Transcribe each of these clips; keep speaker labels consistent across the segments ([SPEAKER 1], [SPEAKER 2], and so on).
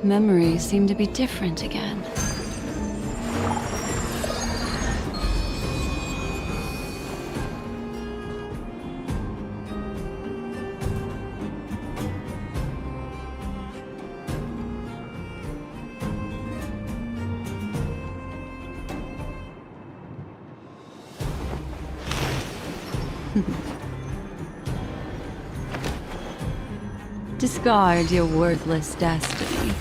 [SPEAKER 1] Memories seem to be different again. Discard your worthless destiny.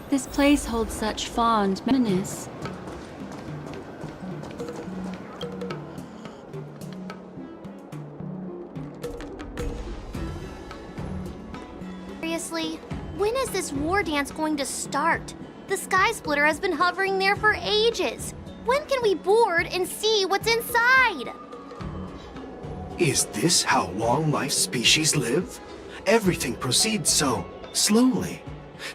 [SPEAKER 1] This place holds such fond memories.
[SPEAKER 2] Seriously, when is this war dance going to start? The Sky Splitter has been hovering there for ages. When can we board and see what's inside?
[SPEAKER 3] Is this how long-life species live? Everything proceeds so slowly.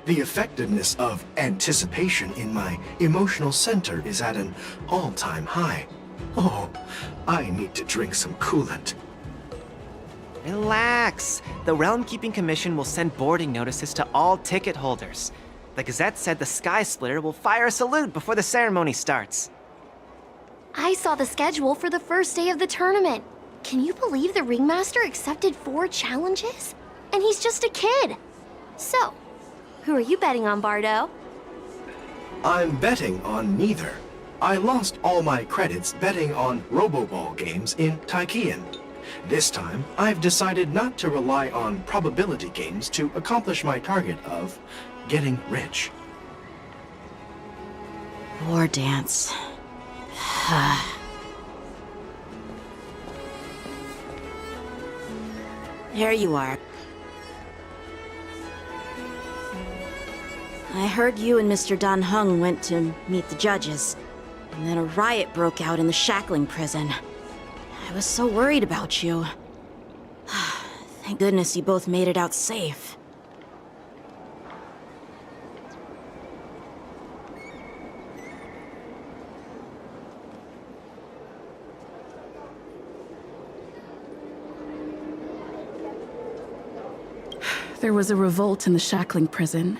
[SPEAKER 3] The effectiveness of anticipation in my emotional center is at an all-time high. Oh, I need to drink some coolant.
[SPEAKER 4] Relax. The Realm Keeping Commission will send boarding notices to all ticket holders. The Gazette said the Sky Splitter will fire a salute before the ceremony starts.
[SPEAKER 2] I saw the schedule for the first day of the tournament. Can you believe the Ringmaster accepted 4 challenges? And he's just a kid. So, who are you betting on, Bardo?
[SPEAKER 3] I'm betting on neither. I lost all my credits betting on Roboball games in Taikian. This time, I've decided not to rely on probability games to accomplish my target of getting rich.
[SPEAKER 5] War dance. There you are. I heard you and Mr. Dan Heng went to meet the judges, and then a riot broke out in the shackling prison. I was so worried about you. Thank goodness you both made it out safe.
[SPEAKER 6] There was a revolt in the shackling prison.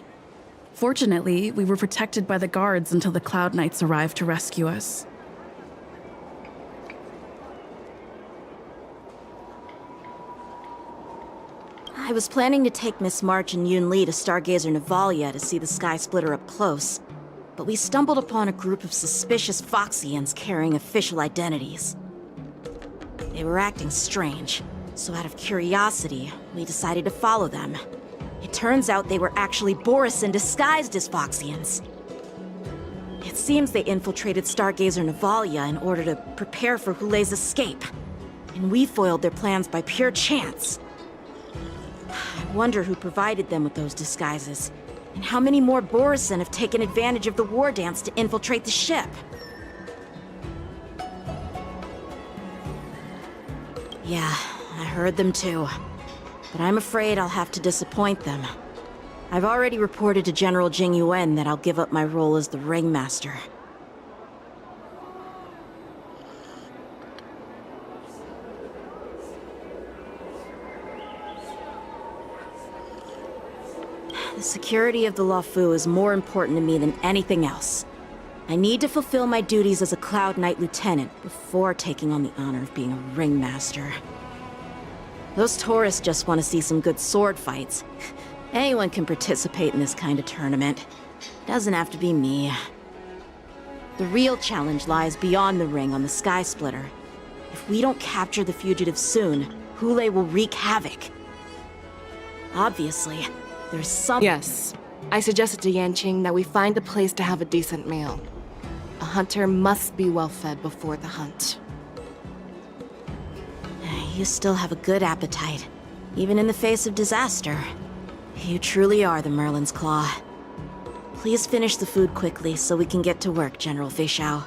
[SPEAKER 6] Fortunately, we were protected by the guards until the Cloud Knights arrived to rescue us.
[SPEAKER 5] I was planning to take Miss March and Yun Li to Stargazer Navalia to see the Sky Splitter up close, but we stumbled upon a group of suspicious Foxians carrying official identities. They were acting strange, so out of curiosity, we decided to follow them. It turns out they were actually Borisin disguised as Foxians. It seems they infiltrated Stargazer Navalia in order to prepare for Hulei's escape, and we foiled their plans by pure chance. I wonder who provided them with those disguises, and how many more Borisin have taken advantage of the war dance to infiltrate the ship. Yeah, I heard them too. But I'm afraid I'll have to disappoint them. I've already reported to General Jing Yuan that I'll give up my role as the Ringmaster. The security of the Luofu is more important to me than anything else. I need to fulfill my duties as a Cloud Knight Lieutenant before taking on the honor of being a Ringmaster. Those tourists just want to see some good sword fights. Anyone can participate in this kind of tournament. Doesn't have to be me. The real challenge lies beyond the ring on the Sky Splitter. If we don't capture the fugitives soon, Hulei will wreak havoc. Obviously, there's some—
[SPEAKER 7] Yes. I suggested to Yanqing that we find a place to have a decent meal. A hunter must be well fed before the hunt.
[SPEAKER 5] You still have a good appetite, even in the face of disaster. You truly are the Merlin's Claw. Please finish the food quickly so we can get to work, General Feixiao.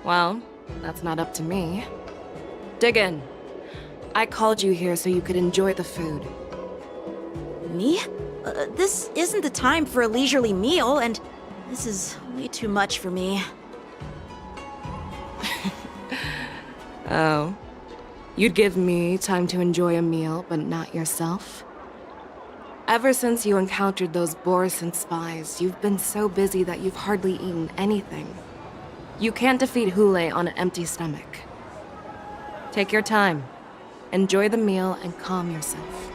[SPEAKER 7] Well, that's not up to me. Dig in. I called you here so you could enjoy the food.
[SPEAKER 5] Me? This isn't the time for a leisurely meal, and this is way too much for me.
[SPEAKER 7] Oh. You'd give me time to enjoy a meal, but not yourself? Ever since you encountered those Borisin spies, you've been so busy that you've hardly eaten anything. You can't defeat Hulei on an empty stomach. Take your time. Enjoy the meal and calm yourself.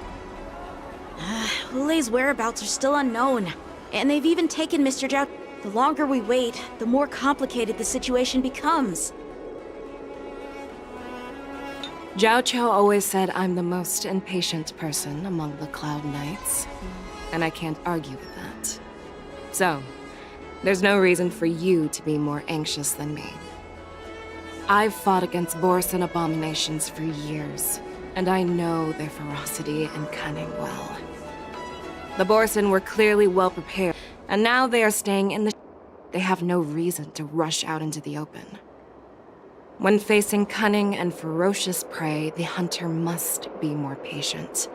[SPEAKER 5] Hulei's whereabouts are still unknown, and they've even taken Mr. Zhao. The longer we wait, the more complicated the situation becomes.
[SPEAKER 7] Zhao Qiao always said I'm the most impatient person among the Cloud Knights, and I can't argue with that. So, there's no reason for you to be more anxious than me. I've fought against Borson abominations for years, and I know their ferocity and cunning well. The Borson were clearly well prepared, and now they are staying in the They have no reason to rush out into the open. When facing cunning and ferocious prey, the hunter must be more patient,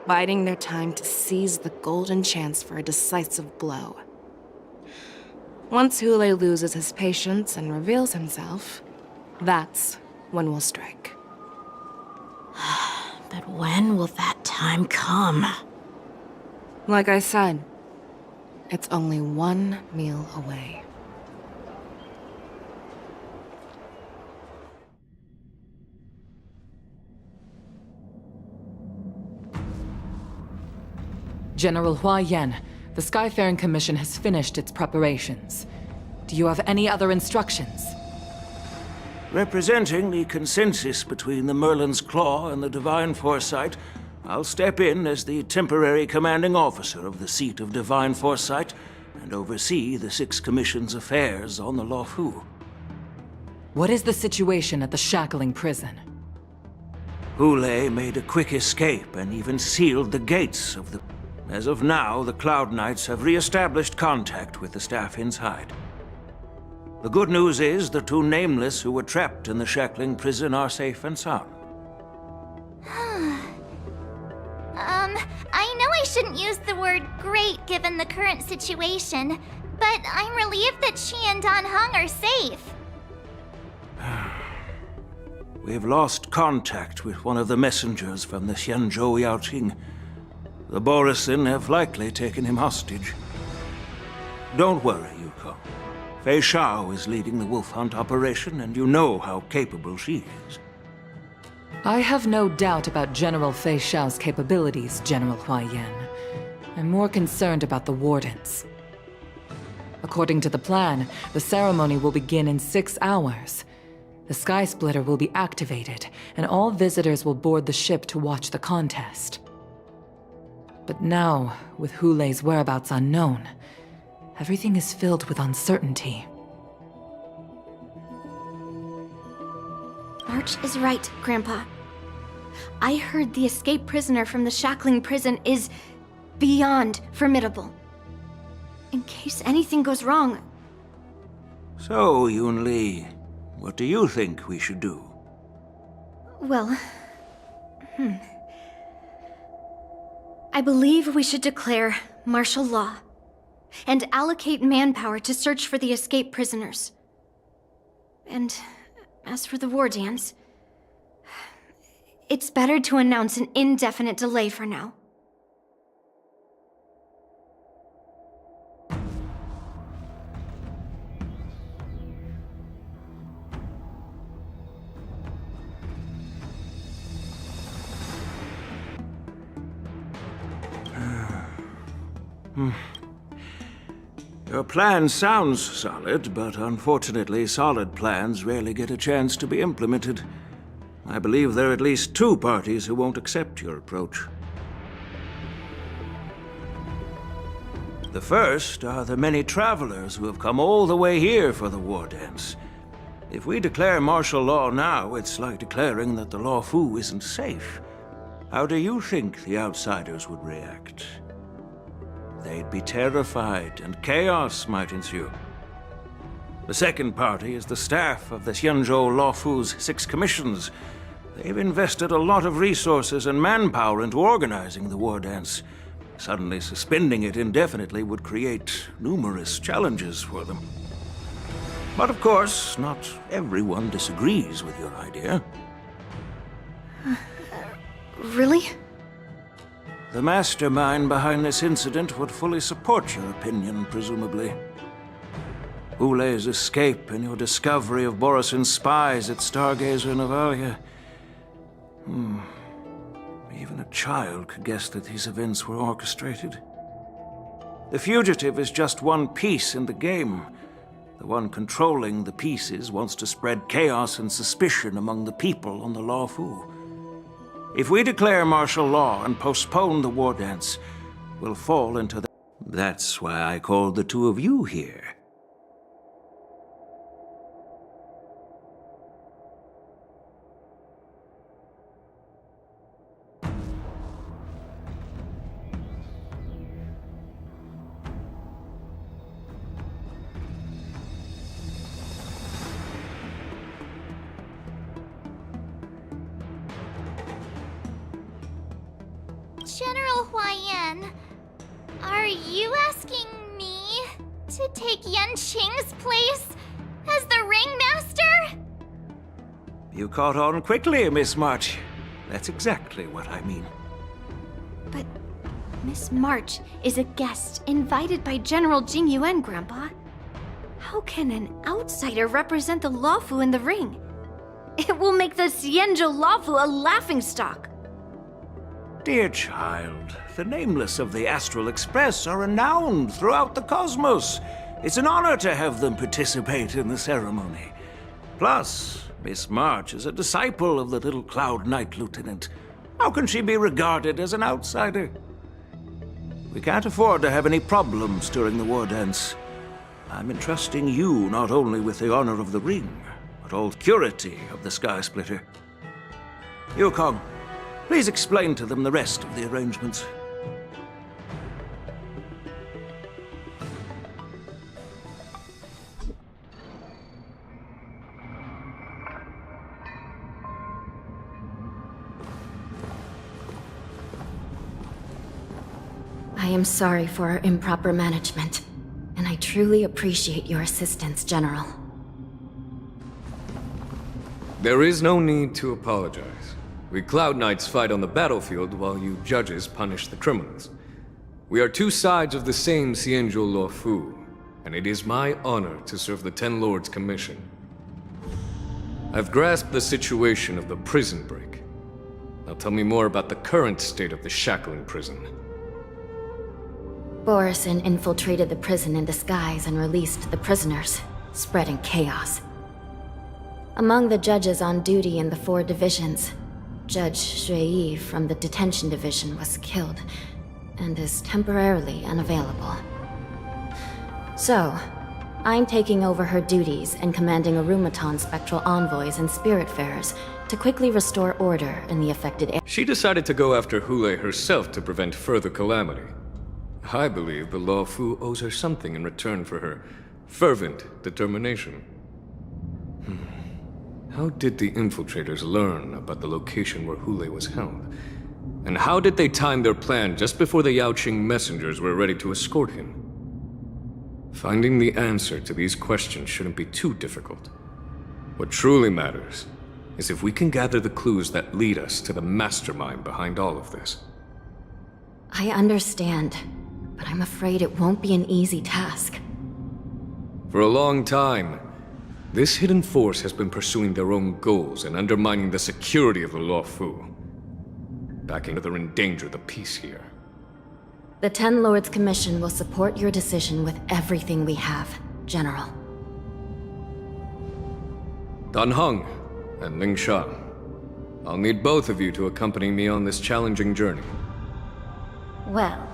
[SPEAKER 7] biding their time to seize the golden chance for a decisive blow. Once Hule loses his patience and reveals himself, that's when we'll strike.
[SPEAKER 5] But when will that time come?
[SPEAKER 7] Like I said, it's only one meal away.
[SPEAKER 8] General Hua Yan, the Skyfaring Commission has finished its preparations. Do you have any other instructions?
[SPEAKER 9] Representing the consensus between the Merlin's Claw and the Divine Foresight, I'll step in as the temporary commanding officer of the seat of Divine Foresight and oversee the Six Commission's affairs on the Luofu.
[SPEAKER 8] What is the situation at the shackling prison?
[SPEAKER 9] Hule made a quick escape and even sealed the gates of the... As of now, the Cloud Knights have re-established contact with the staff inside. The good news is the two Nameless who were trapped in the shackling prison are safe and sound.
[SPEAKER 10] I know I shouldn't use the word great given the current situation, but I'm relieved that she and Don Hung are safe.
[SPEAKER 9] We've lost contact with one of the messengers from the Xianzhou Yaoqing. The Borisin have likely taken him hostage. Don't worry, Yuko. Fei Shao is leading the wolf hunt operation, and you know how capable she is.
[SPEAKER 8] I have no doubt about General Fei Shao's capabilities, General Hua Yan. I'm more concerned about the Wardens. According to the plan, the ceremony will begin in 6 hours. The Sky Splitter will be activated, and all visitors will board the ship to watch the contest. But now, with Hule's whereabouts unknown, everything is filled with uncertainty.
[SPEAKER 2] March is right, Grandpa. I heard the escaped prisoner from the shackling prison is beyond formidable. In case anything goes wrong...
[SPEAKER 9] So, Yun-Li, what do you think we should do?
[SPEAKER 2] Well... I believe we should declare martial law and allocate manpower to search for the escaped prisoners. And as for the war dance, it's better to announce an indefinite delay for now.
[SPEAKER 9] Your plan sounds solid, but unfortunately solid plans rarely get a chance to be implemented. I believe there are at least 2 parties who won't accept your approach. The first are the many travelers who have come all the way here for the war dance. If we declare martial law now, it's like declaring that the Luofu isn't safe. How do you think the outsiders would react? They'd be terrified, and chaos might ensue. The second party is the staff of the Xianzhou Luofu's 6 commissions. They've invested a lot of resources and manpower into organizing the war dance. Suddenly suspending it indefinitely would create numerous challenges for them. But of course, not everyone disagrees with your idea.
[SPEAKER 2] Really?
[SPEAKER 9] The mastermind behind this incident would fully support your opinion, presumably. Hule's escape and your discovery of Borisin's spies at Stargazer Navalia. Even a child could guess that these events were orchestrated. The fugitive is just one piece in the game. The one controlling the pieces wants to spread chaos and suspicion among the people on the Luofu. If we declare martial law and postpone the war dance, we'll fall into the... That's why I called the two of you here.
[SPEAKER 10] General Huayan, are you asking me to take Yan Qing's place as the ringmaster?
[SPEAKER 9] You caught on quickly, Miss March. That's exactly what I mean.
[SPEAKER 2] But Miss March is a guest invited by General Jing Yuan, Grandpa. How can an outsider represent the Lawfu in the ring? It will make the Xianzhou Lawfu a laughingstock.
[SPEAKER 9] Dear child, the nameless of the Astral Express are renowned throughout the cosmos. It's an honor to have them participate in the ceremony. Plus, Miss March is a disciple of the little Cloud Knight Lieutenant. How can she be regarded as an outsider? We can't afford to have any problems during the war dance. I'm entrusting you not only with the honor of the ring, but all security of the Sky Splitter. Yukong, please explain to them the rest of the arrangements.
[SPEAKER 2] I am sorry for our improper management, and I truly appreciate your assistance, General.
[SPEAKER 11] There is no need to apologize. We Cloud Knights fight on the battlefield while you judges punish the criminals. We are two sides of the same Xianzhou Luofu, and it is my honor to serve the Ten Lords' commission. I've grasped the situation of the prison break. Now tell me more about the current state of the shackling prison.
[SPEAKER 2] Borison infiltrated the prison in disguise and released the prisoners, spreading chaos. Among the judges on duty in the 4 divisions, Judge Shui from the detention division was killed and is temporarily unavailable. So, I'm taking over her duties and commanding Arumaton spectral envoys and spiritfarers to quickly restore order in the affected area.
[SPEAKER 11] She decided to go after Hule herself to prevent further calamity. I believe the Luofu owes her something in return for her fervent determination. How did the infiltrators learn about the location where Hule was held? And how did they time their plan just before the Yaoqing messengers were ready to escort him? Finding the answer to these questions shouldn't be too difficult. What truly matters is if we can gather the clues that lead us to the mastermind behind all of this.
[SPEAKER 2] I understand, but I'm afraid it won't be an easy task.
[SPEAKER 11] For a long time, this hidden force has been pursuing their own goals and undermining the security of the Luofu. Backing others endanger the peace here.
[SPEAKER 2] The Ten Lords Commission will support your decision with everything we have, General.
[SPEAKER 11] Dan Heng and Ling Sha, I'll need both of you to accompany me on this challenging journey.
[SPEAKER 10] Well,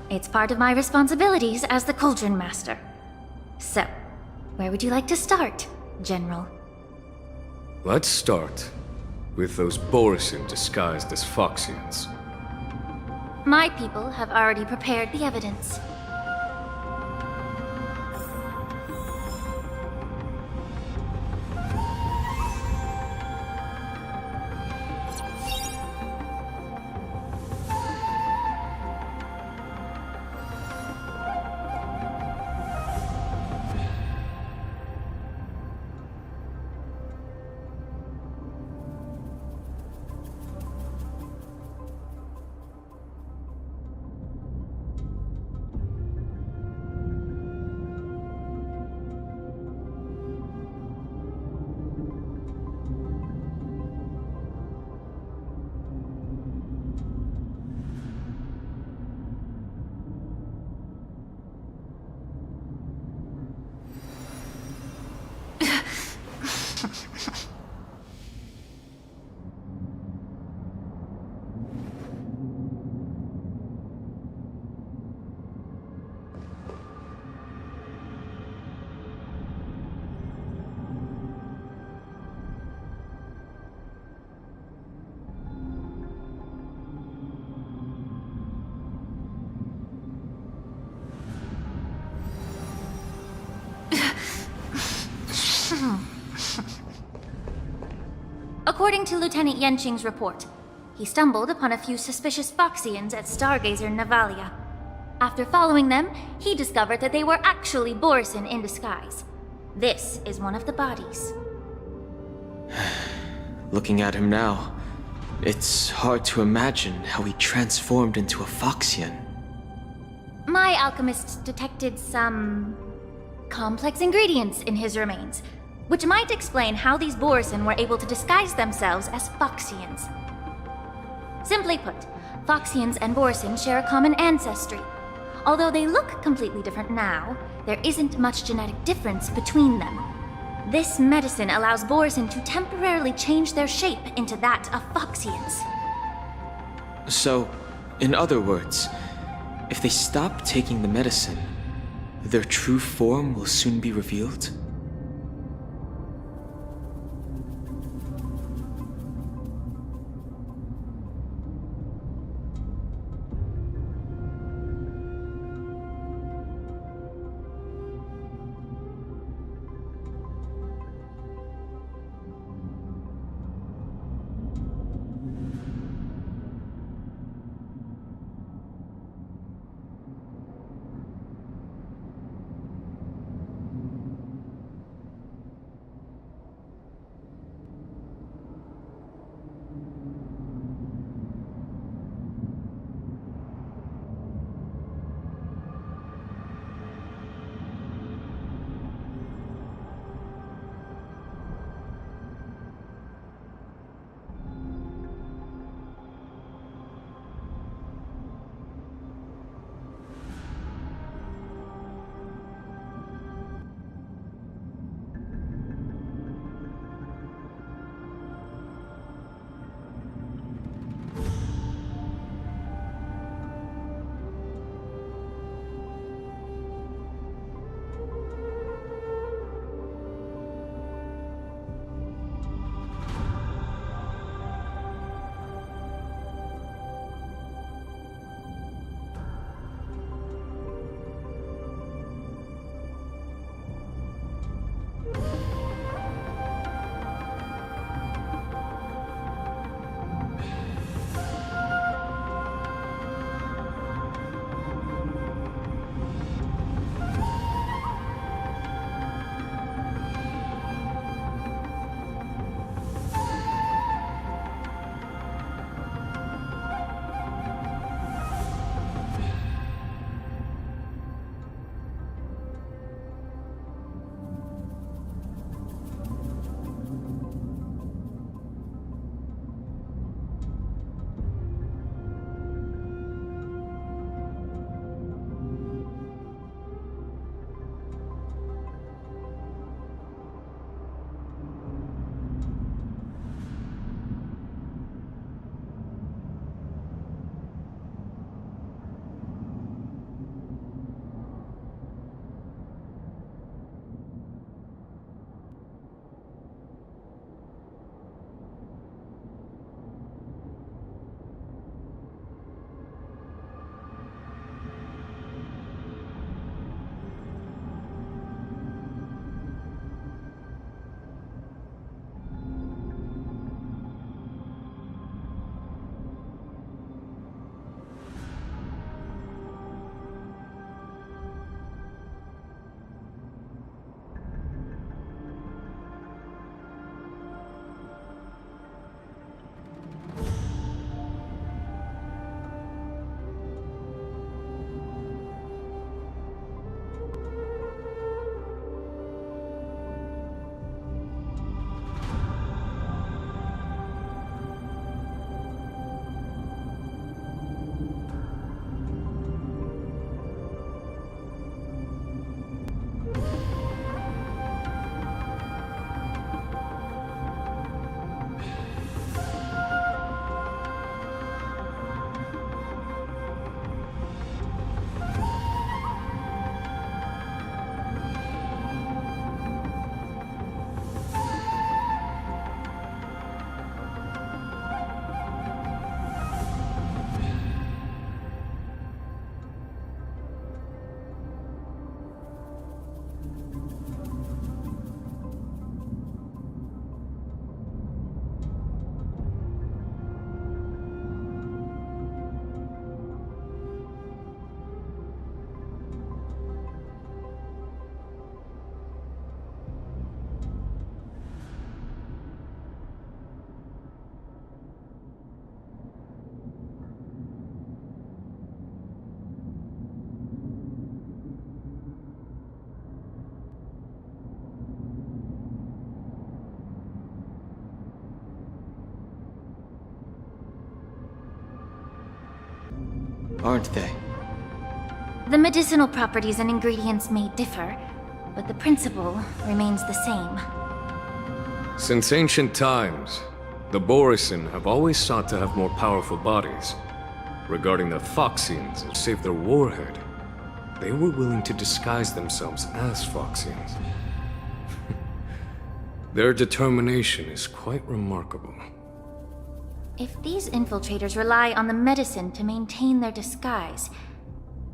[SPEAKER 10] it's part of my responsibilities as the Cauldron Master. So, where would you like to start, General?
[SPEAKER 11] Let's start with those Borison disguised as Foxians.
[SPEAKER 10] My people have already prepared the evidence. According to Lieutenant Yenqing's report, he stumbled upon a few suspicious Foxians at Stargazer Navalia. After following them, he discovered that they were actually Borisin in disguise. This is one of the bodies.
[SPEAKER 12] Looking at him now, it's hard to imagine how he transformed into a Foxian.
[SPEAKER 10] My alchemists detected some complex ingredients in his remains, which might explain how these Borisin were able to disguise themselves as Foxians. Simply put, Foxians and Borisin share a common ancestry. Although they look completely different now, there isn't much genetic difference between them. This medicine allows Borisin to temporarily change their shape into that of Foxians.
[SPEAKER 12] So, in other words, if they stop taking the medicine, their true form will soon be revealed? aren't they?
[SPEAKER 10] The medicinal properties and ingredients may differ, but the principle remains the same.
[SPEAKER 11] Since ancient times, the Borisin have always sought to have more powerful bodies. Regarding the Foxians and save their warhead, they were willing to disguise themselves as Foxians. Their determination is quite remarkable.
[SPEAKER 10] If these infiltrators rely on the medicine to maintain their disguise,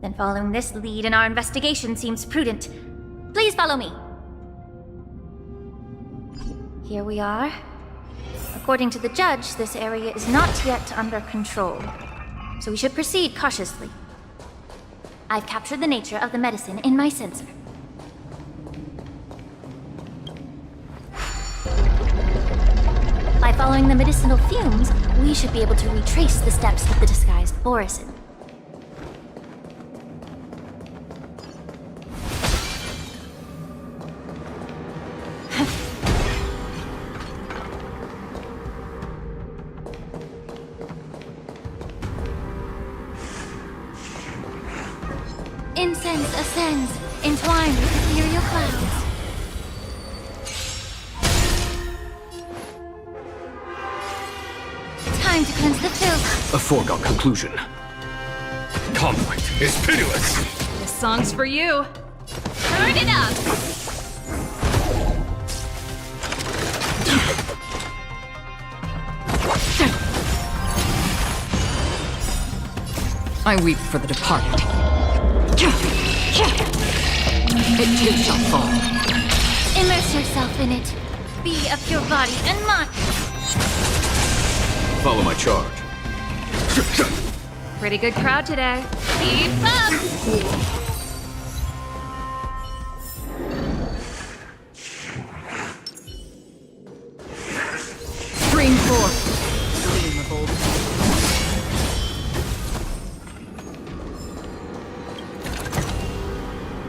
[SPEAKER 10] then following this lead in our investigation seems prudent. Please follow me. Here we are. According to the judge, this area is not yet under control, so we should proceed cautiously. I've captured the nature of the medicine in my sensor. By following the medicinal fumes, we should be able to retrace the steps of the disguised Borisin. Incense ascends, entwined with ethereal clouds. Time to cleanse the filth.
[SPEAKER 11] A foregone conclusion. Conflict is pitiless!
[SPEAKER 13] This song's for you. Turn it up!
[SPEAKER 8] I weep for the departed. It too shall fall.
[SPEAKER 10] Immerse yourself in it. Be of your body and mind.
[SPEAKER 11] Follow my charge.
[SPEAKER 13] Pretty good crowd today. Keep up!
[SPEAKER 8] Stream forth. Gleam of old.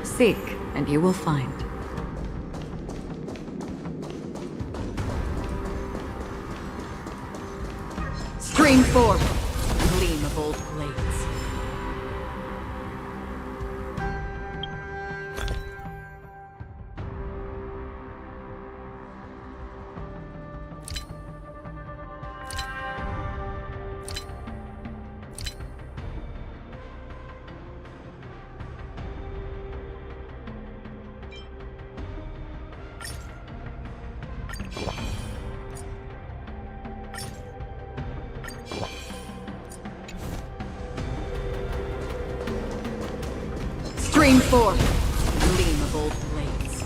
[SPEAKER 8] Seek, and you will find. Stream forth. Gleam of old blades. Stream forth. Gleam of old blades.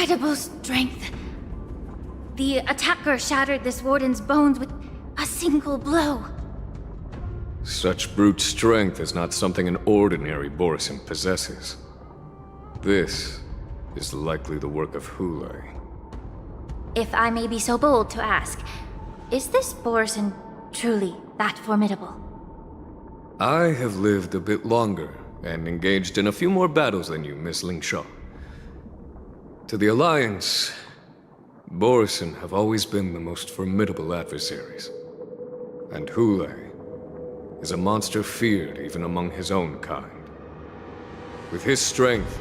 [SPEAKER 10] incredible strength. The attacker shattered this warden's bones with a single blow.
[SPEAKER 11] Such brute strength is not something an ordinary Borisin possesses. This is likely the work of Hule.
[SPEAKER 10] If I may be so bold to ask, is this Borisin truly that formidable?
[SPEAKER 11] I have lived a bit longer and engaged in a few more battles than you, Miss Lingshaw. To the Alliance, Borisin have always been the most formidable adversaries. And Hule is a monster feared even among his own kind. With his strength,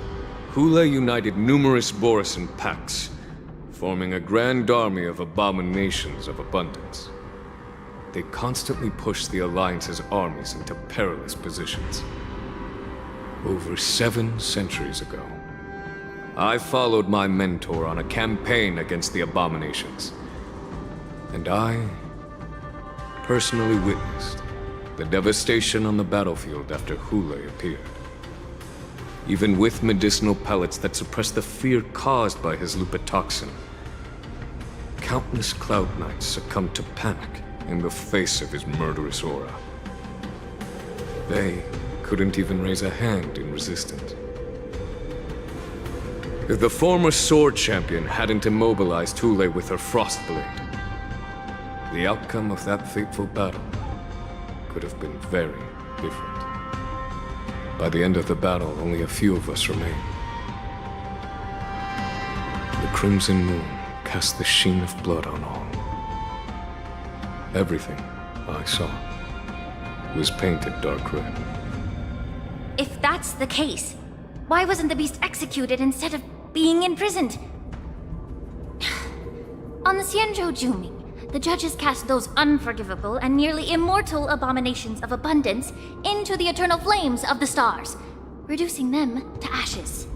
[SPEAKER 11] Hule united numerous Borisin packs, forming a grand army of abominations of abundance. They constantly pushed the Alliance's armies into perilous positions. Over 7 centuries ago, I followed my mentor on a campaign against the abominations. And I personally witnessed the devastation on the battlefield after Hule appeared. Even with medicinal pellets that suppressed the fear caused by his lupitoxin, countless Cloud Knights succumbed to panic in the face of his murderous aura. They couldn't even raise a hand in resistance. If the former sword champion hadn't immobilized Hule with her Frostblade, the outcome of that fateful battle could have been very different. By the end of the battle, only a few of us remained. The crimson moon cast the sheen of blood on all. Everything I saw was painted dark red.
[SPEAKER 10] If that's the case, why wasn't the beast executed instead of being imprisoned? On the Xianzhou Juming, the judges cast those unforgivable and nearly immortal abominations of abundance into the eternal flames of the stars, reducing them to ashes.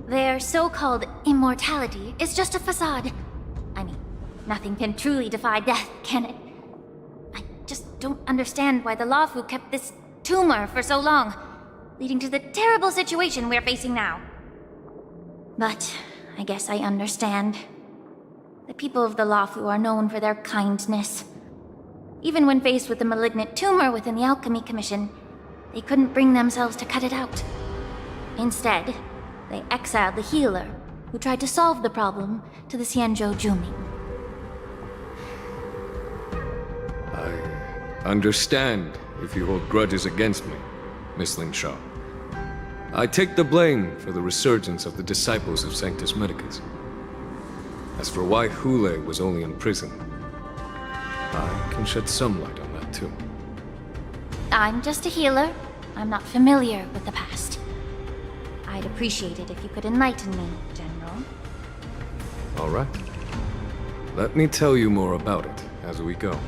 [SPEAKER 10] Their so-called immortality is just a facade. I mean, nothing can truly defy death, can it? I just don't understand why the Luofu kept this tumor for so long, leading to the terrible situation we're facing now. But I guess I understand. The people of the Luofu are known for their kindness. Even when faced with the malignant tumor within the Alchemy Commission, they couldn't bring themselves to cut it out. Instead, they exiled the healer, who tried to solve the problem, to the Xianzhou Juming.
[SPEAKER 11] I understand if you hold grudges against me, Miss Lingshaw. I take the blame for the resurgence of the disciples of Sanctus Medicus. As for why Hule was only in prison, I can shed some light on that too.
[SPEAKER 10] I'm just a healer. I'm not familiar with the past. I'd appreciate it if you could enlighten me, General.
[SPEAKER 11] All right. Let me tell you more about it as we go.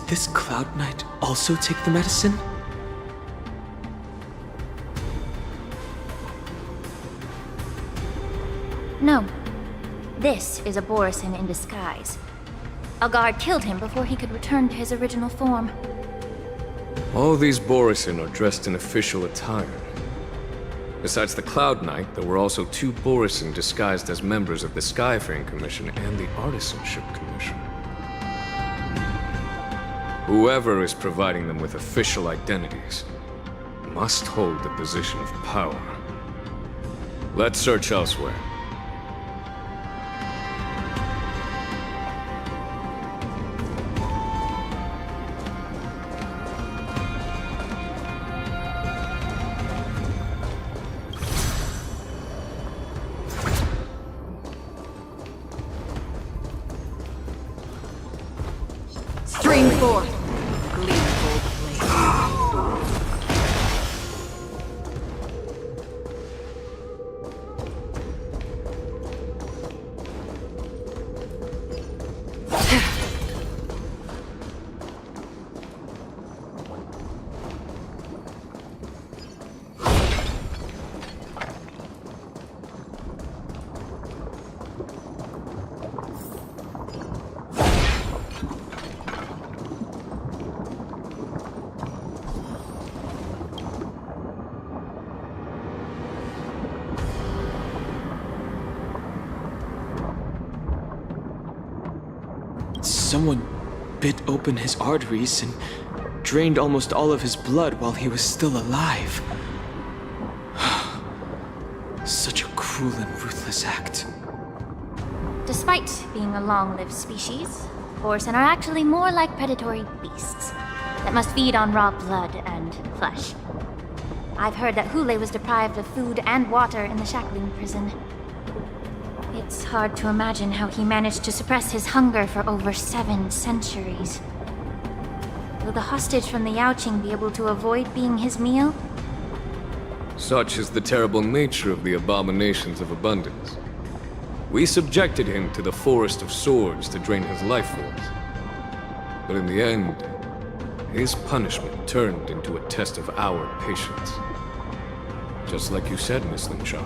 [SPEAKER 12] Did this Cloud Knight also take the medicine?
[SPEAKER 10] No. This is a Borisin in disguise. A guard killed him before he could return to his original form.
[SPEAKER 11] All these Borisin are dressed in official attire. Besides the Cloud Knight, there were also 2 Borisin disguised as members of the Skyfaring Commission and the Artisanship Commission. Whoever is providing them with official identities must hold the position of power. Let's search elsewhere.
[SPEAKER 5] Stream forth, gleeful blade.
[SPEAKER 12] Someone bit open his arteries and drained almost all of his blood while he was still alive. Such a cruel and ruthless act.
[SPEAKER 10] Despite being a long-lived species, Borisin are actually more like predatory beasts that must feed on raw blood and flesh. I've heard that Hule was deprived of food and water in the shackling prison. It's hard to imagine how he managed to suppress his hunger for over 7 centuries. Will the hostage from the Yaoqing be able to avoid being his meal?
[SPEAKER 11] Such is the terrible nature of the abominations of abundance. We subjected him to the Forest of Swords to drain his life force. But in the end, his punishment turned into a test of our patience. Just like you said, Miss Linshaw.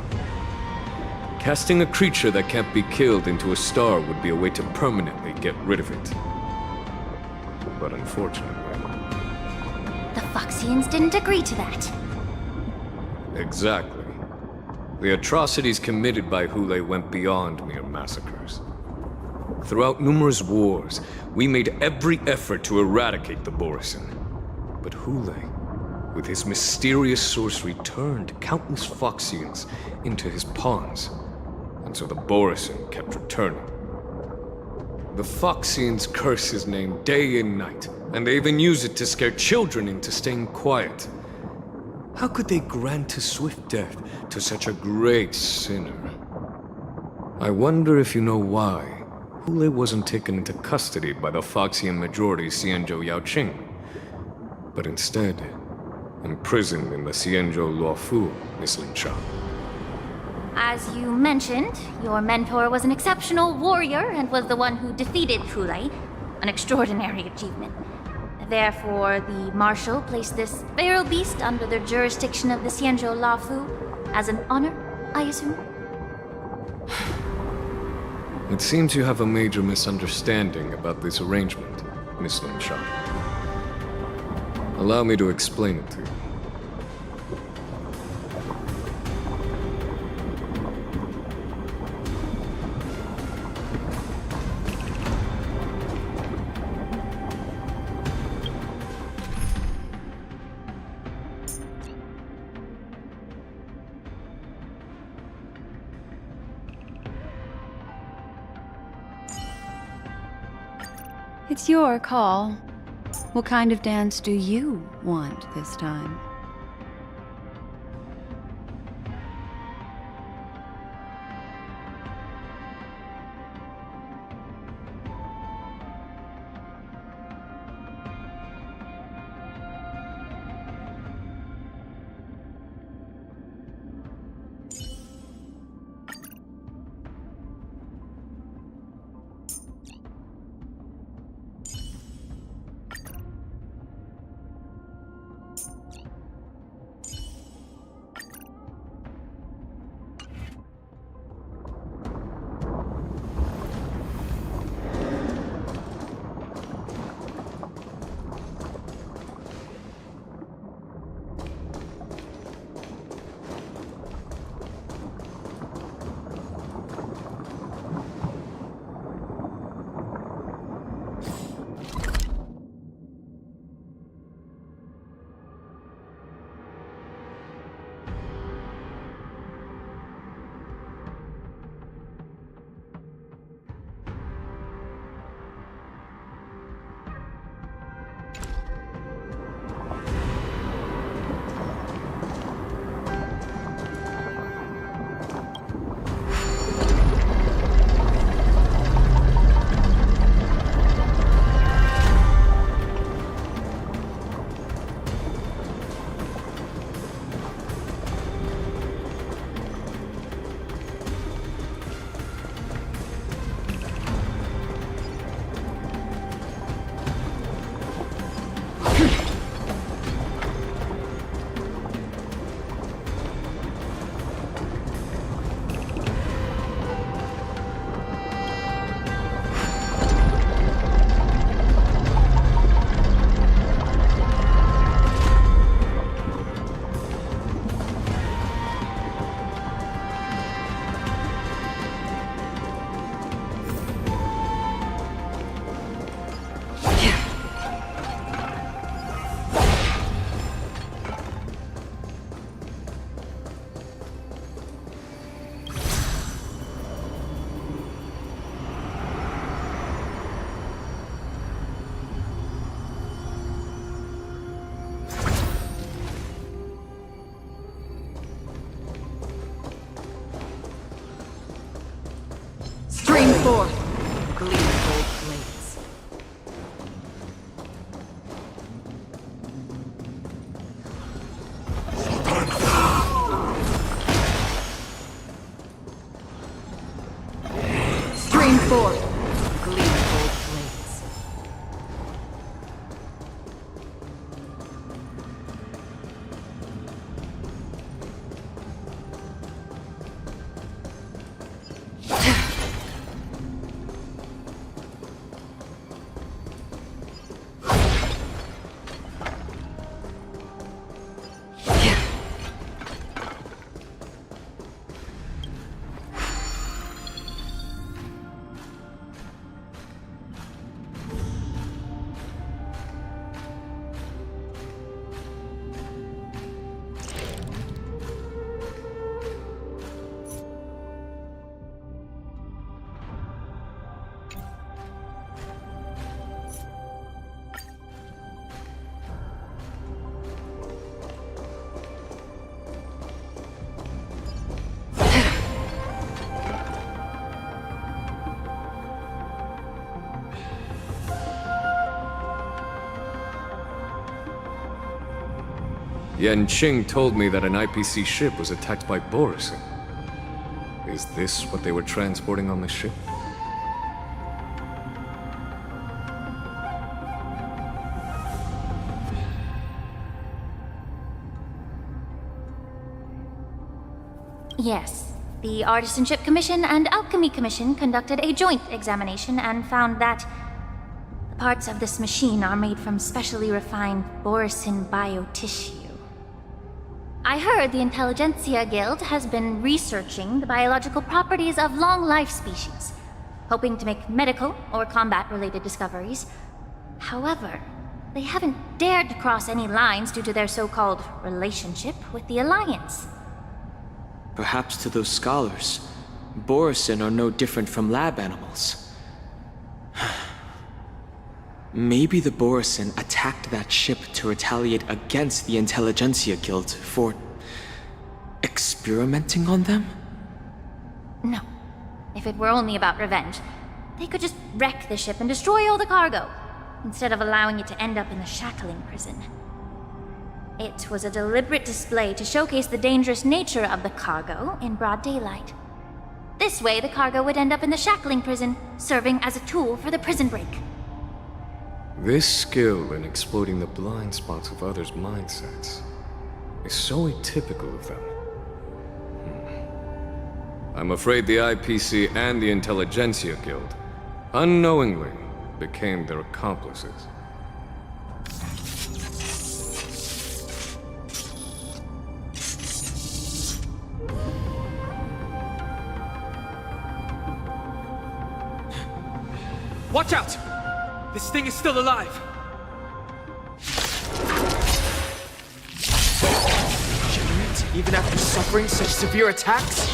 [SPEAKER 11] Casting a creature that can't be killed into a star would be a way to permanently get rid of it. But unfortunately...
[SPEAKER 10] The Foxians didn't agree to that.
[SPEAKER 11] Exactly. The atrocities committed by Hule went beyond mere massacres. Throughout numerous wars, we made every effort to eradicate the Borisin. But Hule, with his mysterious sorcery, turned countless Foxians into his pawns. And so the Borisin kept returning. The Foxians curse his name day and night, and they even use it to scare children into staying quiet. How could they grant a swift death to such a great sinner? I wonder if you know why Hule wasn't taken into custody by the Foxian majority Xianzhou Yaoqing, but instead imprisoned in the Xianzhou Luofu, Miss Linshaw.
[SPEAKER 10] As you mentioned, your mentor was an exceptional warrior and was the one who defeated Hule, an extraordinary achievement. Therefore, the Marshal placed this feral beast under the jurisdiction of the Xianzhou Luofu as an honor, I assume?
[SPEAKER 11] It seems you have a major misunderstanding about this arrangement, Miss Linshaw. Allow me to explain it to you.
[SPEAKER 1] It's your call. What kind of dance do you want this time?
[SPEAKER 5] forth, gleam gold blades. Stream forth, gleam gold blades.
[SPEAKER 11] Yanqing told me that an IPC ship was attacked by Borison. Is this what they were transporting on the ship?
[SPEAKER 10] Yes. The Artisanship Commission and Alchemy Commission conducted a joint examination and found that the parts of this machine are made from specially refined Borison biotissue. I heard the Intelligentsia Guild has been researching the biological properties of long-life species, hoping to make medical or combat-related discoveries. However, they haven't dared to cross any lines due to their so-called relationship with the Alliance.
[SPEAKER 12] Perhaps to those scholars, Borison are no different from lab animals. Maybe the Borison attacked that ship to retaliate against the Intelligentsia Guild for experimenting on them?
[SPEAKER 10] No. If it were only about revenge, they could just wreck the ship and destroy all the cargo, instead of allowing it to end up in the shackling prison. It was a deliberate display to showcase the dangerous nature of the cargo in broad daylight. This way, the cargo would end up in the shackling prison, serving as a tool for the prison break.
[SPEAKER 11] This skill in exploiting the blind spots of others' mindsets is so atypical of them. I'm afraid the IPC and the Intelligentsia Guild unknowingly became their accomplices.
[SPEAKER 12] Watch out! This thing is still alive! Regenerate, even after suffering such severe attacks?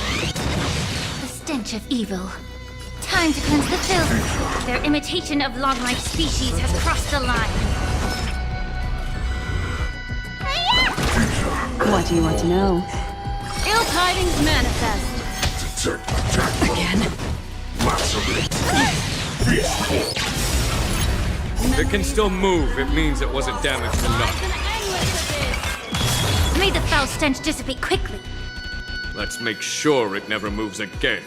[SPEAKER 10] The stench of evil. Time to cleanse the filth. Their imitation of long-life species has crossed the line.
[SPEAKER 1] What do you want to know?
[SPEAKER 13] Ill tidings manifest.
[SPEAKER 1] Again?
[SPEAKER 11] If it can still move, it means it wasn't damaged enough.
[SPEAKER 10] May the foul stench dissipate quickly.
[SPEAKER 11] Let's make sure it never moves again.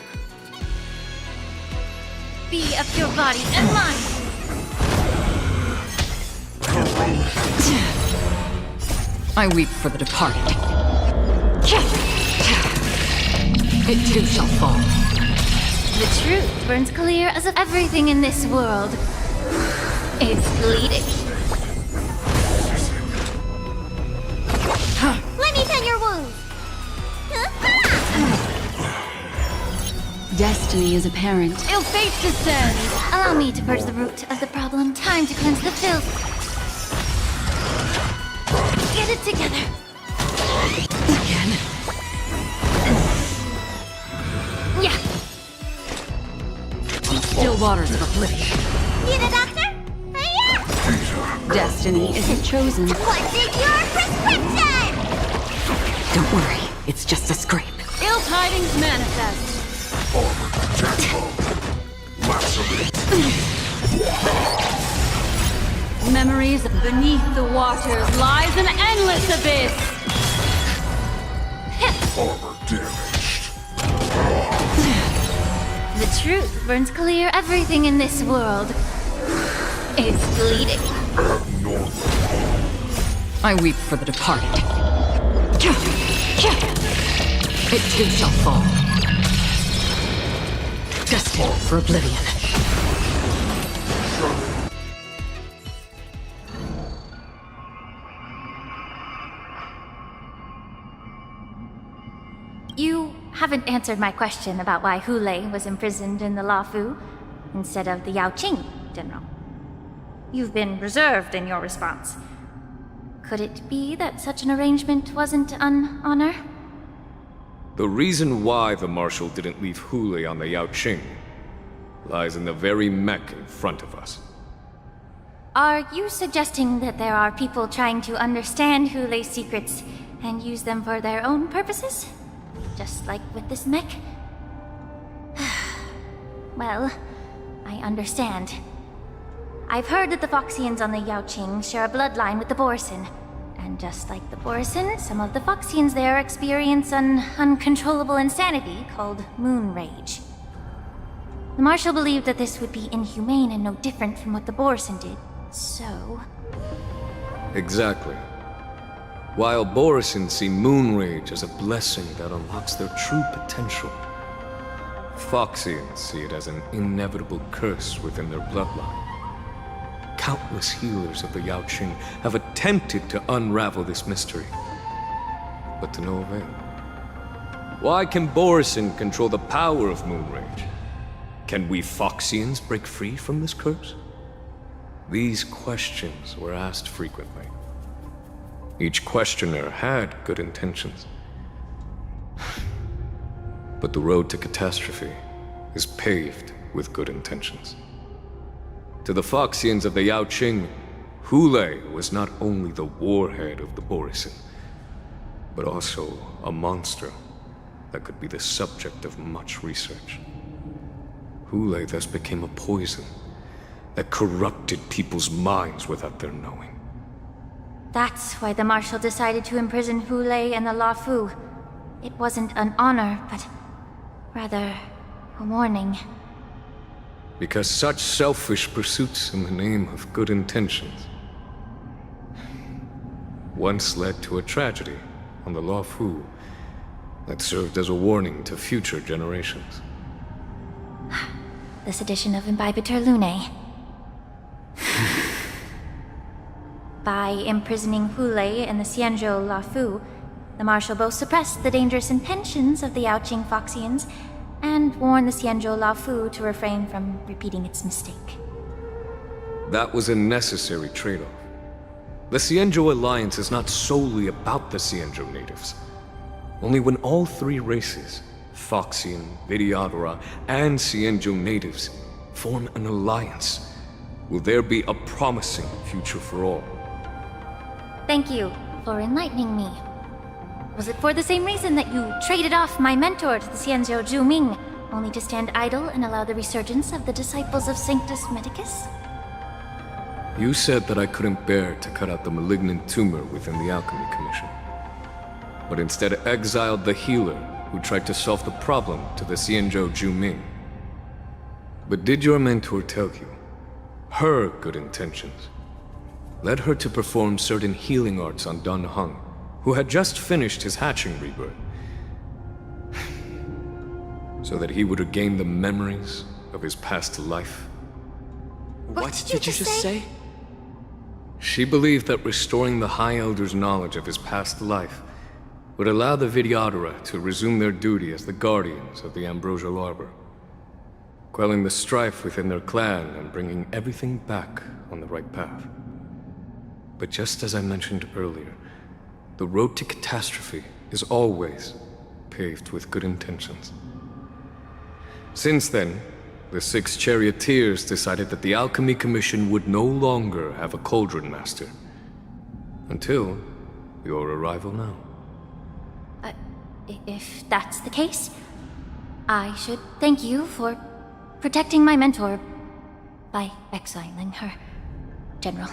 [SPEAKER 10] Be of your body and mind.
[SPEAKER 8] I weep for the departed. It too shall fall.
[SPEAKER 10] The truth burns clear as if everything in this world is bleeding.
[SPEAKER 2] Let me tend your wounds!
[SPEAKER 1] Destiny is apparent.
[SPEAKER 10] Ill fate descends. Allow me to purge the root of the problem. Time to cleanse the filth. Get it together.
[SPEAKER 8] Again?
[SPEAKER 10] Yeah.
[SPEAKER 8] Still waters of oblivion.
[SPEAKER 2] Need a doctor? Hiya!
[SPEAKER 1] Destiny isn't chosen.
[SPEAKER 2] What's in your prescription?
[SPEAKER 8] Don't worry, it's just a scrape.
[SPEAKER 13] Ill tidings manifest. Memories beneath the waters lies an endless abyss.
[SPEAKER 14] Armor damaged.
[SPEAKER 10] The truth burns clear. Everything in this world is bleeding.
[SPEAKER 14] Abnormal.
[SPEAKER 8] I weep for the departed. It too shall fall. Destined for oblivion.
[SPEAKER 10] You haven't answered my question about why Hule was imprisoned in the Lafu instead of the Yao Qing, General. You've been reserved in your response. Could it be that such an arrangement wasn't an honor?
[SPEAKER 11] The reason why the Marshal didn't leave Hule on the Yao Qing lies in the very mech in front of us.
[SPEAKER 10] Are you suggesting that there are people trying to understand Hule's secrets and use them for their own purposes? Just like with this mech? Well, I understand. I've heard that the Foxians on the Yao Qing share a bloodline with the Borisin. And just like the Borisin, some of the Foxians there experience an uncontrollable insanity called moon rage. The Marshal believed that this would be inhumane and no different from what the Borisin did, so...
[SPEAKER 11] Exactly. While Borisin see moon rage as a blessing that unlocks their true potential, Foxians see it as an inevitable curse within their bloodline. Countless healers of the Yao Qing have attempted to unravel this mystery, but to no avail. Why can Borisin control the power of moon rage? Can we Foxians break free from this curse? These questions were asked frequently. Each questioner had good intentions. But the road to catastrophe is paved with good intentions. To the Foxians of the Yao Qing, Hule was not only the warhead of the Borisin, but also a monster that could be the subject of much research. Hule thus became a poison that corrupted people's minds without their knowing.
[SPEAKER 10] That's why the Marshal decided to imprison Hule and the Lafu. It wasn't an honor, but rather a warning.
[SPEAKER 11] Because such selfish pursuits in the name of good intentions once led to a tragedy on the Lafu that served as a warning to future generations.
[SPEAKER 10] This edition of Imbibitor Lunae. By imprisoning Hule and the Xianzhou Lafu, the Marshal both suppressed the dangerous intentions of the Yao Qing Foxians and warned the Xianzhou Lafu to refrain from repeating its mistake.
[SPEAKER 11] That was a necessary trade-off. The Xianzhou alliance is not solely about the Xianzhou natives. Only when all three races, Foxian, Vidyadhara, and Xianzhou natives, form an alliance, will there be a promising future for all.
[SPEAKER 10] Thank you for enlightening me. Was it for the same reason that you traded off my mentor to the Xianzhou Zhuming, only to stand idle and allow the resurgence of the disciples of Sanctus Medicus?
[SPEAKER 11] You said that I couldn't bear to cut out the malignant tumor within the Alchemy Commission, but instead exiled the healer who tried to solve the problem to the Xianzhou Zhuming. But did your mentor tell you her good intentions led her to perform certain healing arts on Dan Heng, who had just finished his hatching rebirth, so that he would regain the memories of his past life?
[SPEAKER 12] What did you just say?
[SPEAKER 11] She believed that restoring the High Elder's knowledge of his past life would allow the Vidyadhara to resume their duty as the guardians of the Ambrosial Arbor, quelling the strife within their clan and bringing everything back on the right path. But just as I mentioned earlier, the road to catastrophe is always paved with good intentions. Since then, the 6 charioteers decided that the Alchemy Commission would no longer have a cauldron master. Until your arrival now.
[SPEAKER 10] If that's the case, I should thank you for protecting my mentor by exiling her, General.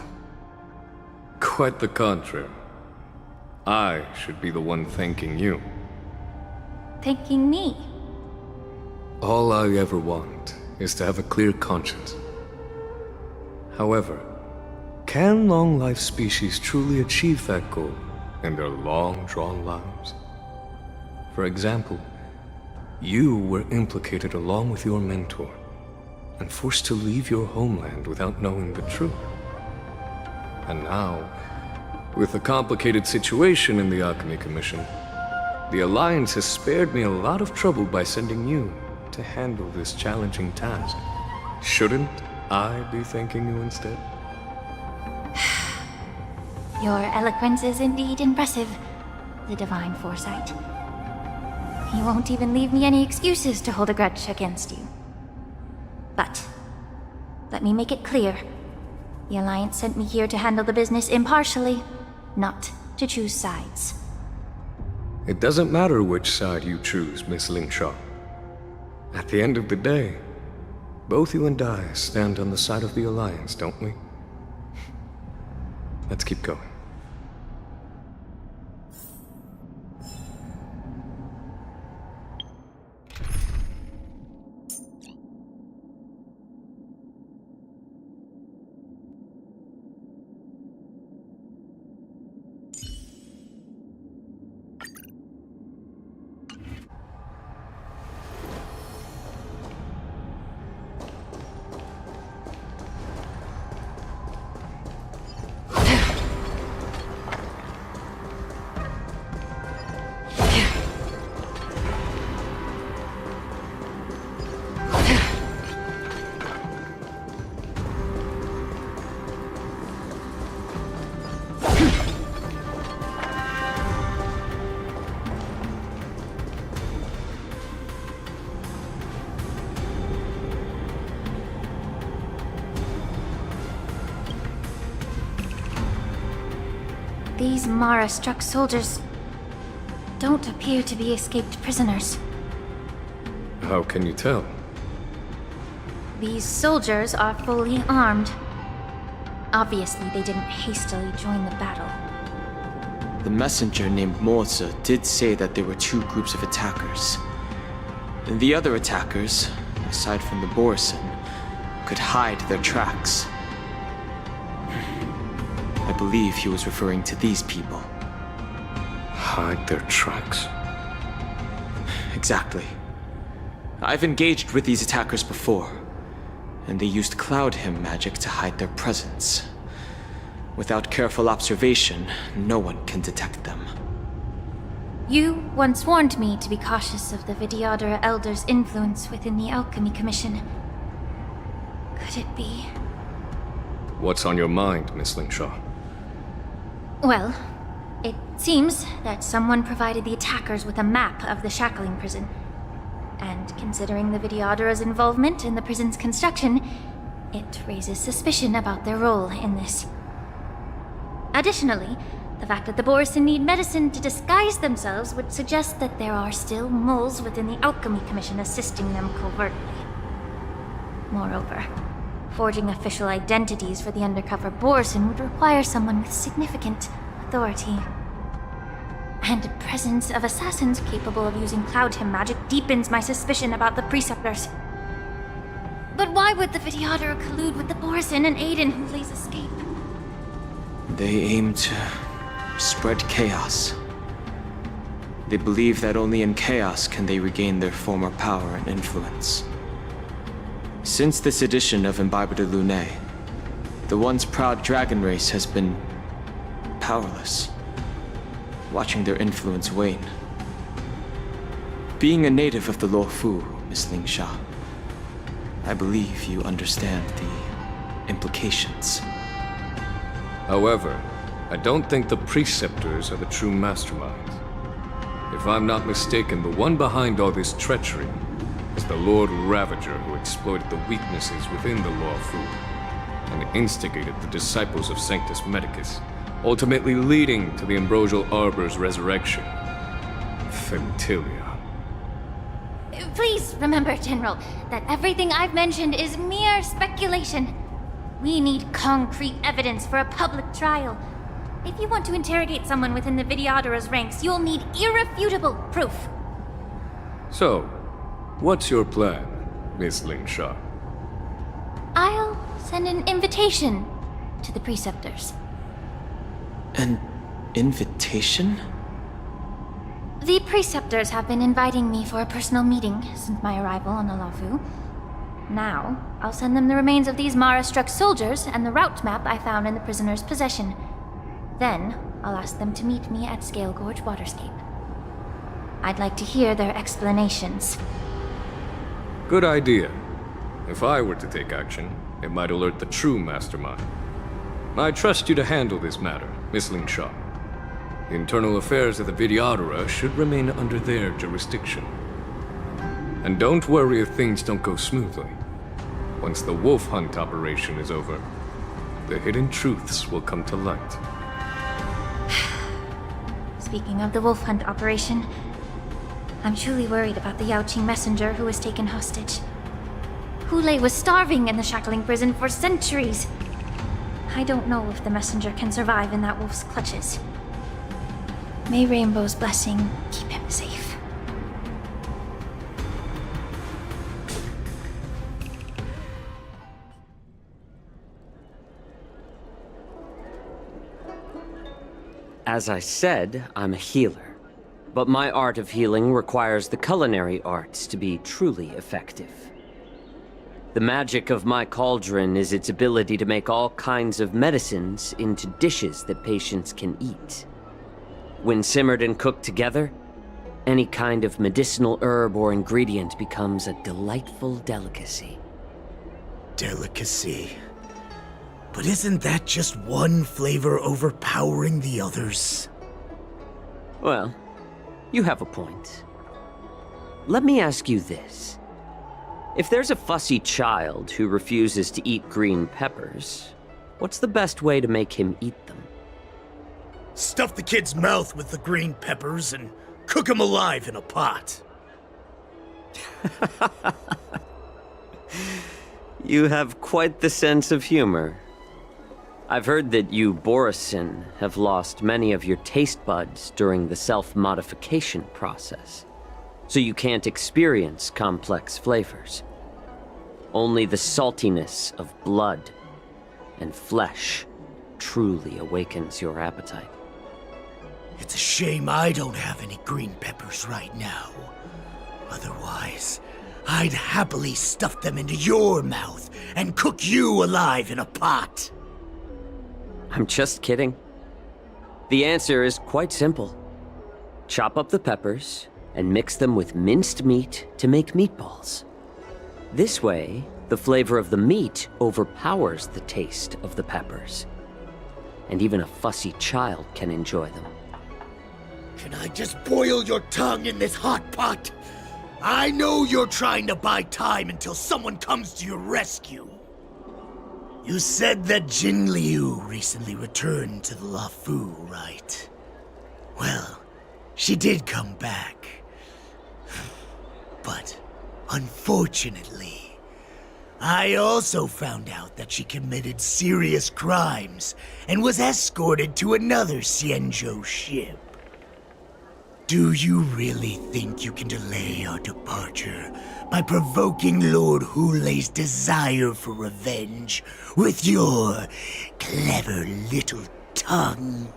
[SPEAKER 11] Quite the contrary. I should be the one thanking you.
[SPEAKER 10] Thanking me?
[SPEAKER 11] All I ever want is to have a clear conscience. However, can long-life species truly achieve that goal in their long-drawn lives? For example, you were implicated along with your mentor and forced to leave your homeland without knowing the truth. And now, with the complicated situation in the Alchemy Commission, the Alliance has spared me a lot of trouble by sending you to handle this challenging task. Shouldn't I be thanking you instead?
[SPEAKER 10] Your eloquence is indeed impressive, the divine foresight. You won't even leave me any excuses to hold a grudge against you. But, let me make it clear. The Alliance sent me here to handle the business impartially, not to choose sides.
[SPEAKER 11] It doesn't matter which side you choose, Miss Lingshaw. At the end of the day, both you and I stand on the side of the Alliance, don't we? Let's keep going.
[SPEAKER 10] These Mara-struck soldiers don't appear to be escaped prisoners.
[SPEAKER 11] How can you tell?
[SPEAKER 10] These soldiers are fully armed. Obviously, they didn't hastily join the battle.
[SPEAKER 12] The messenger named Morza did say that there were two groups of attackers. And the other attackers, aside from the Borison, could hide their tracks. I believe he was referring to these people.
[SPEAKER 11] Hide their tracks?
[SPEAKER 12] Exactly. I've engaged with these attackers before, and they used Cloud Hymn magic to hide their presence. Without careful observation, no one can detect them.
[SPEAKER 10] You once warned me to be cautious of the Vidyadhara Elder's influence within the Alchemy Commission. Could it be?
[SPEAKER 11] What's on your mind, Miss Lingshaw?
[SPEAKER 10] Well, it seems that someone provided the attackers with a map of the shackling prison. And considering the Vidyadhara's involvement in the prison's construction, it raises suspicion about their role in this. Additionally, the fact that the Borison need medicine to disguise themselves would suggest that there are still moles within the Alchemy Commission assisting them covertly. Moreover, forging official identities for the undercover Borison would require someone with significant authority. And the presence of assassins capable of using Cloud Hymn magic deepens my suspicion about the Preceptors. But why would the Vidyadhara collude with the Borison and aid in Hulei's escape?
[SPEAKER 12] They aim to spread chaos. They believe that only in chaos can they regain their former power and influence. Since this edition of Imbibe de Lune, the once proud dragon race has been powerless, watching their influence wane. Being a native of the Luofu, Miss Lingsha, I believe you understand the implications.
[SPEAKER 11] However, I don't think the Preceptors are the true masterminds. If I'm not mistaken, the one behind all this treachery is the Lord Ravager who exploited the weaknesses within the Luofu and instigated the disciples of Sanctus Medicus, ultimately leading to the Ambrosial Arbor's resurrection. Fentilia.
[SPEAKER 10] Please remember, General, that everything I've mentioned is mere speculation. We need concrete evidence for a public trial. If you want to interrogate someone within the Videodara's ranks, you'll need irrefutable proof.
[SPEAKER 11] So, what's your plan, Miss Ling Sha?
[SPEAKER 10] I'll send an invitation to the Preceptors.
[SPEAKER 12] An invitation?
[SPEAKER 10] The Preceptors have been inviting me for a personal meeting since my arrival on the Lafu. Now, I'll send them the remains of these Mara-struck soldiers and the route map I found in the prisoner's possession. Then, I'll ask them to meet me at Scale Gorge Waterscape. I'd like to hear their explanations.
[SPEAKER 11] Good idea. If I were to take action, it might alert the true mastermind. I trust you to handle this matter, Miss Ling Sha. The internal affairs of the Videodara should remain under their jurisdiction. And don't worry if things don't go smoothly. Once the wolf hunt operation is over, the hidden truths will come to light.
[SPEAKER 10] Speaking of the wolf hunt operation, I'm truly worried about the Yaoqing messenger who was taken hostage. Hule was starving in the shackling prison for centuries. I don't know if the messenger can survive in that wolf's clutches. May Rainbow's blessing keep him safe.
[SPEAKER 15] As I said, I'm a healer. But my art of healing requires the culinary arts to be truly effective. The magic of my cauldron is its ability to make all kinds of medicines into dishes that patients can eat. When simmered and cooked together, any kind of medicinal herb or ingredient becomes a delightful delicacy.
[SPEAKER 16] Delicacy. But isn't that just one flavor overpowering the others?
[SPEAKER 15] Well, you have a point. Let me ask you this. If there's a fussy child who refuses to eat green peppers, what's the best way to make him eat them?
[SPEAKER 16] Stuff the kid's mouth with the green peppers and cook him alive in a pot.
[SPEAKER 15] You have quite the sense of humor. I've heard that you, Borisin, have lost many of your taste buds during the self-modification process, so you can't experience complex flavors. Only the saltiness of blood and flesh truly awakens your appetite.
[SPEAKER 16] It's a shame I don't have any green peppers right now. Otherwise, I'd happily stuff them into your mouth and cook you alive in a pot.
[SPEAKER 15] I'm just kidding. The answer is quite simple. Chop up the peppers and mix them with minced meat to make meatballs. This way, the flavor of the meat overpowers the taste of the peppers. And even a fussy child can enjoy them.
[SPEAKER 16] Can I just boil your tongue in this hot pot? I know you're trying to buy time until someone comes to your rescue. You said that Jin Liu recently returned to the Lafu, right? Well, she did come back. But, unfortunately, I also found out that she committed serious crimes and was escorted to another Xianzhou ship. Do you really think you can delay our departure by provoking Lord Hule's desire for revenge with your clever little tongue?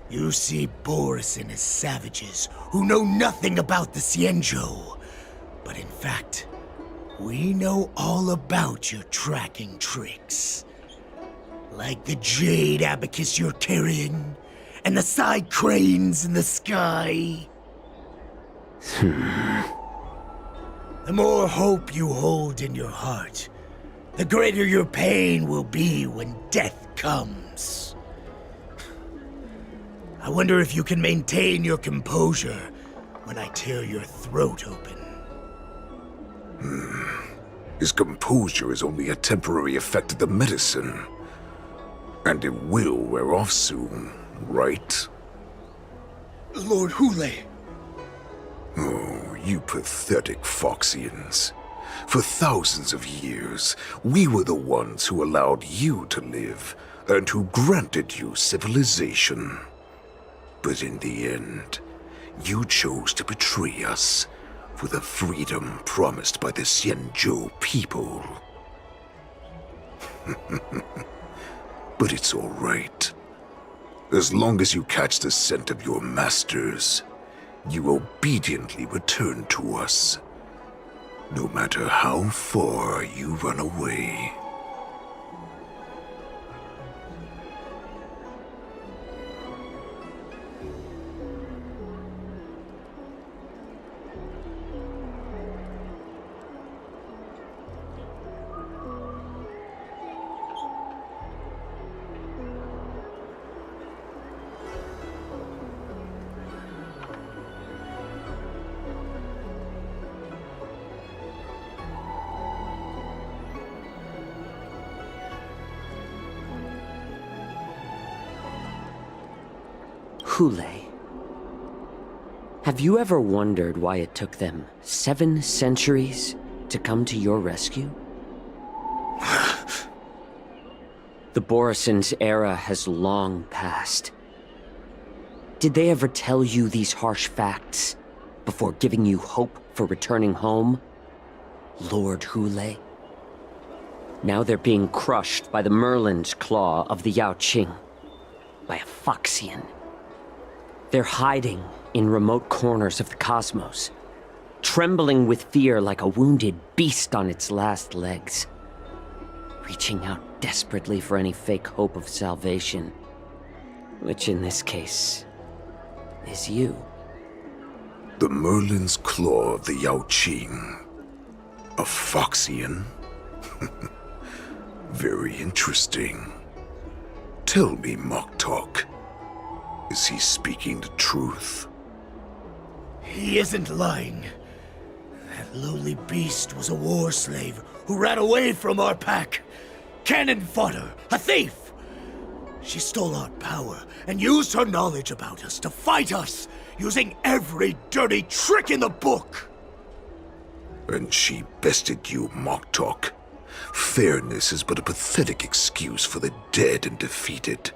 [SPEAKER 16] You see Borisin as savages who know nothing about the Xianzhou, but in fact, we know all about your tracking tricks. Like the jade abacus you're carrying, and the side cranes in the sky. The more hope you hold in your heart, the greater your pain will be when death comes. I wonder if you can maintain your composure when I tear your throat open.
[SPEAKER 14] His composure is only a temporary effect of the medicine. And it will wear off soon, right?
[SPEAKER 16] Lord Hule!
[SPEAKER 14] Oh, You pathetic Foxians. For thousands of years, we were the ones who allowed you to live and who granted you civilization. But in the end, you chose to betray us for the freedom promised by the Xianzhou people. But it's all right. As long as you catch the scent of your masters, you obediently return to us, no matter how far you run away.
[SPEAKER 15] Hule. Have you ever wondered why it took them 7 centuries to come to your rescue? The Borison's era has long passed. Did they ever tell you these harsh facts before giving you hope for returning home, Lord Hule? Now they're being crushed by the Merlin's claw of the Yaoqing, by a Foxian. They're hiding in remote corners of the cosmos, trembling with fear like a wounded beast on its last legs, reaching out desperately for any fake hope of salvation, which in this case is you.
[SPEAKER 14] The Merlin's claw of the Yaoqing. A Foxian? Very interesting. Tell me, Moktok. Is he speaking the truth?
[SPEAKER 16] He isn't lying. That lowly beast was a war slave who ran away from our pack. Cannon fodder, a thief! She stole our power and used her knowledge about us to fight us, using every dirty trick in the book!
[SPEAKER 14] And she bested you, Moktok. Fairness is but a pathetic excuse for the dead and defeated.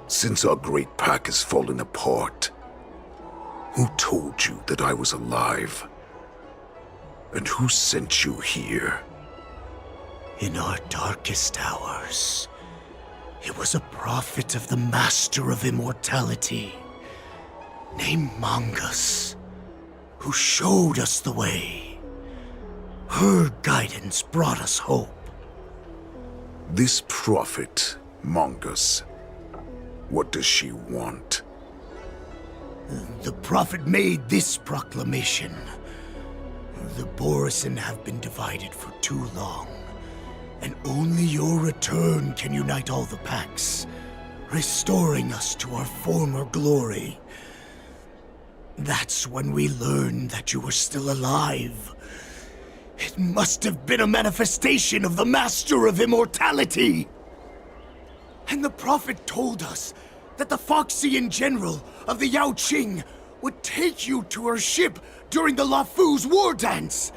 [SPEAKER 14] Since our great pack has fallen apart, who told you that I was alive? And who sent you here?
[SPEAKER 16] In our darkest hours, it was a prophet of the Master of Immortality, named Mongus, who showed us the way. Her guidance brought us hope.
[SPEAKER 14] This prophet, Mongus, what does she want?
[SPEAKER 16] The prophet made this proclamation. The Borison have been divided for too long, and only your return can unite all the packs, restoring us to our former glory. That's when we learned that you were still alive. It must have been a manifestation of the Master of Immortality! And the prophet told us that the Foxian general of the Yaoqing would take you to her ship during the Lafu's war dance,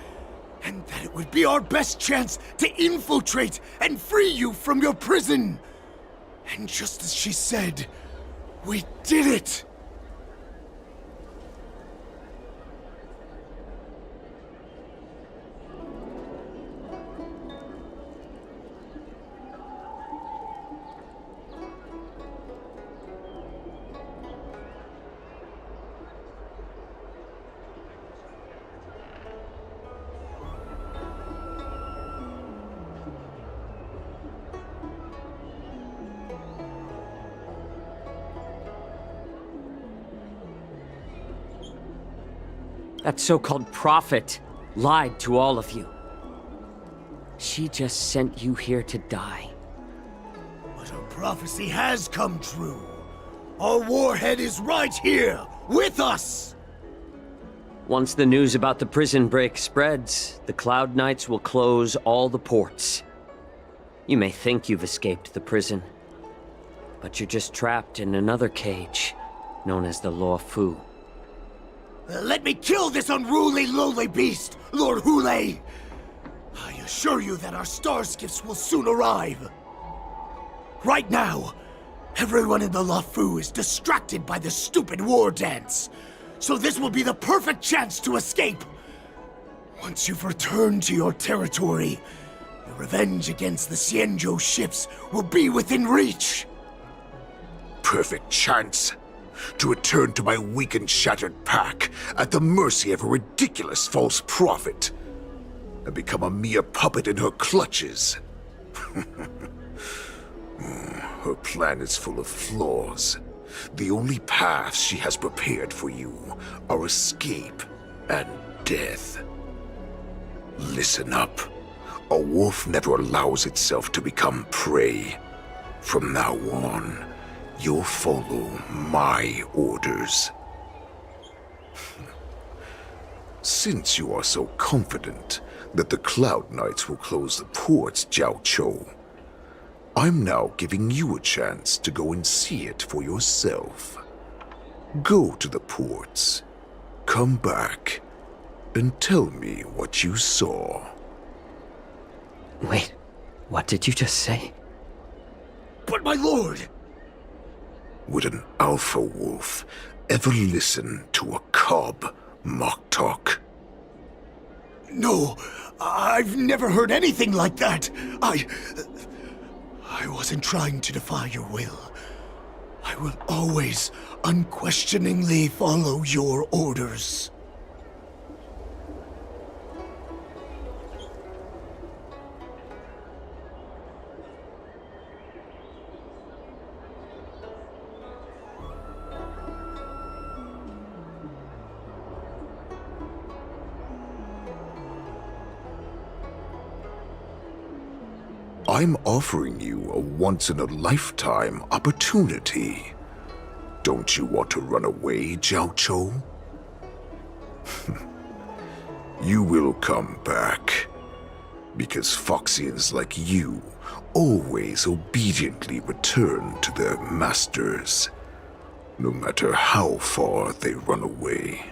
[SPEAKER 16] and that it would be our best chance to infiltrate and free you from your prison. And just as she said, we did it!
[SPEAKER 15] That so-called prophet lied to all of you. She just sent you here to die.
[SPEAKER 16] But her prophecy has come true. Our warhead is right here, with us!
[SPEAKER 15] Once the news about the prison break spreads, the Cloud Knights will close all the ports. You may think you've escaped the prison, but you're just trapped in another cage, known as the Law Fu.
[SPEAKER 16] Let me kill this unruly, lowly beast, Lord Hule! I assure you that our star skiffs will soon arrive. Right now, everyone in the Lafu is distracted by the stupid war dance, so this will be the perfect chance to escape. Once you've returned to your territory, your revenge against the Xianzhou ships will be within reach.
[SPEAKER 14] Perfect chance to return to my weak and shattered pack at the mercy of a ridiculous false prophet and become a mere puppet in her clutches. Her plan is full of flaws. The only paths she has prepared for you are escape and death. Listen up. A wolf never allows itself to become prey. From now on, you'll follow my orders. Since you are so confident that the Cloud Knights will close the ports, Jiao Chou, I'm now giving you a chance to go and see it for yourself. Go to the ports, come back, and tell me what you saw.
[SPEAKER 15] Wait, what did you just say?
[SPEAKER 16] But my lord!
[SPEAKER 14] Would an alpha wolf ever listen to a cub mock talk?
[SPEAKER 16] No, I've never heard anything like that. I wasn't trying to defy your will. I will always unquestioningly follow your orders.
[SPEAKER 14] I'm offering you a once-in-a-lifetime opportunity. Don't you want to run away, Jiao Chou? You will come back. Because Foxians like you always obediently return to their masters, no matter how far they run away.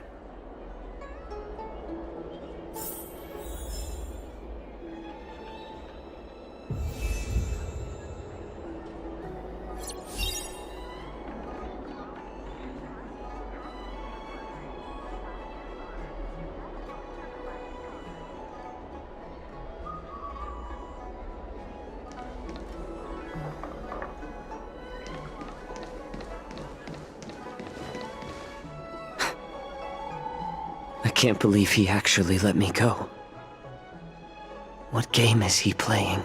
[SPEAKER 15] I can't believe he actually let me go. What game is he playing?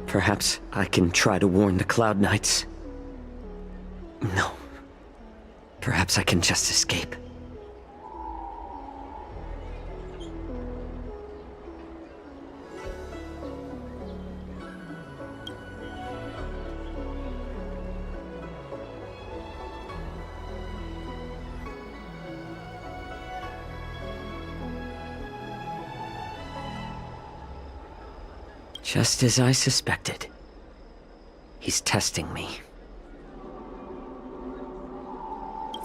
[SPEAKER 15] Perhaps I can try to warn the Cloud Knights. No. Perhaps I can just escape. Just as I suspected. He's testing me.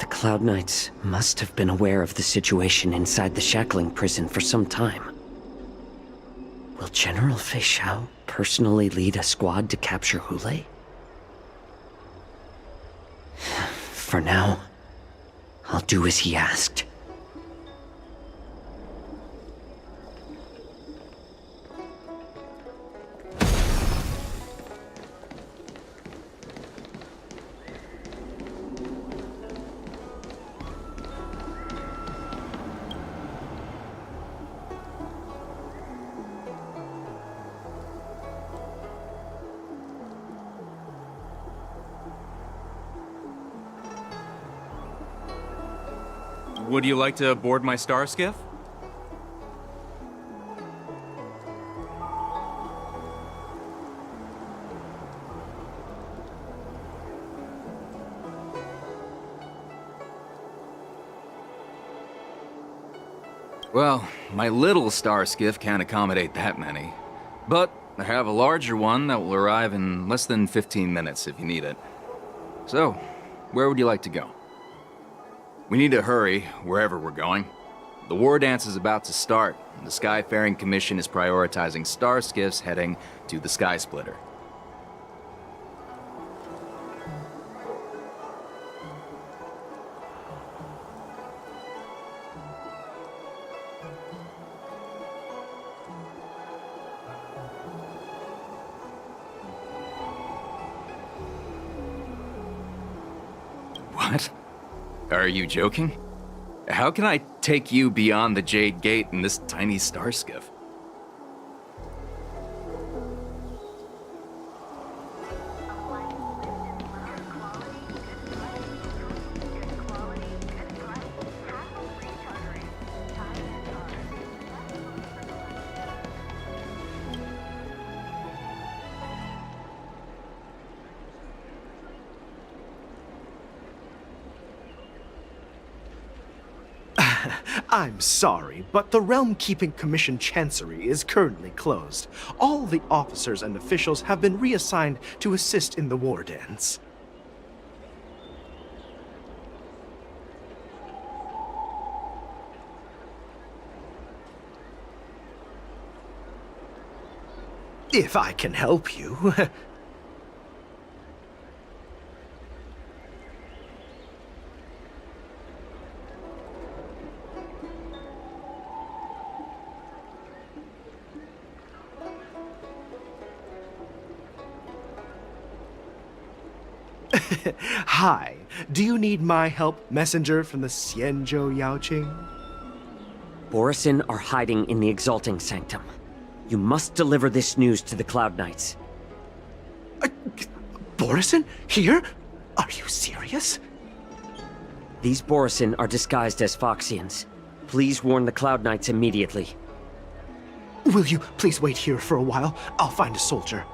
[SPEAKER 15] The Cloud Knights must have been aware of the situation inside the shackling prison for some time. Will General Fei Xiao personally lead a squad to capture Hule? For now, I'll do as he asked.
[SPEAKER 17] Would you like to board my star skiff? Well, my little star skiff can't accommodate that many. But I have a larger one that will arrive in less than 15 minutes if you need it. So, where would you like to go? We need to hurry, wherever we're going. The war dance is about to start, and the Skyfaring Commission is prioritizing star skiffs heading to the Sky Splitter. What? Are you joking? How can I take you beyond the Jade Gate in this tiny star skiff?
[SPEAKER 3] I'm sorry, but the Realm Keeping Commission Chancery is currently closed. All the officers and officials have been reassigned to assist in the war dance. If I can help you. Hi, do you need my help, messenger from the Xianzhou Yaoqing?
[SPEAKER 15] Borisin are hiding in the Exalting Sanctum. You must deliver this news to the Cloud Knights.
[SPEAKER 3] Borisin? Here? Are you serious?
[SPEAKER 15] These Borisin are disguised as Foxians. Please warn the Cloud Knights immediately.
[SPEAKER 3] Will you please wait here for a while? I'll find a soldier.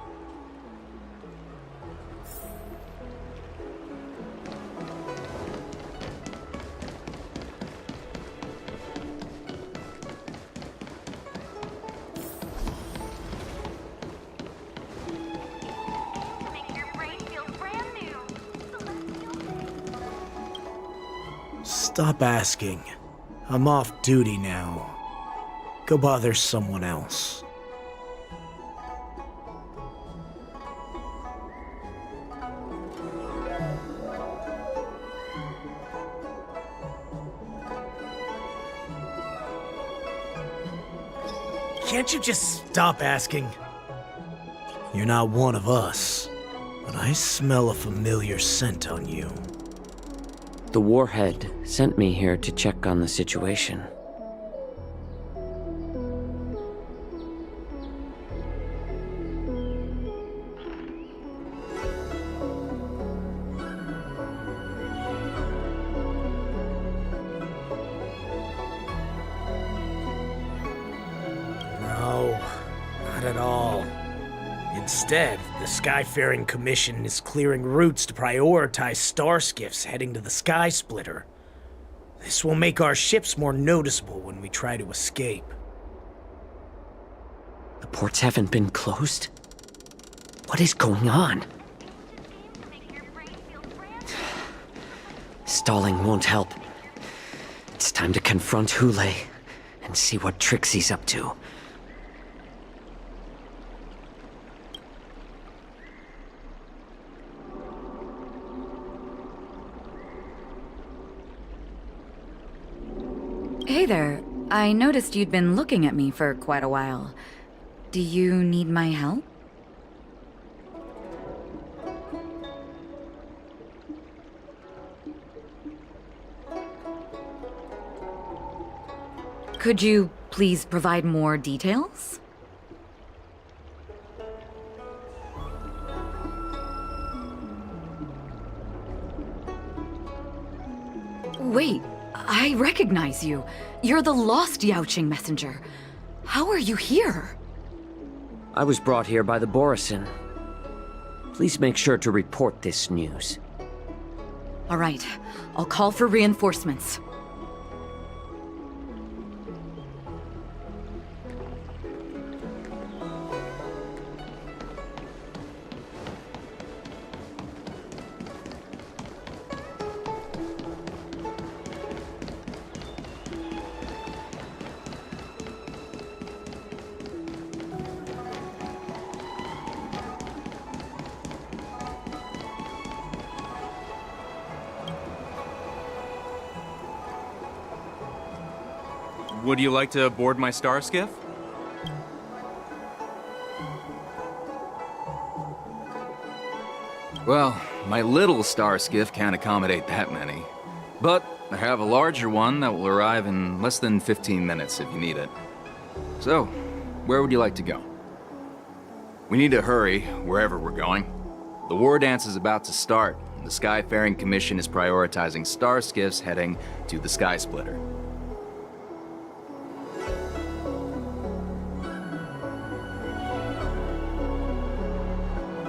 [SPEAKER 16] Stop asking. I'm off duty now. Go bother someone else. Can't you just stop asking? You're not one of us, but I smell a familiar scent on you.
[SPEAKER 15] The Warhead sent me here to check on the situation.
[SPEAKER 16] No, not at all. Instead, the Skyfaring Commission is clearing routes to prioritize star skiffs heading to the Sky Splitter. This will make our ships more noticeable when we try to escape.
[SPEAKER 15] The ports haven't been closed? What is going on? Stalling won't help. It's time to confront Hule and see what tricks he's up to.
[SPEAKER 1] Hey there. I noticed you'd been looking at me for quite a while. Do you need my help? Could you please provide more details? Wait, I recognize you. You're the lost Yaoqing messenger. How are you here?
[SPEAKER 15] I was brought here by the Borisin. Please make sure to report this news.
[SPEAKER 1] All right, I'll call for reinforcements.
[SPEAKER 17] Would you like to board my star skiff? Well, my little star skiff can't accommodate that many. But I have a larger one that will arrive in less than 15 minutes if you need it. So, where would you like to go? We need to hurry wherever we're going. The war dance is about to start. The Skyfaring Commission is prioritizing star skiffs heading to the Sky Splitter.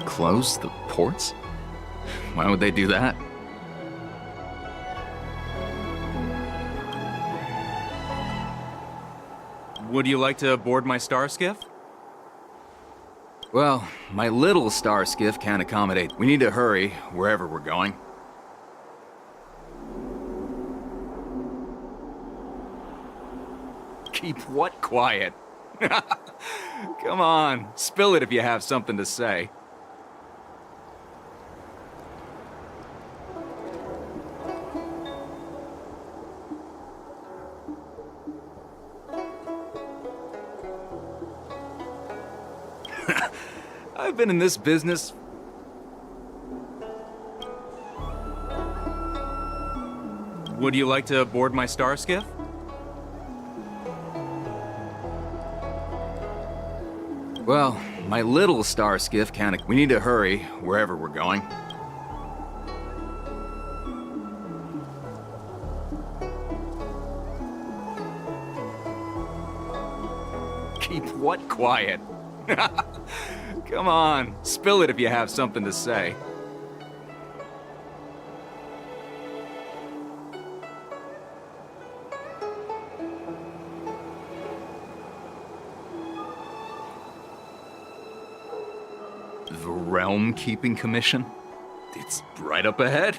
[SPEAKER 17] Close the ports? Why would they do that? Would you like to board my star skiff? Well, my little star skiff can't accommodate. We need to hurry wherever we're going. Keep what quiet? Come on, spill it if you have something to say. I've been in this business. Would you like to board my star skiff? Well, my little star skiff can't. We need to hurry wherever we're going. Keep what quiet? Come on, spill it if you have something to say. The Realm Keeping Commission? It's right up ahead.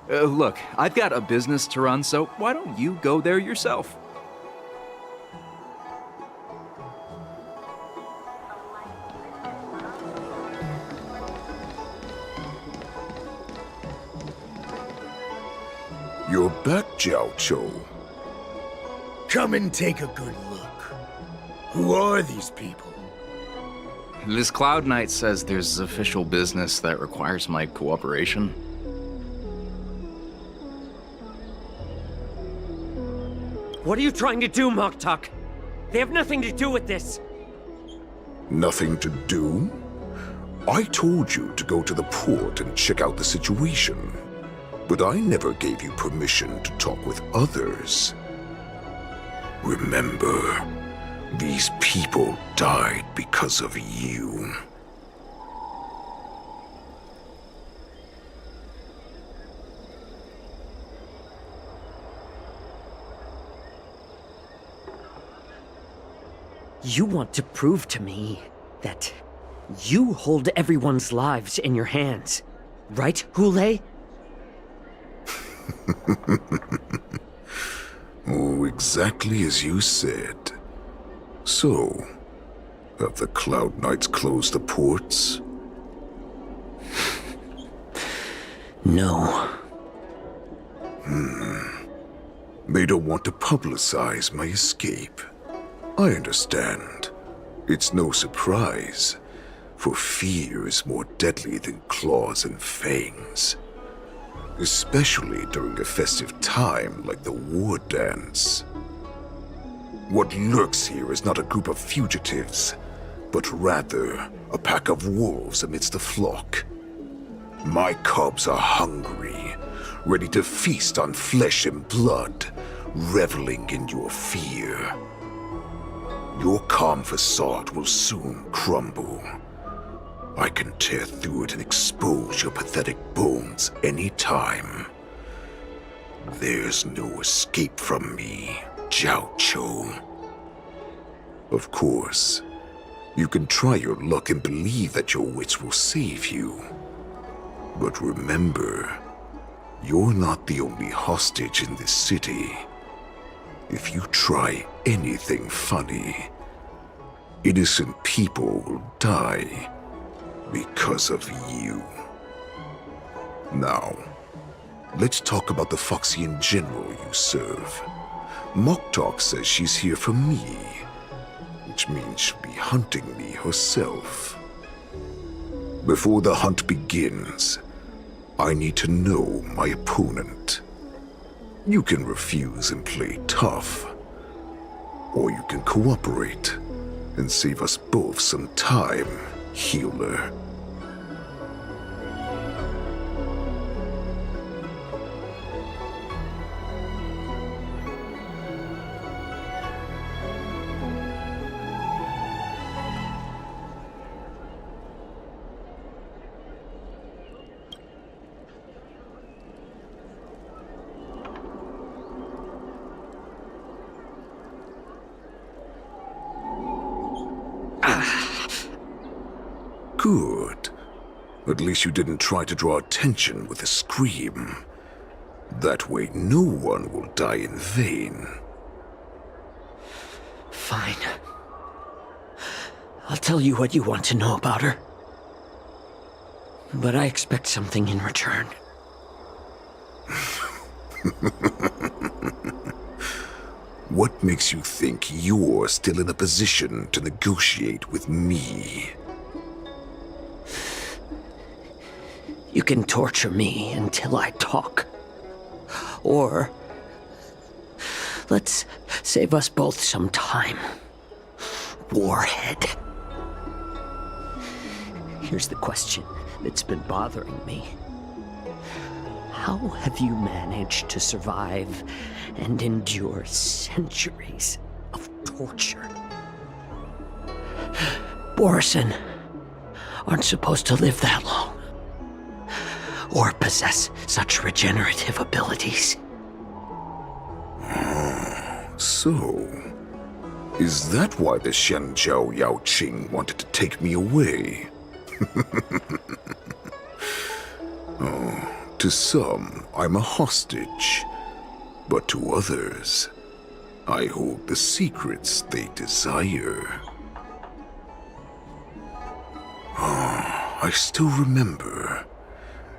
[SPEAKER 17] Look, I've got a business to run, so why don't you go there yourself?
[SPEAKER 14] You're back, Jiao Cho.
[SPEAKER 16] Come and take a good look. Who are these people?
[SPEAKER 17] This Cloud Knight says there's official business that requires my cooperation.
[SPEAKER 15] What are you trying to do, Moktuk? They have nothing to do with this.
[SPEAKER 14] Nothing to do? I told you to go to the port and check out the situation. But I never gave you permission to talk with others. Remember, these people died because of you.
[SPEAKER 15] You want to prove to me that you hold everyone's lives in your hands, right, Hule?
[SPEAKER 14] Oh, exactly as you said. So, have the Cloud Knights closed the ports?
[SPEAKER 15] No.
[SPEAKER 14] They don't want to publicize my escape. I understand. It's no surprise, for fear is more deadly than claws and fangs. Especially during a festive time like the war dance. What lurks here is not a group of fugitives, but rather a pack of wolves amidst the flock. My cubs are hungry, ready to feast on flesh and blood, reveling in your fear. Your calm facade will soon crumble. I can tear through it and expose your pathetic bones any time. There's no escape from me, Jiao Cho. Of course, you can try your luck and believe that your wits will save you. But remember, you're not the only hostage in this city. If you try anything funny, innocent people will die because of you. Now, let's talk about the Foxian general you serve. Moktok says she's here for me, which means she'll be hunting me herself. Before the hunt begins, I need to know my opponent. You can refuse and play tough, or you can cooperate and save us both some time, healer. Good. At least you didn't try to draw attention with a scream. That way no one will die in vain.
[SPEAKER 18] Fine. I'll tell you what you want to know about her. But I expect something in return.
[SPEAKER 14] What makes you think you're still in a position to negotiate with me?
[SPEAKER 18] You can torture me until I talk. Or let's save us both some time. Warhead. Here's the question that's been bothering me. How have you managed to survive and endure centuries of torture? Borison aren't supposed to live that long, or possess such regenerative abilities.
[SPEAKER 14] So, is that why the Shenjiao Yao Qing wanted to take me away? Oh, to some, I'm a hostage, but to others, I hold the secrets they desire. I still remember.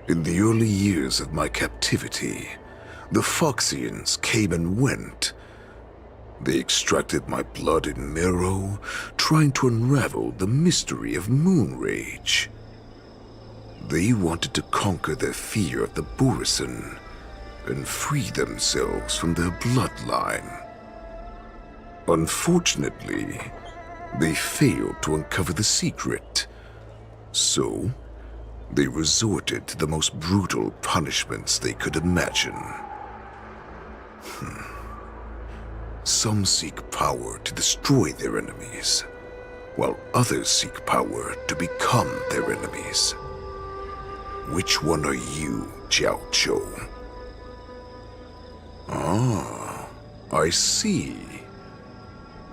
[SPEAKER 14] In the early years of my captivity, the Foxians came and went. They extracted my blood and marrow, trying to unravel the mystery of moon rage. They wanted to conquer their fear of the Borison and free themselves from their bloodline. Unfortunately, they failed to uncover the secret. So, they resorted to the most brutal punishments they could imagine. Some seek power to destroy their enemies, while others seek power to become their enemies. Which one are you, Jiao Zhou? Ah, I see.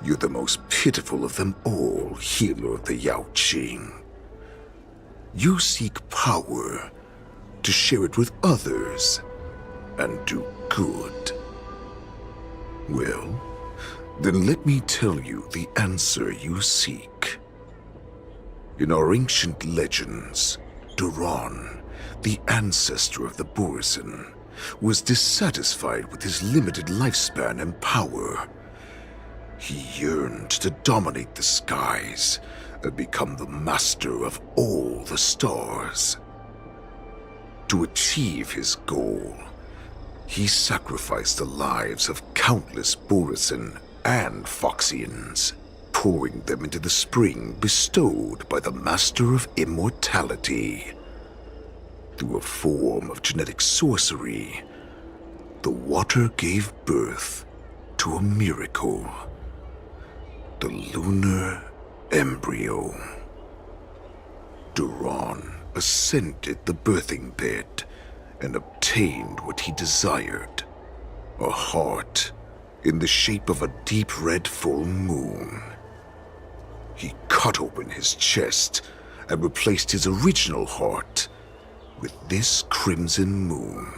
[SPEAKER 14] You're the most pitiful of them all, healer of the Yao Qing. You seek power to share it with others and do good. Well, then let me tell you the answer you seek. In our ancient legends, Duran, the ancestor of the Borison, was dissatisfied with his limited lifespan and power. He yearned to dominate the skies and become the master of all the stars. To achieve his goal, he sacrificed the lives of countless Borison and Foxians, pouring them into the spring bestowed by the Master of Immortality. Through a form of genetic sorcery, the water gave birth to a miracle. The lunar embryo. Duran ascended the birthing bed and obtained what he desired, a heart in the shape of a deep red full moon. He cut open his chest and replaced his original heart with this crimson moon.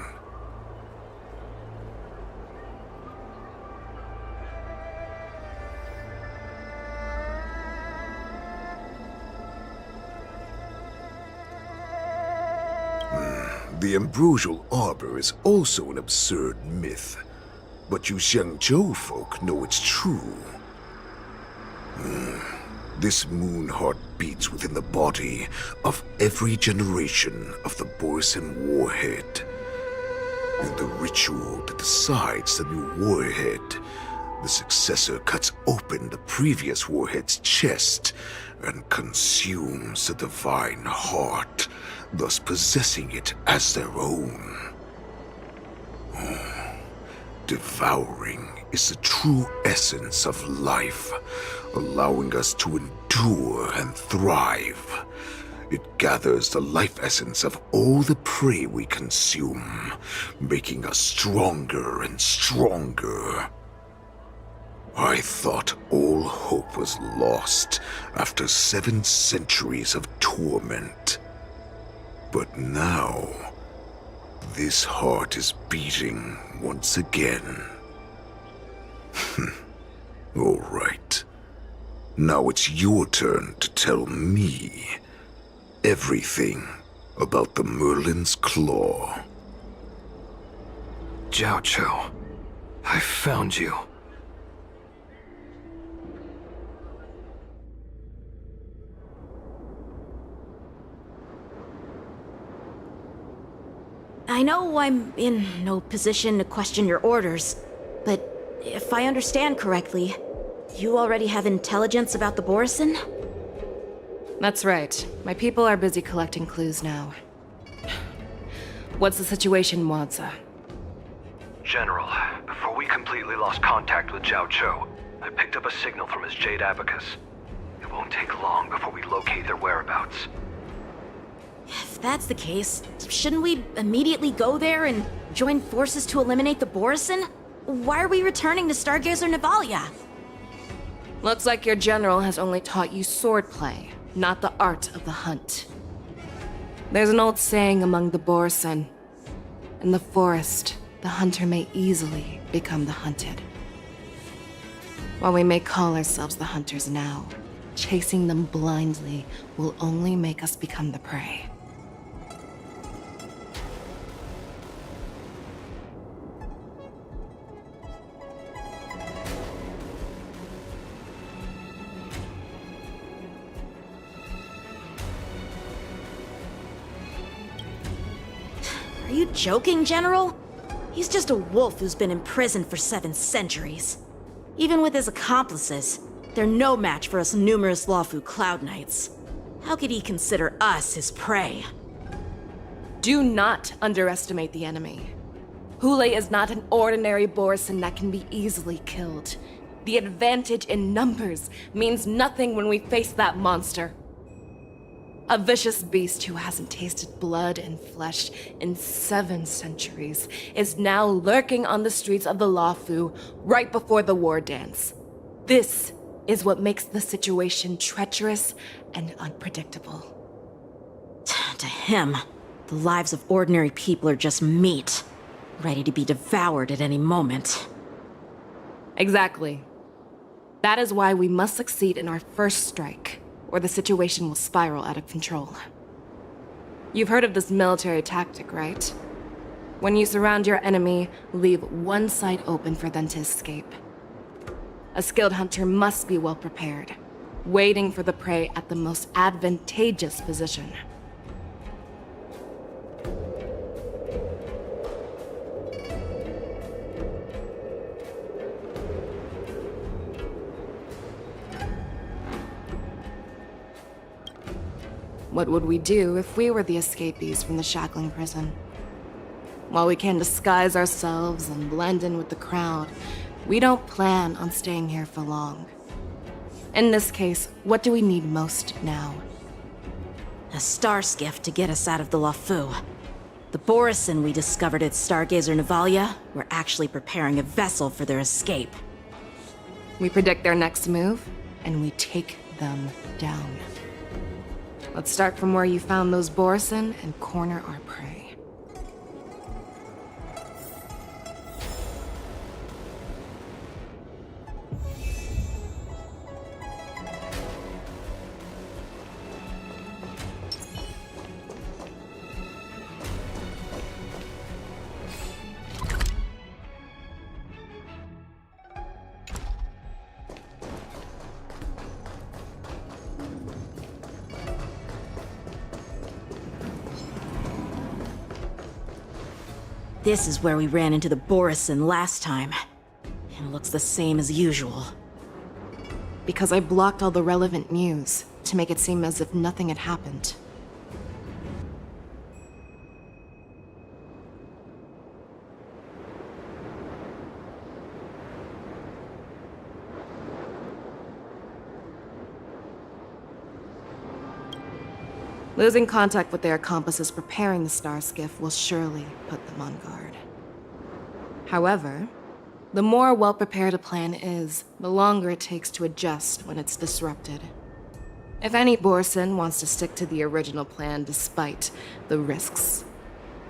[SPEAKER 14] The ambrosial arbor is also an absurd myth. but you Xiangzhou folk know it's true. This moon heart beats within the body of every generation of the Borisin warhead. In the ritual that decides the new warhead, the successor cuts open the previous warhead's chest and consumes the divine heart, thus possessing it as their own. Devouring is the true essence of life, allowing us to endure and thrive. It gathers the life essence of all the prey we consume, making us stronger and stronger. I thought all hope was lost after 7 centuries of torment. But now, this heart is beating once again. All right. Now it's your turn to tell me everything about the Merlin's Claw.
[SPEAKER 11] Jiao Chou, I found you.
[SPEAKER 5] I know I'm in no position to question your orders, but if I understand correctly, you already have intelligence about the Borisin?
[SPEAKER 7] That's right. My people are busy collecting clues now. What's the situation, Wadza?
[SPEAKER 19] General, before we completely lost contact with Jiao Chou, I picked up a signal from his Jade Abacus. It won't take long before we locate their whereabouts.
[SPEAKER 5] If that's the case, shouldn't we immediately go there and join forces to eliminate the Borisin? Why are we returning to Stargazer Navalia?
[SPEAKER 7] Looks like your general has only taught you swordplay, not the art of the hunt. There's an old saying among the Borisin. In the forest, the hunter may easily become the hunted. While we may call ourselves the hunters now, chasing them blindly will only make us become the prey.
[SPEAKER 5] Are you joking, General? He's just a wolf who's been imprisoned for 7 centuries. Even with his accomplices, they're no match for us numerous Lawfu Cloud Knights. How could he consider us his prey?
[SPEAKER 7] Do not underestimate the enemy. Hule is not an ordinary Borisin that can be easily killed. The advantage in numbers means nothing when we face that monster. A vicious beast who hasn't tasted blood and flesh in 7 centuries is now lurking on the streets of the Lawfu right before the war dance. This is what makes the situation treacherous and unpredictable.
[SPEAKER 5] To him, the lives of ordinary people are just meat, ready to be devoured at any moment.
[SPEAKER 7] Exactly. That is why we must succeed in our first strike, or the situation will spiral out of control. You've heard of this military tactic, right? When you surround your enemy, leave one side open for them to escape. A skilled hunter must be well prepared, waiting for the prey at the most advantageous position. What would we do if we were the escapees from the shackling prison? While we can disguise ourselves and blend in with the crowd, we don't plan on staying here for long. In this case, what do we need most now?
[SPEAKER 5] A star skiff to get us out of the Lawfu. The Borisin we discovered at Stargazer Navalia were actually preparing a vessel for their escape.
[SPEAKER 7] We predict their next move, and we take them down. Let's start from where you found those Borisin and corner our prey.
[SPEAKER 5] This is where we ran into the Borison last time. It looks the same as usual.
[SPEAKER 7] Because I blocked all the relevant news to make it seem as if nothing had happened. Losing contact with their accomplices preparing the star skiff will surely put them on guard. However, the more well-prepared a plan is, the longer it takes to adjust when it's disrupted. If any Borson wants to stick to the original plan despite the risks,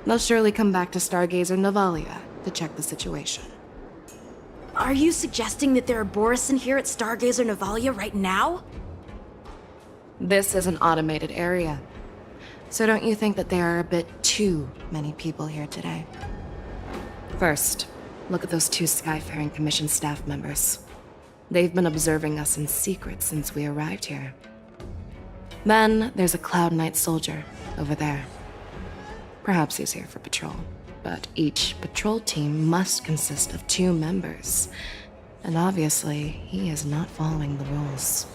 [SPEAKER 7] they'll surely come back to Stargazer Navalia to check the situation.
[SPEAKER 5] Are you suggesting that there are Borison here at Stargazer Navalia right now?
[SPEAKER 7] This is an automated area. So don't you think that there are a bit too many people here today? First, look at those 2 Skyfaring Commission staff members. They've been observing us in secret since we arrived here. Then there's a Cloud Knight soldier over there. Perhaps he's here for patrol, but each patrol team must consist of 2 members. And obviously, he is not following the rules.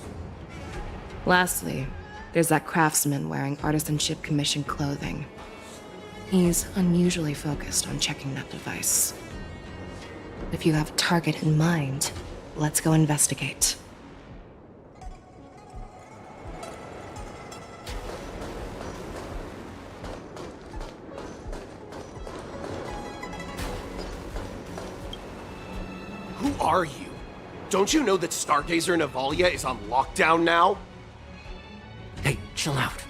[SPEAKER 7] Lastly, there's that craftsman wearing Artisanship Commission clothing. He's unusually focused on checking that device. If you have a target in mind, let's go investigate.
[SPEAKER 20] Who are you? Don't you know that Stargazer Navalia is on lockdown now?
[SPEAKER 18] Hey, chill out.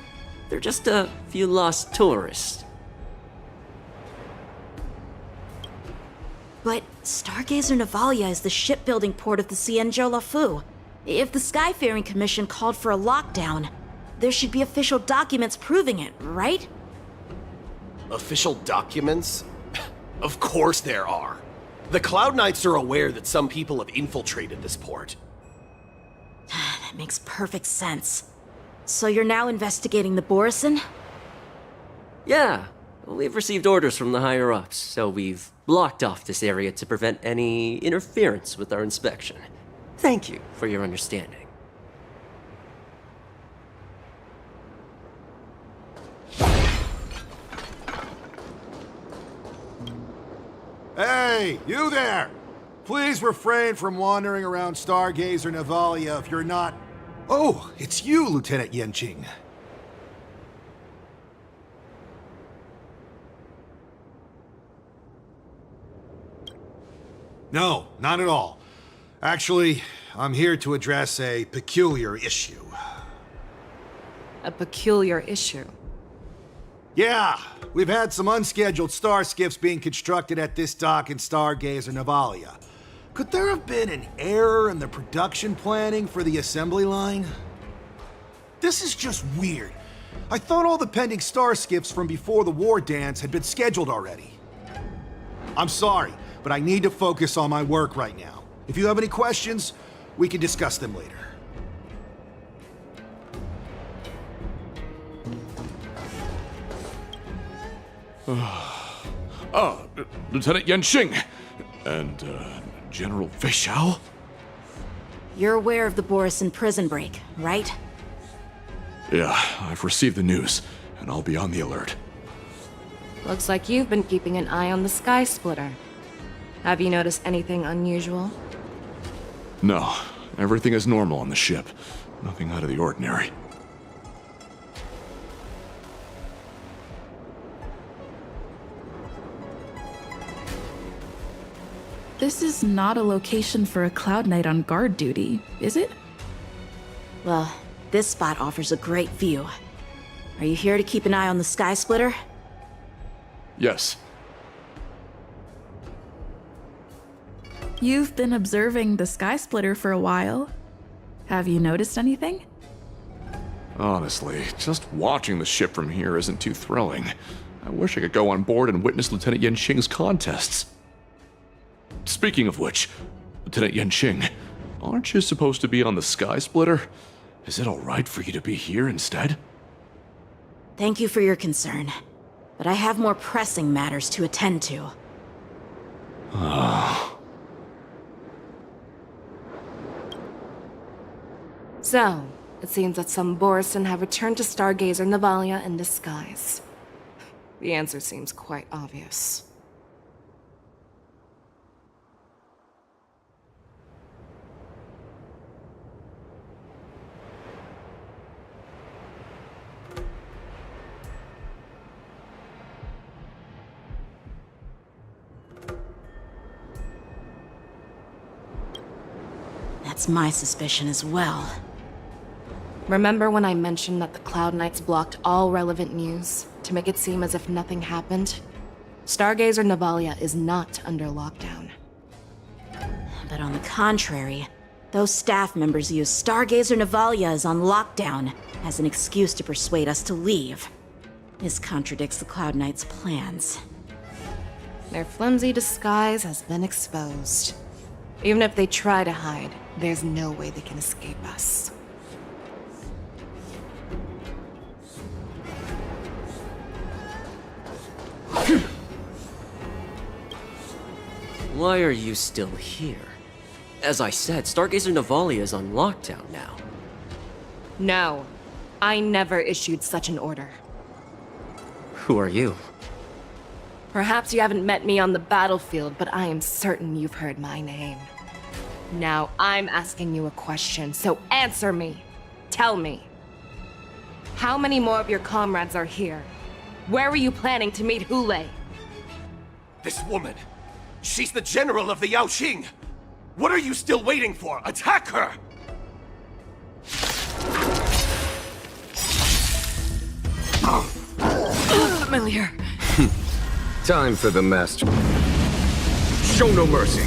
[SPEAKER 18] They're just a few lost tourists.
[SPEAKER 5] But Stargazer Navalia is the shipbuilding port of the Cienjo Lafu. If the Skyfaring Commission called for a lockdown, there should be official documents proving it, right?
[SPEAKER 20] Official documents? Of course there are. The Cloud Knights are aware that some people have infiltrated this port.
[SPEAKER 5] That makes perfect sense. So you're now investigating the Borison?
[SPEAKER 18] Yeah, we've received orders from the higher-ups, so we've blocked off this area to prevent any interference with our inspection. Thank you for your understanding.
[SPEAKER 21] Hey, you there! Please refrain from wandering around Stargazer Navalia if you're not... Oh, it's you, Lieutenant Yenqing. No, not at all. Actually, I'm here to address a peculiar issue.
[SPEAKER 7] A peculiar issue?
[SPEAKER 21] Yeah, we've had some unscheduled star skiffs being constructed at this dock in Stargazer Navalia. Could there have been an error in the production planning for the assembly line? This is just weird. I thought all the pending star skiffs from before the war dance had been scheduled already. I'm sorry, but I need to focus on my work right now. If you have any questions, we can discuss them later.
[SPEAKER 22] Lieutenant Yenqing and General Feixiao?
[SPEAKER 5] You're aware of the Borison prison break, right?
[SPEAKER 22] Yeah, I've received the news, and I'll be on the alert.
[SPEAKER 7] Looks like you've been keeping an eye on the Sky Splitter. Have you noticed anything unusual?
[SPEAKER 22] No, everything is normal on the ship. Nothing out of the ordinary.
[SPEAKER 6] This is not a location for a Cloud Knight on guard duty, is it?
[SPEAKER 5] Well, this spot offers a great view. Are you here to keep an eye on the Sky Splitter?
[SPEAKER 22] Yes.
[SPEAKER 6] You've been observing the Sky Splitter for a while. Have you noticed anything?
[SPEAKER 22] Honestly, just watching the ship from here isn't too thrilling. I wish I could go on board and witness Lieutenant Yenqing's contests. Speaking of which, Lieutenant Yenqing, aren't you supposed to be on the Sky Splitter? Is it alright for you to be here instead?
[SPEAKER 5] Thank you for your concern, but I have more pressing matters to attend to.
[SPEAKER 7] So, it seems that some Borison have returned to Stargazer Navalia in disguise. The answer seems quite obvious.
[SPEAKER 5] That's my suspicion as well.
[SPEAKER 7] Remember when I mentioned that the Cloud Knights blocked all relevant news to make it seem as if nothing happened? Stargazer Navalia is not under lockdown.
[SPEAKER 5] But on the contrary, those staff members use Stargazer Navalia is on lockdown as an excuse to persuade us to leave. This contradicts the Cloud Knights' plans.
[SPEAKER 7] Their flimsy disguise has been exposed. Even if they try to hide, there's no way they can escape us.
[SPEAKER 18] Why are you still here? As I said, Stargazer Navalia is on lockdown now.
[SPEAKER 7] No, I never issued such an order.
[SPEAKER 18] Who are you?
[SPEAKER 7] Perhaps you haven't met me on the battlefield, but I am certain you've heard my name. Now I'm asking you a question, so answer me. Tell me. How many more of your comrades are here? Where were you planning to meet Hule?
[SPEAKER 20] This woman, she's the general of the Yaoqing. What are you still waiting for? Attack her!
[SPEAKER 1] Familiar.
[SPEAKER 11] Time for the master. Show no mercy.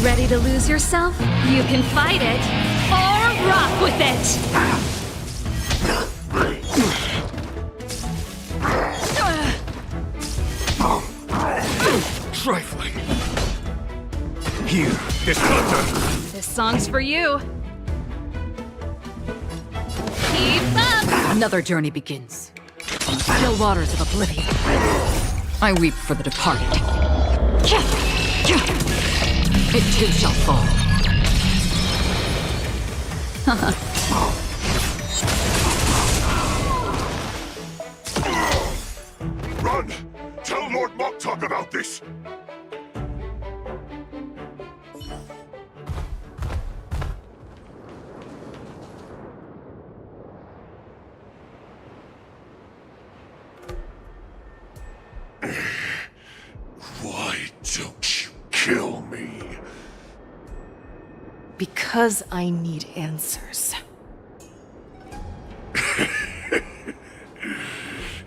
[SPEAKER 10] Ready to lose yourself? You can fight it, or rock with it!
[SPEAKER 11] Trifling. Here, this hunter.
[SPEAKER 10] This song's for you. Keep up!
[SPEAKER 1] Another journey begins. On the still waters of oblivion. I weep for the departed. It too shall fall.
[SPEAKER 14] Run! Tell Lord Moktok about this! Why don't you kill me?
[SPEAKER 7] Because I need answers.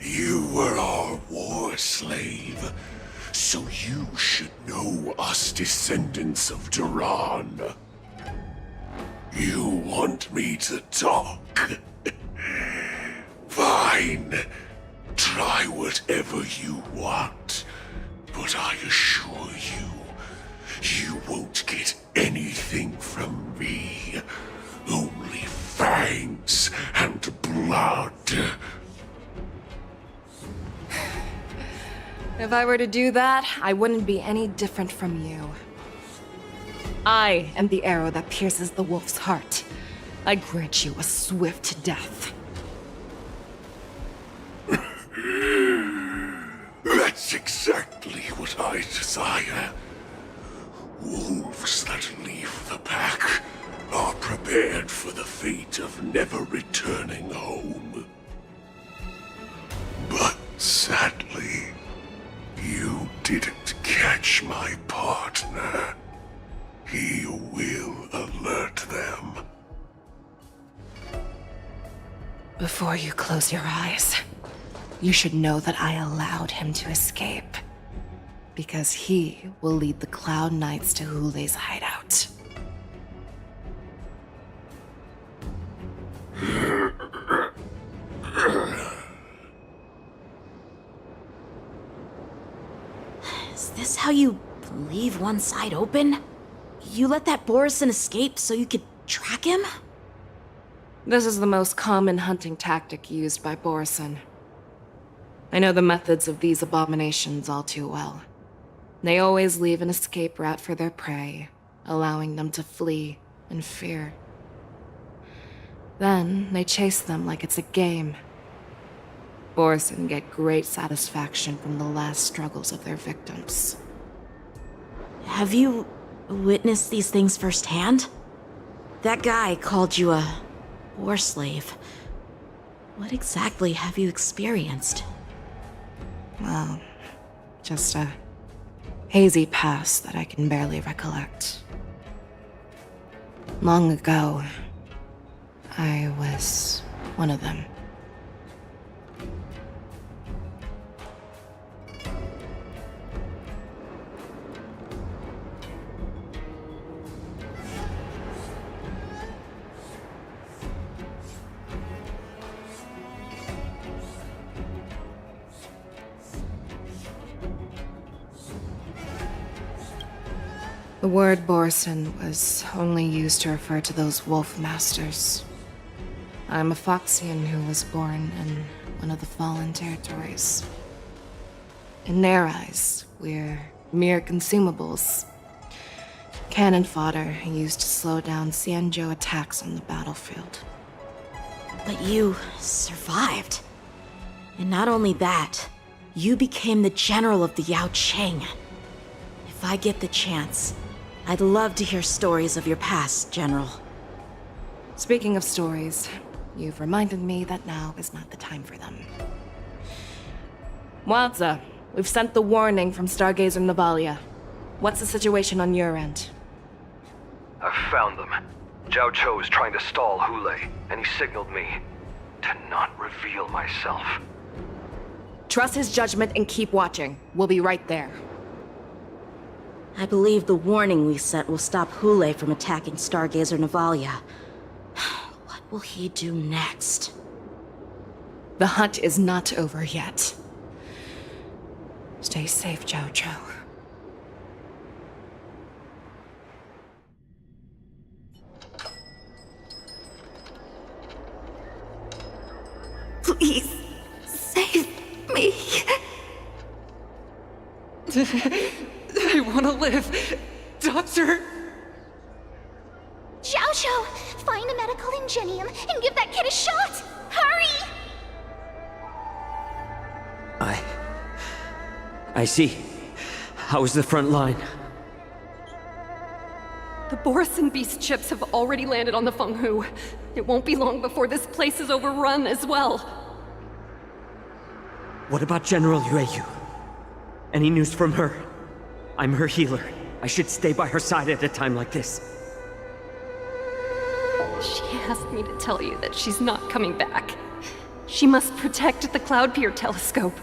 [SPEAKER 14] You were our war slave, so you should know us descendants of Duran. You want me to talk? Fine. Try whatever you want, but I assure you, you won't get anything from me. Only fangs and blood.
[SPEAKER 7] If I were to do that, I wouldn't be any different from you. I am the arrow that pierces the wolf's heart. I grant you a swift death.
[SPEAKER 14] That's exactly what I desire. Wolves that leave the pack are prepared for the fate of never returning home. But sadly, you didn't catch my partner. He will alert them.
[SPEAKER 7] Before you close your eyes, you should know that I allowed him to escape. Because he will lead the Cloud Knights to Hule's hideout.
[SPEAKER 5] Is this how you leave one side open? You let that Borison escape so you could track him?
[SPEAKER 7] This is the most common hunting tactic used by Borison. I know the methods of these abominations all too well. They always leave an escape route for their prey, allowing them to flee in fear. Then they chase them like it's a game. Borson get great satisfaction from the last struggles of their victims.
[SPEAKER 5] Have you witnessed these things firsthand? That guy called you a war slave. What exactly have you experienced?
[SPEAKER 7] Well, just a hazy past that I can barely recollect. Long ago, I was one of them. The word Borson was only used to refer to those wolf masters. I'm a Foxian who was born in one of the fallen territories. In their eyes, we're mere consumables. Cannon fodder used to slow down Xianzhou attacks on the battlefield.
[SPEAKER 5] But you survived. And not only that, you became the general of the Yaoqing. If I get the chance, I'd love to hear stories of your past, General.
[SPEAKER 7] Speaking of stories, you've reminded me that now is not the time for them. Wadza, we've sent the warning from Stargazer Navalia. What's the situation on your end?
[SPEAKER 19] I've found them. Zhao Cho is trying to stall Hule, and he signaled me to not reveal myself.
[SPEAKER 7] Trust his judgment and keep watching. We'll be right there.
[SPEAKER 5] I believe the warning we sent will stop Hule from attacking Stargazer Navalia. What will he do next?
[SPEAKER 7] The hunt is not over yet. Stay safe, Zhao Cho.
[SPEAKER 1] Please, save me.
[SPEAKER 8] I want to live. Doctor!
[SPEAKER 2] Zhao Cho, find a medical ingenium and give that kid a shot! Hurry!
[SPEAKER 15] I see. How's the front line?
[SPEAKER 4] The Borson beast chips have already landed on the Fenghu. It won't be long before this place is overrun as well.
[SPEAKER 15] What about General Yueyu? Any news from her? I'm her healer. I should stay by her side at a time like this.
[SPEAKER 4] She asked me to tell you that she's not coming back. She must protect the Cloud Pier telescope.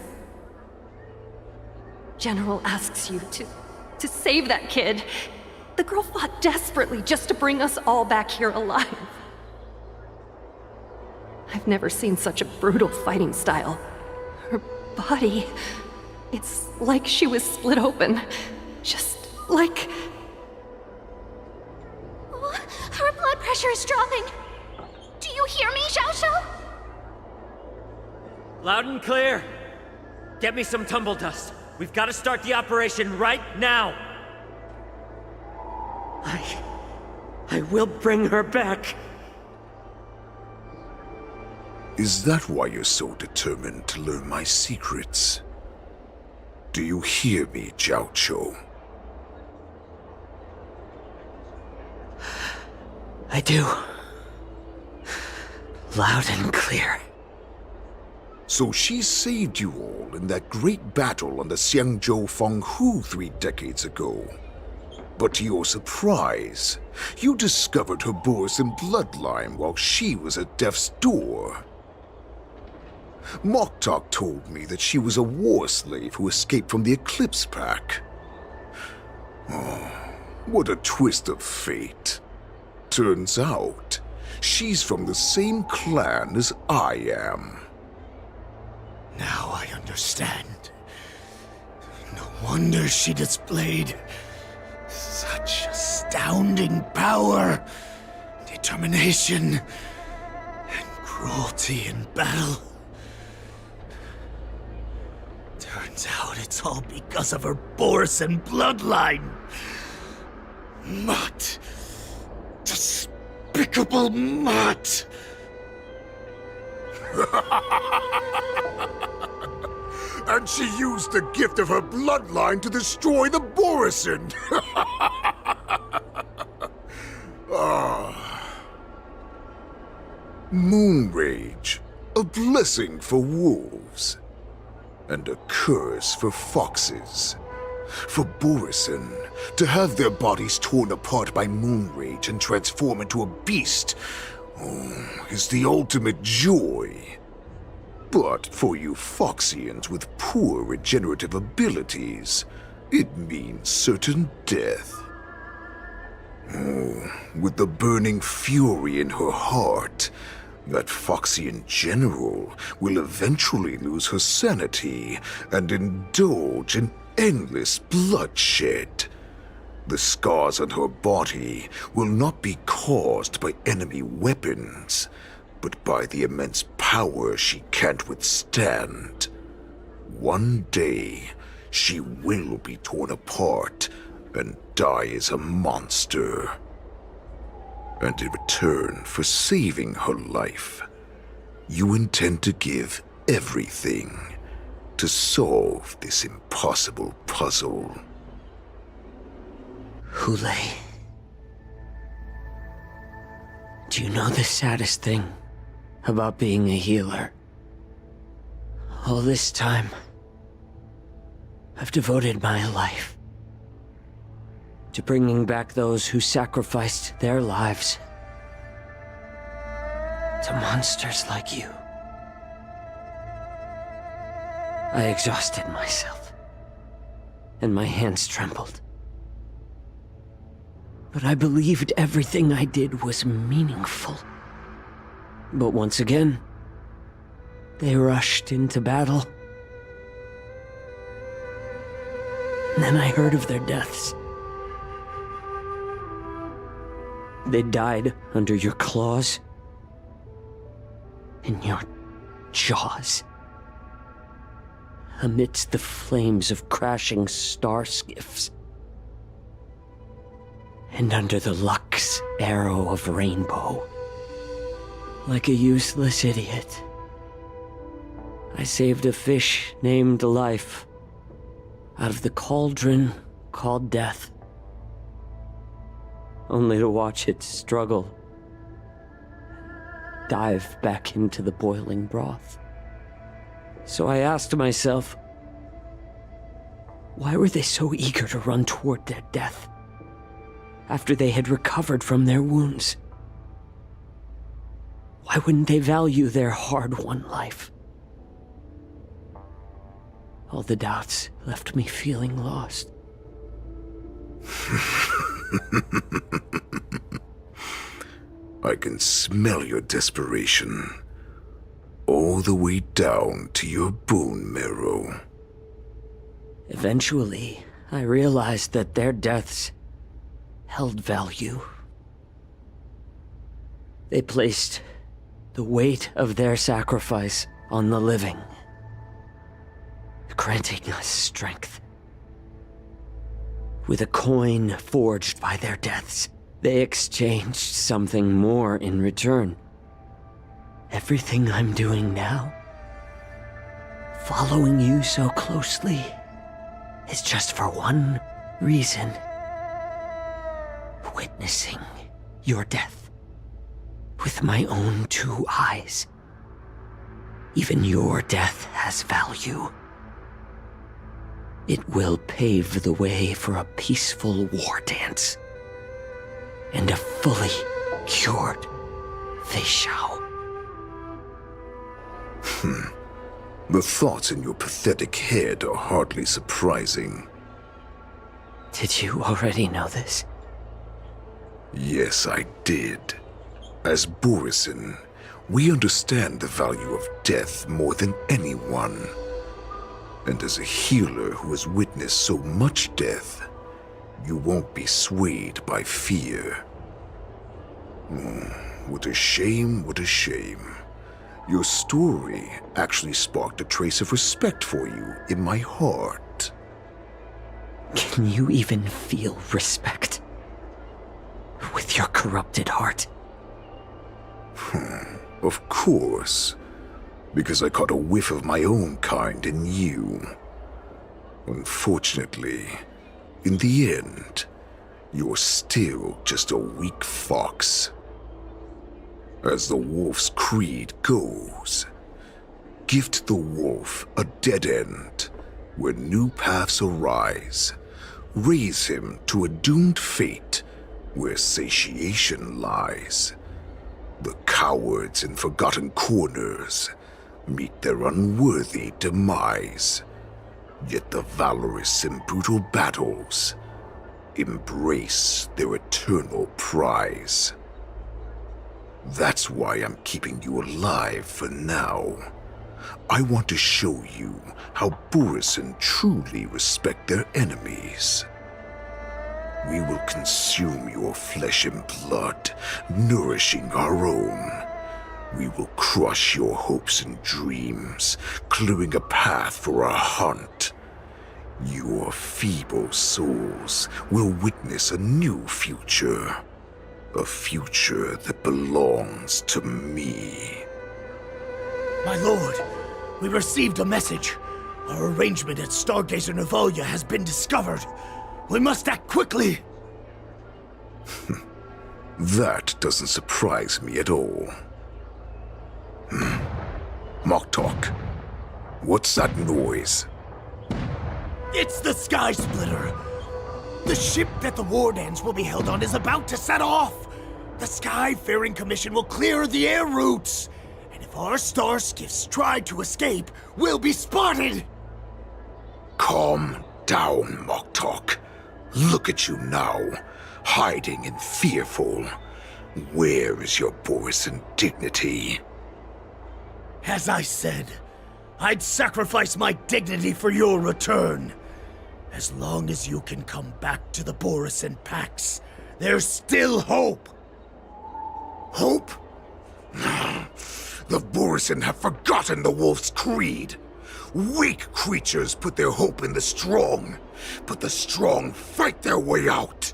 [SPEAKER 4] General asks you to save that kid. The girl fought desperately just to bring us all back here alive. I've never seen such a brutal fighting style. Her body, it's like she was split open. Just like...
[SPEAKER 2] Her blood pressure is dropping. Do you hear me, Zhao Cho?
[SPEAKER 15] Loud and clear. Get me some tumble dust. We've got to start the operation right now. I will bring her back.
[SPEAKER 14] Is that why you're so determined to learn my secrets? Do you hear me, Zhao Cho?
[SPEAKER 15] I do. Loud and clear.
[SPEAKER 14] So she saved you all in that great battle on the Xiangzhou Fenghu 3 decades ago. But to your surprise, you discovered her Borson bloodline while she was at death's door. Moktok told me that she was a war slave who escaped from the Eclipse Pack. Oh, what a twist of fate. Turns out, she's from the same clan as I am.
[SPEAKER 16] Now I understand. No wonder she displayed such astounding power, determination, and cruelty in battle. Turns out But it's all because of her Borison bloodline. Mutt. Despicable mutt.
[SPEAKER 14] And she used the gift of her bloodline to destroy the Borison. Moon Rage, a blessing for wolves, and a curse for foxes. For Borison, to have their bodies torn apart by Moon Rage and transform into a beast is the ultimate joy. But for you Foxians with poor regenerative abilities, it means certain death. With the burning fury in her heart, that Foxian general will eventually lose her sanity and indulge in endless bloodshed. The scars on her body will not be caused by enemy weapons, but by the immense power she can't withstand. One day, she will be torn apart and die as a monster. And in return for saving her life, you intend to give everything to solve this impossible puzzle.
[SPEAKER 18] Hule, do you know the saddest thing about being a healer? All this time, I've devoted my life to bringing back those who sacrificed their lives to monsters like you. I exhausted myself, and my hands trembled. But I believed everything I did was meaningful. But once again, they rushed into battle. And then I heard of their deaths. They died under your claws, in your jaws, amidst the flames of crashing star skiffs, and under the Lux arrow of rainbow. Like a useless idiot, I saved a fish named Life out of the cauldron called Death, only to watch it struggle, dive back into the boiling broth. So I asked myself, why were they so eager to run toward their death after they had recovered from their wounds? Why wouldn't they value their hard-won life? All the doubts left me feeling lost.
[SPEAKER 14] I can smell your desperation, all the way down to your bone marrow.
[SPEAKER 18] Eventually, I realized that their deaths held value. They placed the weight of their sacrifice on the living, granting us strength. With a coin forged by their deaths, they exchanged something more in return. Everything I'm doing now, following you so closely, is just for one reason: witnessing your death with my own two eyes. Even your death has value. It will pave the way for a peaceful war dance and a fully cured Fei Shao.
[SPEAKER 14] The thoughts in your pathetic head are hardly surprising.
[SPEAKER 18] Did you already know this?
[SPEAKER 14] Yes, I did. As Borison, we understand the value of death more than anyone. And as a healer who has witnessed so much death, you won't be swayed by fear. What a shame, what a shame. Your story actually sparked a trace of respect for you in my heart.
[SPEAKER 18] Can you even feel respect with your corrupted heart?
[SPEAKER 14] Of course, because I caught a whiff of my own kind in you. Unfortunately, in the end, you're still just a weak fox. As the wolf's creed goes, gift the wolf a dead end where new paths arise. Raise him to a doomed fate where satiation lies. The cowards in forgotten corners meet their unworthy demise. Yet the valorous in brutal battles embrace their eternal prize. That's why I'm keeping you alive for now. I want to show you how Borisin truly respect their enemies. We will consume your flesh and blood, nourishing our own. We will crush your hopes and dreams, clearing a path for our hunt. Your feeble souls will witness a new future. A future that belongs to me.
[SPEAKER 16] My lord, we received a message. Our arrangement at Stargazer Navalia has been discovered. We must act quickly.
[SPEAKER 14] That doesn't surprise me at all. Moktok, what's that noise?
[SPEAKER 16] It's the Sky Splitter. The ship that the Wardens will be held on is about to set off. The Skyfaring Commission will clear the air routes. And if our star skiffs try to escape, we'll be spotted.
[SPEAKER 14] Calm down, Moktok. Look at you now, hiding and fearful. Where is your Borisin dignity?
[SPEAKER 16] As I said, I'd sacrifice my dignity for your return. As long as you can come back to the Borisin Pax, there's still hope.
[SPEAKER 14] Hope? The Borisin have forgotten the wolf's creed. Weak creatures put their hope in the strong, but the strong fight their way out.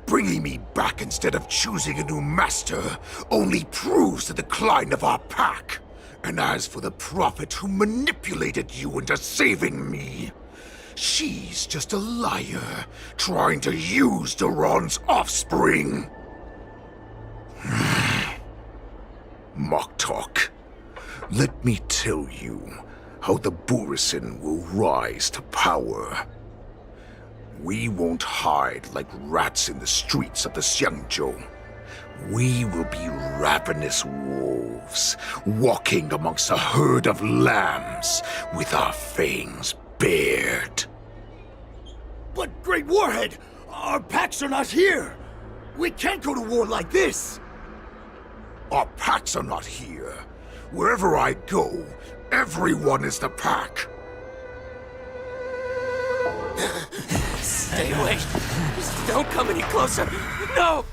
[SPEAKER 14] Bringing me back instead of choosing a new master only proves the decline of our pack. And as for the prophet who manipulated you into saving me, she's just a liar, trying to use Duran's offspring. Moktok, let me tell you how the Borisin will rise to power. We won't hide like rats in the streets of the Xiangzhou. We will be ravenous wolves, walking amongst a herd of lambs with our fangs bared.
[SPEAKER 16] But, Great Warhead, our packs are not here. We can't go to war like this.
[SPEAKER 14] Our packs are not here. Wherever I go, everyone is the pack.
[SPEAKER 18] Stay away. Just don't come any closer. No!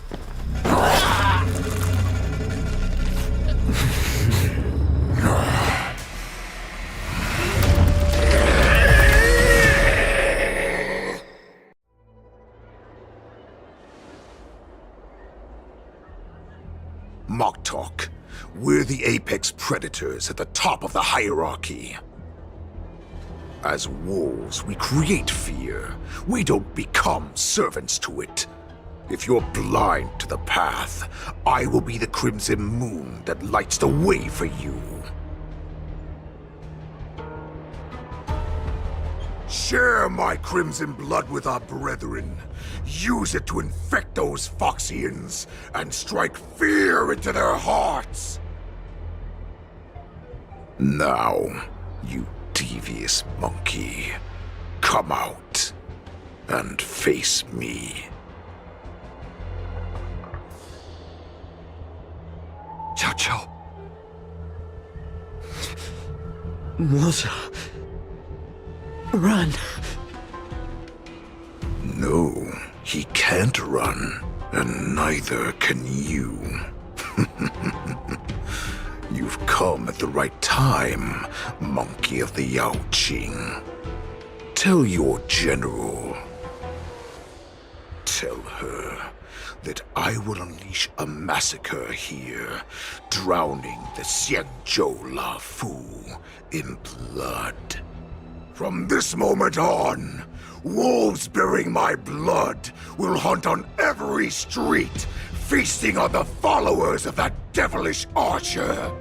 [SPEAKER 14] Moktok, we're the apex predators at the top of the hierarchy. As wolves, we create fear. We don't become servants to it. If you're blind to the path, I will be the crimson moon that lights the way for you. Share my crimson blood with our brethren. Use it to infect those Foxians and strike fear into their hearts. Now, you devious monkey, come out and face me.
[SPEAKER 18] Xiao. Moza. Run.
[SPEAKER 14] No, he can't run, and neither can you. You've come at the right time, Monkey of the Yaoqing. Tell your general. Tell her that I will unleash a massacre here, drowning the Xiangzhou La Fu in blood. From this moment on, wolves bearing my blood will hunt on every street, feasting on the followers of that devilish archer.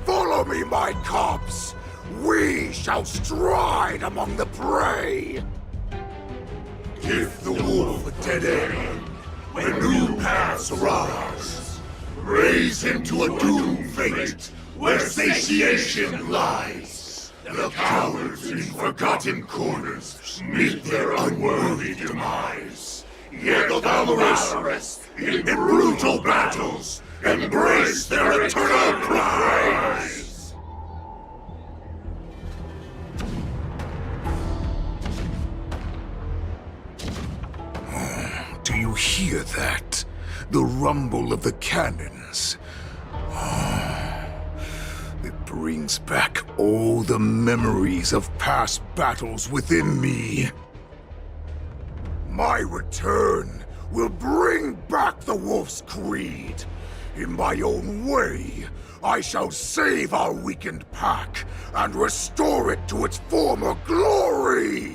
[SPEAKER 14] Follow me, my cubs! We shall stride among the prey! Give the wolf a dead end when new paths arise. Raise him to a doomed fate where satiation lies. The cowards in forgotten corners meet their unworthy demise. Yet the valorous in brutal battles embrace their eternal prize. Do you hear that? The rumble of the cannons. It brings back all the memories of past battles within me. My return will bring back the Wolf's Creed. In my own way, I shall save our weakened pack and restore it to its former glory!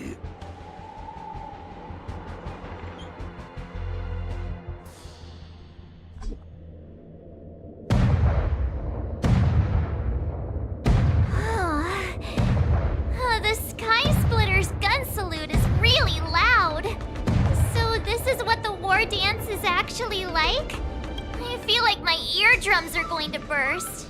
[SPEAKER 2] The Sky Splitter's gun salute is really loud. So this is what the war dance is actually like? I feel like my eardrums are going to burst.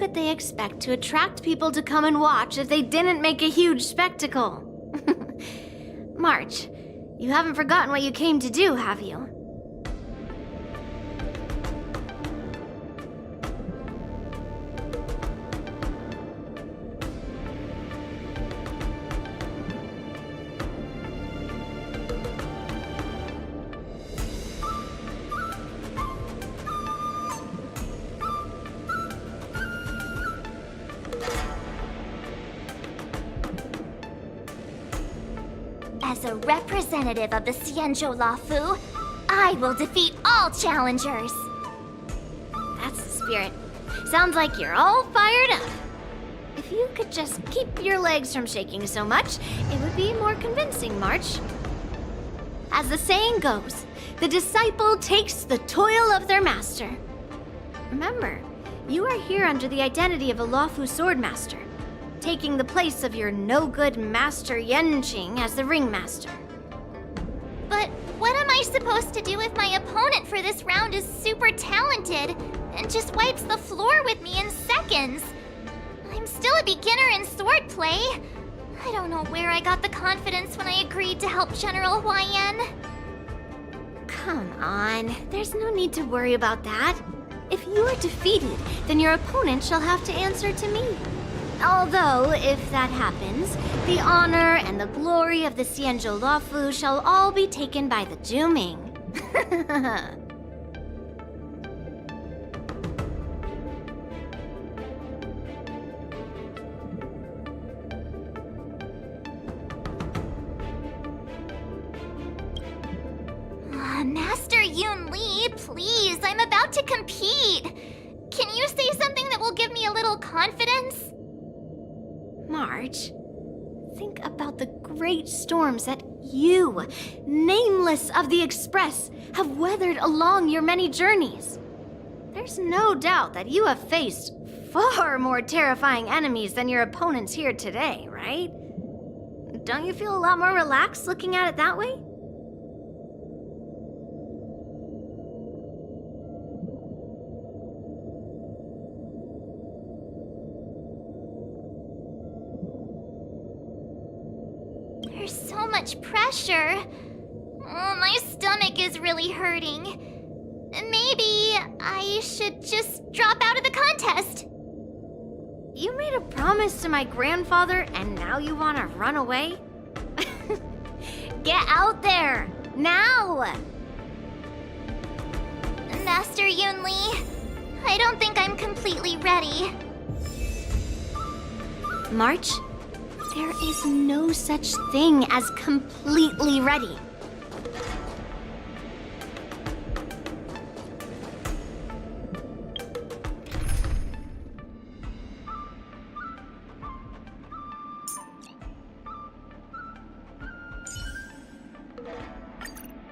[SPEAKER 2] could they expect to attract people to come and watch if they didn't make a huge spectacle? March, you haven't forgotten what you came to do, have you?
[SPEAKER 10] As a representative of the Xianzhou Lafu, I will defeat all challengers.
[SPEAKER 2] That's the spirit. Sounds like you're all fired up. If you could just keep your legs from shaking so much, it would be more convincing, March. As the saying goes, the disciple takes the toil of their master. Remember, you are here under the identity of a Lafu swordmaster, taking the place of your no-good master Yenqing as the ringmaster.
[SPEAKER 10] But what am I supposed to do if my opponent for this round is super talented and just wipes the floor with me in seconds? I'm still a beginner in swordplay. I don't know where I got the confidence when I agreed to help General Huaiyan.
[SPEAKER 2] Come on, there's no need to worry about that. If you are defeated, then your opponent shall have to answer to me. Although, if that happens, the honor and the glory of the Xianzhou Lafu shall all be taken by the Juming.
[SPEAKER 10] Master Yun Li, please, I'm about to compete. Can you say something that will give me a little confidence?
[SPEAKER 2] March, think about the great storms that you, nameless of the Express, have weathered along your many journeys. There's no doubt that you have faced far more terrifying enemies than your opponents here today, right? Don't you feel a lot more relaxed looking at it that way?
[SPEAKER 10] There's so much pressure. Oh, my stomach is really hurting. Maybe I should just drop out of the contest.
[SPEAKER 2] You made a promise to my grandfather and now you want to run away? Get out there, now!
[SPEAKER 10] Master Yun Li, I don't think I'm completely ready.
[SPEAKER 2] March, there is no such thing as completely ready.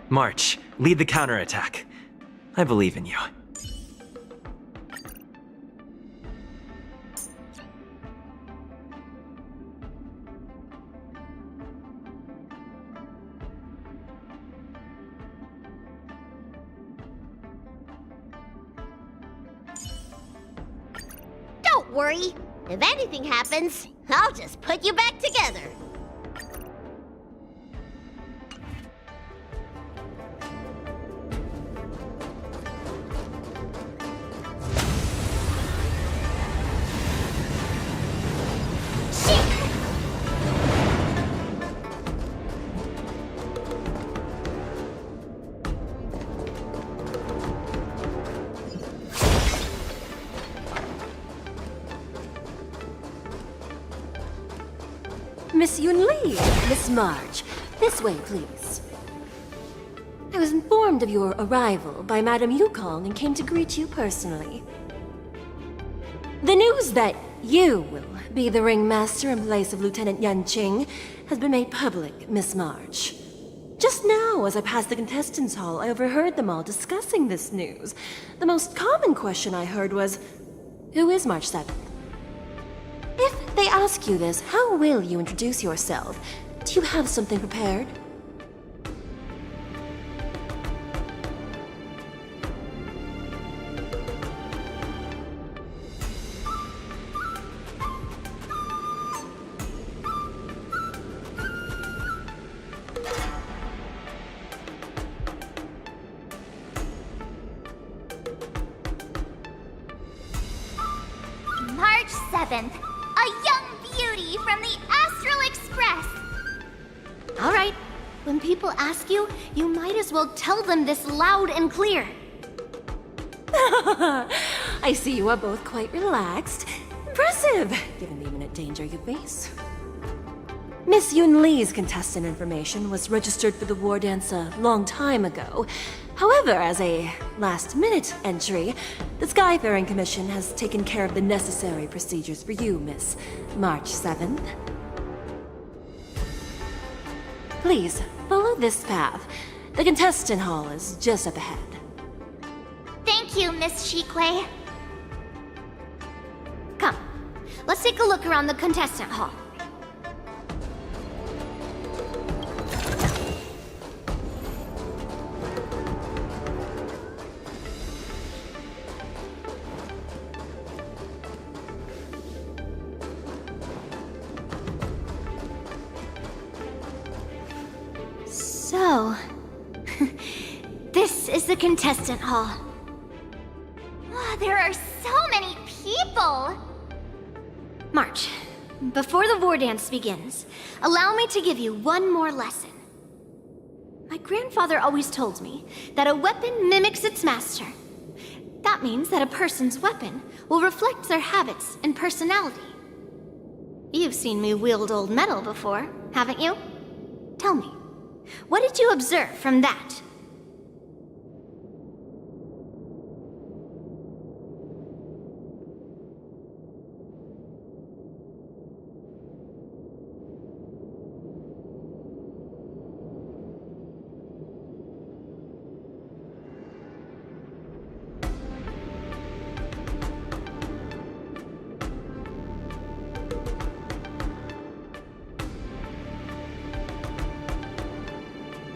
[SPEAKER 9] March, lead the counterattack. I believe in you.
[SPEAKER 13] Don't worry. If anything happens, I'll just put you back together.
[SPEAKER 4] Miss Yun Li, Miss March, this way, please. I was informed of your arrival by Madame Yukong and came to greet you personally. The news that you will be the ringmaster in place of Lieutenant Yanqing has been made public, Miss March. Just now, as I passed the contestants' hall, I overheard them all discussing this news. The most common question I heard was, who is March 7th? If they ask you this, how will you introduce yourself? Do you have something prepared?
[SPEAKER 10] 7th, a young beauty from the Astral Express.
[SPEAKER 2] All right. When people ask you, you might as well tell them this loud and clear.
[SPEAKER 4] I see you are both quite relaxed. Impressive, given the imminent danger you face. Miss Yun Lee's contestant information was registered for the war dance a long time ago. However, as a last-minute entry, the Skyfaring Commission has taken care of the necessary procedures for you, Miss March 7th. Please, follow this path. The contestant hall is just up ahead.
[SPEAKER 10] Thank you, Miss Shikwe.
[SPEAKER 2] Come, let's take a look around the contestant hall. So, this is the contestant hall.
[SPEAKER 10] There are so many people!
[SPEAKER 2] March, before the war dance begins, allow me to give you one more lesson. My grandfather always told me that a weapon mimics its master. That means that a person's weapon will reflect their habits and personality. You've seen me wield old metal before, haven't you? Tell me, what did you observe from that?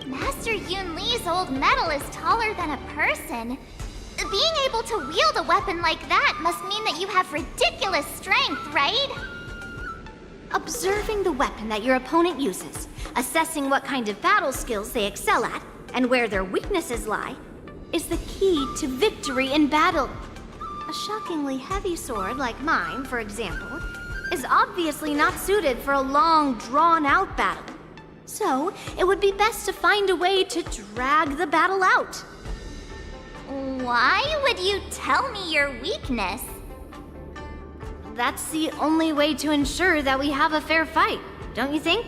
[SPEAKER 10] Master Yun Lee's old metal is taller than a person. Being able to wield a weapon like that must mean that you have ridiculous strength, right?
[SPEAKER 2] Observing the weapon that your opponent uses, assessing what kind of battle skills they excel at, and where their weaknesses lie, is the key to victory in battle. A shockingly heavy sword like mine, for example, is obviously not suited for a long, drawn-out battle. So, it would be best to find a way to drag the battle out.
[SPEAKER 10] Why would you tell me your weakness?
[SPEAKER 2] That's the only way to ensure that we have a fair fight, don't you think?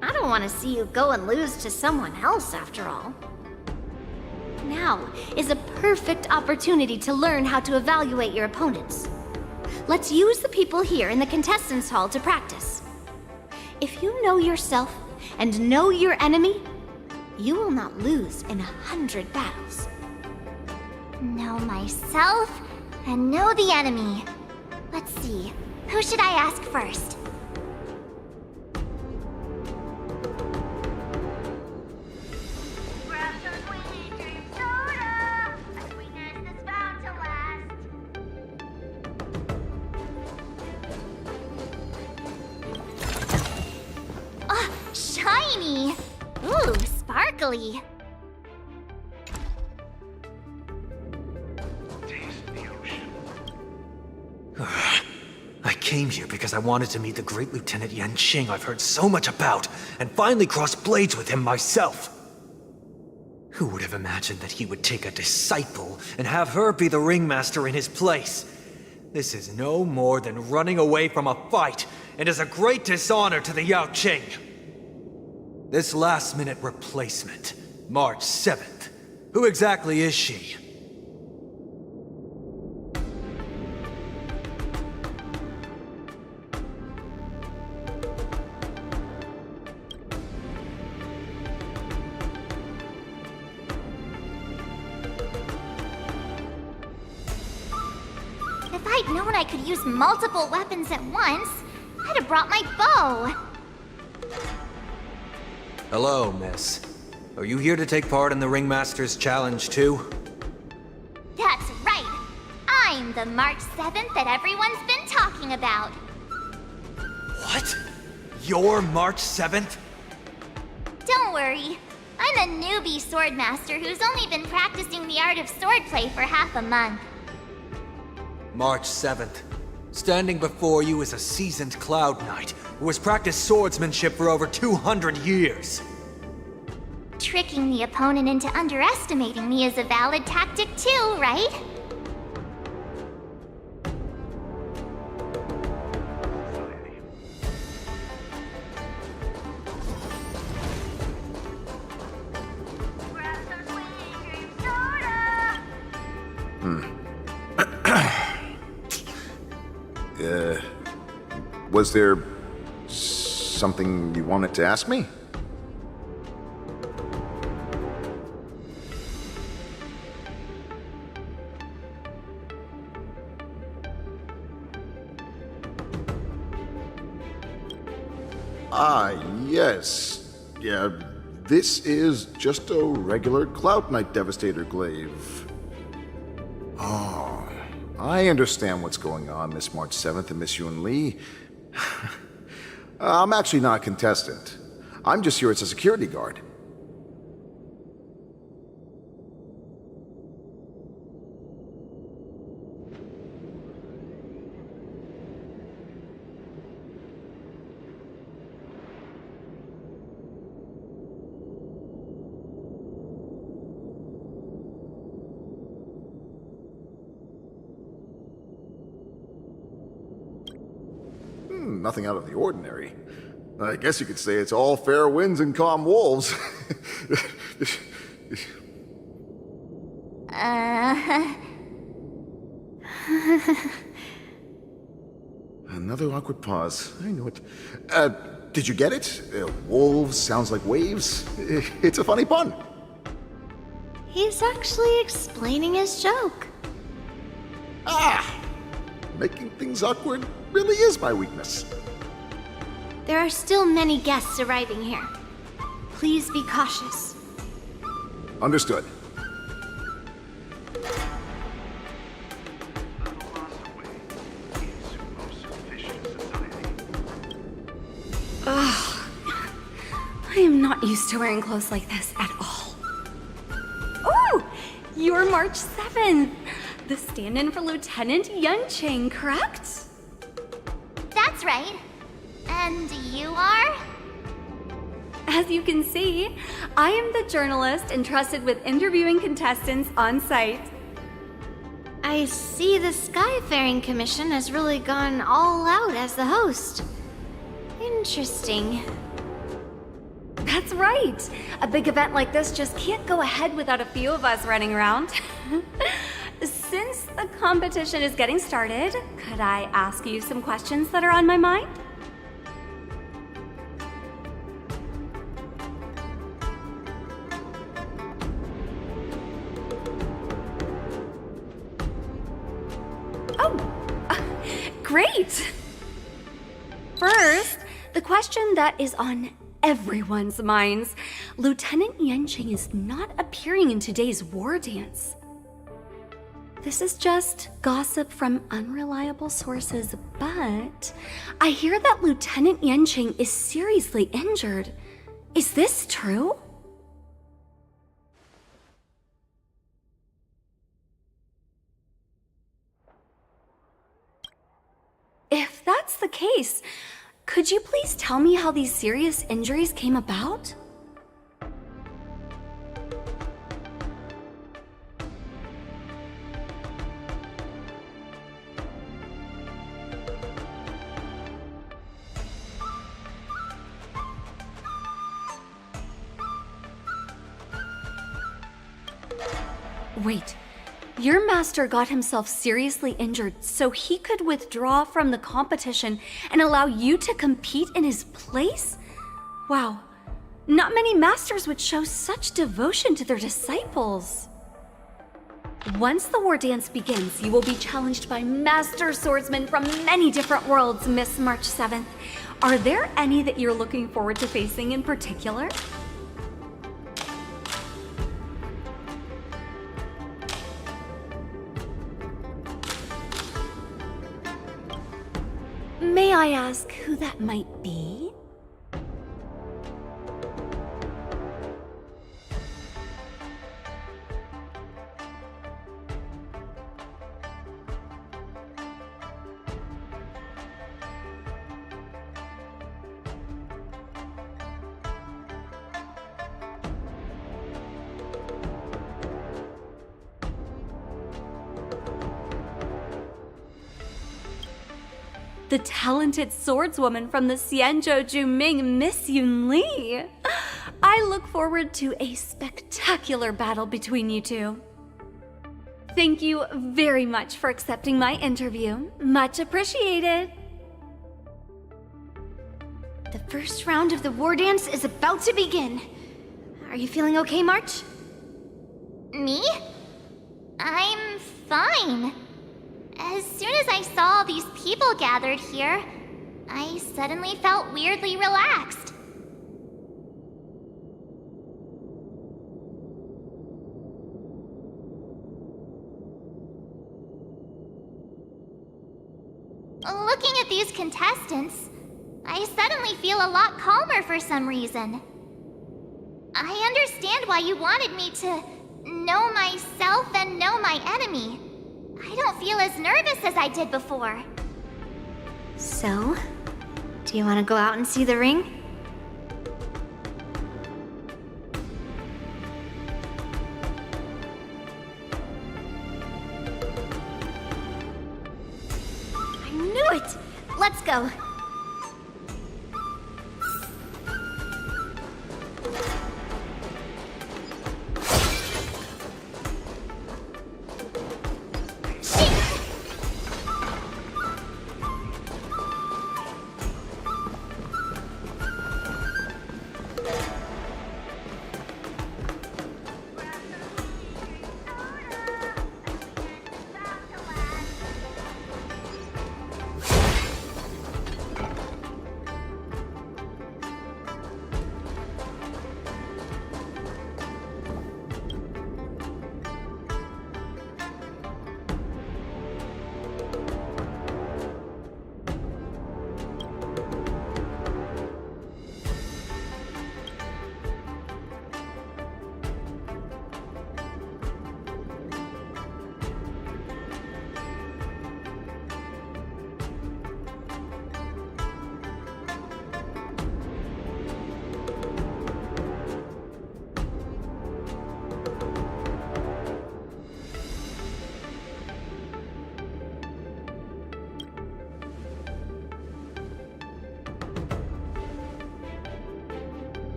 [SPEAKER 2] I don't want to see you go and lose to someone else, after all. Now is a perfect opportunity to learn how to evaluate your opponents. Let's use the people here in the contestants' hall to practice. If you know yourself and know your enemy, you will not lose in 100 battles.
[SPEAKER 10] Know myself and know the enemy. Let's see, who should I ask first? Shiny! Ooh, sparkly.
[SPEAKER 19] I came here because I wanted to meet the great Lieutenant Yanqing I've heard so much about, and finally cross blades with him myself. Who would have imagined that he would take a disciple and have her be the ringmaster in his place? This is no more than running away from a fight, and is a great dishonor to the Yaoqing. This last-minute replacement, March 7th. Who exactly is she?
[SPEAKER 10] If I'd known I could use multiple weapons at once, I'd have brought my bow.
[SPEAKER 19] Hello, miss. Are you here to take part in the Ringmaster's Challenge too?
[SPEAKER 10] That's right. I'm the March 7th that everyone's been talking about.
[SPEAKER 19] What? You're March 7th?
[SPEAKER 10] Don't worry. I'm a newbie swordmaster who's only been practicing the art of swordplay for half a month.
[SPEAKER 19] March 7th. Standing before you is a seasoned Cloud Knight who has practiced swordsmanship for over 200 years.
[SPEAKER 10] Tricking the opponent into underestimating me is a valid tactic too, right?
[SPEAKER 14] Was there something you wanted to ask me? Yes. Yeah, this is just a regular Cloud Knight Devastator glaive. Oh, I understand what's going on, Miss March 7th and Miss Yun Lee. I'm actually not a contestant. I'm just here as a security guard. Nothing out of the ordinary. I guess you could say it's all fair winds and calm wolves. Another awkward pause. I knew it. Did you get it? Wolves sounds like waves. It's a funny pun.
[SPEAKER 2] He's actually explaining his joke.
[SPEAKER 14] Making things awkward really is my weakness.
[SPEAKER 2] There are still many guests arriving here. Please be cautious.
[SPEAKER 14] Understood.
[SPEAKER 1] Ugh. I am not used to wearing clothes like this at all. Oh! You're March 7th! The stand-in for Lieutenant Yunqing, correct?
[SPEAKER 10] That's right. And you are?
[SPEAKER 1] As you can see, I am the journalist entrusted with interviewing contestants on site.
[SPEAKER 2] I see the Skyfaring Commission has really gone all out as the host. Interesting.
[SPEAKER 1] That's right. A big event like this just can't go ahead without a few of us running around. Since the competition is getting started, could I ask you some questions that are on my mind? Great! First, the question that is on everyone's minds. Lieutenant Yunqing is not appearing in today's war dance. This is just gossip from unreliable sources, but I hear that Lieutenant Yunqing is seriously injured. Is this true? If that's the case, could you please tell me how these serious injuries came about? Wait. Your master got himself seriously injured so he could withdraw from the competition and allow you to compete in his place? Wow, not many masters would show such devotion to their disciples. Once the war dance begins, you will be challenged by master swordsmen from many different worlds, Miss March 7th. Are there any that you're looking forward to facing in particular? May I ask who that might be? the talented swordswoman from the Xianzhou Juming, Miss Yun Li. I look forward to a spectacular battle between you two. Thank you very much for accepting my interview. Much appreciated.
[SPEAKER 2] The first round of the war dance is about to begin. Are you feeling okay, March?
[SPEAKER 10] Me? I'm fine. As soon as I saw all these people gathered here, I suddenly felt weirdly relaxed. Looking at these contestants, I suddenly feel a lot calmer for some reason. I understand why you wanted me to know myself and know my enemy. I don't feel as nervous as I did before.
[SPEAKER 2] So, do you want to go out and see the ring?
[SPEAKER 10] I knew it! Let's go.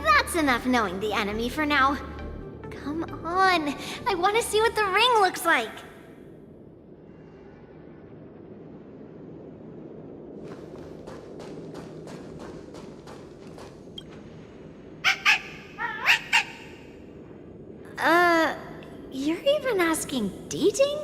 [SPEAKER 10] That's enough knowing the enemy for now. Come on, I want to see what the ring looks like. You're even asking dating?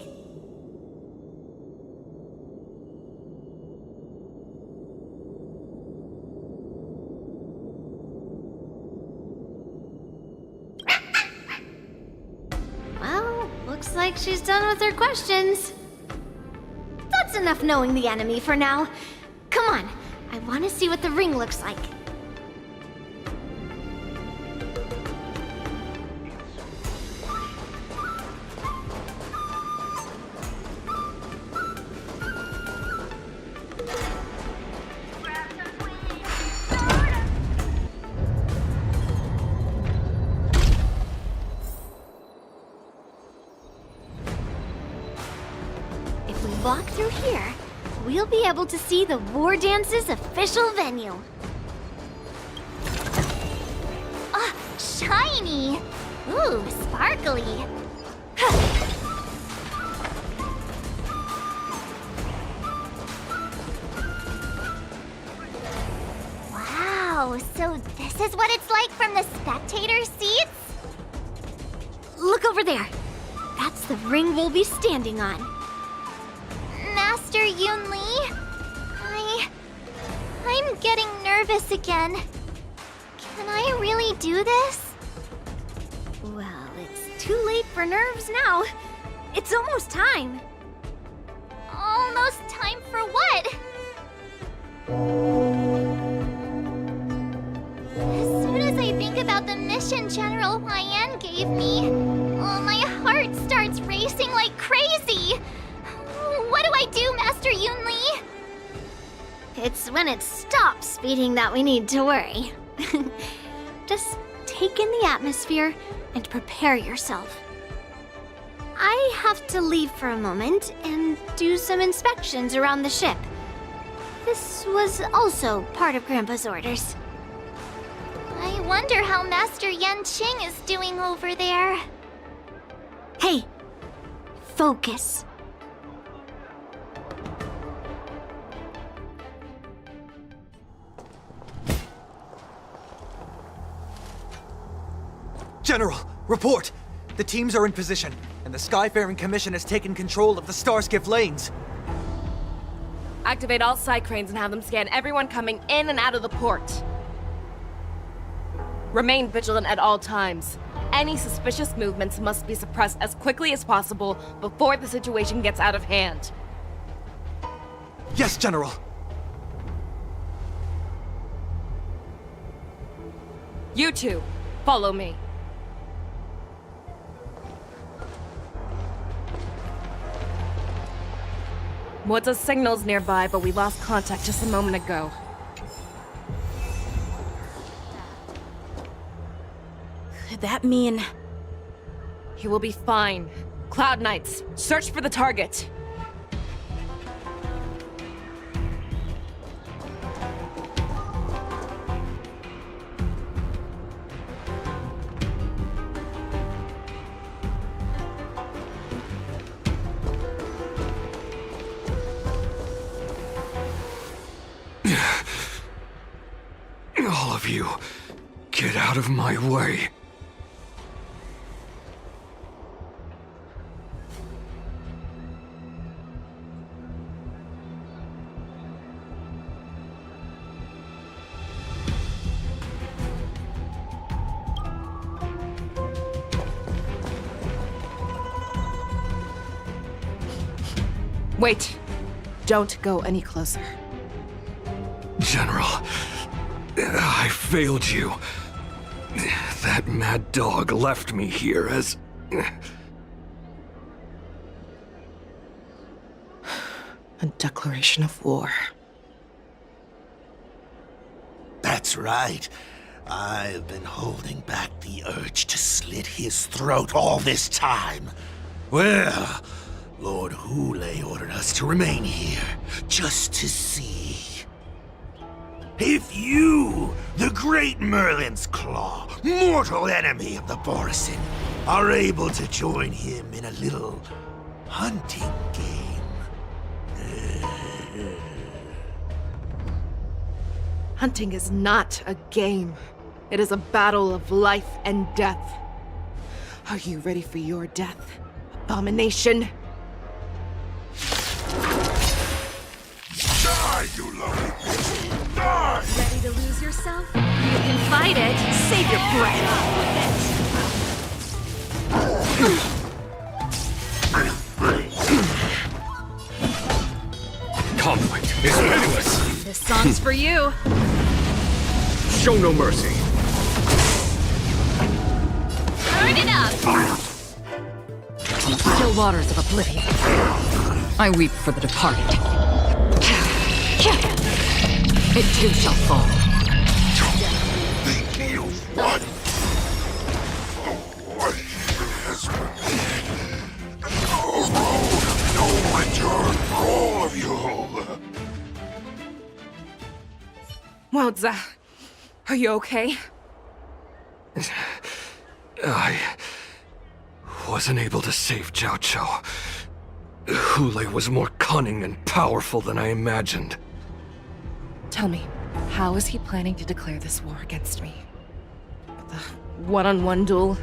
[SPEAKER 10] Well, looks like she's done with her questions. That's enough knowing the enemy for now. Come on, I want to see what the ring looks like. Walk through here, we'll be able to see the War Dance's official venue. Ah, shiny! Ooh, sparkly. Wow, so this is what it's like from the spectator seats? Look over there. That's the ring we'll be standing on. Master Yun Li, I'm getting nervous again. Can I really do this? Well, it's too late for nerves now. It's almost time. Almost time for what? As soon as I think about the mission General Huayan gave me, my heart starts racing like crazy. What do I do, Master Yun Li? It's when it stops beating that we need to worry. Just
[SPEAKER 2] take in the atmosphere and prepare yourself. I have to leave for a moment and do some inspections around the ship. This was also part of Grandpa's orders.
[SPEAKER 10] I wonder how Master Yanqing is doing over there.
[SPEAKER 2] Hey, focus.
[SPEAKER 3] General, report! The teams are in position, and the Skyfaring Commission has taken control of the Starskiff lanes.
[SPEAKER 7] Activate all side cranes and have them scan everyone coming in and out of the port. Remain vigilant at all times. Any suspicious movements must be suppressed as quickly as possible before the situation gets out of hand.
[SPEAKER 3] Yes, General.
[SPEAKER 7] You two, follow me. Moza's signal's nearby, but we lost contact just a moment ago.
[SPEAKER 5] Could that mean...
[SPEAKER 7] He will be fine. Cloud Knights, search for the target.
[SPEAKER 11] All of you, get out of my way.
[SPEAKER 7] Wait. Don't go any closer.
[SPEAKER 11] General, I failed you. That mad dog left me here as...
[SPEAKER 7] A declaration of war.
[SPEAKER 16] That's right. I've been holding back the urge to slit his throat all this time. Well, Lord Hule ordered us to remain here, just to see. If you, the great Merlin's Claw, mortal enemy of the Borison, are able to join him in a little hunting game.
[SPEAKER 7] Hunting is not a game. It is a battle of life and death. Are you ready for your death, abomination?
[SPEAKER 14] Die, you lovely bitch! Die!
[SPEAKER 1] Ready to lose yourself? You can fight it. Save your breath.
[SPEAKER 11] Conflict is meaningless.
[SPEAKER 1] This song's for you.
[SPEAKER 11] Show no mercy.
[SPEAKER 10] Turn it up!
[SPEAKER 8] Still waters of oblivion. I weep for the departed. It too shall fall.
[SPEAKER 14] Think you've won. For what has been. A road of no return for all of you.
[SPEAKER 7] Moza, are you okay?
[SPEAKER 11] I wasn't able to save Jiao Chou. Hule was more cunning and powerful than I imagined.
[SPEAKER 7] Tell me, how is he planning to declare this war against me? With a one-on-one duel?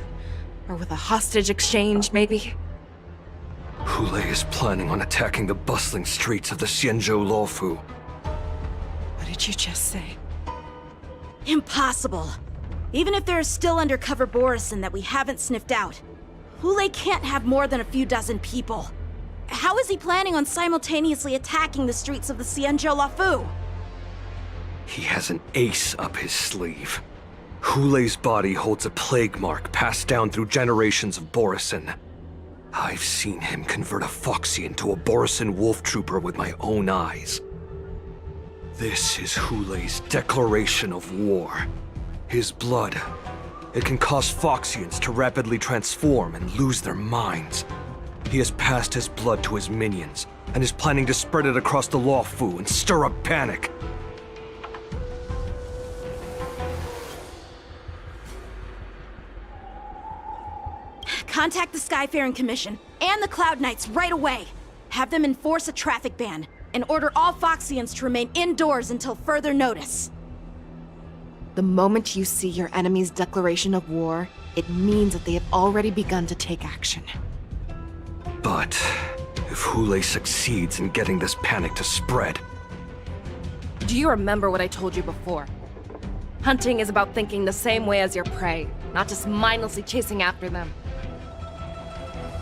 [SPEAKER 7] Or with a hostage exchange, maybe?
[SPEAKER 11] Hule is planning on attacking the bustling streets of the Xianzhou Luofu.
[SPEAKER 7] What did you just say?
[SPEAKER 5] Impossible. Even if there are still undercover Borison that we haven't sniffed out, Hule can't have more than a few dozen people. How is he planning on simultaneously attacking the streets of the Xianzhou Luofu?
[SPEAKER 11] He has an ace up his sleeve. Hule's body holds a plague mark passed down through generations of Borison. I've seen him convert a Foxy into a Borison wolf trooper with my own eyes. This is Hule's declaration of war. His blood
[SPEAKER 12] It can cause Foxians to rapidly transform and lose their minds. He has passed his blood to his minions, and is planning to spread it across the Luofu and stir up panic.
[SPEAKER 5] Contact the Skyfaring Commission and the Cloud Knights right away. Have them enforce a traffic ban and order all Foxians to remain indoors until further notice.
[SPEAKER 7] The moment you see your enemy's declaration of war, it means that they have already begun to take action.
[SPEAKER 12] But if Hule succeeds in getting this panic to spread...
[SPEAKER 7] Do you remember what I told you before? Hunting is about thinking the same way as your prey, not just mindlessly chasing after them.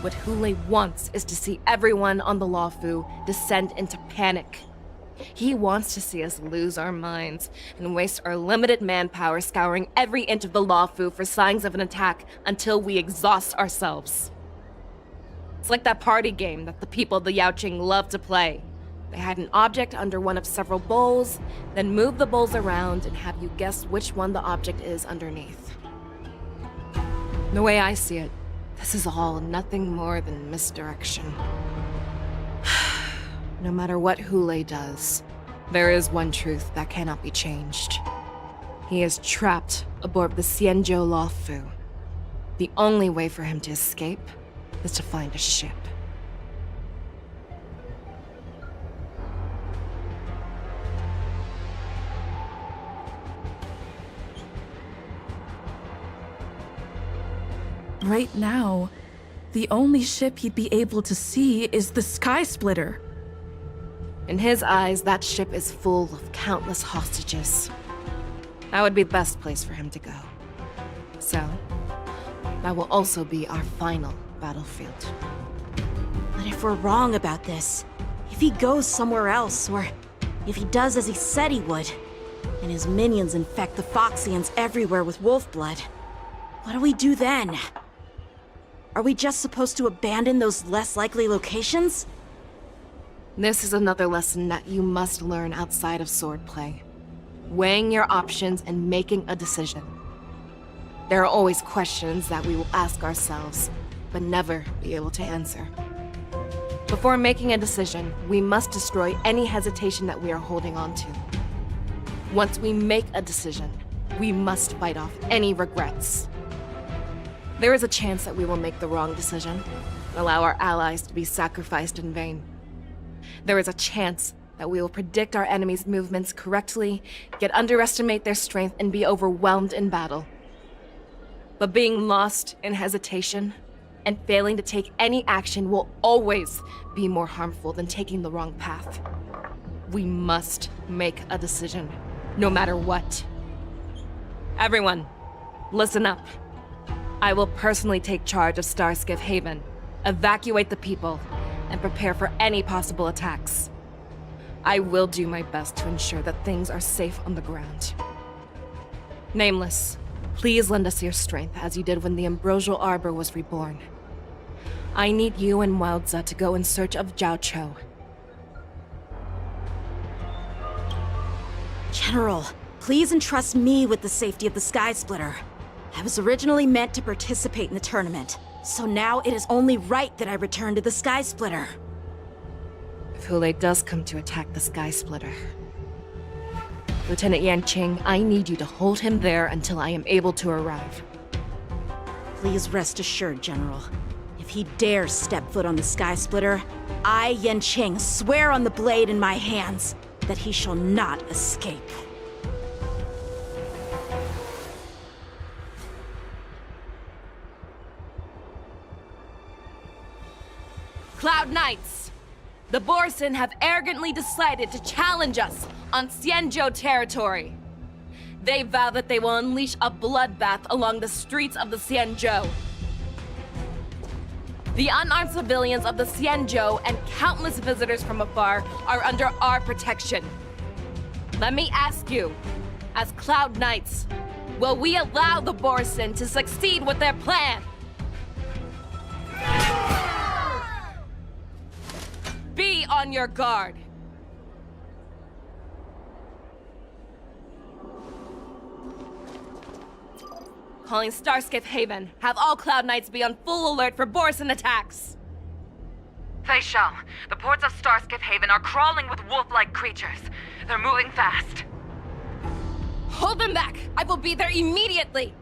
[SPEAKER 7] What Hule wants is to see everyone on the Luofu descend into panic. He wants to see us lose our minds and waste our limited manpower scouring every inch of the Luofu for signs of an attack until we exhaust ourselves. It's like that party game that the people of the Yaoqing love to play. They hide an object under one of several bowls, then move the bowls around and have you guess which one the object is underneath. The way I see it, this is all nothing more than misdirection. No matter what Hule does, there is one truth that cannot be changed. He is trapped aboard the Xianzhou Luofu. The only way for him to escape is to find a ship.
[SPEAKER 6] Right now, the only ship he'd be able to see is the Sky Splitter.
[SPEAKER 7] In his eyes, that ship is full of countless hostages. That would be the best place for him to go. So, that will also be our final battlefield.
[SPEAKER 5] But if we're wrong about this, if he goes somewhere else, or if he does as he said he would, and his minions infect the Foxians everywhere with wolf blood, what do we do then? Are we just supposed to abandon those less likely locations?
[SPEAKER 7] This is another lesson that you must learn outside of swordplay. Weighing your options and making a decision. There are always questions that we will ask ourselves, but never be able to answer. Before making a decision, we must destroy any hesitation that we are holding on to. Once we make a decision, we must fight off any regrets. There is a chance that we will make the wrong decision, allow our allies to be sacrificed in vain. There is a chance that we will predict our enemy's movements correctly, yet underestimate their strength and be overwhelmed in battle. But being lost in hesitation and failing to take any action will always be more harmful than taking the wrong path. We must make a decision, no matter what. Everyone, listen up. I will personally take charge of Starskiff Haven, evacuate the people, and prepare for any possible attacks. I will do my best to ensure that things are safe on the ground. Nameless, please lend us your strength as you did when the Ambrosial Arbor was reborn. I need you and Wildza to go in search of Zhao Cho.
[SPEAKER 5] General, please entrust me with the safety of the Sky Splitter. I was originally meant to participate in the tournament, so now it is only right that I return to the Sky Splitter.
[SPEAKER 7] If Hule does come to attack the Sky Splitter, Lieutenant Yanqing, I need you to hold him there until I am able to arrive.
[SPEAKER 5] Please rest assured, General. If he dares step foot on the Sky Splitter, I, Yanqing, swear on the blade in my hands that he shall not escape.
[SPEAKER 7] Cloud Knights! The Borsen have arrogantly decided to challenge us on Xianzhou territory. They vow that they will unleash a bloodbath along the streets of the Xianzhou. The unarmed civilians of the Xianzhou and countless visitors from afar are under our protection. Let me ask you, as Cloud Knights, will we allow the Borsen to succeed with their plan? Be on your guard. Calling Starskiff Haven. Have all Cloud Knights be on full alert for Borson attacks.
[SPEAKER 17] Fei Shao, the ports of Starskiff Haven are crawling with wolf-like creatures. They're moving fast.
[SPEAKER 7] Hold them back! I will be there immediately!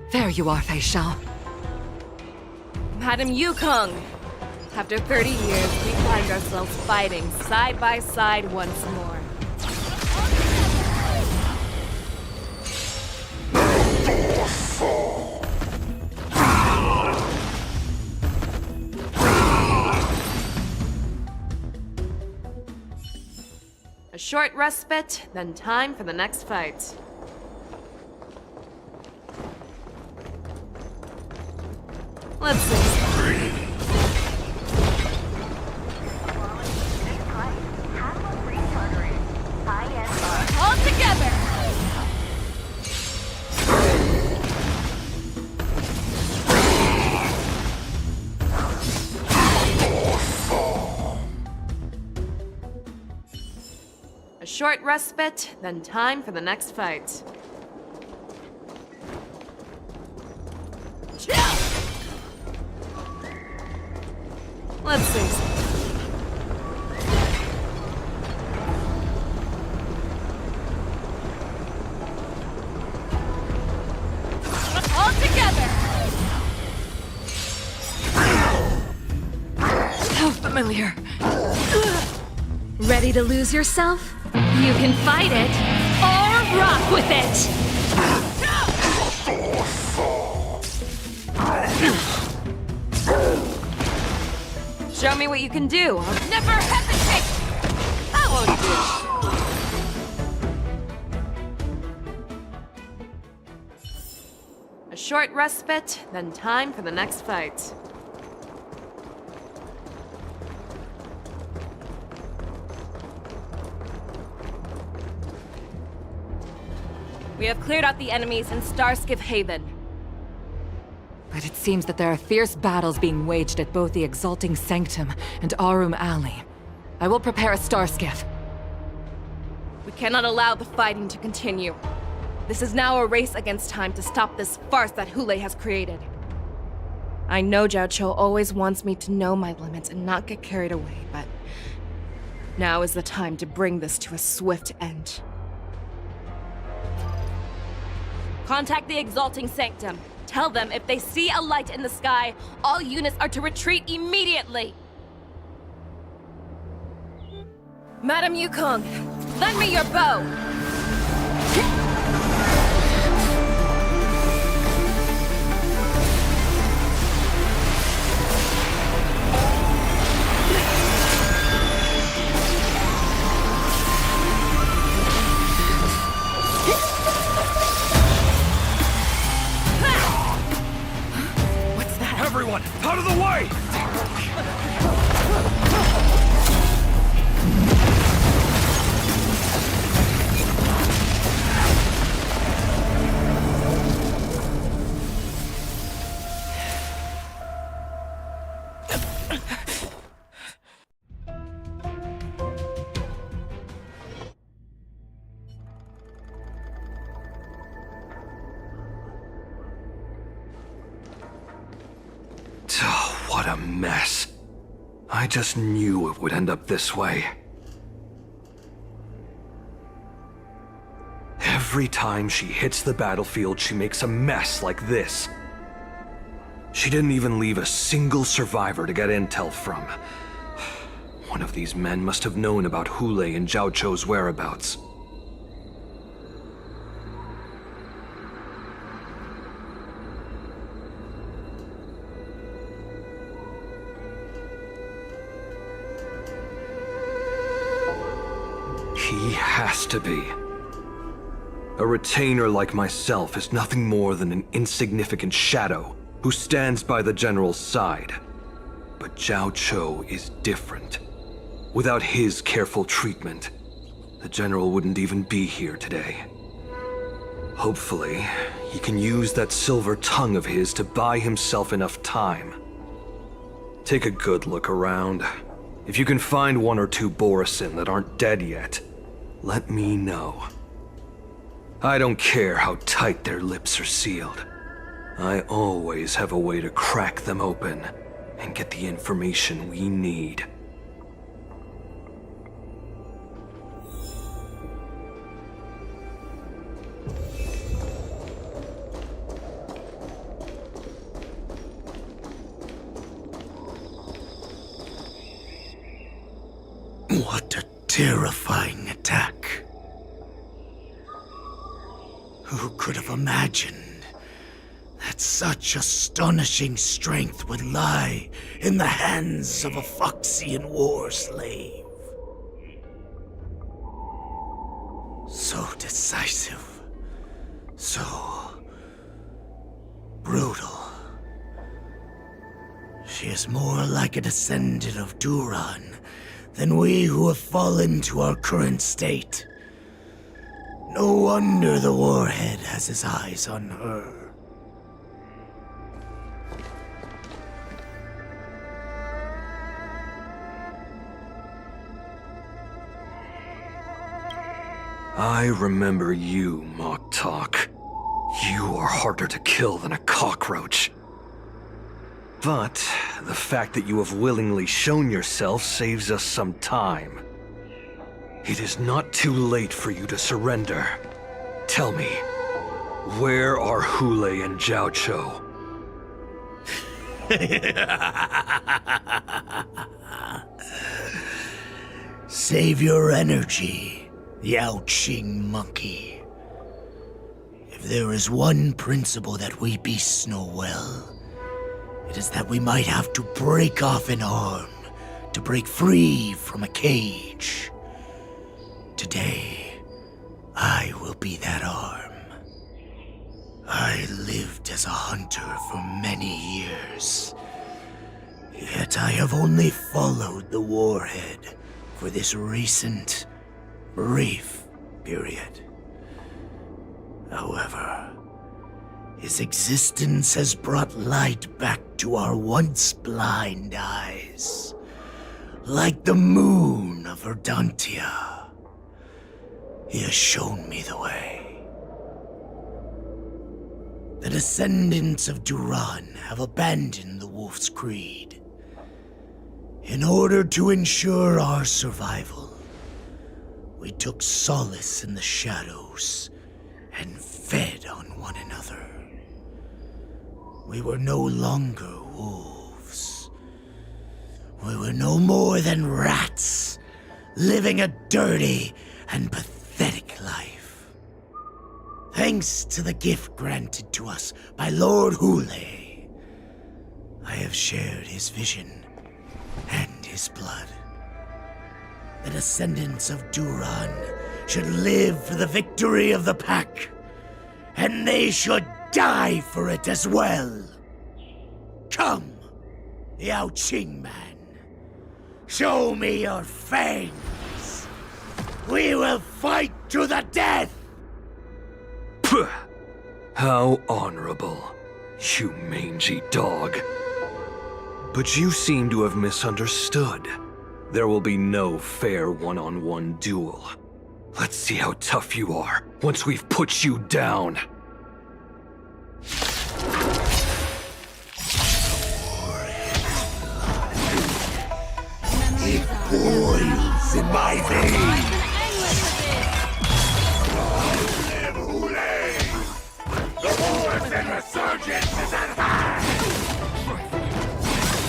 [SPEAKER 8] There you are, Fei Shao.
[SPEAKER 7] Madam Yukong! After 30 years, we find ourselves fighting side by side once more. A short respite, then time for the next fight. Let's see. All together! A short respite, then time for the next fight. Let's see. All together!
[SPEAKER 8] So familiar.
[SPEAKER 1] Ready to lose yourself? You can fight it, or rock with it!
[SPEAKER 7] Show me what you can do. I'll never hesitate! That won't do. A short respite, then time for the next fight. We have cleared out the enemies in Starskiff Haven.
[SPEAKER 8] But it seems that there are fierce battles being waged at both the Exalting Sanctum and Arum Alley. I will prepare a Starskiff.
[SPEAKER 7] We cannot allow the fighting to continue. This is now a race against time to stop this farce that Hule has created. I know Jiao Cho always wants me to know my limits and not get carried away, but now is the time to bring this to a swift end. Contact the Exalting Sanctum. Tell them if they see a light in the sky, all units are to retreat immediately. Madam Yukong, lend me your bow.
[SPEAKER 12] Everyone, out of the way! What a mess. I just knew it would end up this way. Every time she hits the battlefield, she makes a mess like this. She didn't even leave a single survivor to get intel from. One of these men must have known about Hule and Jiao Cho's whereabouts. has to be. A retainer like myself is nothing more than an insignificant shadow who stands by the General's side. But Zhao Cho is different. Without his careful treatment, the General wouldn't even be here today. Hopefully, he can use that silver tongue of his to buy himself enough time. Take a good look around. If you can find one or two Borisin that aren't dead yet, let me know. I don't care how tight their lips are sealed. I always have a way to crack them open and get the information we need.
[SPEAKER 16] What a terrifying attack. Who could have imagined that such astonishing strength would lie in the hands of a Foxian war slave? So decisive, so brutal. She is more like a descendant of Duran than we who have fallen to our current state. No wonder the Warhead has his eyes on her.
[SPEAKER 12] I remember you, Mock Talk. You are harder to kill than a cockroach. But the fact that you have willingly shown yourself saves us some time. It is not too late for you to surrender. Tell me, where are Hule and Zhao Cho?
[SPEAKER 16] Save your energy, Yao Qing monkey. If there is one principle that we beasts know well, it is that we might have to break off an arm to break free from a cage. Today, I will be that arm. I lived as a hunter for many years, yet I have only followed the Warhead for this recent, brief period. However, his existence has brought light back to our once blind eyes, like the moon of Verdantia. He has shown me the way. The descendants of Duran have abandoned the Wolf's Creed. In order to ensure our survival, we took solace in the shadows and fed on one another. We were no longer wolves. We were no more than rats, living a dirty and pathetic life. Thanks to the gift granted to us by Lord Hule, I have shared his vision and his blood. The descendants of Duran should live for the victory of the pack, and they should die for it as well. Come, Yao Qing man. Show me your fangs. We will fight to the death!
[SPEAKER 12] Puh! How honorable, you mangy dog. But you seem to have misunderstood. There will be no fair one-on-one duel. Let's see how tough you are once we've put you down.
[SPEAKER 16] It boils in my veins.
[SPEAKER 14] The Borisin resurgence is at hand!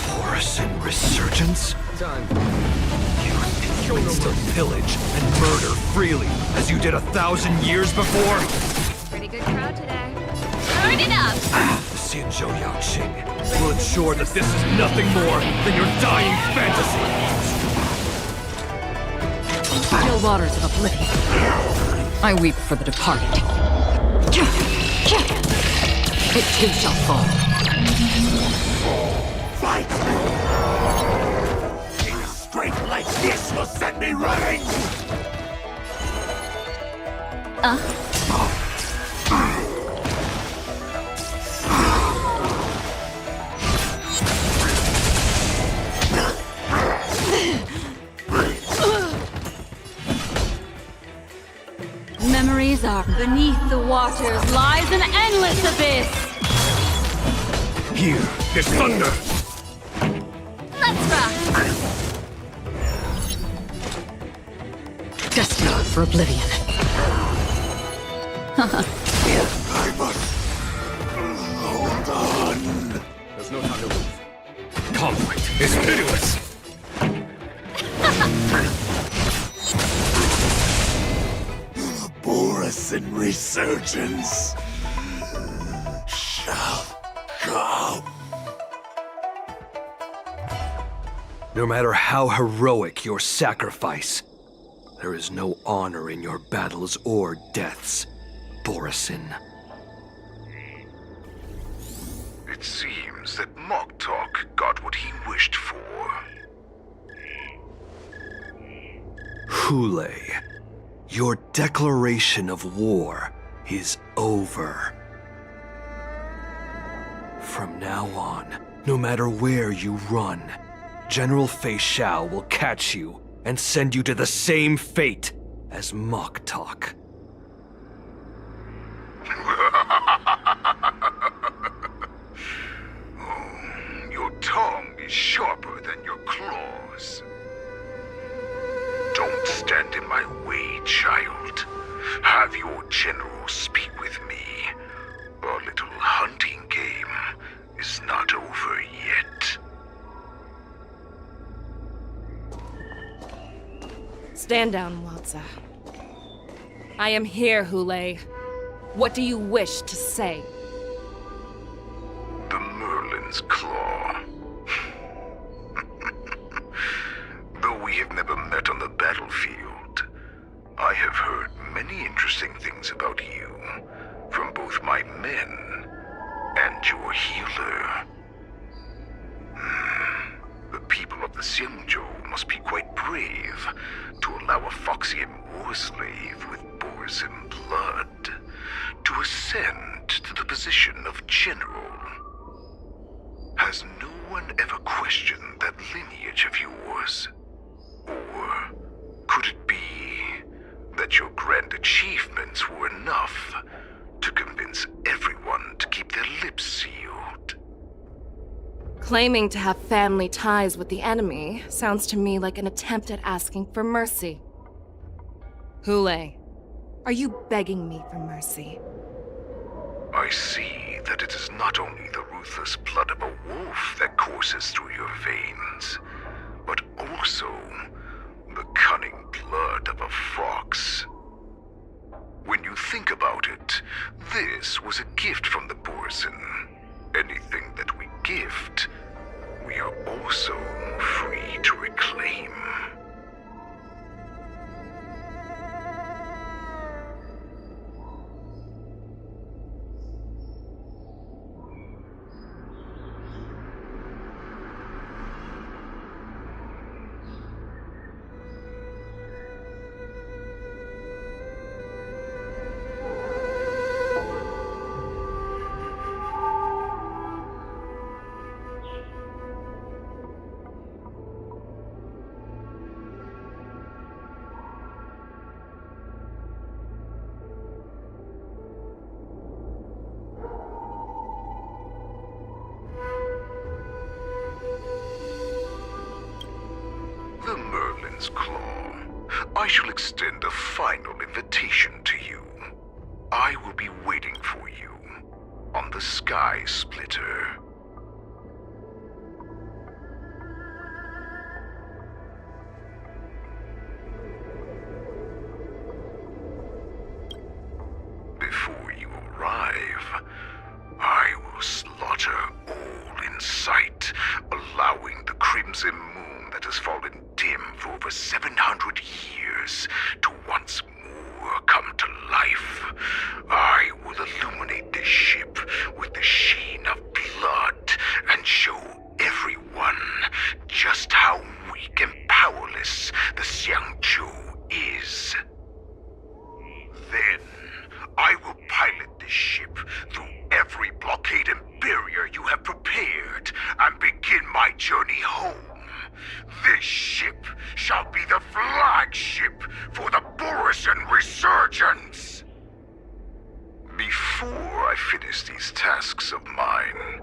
[SPEAKER 12] Borisin resurgence?
[SPEAKER 11] Time.
[SPEAKER 12] You think you can still pillage and murder freely, as you did 1,000 years before?
[SPEAKER 10] Pretty good crowd today. Turn it up!
[SPEAKER 12] The Xianzhou Yao Qing will ensure that this is nothing more than your dying fantasy!
[SPEAKER 8] Still waters of oblivion. I weep for the departed. It too shall fall.
[SPEAKER 16] Fight me! A strength like this will send me running!
[SPEAKER 1] Memories are beneath the waters lies an endless abyss.
[SPEAKER 12] Here is thunder!
[SPEAKER 1] Let's rock.
[SPEAKER 8] Destined for oblivion.
[SPEAKER 16] I must hold on.
[SPEAKER 11] There's no time to lose. Conflict is pitiless!
[SPEAKER 16] Borisin resurgence shall come.
[SPEAKER 12] No matter how heroic your sacrifice, there is no honor in your battles or deaths, Borisin.
[SPEAKER 14] It seems that Moktok got what he wished for.
[SPEAKER 12] Hule, your declaration of war is over. From now on, no matter where you run, General Fei Shao will catch you and send you to the same fate as Moktok.
[SPEAKER 14] Your tongue is sharper than your claws. Don't stand in my way, child. Have your general speak with me. Our little hunting game is not over yet.
[SPEAKER 7] Stand down, Watsa. I am here, Hule. What do you wish to say?
[SPEAKER 14] The Merlin's Claw. Though we have never met on the battlefield, I have heard many interesting things about you from both my men and your healer. The people of the Xianzhou must be quite brave to allow a Foxian war slave with Borisin blood to ascend to the position of general. Has no one ever questioned that lineage of yours? Or could it be that your grand achievements were enough to convince everyone to keep their lips sealed?
[SPEAKER 7] Claiming to have family ties with the enemy sounds to me like an attempt at asking for mercy. Hule, are you begging me for mercy?
[SPEAKER 14] I see that it is not only the ruthless blood of a wolf that courses through your veins, but also the cunning blood of a fox. When you think about it, this was a gift from the Borisin. Anything that we gift, we are also free to reclaim. The Merlin's Claw. I shall extend a final invitation to you. I will be waiting for you on the Sky Splitter. Before you arrive, I will slaughter all in sight, allowing the crimson moon that has fallen dim for for over 700 years to once more come to life. I will illuminate this ship with the sheen of blood and show everyone just how weak and powerless the Xiangzhou is. Then, I will pilot this ship through every blockade and barrier you have prepared and begin my journey home. This ship shall be the flagship for the Borisan Resurgence. Before I finish these tasks of mine,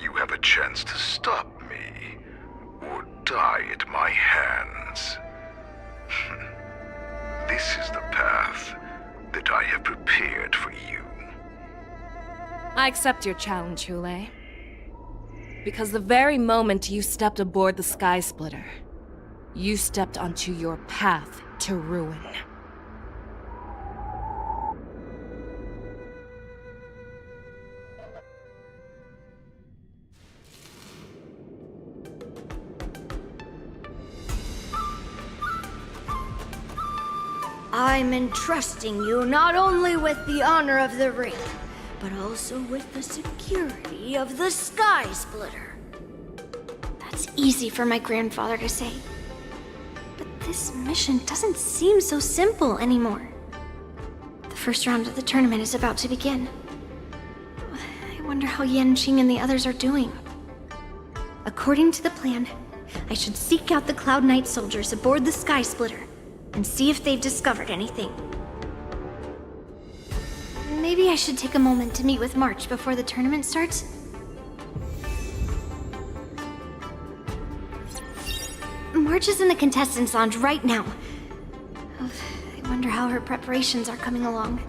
[SPEAKER 14] you have a chance to stop me or die at my hands. This is the path that I have prepared for you.
[SPEAKER 7] I accept your challenge, Hule. Because the very moment you stepped aboard the Sky Splitter, you stepped onto your path to ruin.
[SPEAKER 21] I'm entrusting you not only with the honor of the ring, but also with the security of the Sky Splitter.
[SPEAKER 2] That's easy for my grandfather to say. But this mission doesn't seem so simple anymore. The first round of the tournament is about to begin. I wonder how Yanqing and the others are doing. According to the plan, I should seek out the Cloud Knight soldiers aboard the Sky Splitter and see if they've discovered anything. Maybe I should take a moment to meet with March before the tournament starts. March is in the contestants' lounge right now. I wonder how her preparations are coming along.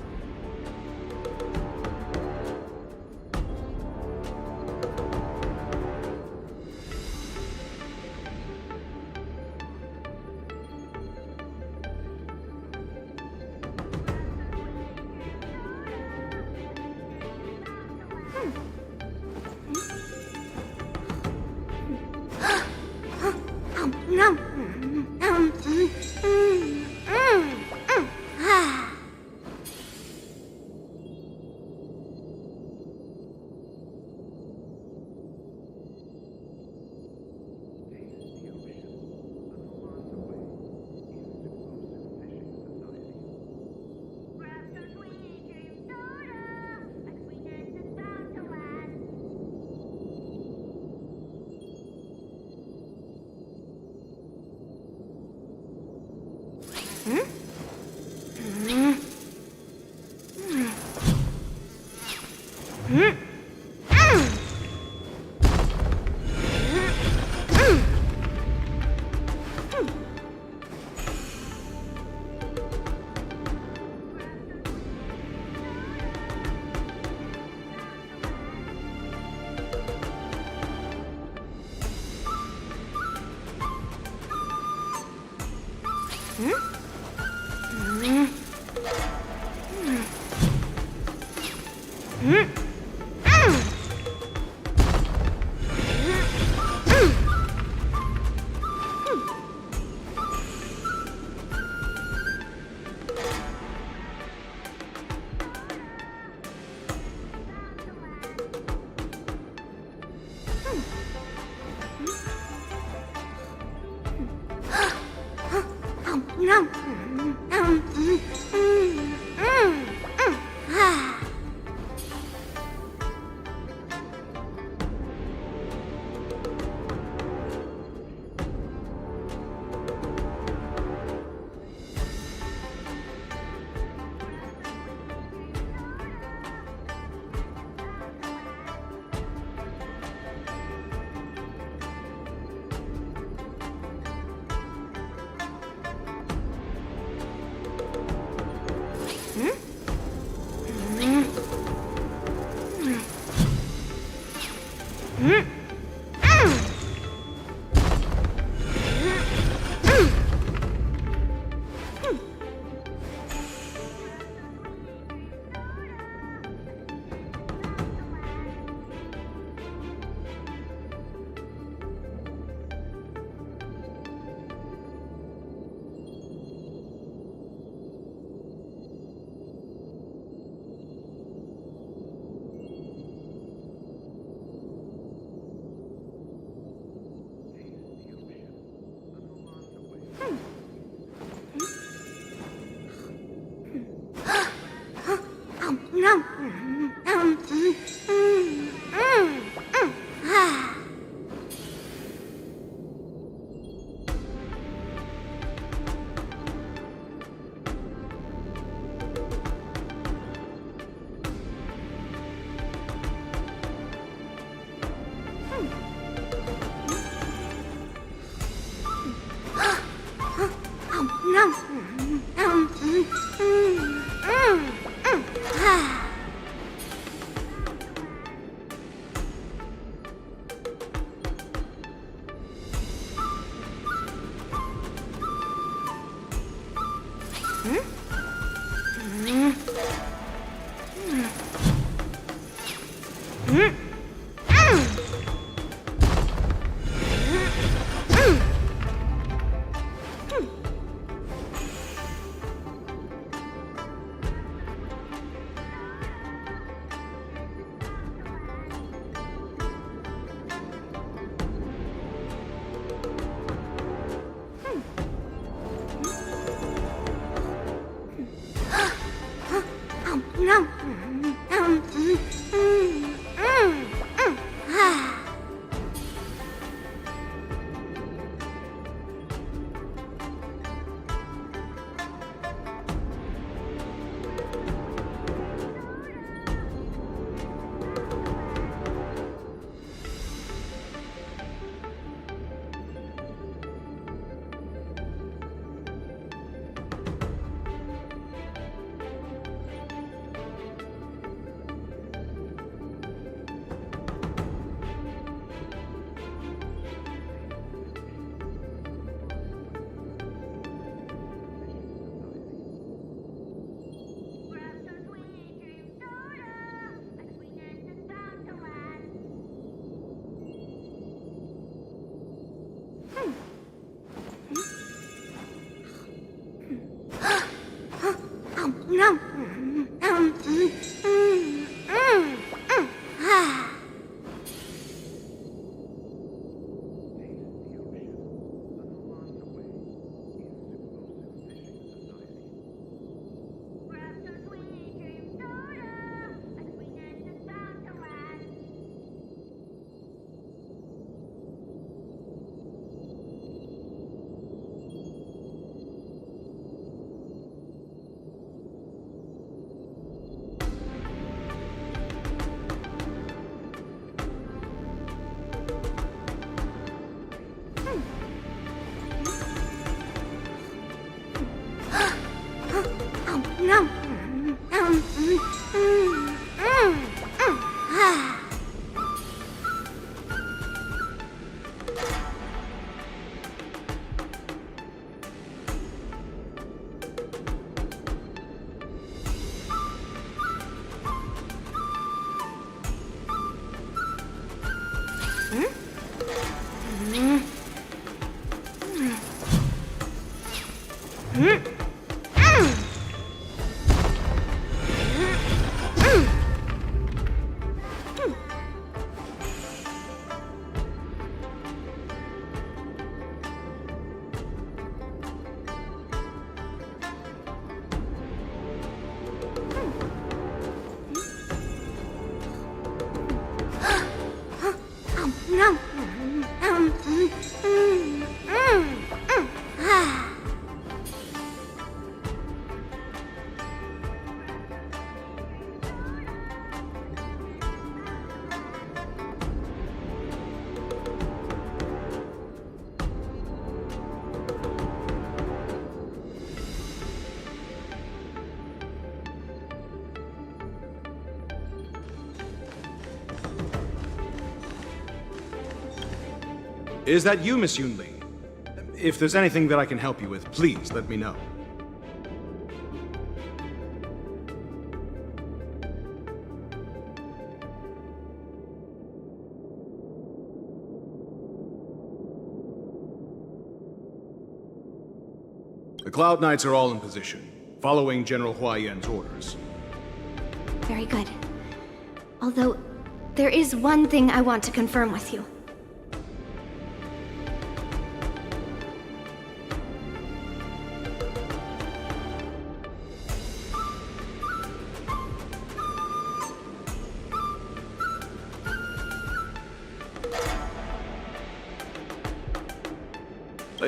[SPEAKER 20] Is that you, Miss Yunli? If there's anything that I can help you with, please let me know. The Cloud Knights are all in position, following General Huaiyan's orders.
[SPEAKER 1] Very good. Although, there is one thing I want to confirm with you.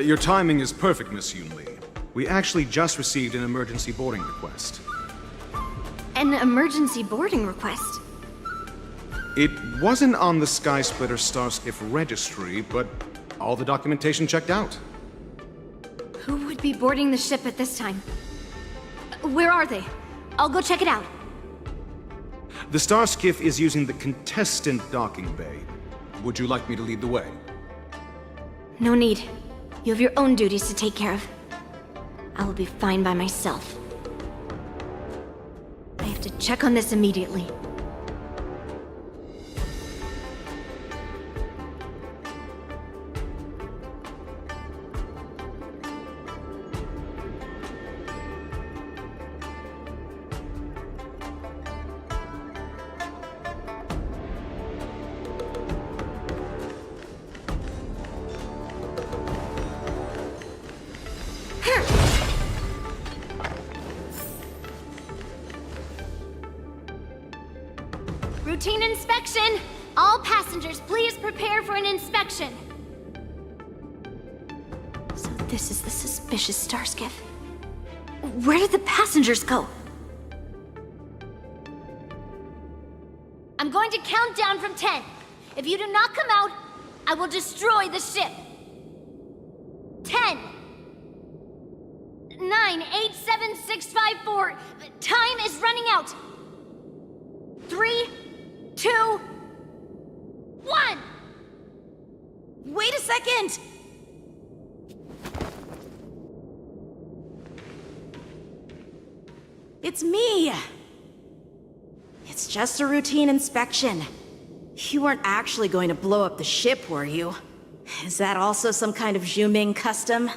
[SPEAKER 20] Your timing is perfect, Miss Yunli. We actually just received an emergency boarding request.
[SPEAKER 1] An emergency boarding request?
[SPEAKER 20] It wasn't on the Skysplitter Starskiff registry, but all the documentation checked out.
[SPEAKER 1] Who would be boarding the ship at this time? Where are they? I'll go check it out.
[SPEAKER 20] The Starskiff is using the contestant docking bay. Would you like me to lead the way?
[SPEAKER 1] No need. You have your own duties to take care of. I will be fine by myself. I have to check on this immediately.
[SPEAKER 21] Routine inspection! All passengers, please prepare for an inspection.
[SPEAKER 1] So this is the suspicious star skiff. Where did the passengers go?
[SPEAKER 21] I'm going to count down from 10. If you do not come out, I will destroy the ship. 10, 9, 8, 7, 6, 5, 4. Time is running out. 3, 2, 1.
[SPEAKER 5] Wait a second! It's me! It's just a routine inspection. You weren't actually going to blow up the ship, were you? Is that also some kind of Zhuming custom?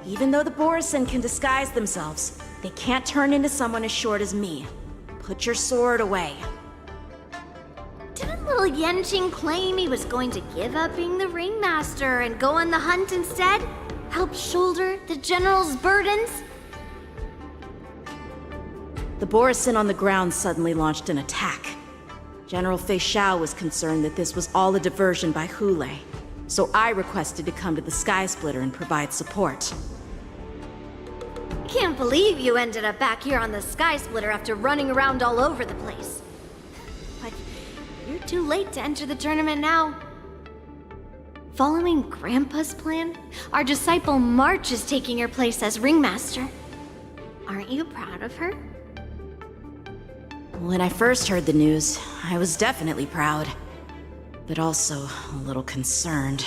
[SPEAKER 5] Even though the Borison can disguise themselves, they can't turn into someone as short as me. Put your sword away.
[SPEAKER 21] Didn't little Yanqing claim he was going to give up being the ringmaster and go on the hunt instead? Help shoulder the general's burdens?
[SPEAKER 5] The Borison on the ground suddenly launched an attack. General Fei Xiao was concerned that this was all a diversion by Hule, so I requested to come to the Sky Splitter and provide support.
[SPEAKER 21] I can't believe you ended up back here on the Sky Splitter after running around all over the place. But you're too late to enter the tournament now. Following Grandpa's plan, our disciple March is taking your place as ringmaster. Aren't you proud of her?
[SPEAKER 5] When I first heard the news, I was definitely proud, but also a little concerned.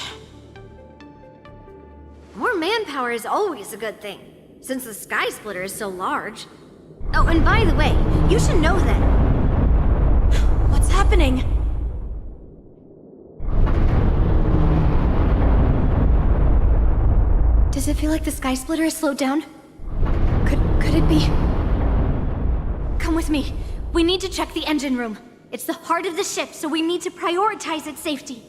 [SPEAKER 21] More manpower is always a good thing, since the Sky Splitter is so large. Oh, and by the way, you should know that...
[SPEAKER 5] What's happening?
[SPEAKER 21] Does it feel like the Sky Splitter has slowed down? Could it be... Come with me. We need to check the engine room. It's the heart of the ship, so we need to prioritize its safety.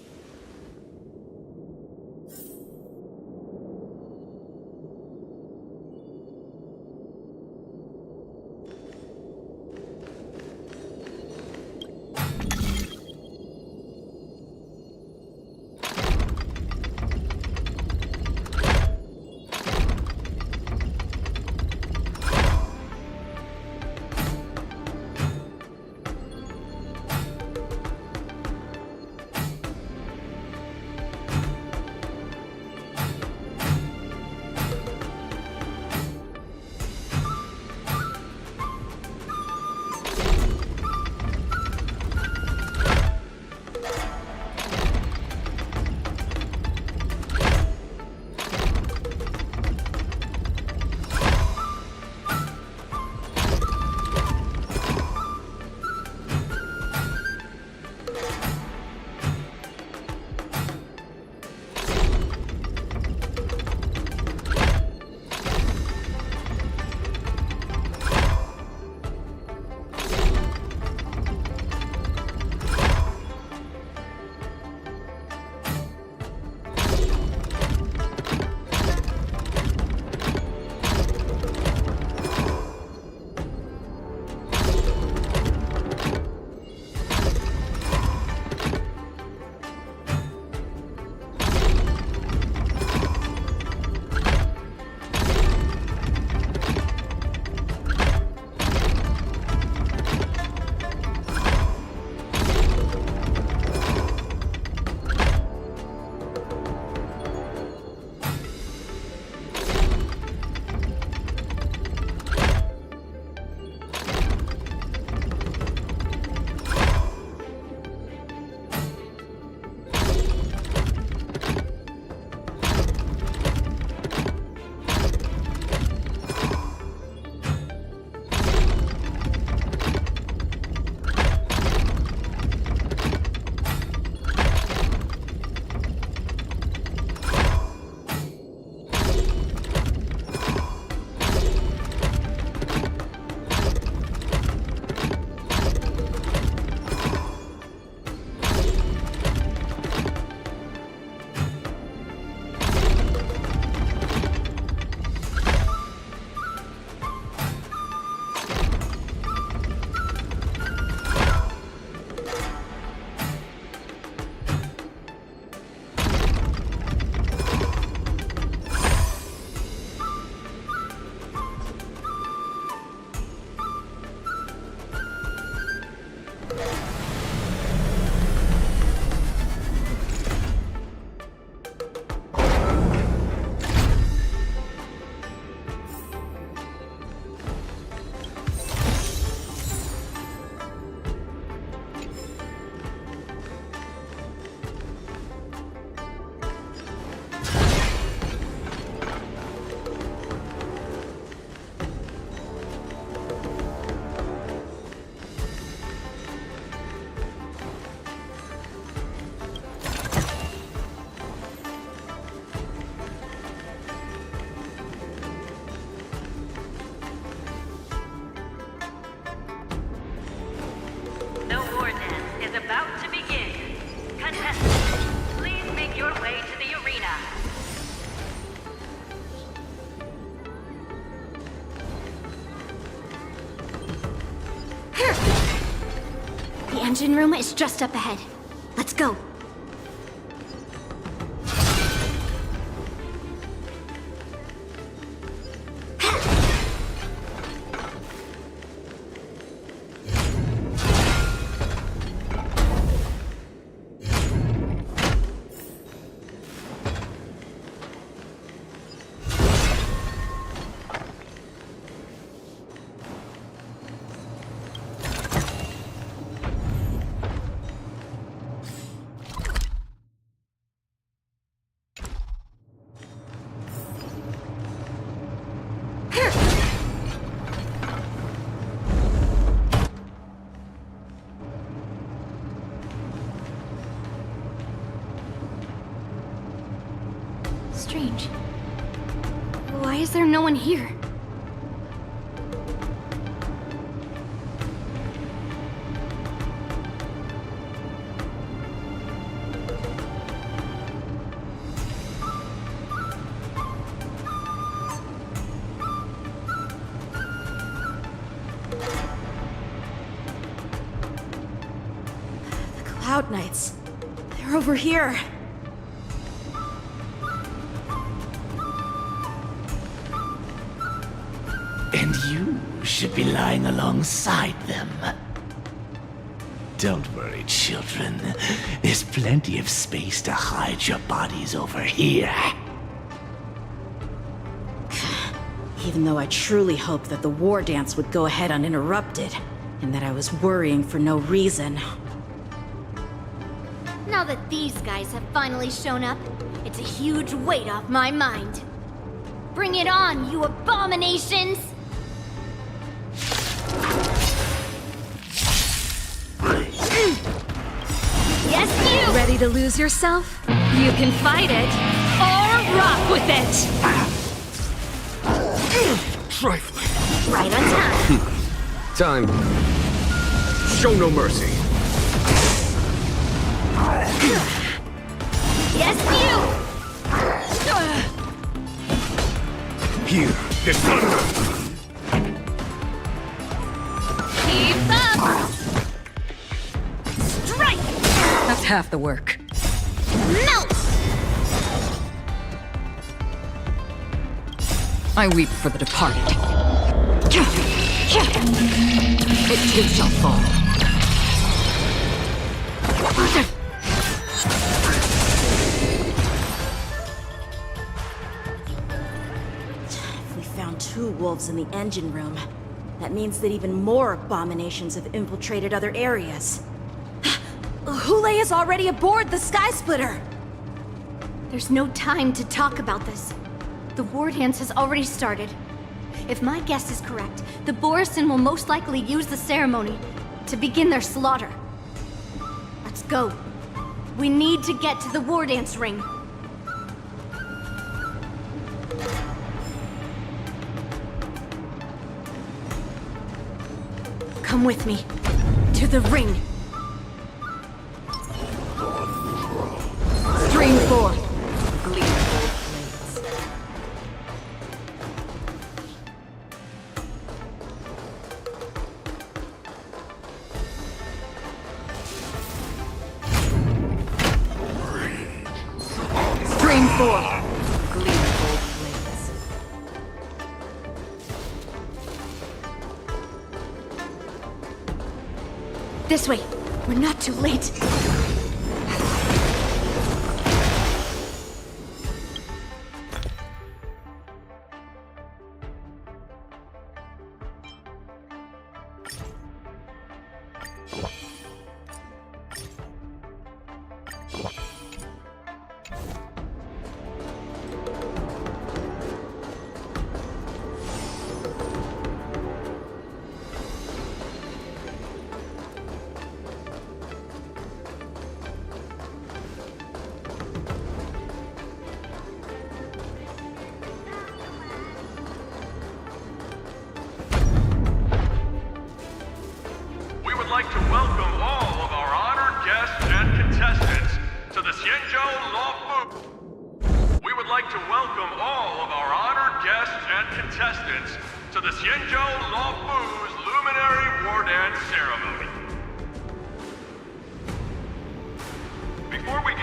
[SPEAKER 21] The engine room is just up ahead. Let's go. Strange. Why is there no one here?
[SPEAKER 5] The Cloud Knights. They're over here.
[SPEAKER 16] And you should be lying alongside them. Don't worry, children. There's plenty of space to hide your bodies over here.
[SPEAKER 5] Even though I truly hoped that the war dance would go ahead uninterrupted, and that I was worrying for no reason.
[SPEAKER 21] Now that these guys have finally shown up, it's a huge weight off my mind. Bring it on, you abominations! Yes, you!
[SPEAKER 15] Ready to lose yourself? You can fight it, or rock with it!
[SPEAKER 11] Trifling.
[SPEAKER 21] Right on time.
[SPEAKER 11] Time. Show no mercy.
[SPEAKER 21] Yes, you!
[SPEAKER 11] Here is thunder.
[SPEAKER 15] Keep up!
[SPEAKER 21] Strike!
[SPEAKER 15] That's half the work.
[SPEAKER 21] Melt!
[SPEAKER 15] I weep for the departed. It too shall fall.
[SPEAKER 5] If we found 2 wolves in the engine room, that means that even more abominations have infiltrated other areas. Hule is already aboard the Sky Splitter!
[SPEAKER 21] There's no time to talk about this. The war dance has already started. If my guess is correct, the Borisin will most likely use the ceremony to begin their slaughter. Let's go. We need to get to the war dance ring. Come with me. To the ring.
[SPEAKER 15] Stream forth. Stream forth. Gleeful blades.
[SPEAKER 21] This way. We're not too late.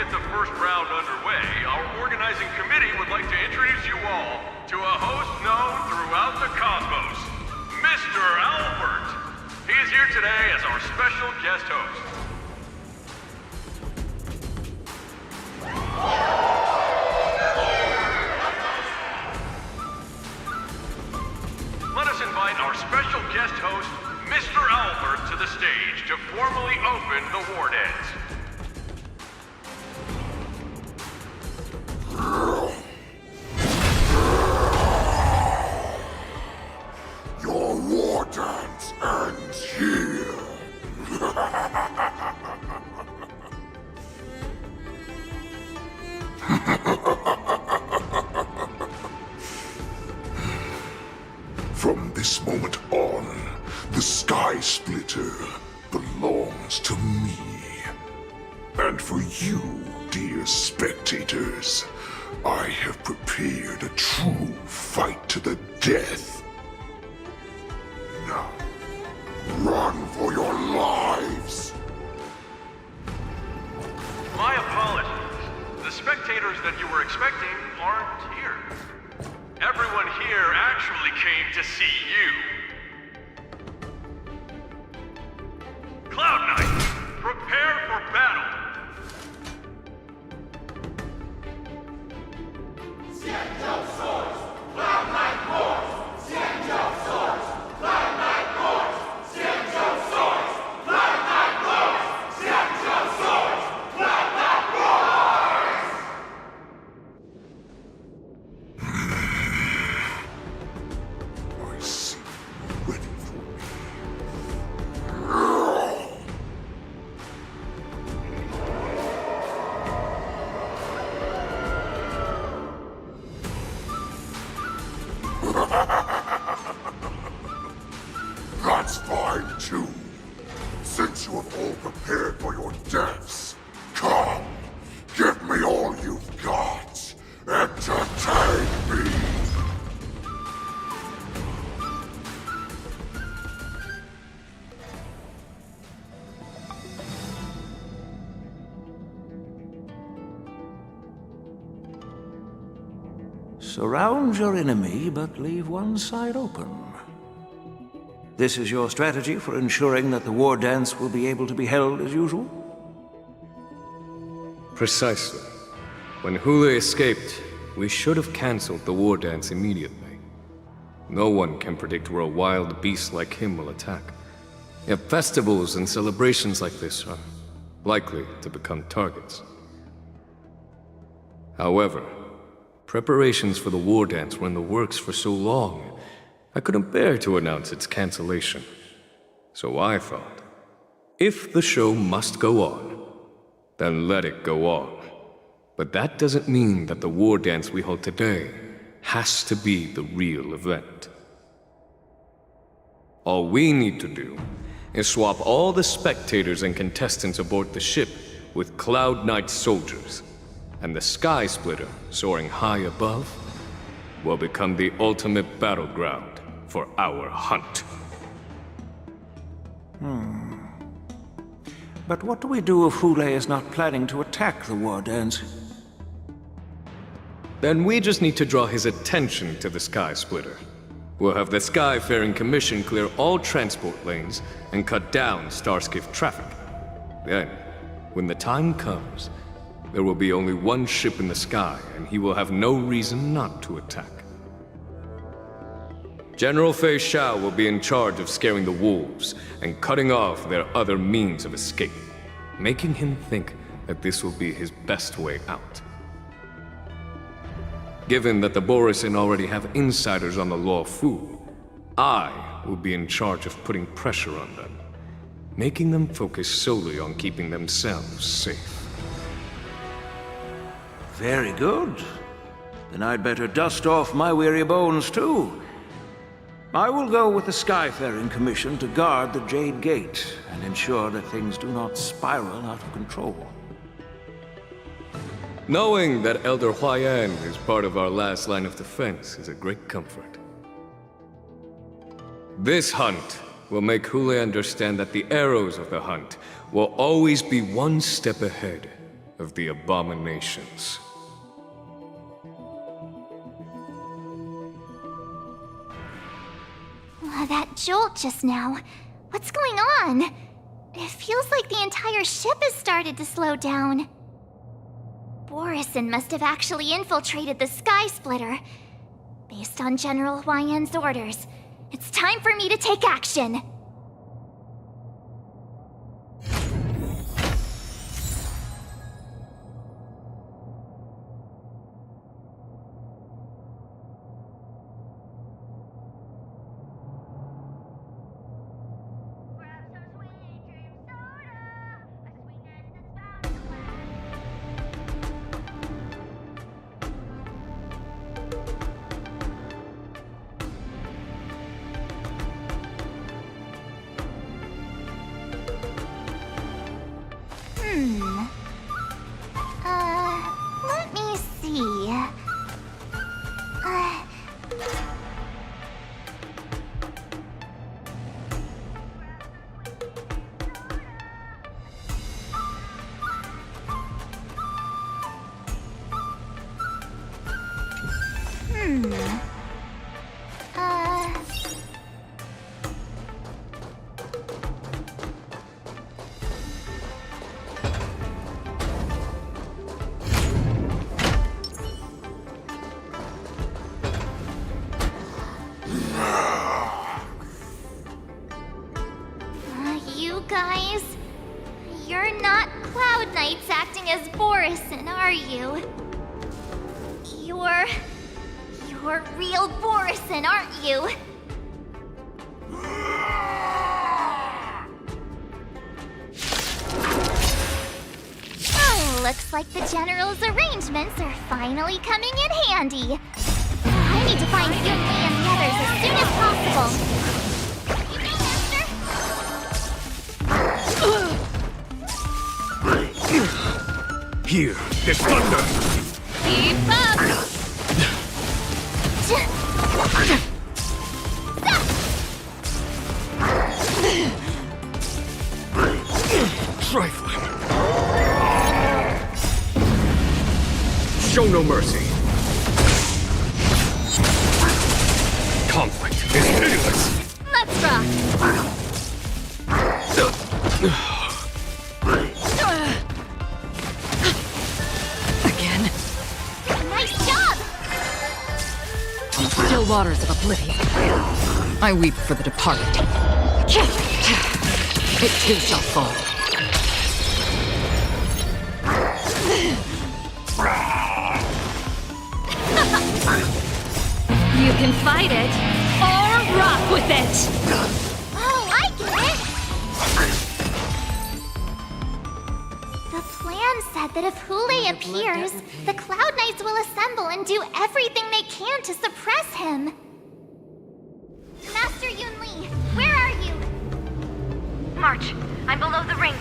[SPEAKER 18] get the first round underway, our organizing committee would like to introduce you all to a host known throughout the cosmos, Mr. Albert. He is here today as our special guest host. Let us invite our special guest host, Mr. Albert, to the stage to formally open the Wardens.
[SPEAKER 14] Your war dance ends here. From this moment on, the Sky Splitter belongs to me. And for you, dear spectators, I have prepared a true fight to the death. Now, run for your lives!
[SPEAKER 18] My apologies. The spectators that you were expecting aren't here. Everyone here actually came to see you. Cloud Knight, prepare for battle!
[SPEAKER 14] That's fine too. Since you have all prepared for your deaths, come, give me all you've got. Entertain me.
[SPEAKER 22] Surround your enemy, but leave one side open. This is your strategy for ensuring that the war dance will be able to be held as usual?
[SPEAKER 11] Precisely. When Hule escaped, we should have cancelled the war dance immediately. No one can predict where a wild beast like him will attack. Yet festivals and celebrations like this are likely to become targets. However, preparations for the war dance were in the works for so long, I couldn't bear to announce its cancellation. So I thought, if the show must go on, then let it go on. But that doesn't mean that the war dance we hold today has to be the real event. All we need to do is swap all the spectators and contestants aboard the ship with Cloud Knight's soldiers, and the Sky Splitter, soaring high above, will become the ultimate battleground for our hunt.
[SPEAKER 22] But what do we do if Hule is not planning to attack the war dance?
[SPEAKER 11] Then we just need to draw his attention to the Sky Splitter. We'll have the Skyfaring Commission clear all transport lanes and cut down Starskiff traffic. Then, when the time comes, there will be only one ship in the sky, and he will have no reason not to attack. General Fei Shao will be in charge of scaring the wolves and cutting off their other means of escape, making him think that this will be his best way out. Given that the Borisin already have insiders on the Law Fu, I will be in charge of putting pressure on them, making them focus solely on keeping themselves safe.
[SPEAKER 22] Very good. Then I'd better dust off my weary bones too. I will go with the Skyfaring Commission to guard the Jade Gate and ensure that things do not spiral out of control.
[SPEAKER 11] Knowing that Elder Huayan is part of our last line of defense is a great comfort. This hunt will make Hule understand that the arrows of the hunt will always be one step ahead, of the abominations.
[SPEAKER 2] That jolt just now. What's going on? It feels like the entire ship has started to slow down. Borison must have actually infiltrated the Sky Splitter. Based on General Huayan's orders, it's time for me to take action. Let me see. You guys, you're not Cloud Knights acting as Borison, are you? You're real Borison, aren't you? Oh, looks like the General's arrangements are finally coming in handy. I need to find Yunli and the others as soon as possible.
[SPEAKER 14] Here, there's thunder!
[SPEAKER 15] Keep up!
[SPEAKER 14] Trifling. Show no mercy. Conflict is pitiless.
[SPEAKER 15] Let's rock!
[SPEAKER 8] Again?
[SPEAKER 2] Nice job!
[SPEAKER 8] Still waters of oblivion. I weep for the departed. It too shall fall.
[SPEAKER 15] You can fight it, or rock with it!
[SPEAKER 2] Oh, I get it! The plan said that if Hule appears, the Cloud Knights will assemble and do everything they can to suppress him. Master Yunli, where are you?
[SPEAKER 17] March, I'm below the ring.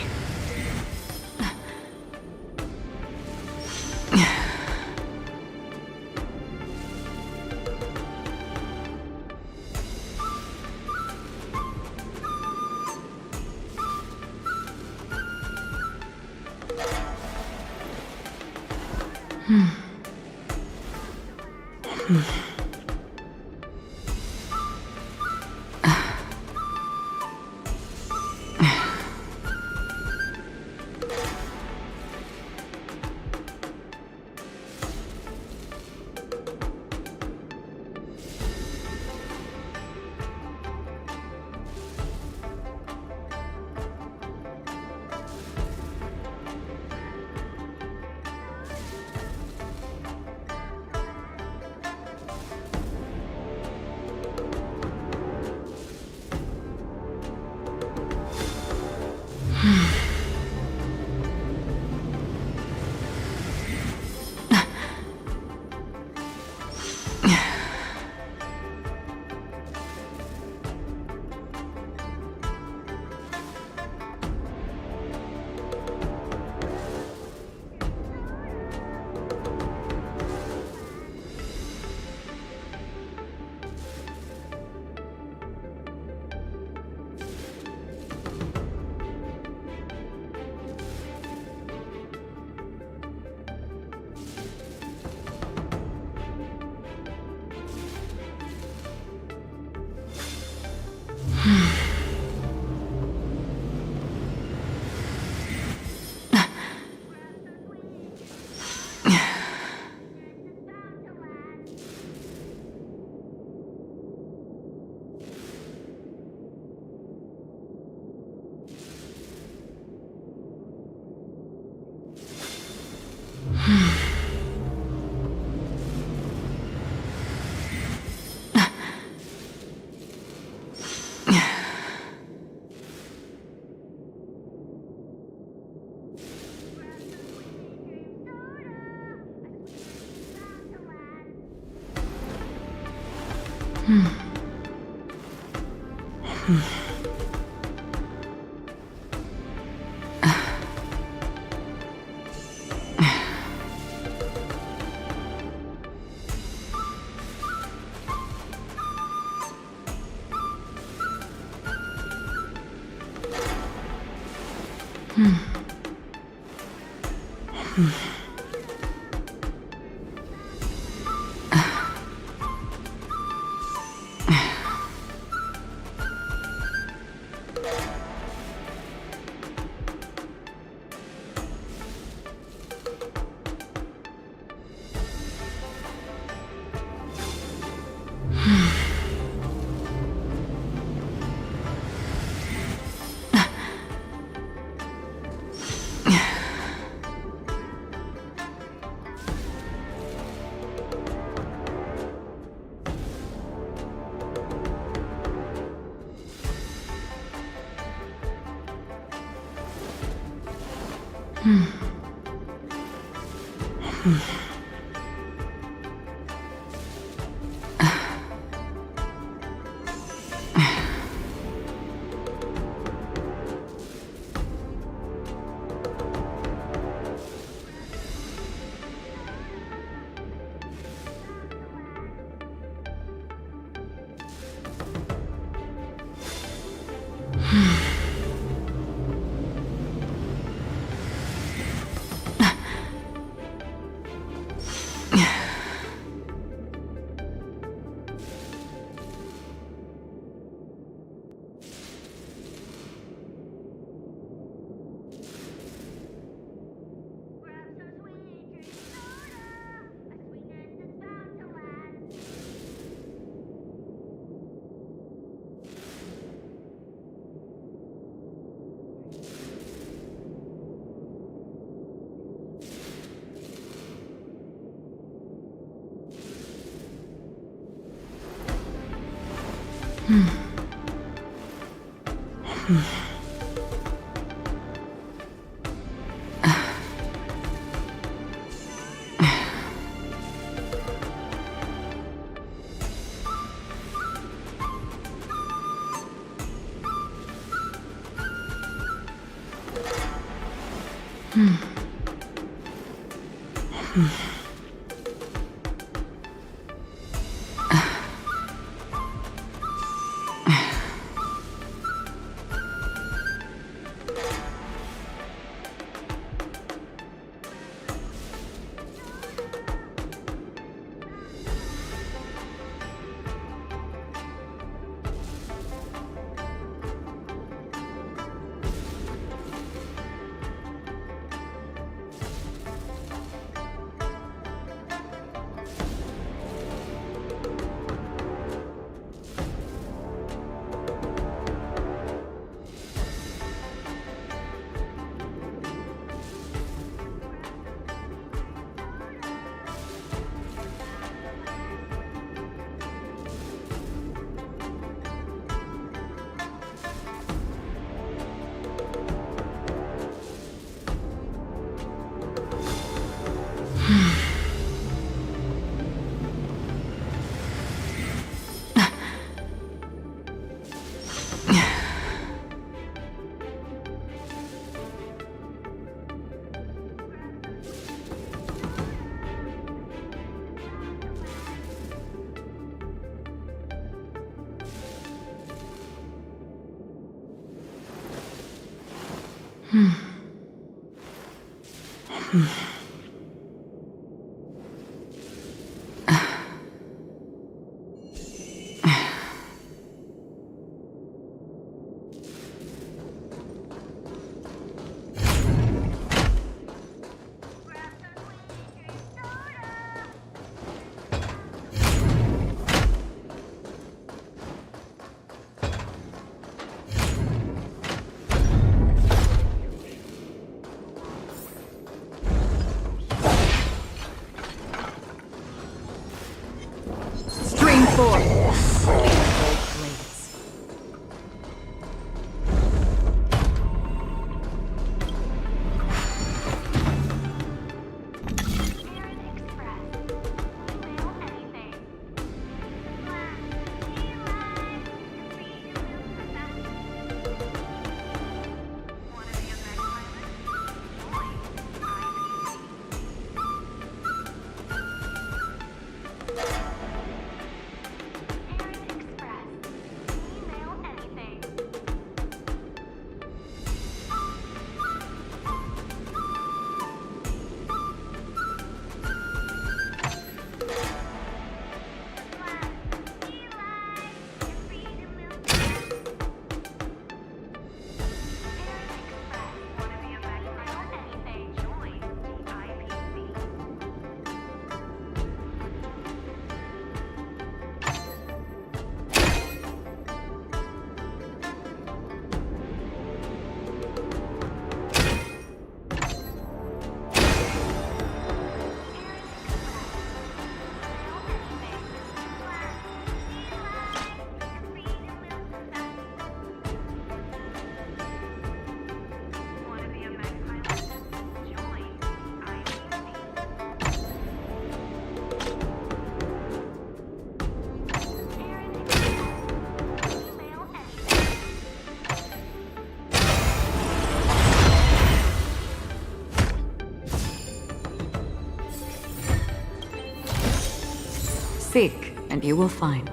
[SPEAKER 8] Seek, and you will find.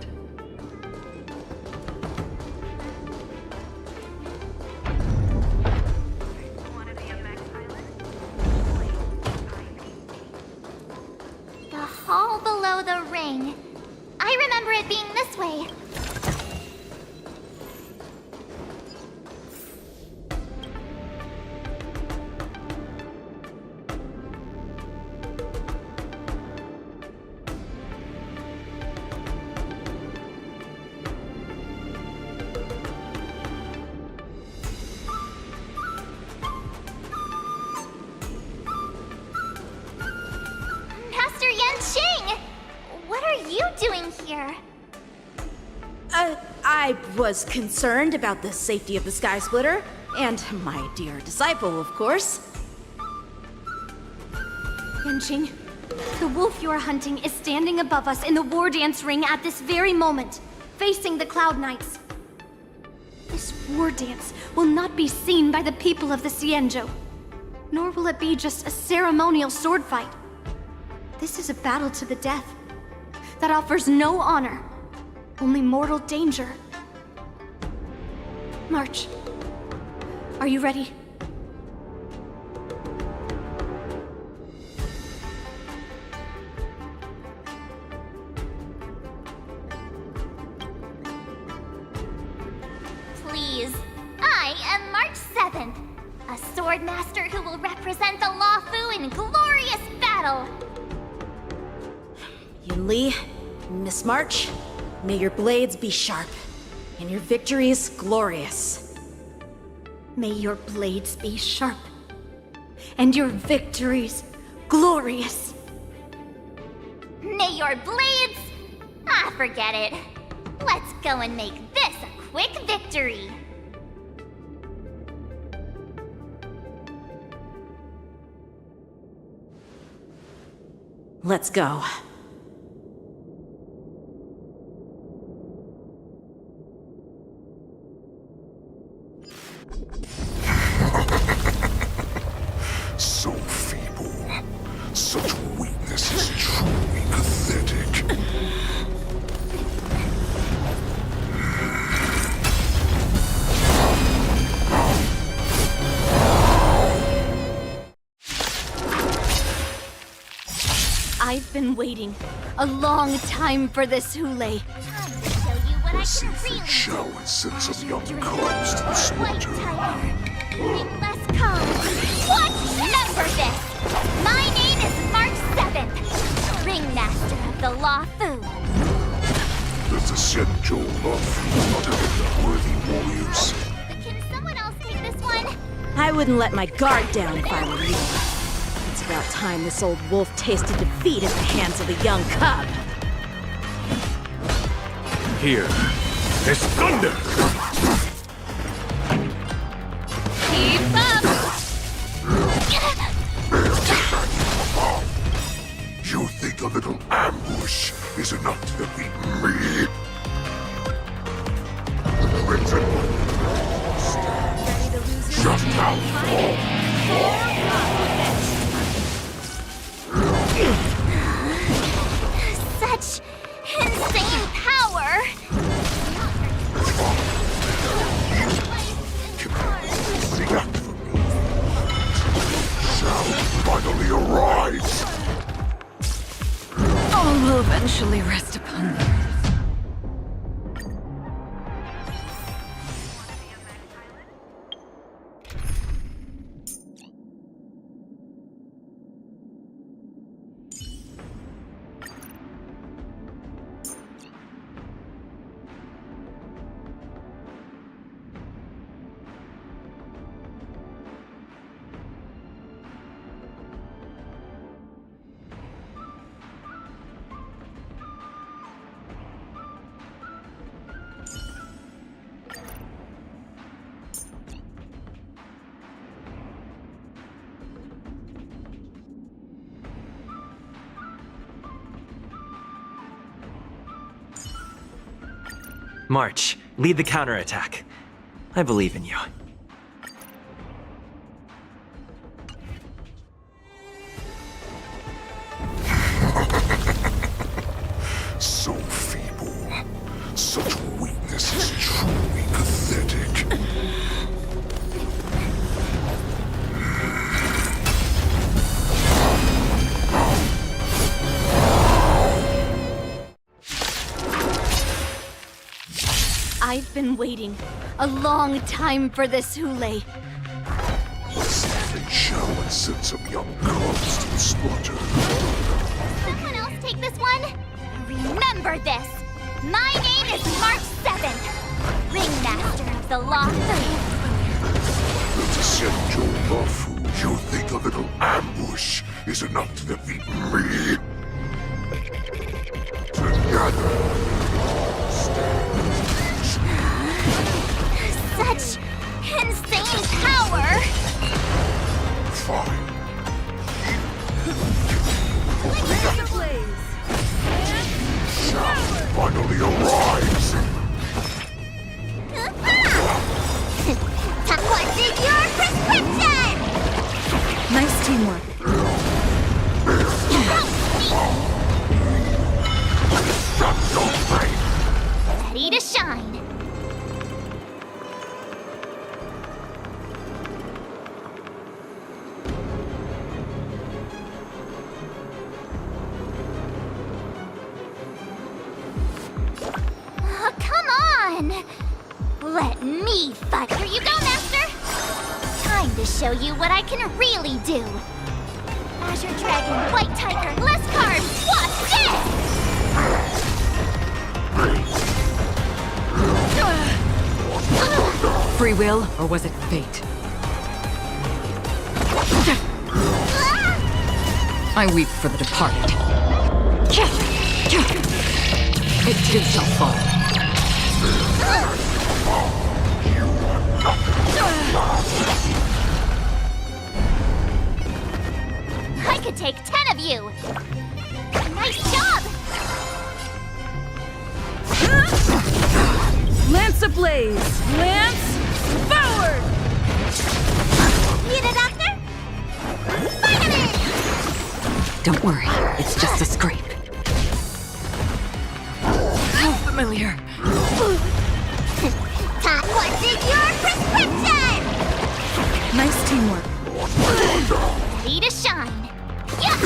[SPEAKER 21] The hall below the ring. I remember it being this way. Master Yanqing! What are you doing here?
[SPEAKER 5] I was concerned about the safety of the Sky Splitter, and my dear disciple, of course.
[SPEAKER 21] Yanqing, the wolf you're hunting is standing above us in the war dance ring at this very moment, facing the Cloud Knights. This war dance will not be seen by the people of the Xianzhou, nor will it be just a ceremonial sword fight. This is a battle to the death that offers no honor, only mortal danger. March. Are you ready? Please. I am March 7th, a sword master who will represent the Luofu in glorious battle.
[SPEAKER 5] Yunli, Miss March, may your blades be sharp, and your victories glorious.
[SPEAKER 21] May your blades be sharp, and your victories glorious. May your blades... forget it. Let's go and make this a quick victory.
[SPEAKER 5] Let's go.
[SPEAKER 14] So feeble. Such weakness is truly pathetic.
[SPEAKER 21] I've been waiting a long time for this, Hule.
[SPEAKER 14] Versi Fei and send some young cubs to the slaughter.
[SPEAKER 21] Bring less calm. What? Remember this! My name is March 7th, Ringmaster of the Luofu.
[SPEAKER 14] Does the Xianzhou Luofu not have enough worthy warriors?
[SPEAKER 21] But can someone else take this one?
[SPEAKER 5] I wouldn't let my guard down if I were you. It's about time this old wolf tasted defeat at the hands of the young cub.
[SPEAKER 12] Here is thunder!
[SPEAKER 21] Keep up!
[SPEAKER 14] You think a little ambush is enough to defeat me? Crimson Shut down!
[SPEAKER 21] Such insane power!
[SPEAKER 14] React for me. Shall finally arise.
[SPEAKER 15] All will eventually rest upon the earth.
[SPEAKER 9] March, lead the counterattack. I believe in you.
[SPEAKER 21] been waiting a long time for this, Hule.
[SPEAKER 14] They shall and send some young cubs to the slaughter.
[SPEAKER 2] Someone else take this one? Remember this! My name is March 7th, Ringmaster of the Law 3.
[SPEAKER 14] The Senjo Lafu, you think a little ambush is enough to defeat me? Together,
[SPEAKER 2] Such insane power!
[SPEAKER 14] Fine. Finally arrives!
[SPEAKER 2] What's in your prescription?
[SPEAKER 1] Nice teamwork.
[SPEAKER 2] Ready to shine. Oh, come on! Let me fight. Here you go, Master! Time to show you what I can really do. Azure Dragon, White Tiger, less carbs, watch this!
[SPEAKER 8] Free will, or was it fate? I weep for the departed. It too shall fall.
[SPEAKER 2] I could take 10 of you! Nice job!
[SPEAKER 1] Lance ablaze! Lance forward!
[SPEAKER 2] Need a doctor? Vitamin!
[SPEAKER 8] Don't worry, it's just a scrape. How familiar.
[SPEAKER 2] What's in your prescription?
[SPEAKER 1] Nice teamwork.
[SPEAKER 2] Ready to shine. Yeah!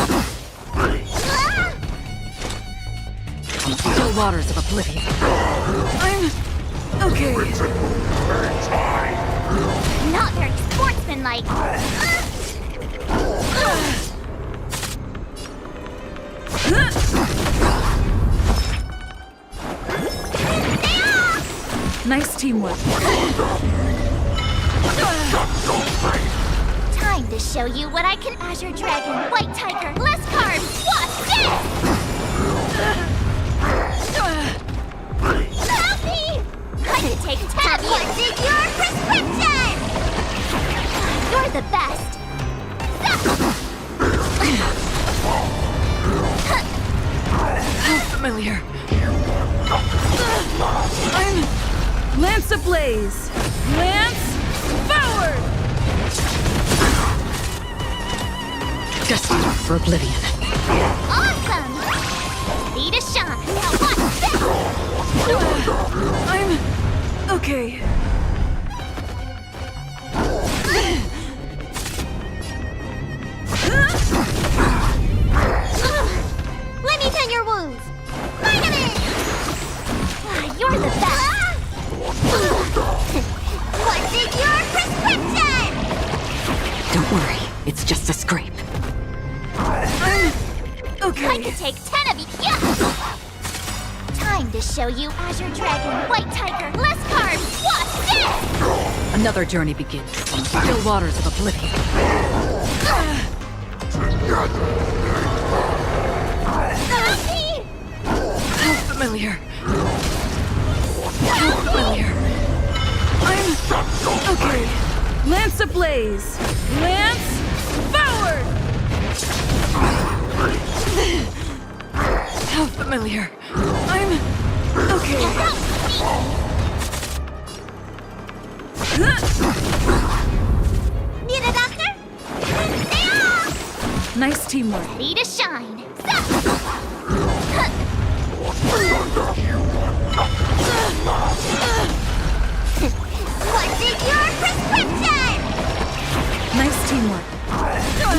[SPEAKER 8] On the still waters of oblivion.
[SPEAKER 1] I'm okay.
[SPEAKER 2] Not very sportsmanlike.
[SPEAKER 1] Nice teamwork.
[SPEAKER 2] Time to show you what I can. Azure Dragon, White Tiger, less carbs, watch this! Help me! I can take 10 of you! What's in your prescription? You're the best!
[SPEAKER 8] How familiar.
[SPEAKER 1] I'm Lance ablaze! Lance forward!
[SPEAKER 8] Destined for oblivion.
[SPEAKER 2] Awesome! Ready to shine! Now watch this!
[SPEAKER 1] I'm okay.
[SPEAKER 2] Let me tend your wounds! Vitamin! You're the best! What's in your prescription?
[SPEAKER 8] Don't worry, it's just a scrape.
[SPEAKER 1] Okay.
[SPEAKER 2] I could take 10 of you. Yeah! Time to show you Azure Dragon, White Tiger, less carbs. Watch this!
[SPEAKER 8] Another journey begins on the still waters of oblivion. How familiar. How familiar.
[SPEAKER 1] I'm okay. Lance ablaze! Lance forward!
[SPEAKER 8] How familiar.
[SPEAKER 1] I'm okay.
[SPEAKER 2] Need a doctor?
[SPEAKER 1] Nice teamwork.
[SPEAKER 2] Ready to shine. What's in your prescription?
[SPEAKER 1] Nice teamwork.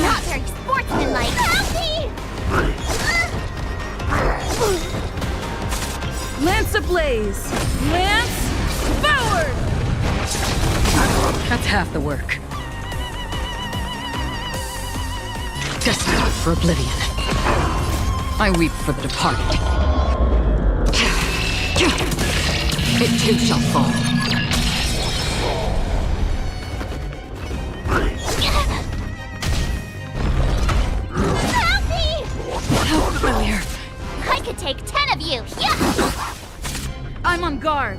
[SPEAKER 2] Not very sportsmanlike. Help me!
[SPEAKER 1] Lance ablaze! Lance forward!
[SPEAKER 15] That's half the work. Destined for oblivion. I weep for the departed. It too shall fall.
[SPEAKER 2] Help me!
[SPEAKER 15] How familiar.
[SPEAKER 2] I could take 10 of you! Yeah!
[SPEAKER 15] I'm on guard.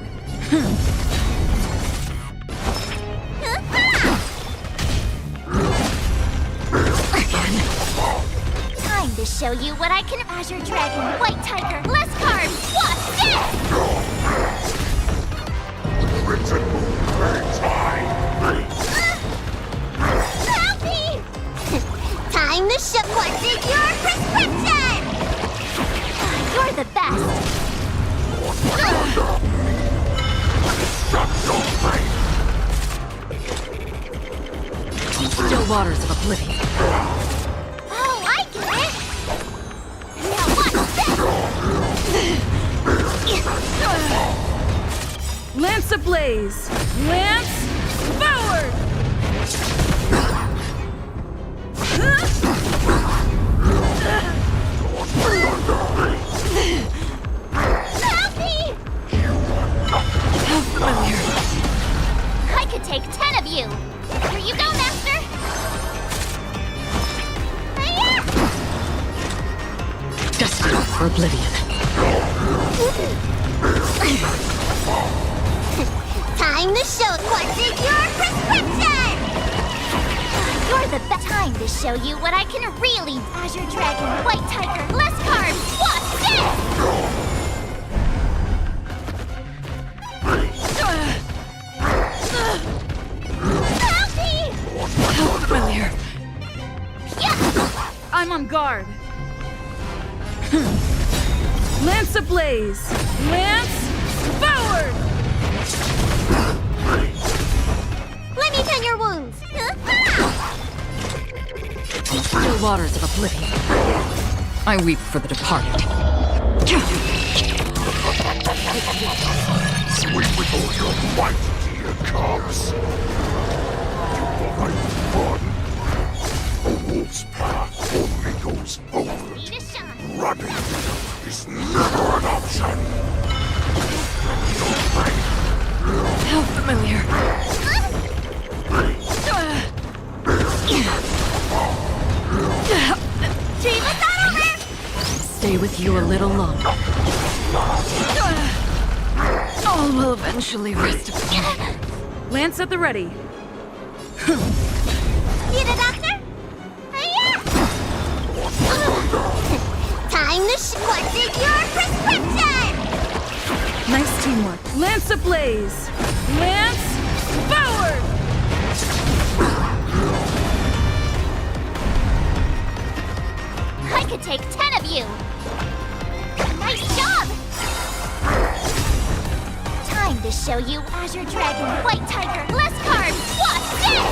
[SPEAKER 2] Time to show you what I can. Azure Dragon, White Tiger, less cards! What's this? Help me! Time to show what's in your prescription! You're the best!
[SPEAKER 15] Still waters of oblivion.
[SPEAKER 2] Oh, I get it! Now what's this?
[SPEAKER 6] Lance ablaze! Lance forward!
[SPEAKER 2] Help me!
[SPEAKER 15] How familiar.
[SPEAKER 2] I could take 10 of you! Here you go, Master! Hiya!
[SPEAKER 15] Destined for oblivion.
[SPEAKER 2] Time to show what's in your prescription! You're the best. Time to show you what I can really. Azure Dragon, White Tiger, less cards! What's this? Help me!
[SPEAKER 15] How familiar.
[SPEAKER 6] I'm on guard. Lance ablaze! Lance forward!
[SPEAKER 2] Let me tend your wounds!
[SPEAKER 15] Still waters of oblivion. I weep for the departed.
[SPEAKER 14] Swing with all your might, dear cubs. You might run. A wolf's path only goes forward. Running is never an option.
[SPEAKER 15] How familiar.
[SPEAKER 2] Team is not over!
[SPEAKER 15] Stay with you a little longer. All will eventually rest upon.
[SPEAKER 6] Lance at the ready.
[SPEAKER 2] Need a doctor? Hiya! Time to what's in your prescription!
[SPEAKER 6] Nice teamwork. Lance ablaze! Lance forward!
[SPEAKER 2] I could take 10 of you! Nice job! Time to show you Azure Dragon, White Tiger, less cards! What's this?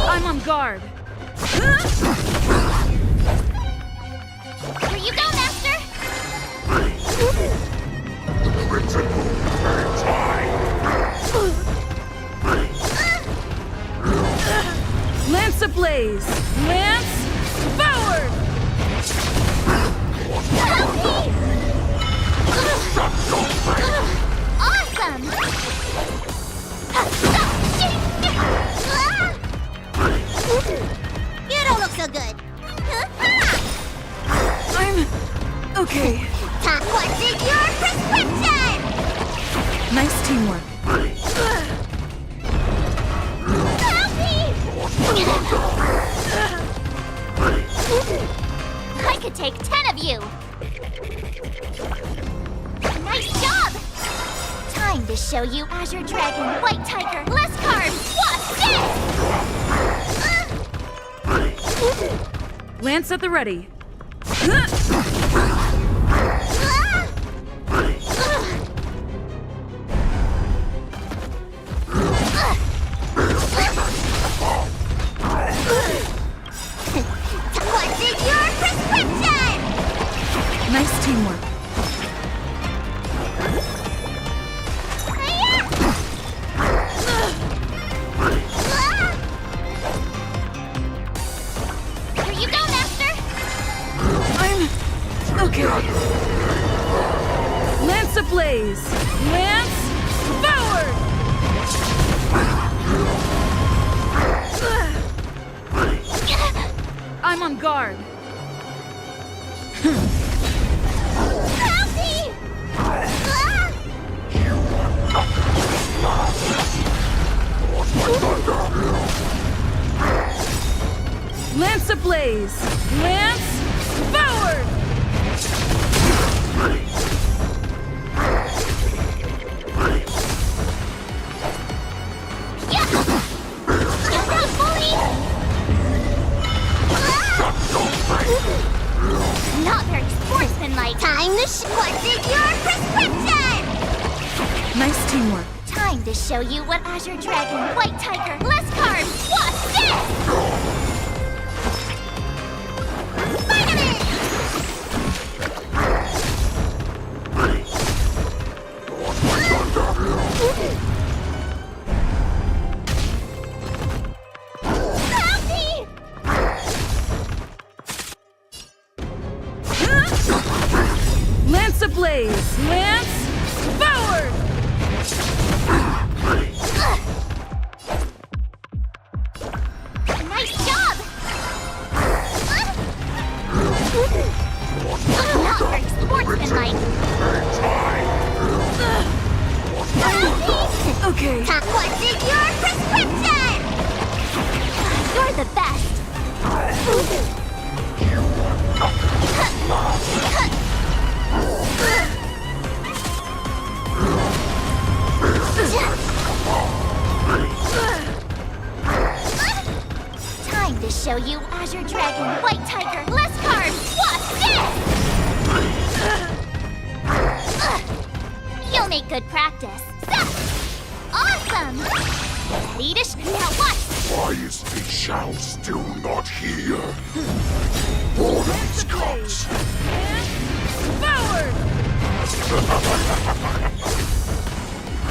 [SPEAKER 6] I'm on guard.
[SPEAKER 2] Here you go, Master!
[SPEAKER 6] Lance ablaze! Lance forward!
[SPEAKER 2] Help me! Awesome! You don't look so good.
[SPEAKER 6] I'm okay.
[SPEAKER 2] What's in your prescription?
[SPEAKER 6] Nice teamwork.
[SPEAKER 2] Help me! I could take 10 of you. Nice job! Time to show you Azure Dragon, White Tiger, less cards! What's this?
[SPEAKER 6] Lance at the ready.
[SPEAKER 2] What's in your prescription?
[SPEAKER 6] Nice teamwork. on guard.
[SPEAKER 2] Help me!
[SPEAKER 6] Lance ablaze! Lance forward!
[SPEAKER 2] Not very sportsmanlike. Time to what's in your prescription?
[SPEAKER 6] Nice teamwork.
[SPEAKER 2] Time to show you what Azure Dragon, White Tiger, less carbs. What's this?
[SPEAKER 6] Lance ablaze! Lance forward!
[SPEAKER 2] Nice job! Not very sportsmanlike.
[SPEAKER 6] Okay.
[SPEAKER 2] What's in your prescription? You're the best. Time to show you Azure Dragon, White Tiger, less carbs. What's this? You'll make good practice. Awesome! Ready to now what?
[SPEAKER 14] Why is the shout still not here? Orders comes.
[SPEAKER 6] Forward!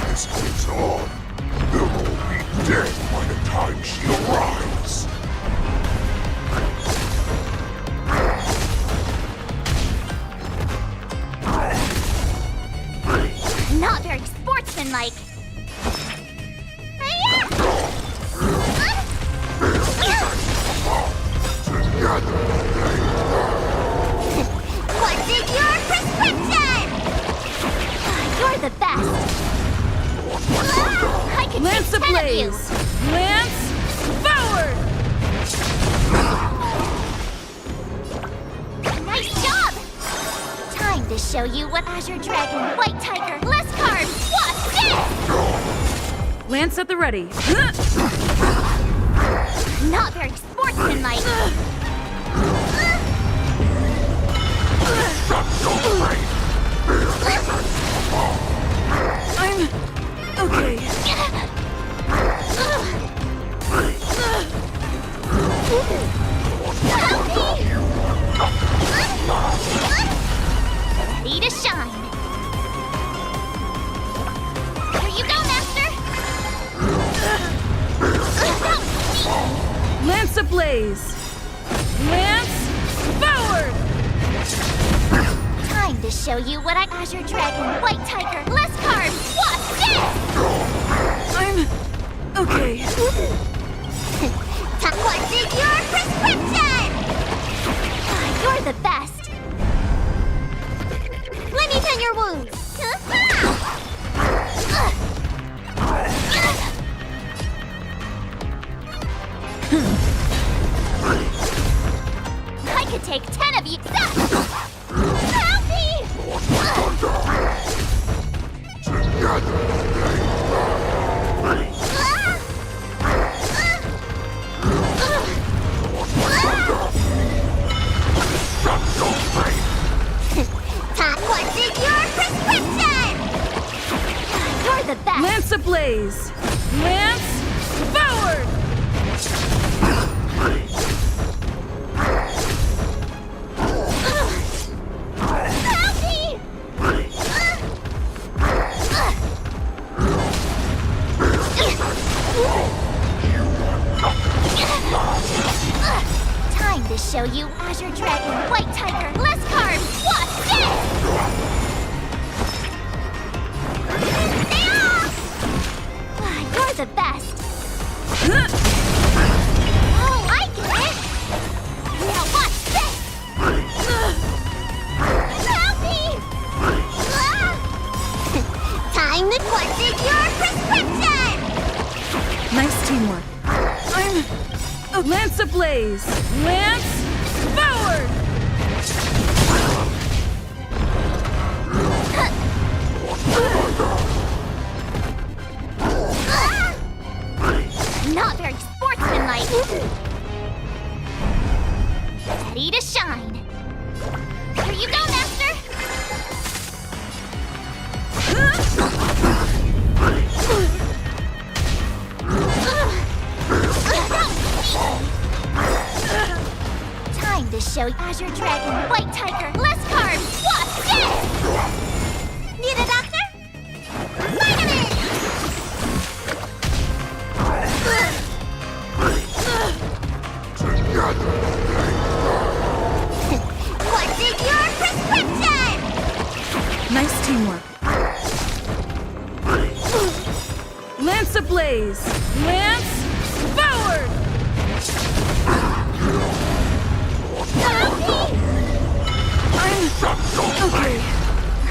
[SPEAKER 14] This goes on. They'll all be dead by the time she arrives.
[SPEAKER 2] Not very sportsmanlike. What's in your prescription? You're the best. I can
[SPEAKER 6] Lance
[SPEAKER 2] take 10 of you.
[SPEAKER 6] ablaze! Lance forward!
[SPEAKER 2] Nice job! Time to show you what Azure Dragon, White Tiger, less carbs. What's this?
[SPEAKER 6] Lance at the ready.
[SPEAKER 2] Not very sportsmanlike.
[SPEAKER 6] I'm okay.
[SPEAKER 2] Ready to shine. Here you go, Master.
[SPEAKER 6] Lance ablaze! Lance forward!
[SPEAKER 2] Time to show you what Azure Dragon, White Tiger, less carbs. What's this?
[SPEAKER 6] I'm okay.
[SPEAKER 2] What's in your prescription? You're the best. Let me tend your wounds. I could take 10 of you. Help me! What's in your prescription? You're the best.
[SPEAKER 6] Lance ablaze! Lance forward!
[SPEAKER 2] Help me! Time to show you Azure Dragon, White Tiger, less carbs. What's this? You're the best. Oh, I get it. Now
[SPEAKER 6] teamwork. Lance ablaze! Lance forward!
[SPEAKER 2] Not very sportsmanlike. Ready to shine. Here you go, Master! Time to show Azure Dragon, White Tiger, less carbs, what's this? Need a doctor? Vitamin! What's in your prescription?
[SPEAKER 6] Nice teamwork. Lance ablaze! Lance forward! Okay.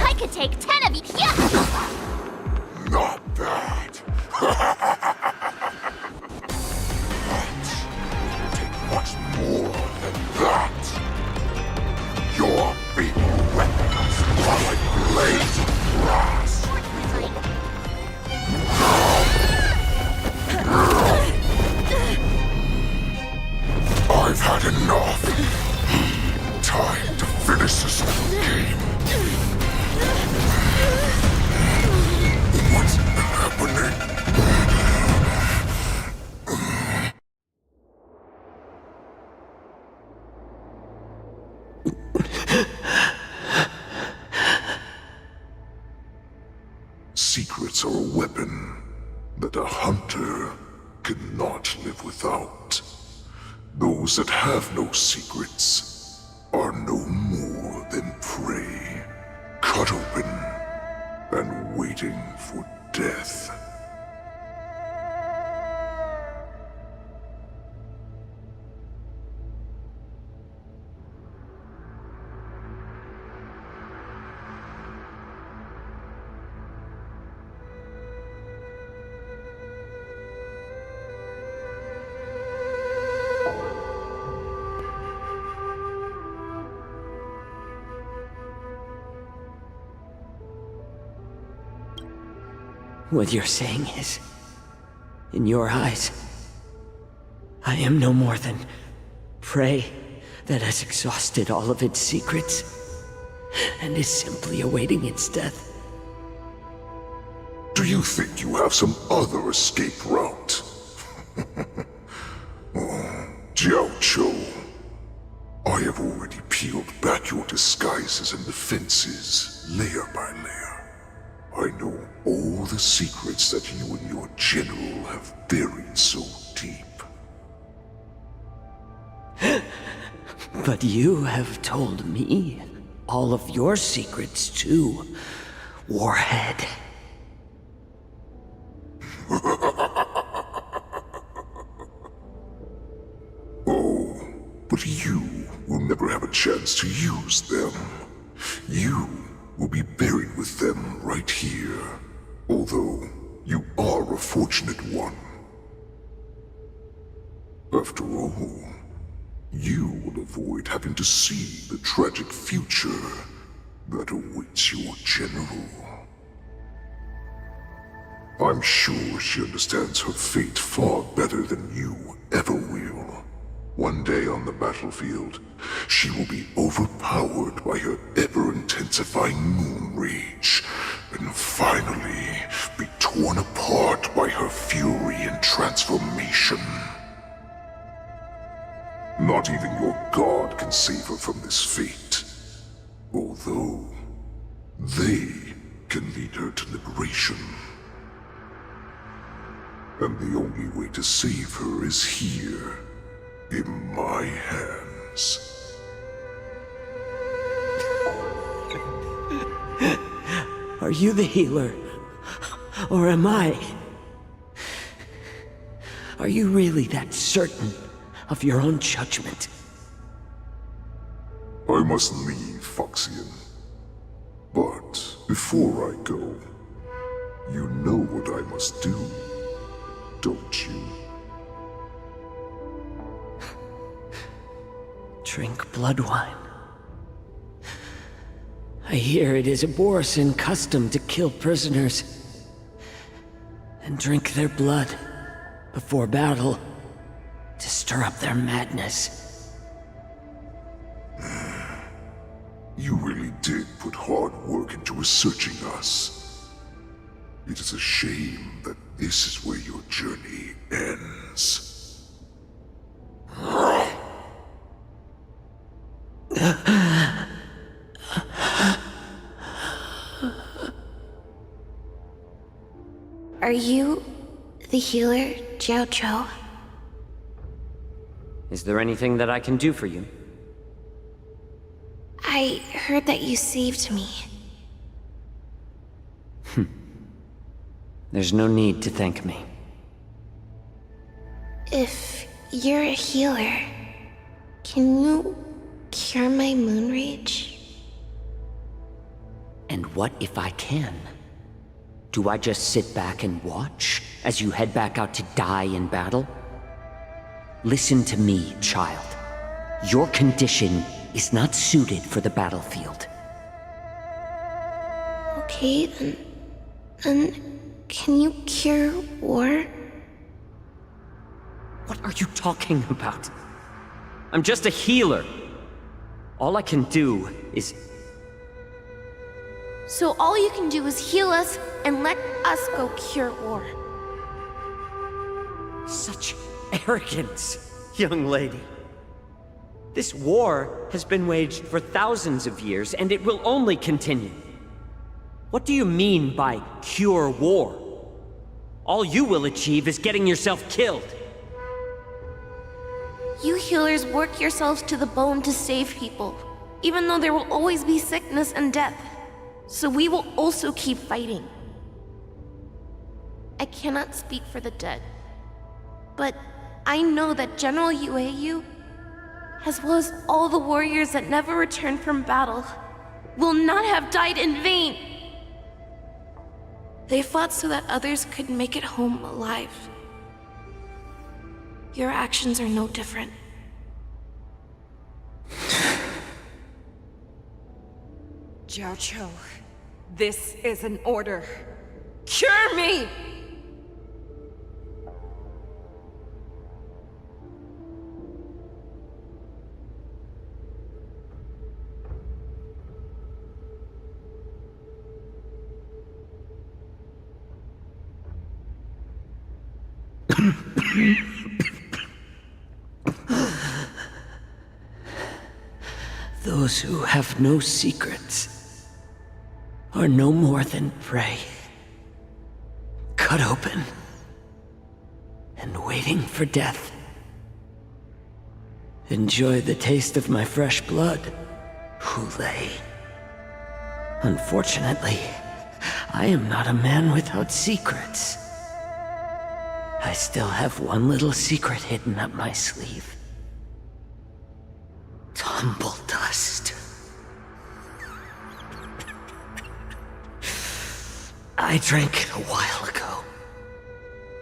[SPEAKER 2] I could take 10 of each. Yeah.
[SPEAKER 14] Not bad. Take much more than that. Your big weapons are like blades of grass. I've had enough. Time to finish this game. What's happening? Secrets are a weapon that a hunter cannot live without. Those that have no secrets are no more than prey, cut open and waiting for death.
[SPEAKER 4] What you're saying is, in your eyes, I am no more than prey that has exhausted all of its secrets and is simply awaiting its death.
[SPEAKER 14] Do you think you have some other escape route? Jiao, I have already peeled back your disguises and defenses, layer by layer. I know all the secrets that you and your general have buried so deep.
[SPEAKER 4] But you have told me all of your secrets too, Warhead.
[SPEAKER 14] Oh, but you will never have a chance to use them. You will be buried with them right here, although you are a fortunate one. After all, you will avoid having to see the tragic future that awaits your general. I'm sure she understands her fate far better than you ever will. One day on the battlefield, she will be overpowered by her ever-intensifying moon rage, and finally be torn apart by her fury and transformation. Not even your god can save her from this fate, although they can lead her to liberation. And the only way to save her is here, in my hands.
[SPEAKER 4] Are you the healer? Or am I? Are you really that certain of your own judgment?
[SPEAKER 14] I must leave, Foxian. But before I go, you know what I must do, don't you?
[SPEAKER 4] drink blood wine. I hear it is a Borisan custom to kill prisoners and drink their blood before battle to stir up their madness.
[SPEAKER 14] You really did put hard work into researching us. It is a shame that this is where your journey ends.
[SPEAKER 2] Are you the healer, Jiao Zhou?
[SPEAKER 4] Is there anything that I can do for you?
[SPEAKER 2] I heard that you saved me.
[SPEAKER 4] There's no need to thank me.
[SPEAKER 2] If you're a healer, can you cure my moon rage?
[SPEAKER 4] And what if I can? Do I just sit back and watch as you head back out to die in battle? Listen to me, child. Your condition is not suited for the battlefield.
[SPEAKER 2] Okay, then can you cure war?
[SPEAKER 4] What are you talking about? I'm just a healer. All I can do is...
[SPEAKER 2] So all you can do is heal us and let us go cure war.
[SPEAKER 4] Such arrogance, young lady. This war has been waged for thousands of years, and it will only continue. What do you mean by cure war? All you will achieve is getting yourself killed.
[SPEAKER 2] You healers work yourselves to the bone to save people, even though there will always be sickness and death. So we will also keep fighting. I cannot speak for the dead, but I know that General Yueyu, as well as all the warriors that never returned from battle, will not have died in vain. They fought so that others could make it home alive. Your actions are no different.
[SPEAKER 17] Jiao Zhou, this is an order. Cure me!
[SPEAKER 4] Those who have no secrets are no more than prey, cut open and waiting for death. Enjoy the taste of my fresh blood, Hulei. Unfortunately, I am not a man without secrets. I still have one little secret hidden up my sleeve. Tumble dust. I drank it a while ago,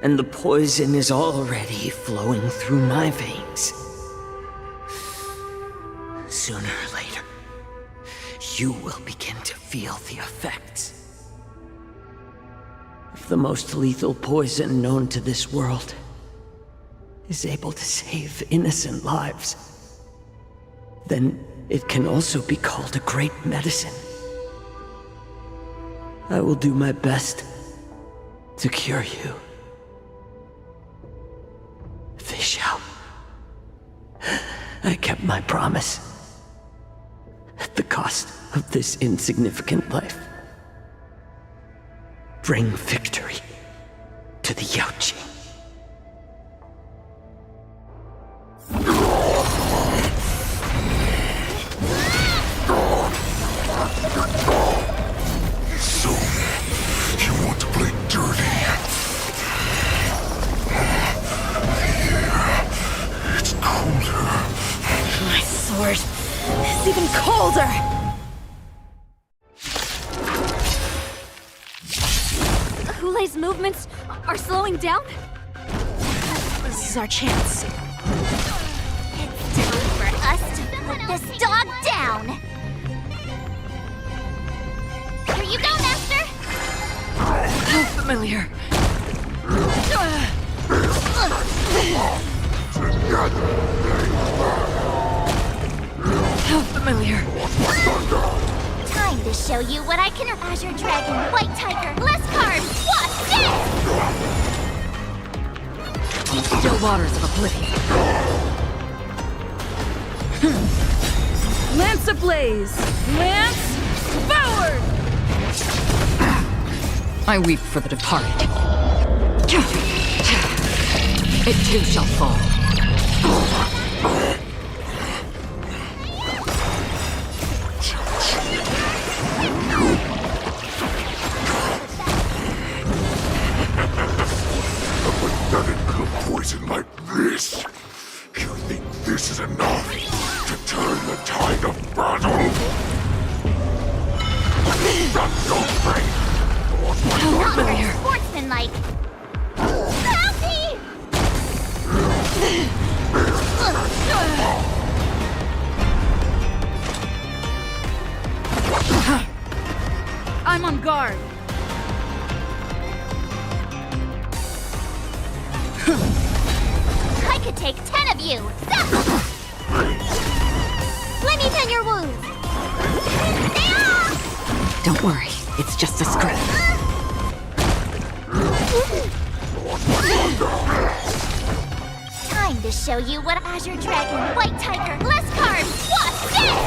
[SPEAKER 4] and the poison is already flowing through my veins. Sooner or later, you will begin to feel the effects. If the most lethal poison known to this world is able to save innocent lives, then it can also be called a great medicine. I will do my best to cure you. Fish out. I kept my promise. At the cost of this insignificant life. Bring victory to the Yaoqing.
[SPEAKER 14] So, you want to play dirty? Yeah, it's colder.
[SPEAKER 5] My sword is even colder!
[SPEAKER 1] Hulei's movements are slowing down?
[SPEAKER 5] This is our chance.
[SPEAKER 21] It's time for us
[SPEAKER 2] Put this dog down! Here you go, Master!
[SPEAKER 7] How familiar. How familiar.
[SPEAKER 2] Time to show you what I can. Azure Dragon, White Tiger, less carbs, watch this!
[SPEAKER 15] Still waters of oblivion.
[SPEAKER 6] Lance ablaze! Lance forward!
[SPEAKER 15] I weep for the departed. It too shall fall.
[SPEAKER 14] A poison like this? You think this is enough to turn the tide of battle? That's your fate!
[SPEAKER 2] Not very sportsmanlike! Bounty!
[SPEAKER 6] I'm on guard.
[SPEAKER 2] I could take 10 of you! Let me tend your wounds!
[SPEAKER 15] Don't worry, it's just a scrape.
[SPEAKER 2] Time to show you what Azure Dragon, White Tiger, less carbs, watch this!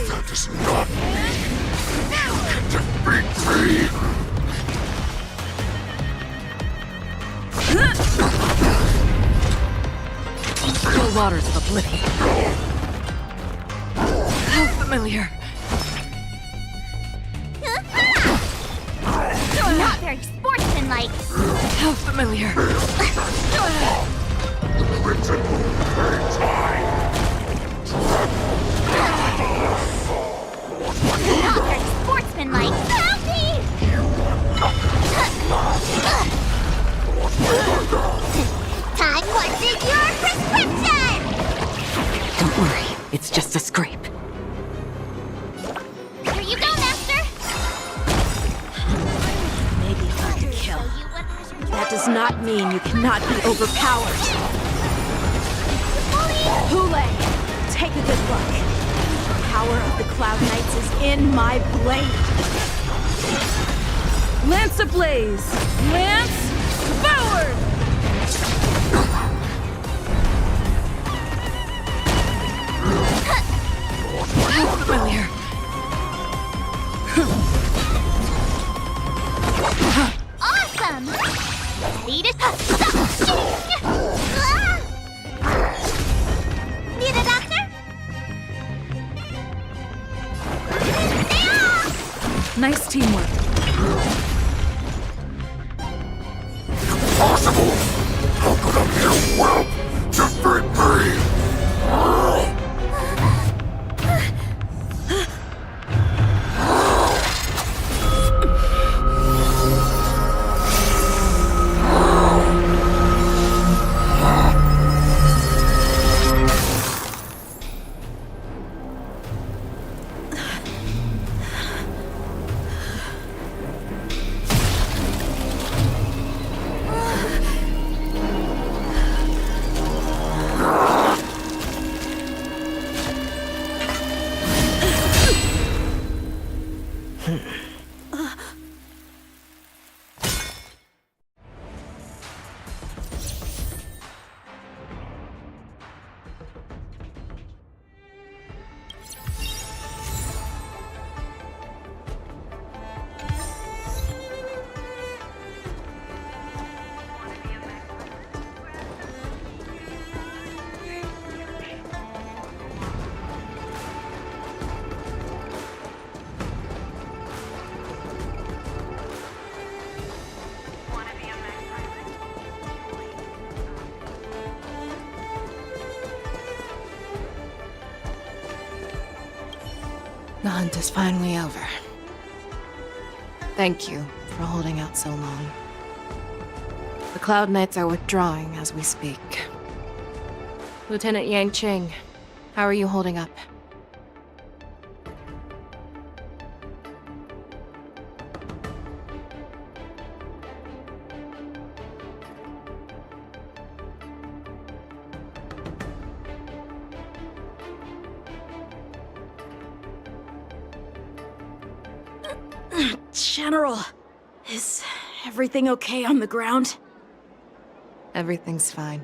[SPEAKER 14] That does not mean you can defeat me!
[SPEAKER 15] Still waters of oblivion.
[SPEAKER 7] How familiar.
[SPEAKER 2] Not very sportsmanlike.
[SPEAKER 7] How familiar.
[SPEAKER 14] Written time.
[SPEAKER 2] Not very sportsmanlike. Bounty! Time wasted your prescription!
[SPEAKER 15] Don't worry, it's just a scrape.
[SPEAKER 2] Here you go, Master!
[SPEAKER 5] Maybe hard to kill. That does not mean you cannot be overpowered. Hule, take a good look. The power of the Cloud Knights is in my blade.
[SPEAKER 6] Lance ablaze! Lance forward!
[SPEAKER 7] How familiar.
[SPEAKER 2] Awesome! Ready to stop! Need a doctor?
[SPEAKER 6] Nice teamwork.
[SPEAKER 14] Impossible! How could a mere whelp defeat me?
[SPEAKER 7] The hunt is finally over. Thank you for holding out so long. The Cloud Knights are withdrawing as we speak. Lieutenant Yang Qing, how are you holding up?
[SPEAKER 5] General, is everything okay on the ground?
[SPEAKER 7] Everything's fine.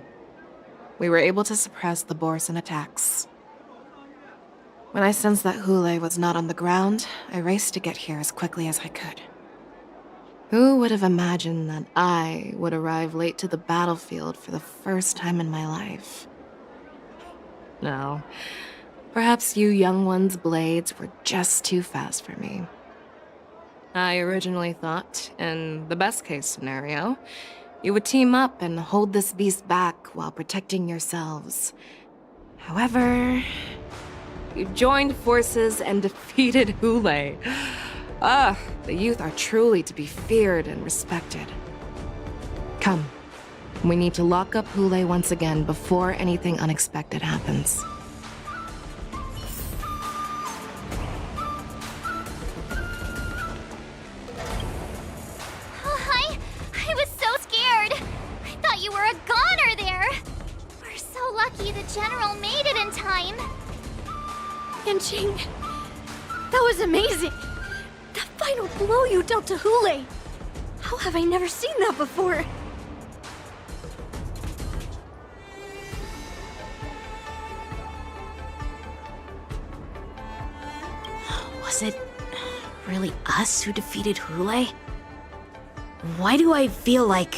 [SPEAKER 7] We were able to suppress the Borson attacks. When I sensed that Hule was not on the ground, I raced to get here as quickly as I could. Who would have imagined that I would arrive late to the battlefield for the first time in my life? No. Perhaps you young ones' blades were just too fast for me. I originally thought, in the best-case scenario, you would team up and hold this beast back while protecting yourselves. However, you joined forces and defeated Hule. The youth are truly to be feared and respected. Come, we need to lock up Hule once again before anything unexpected happens.
[SPEAKER 21] The General made it in time. Yanqing, that was amazing. That final blow you dealt to Hule. How have I never seen that before?
[SPEAKER 5] Was it really us who defeated Hule? Why do I feel like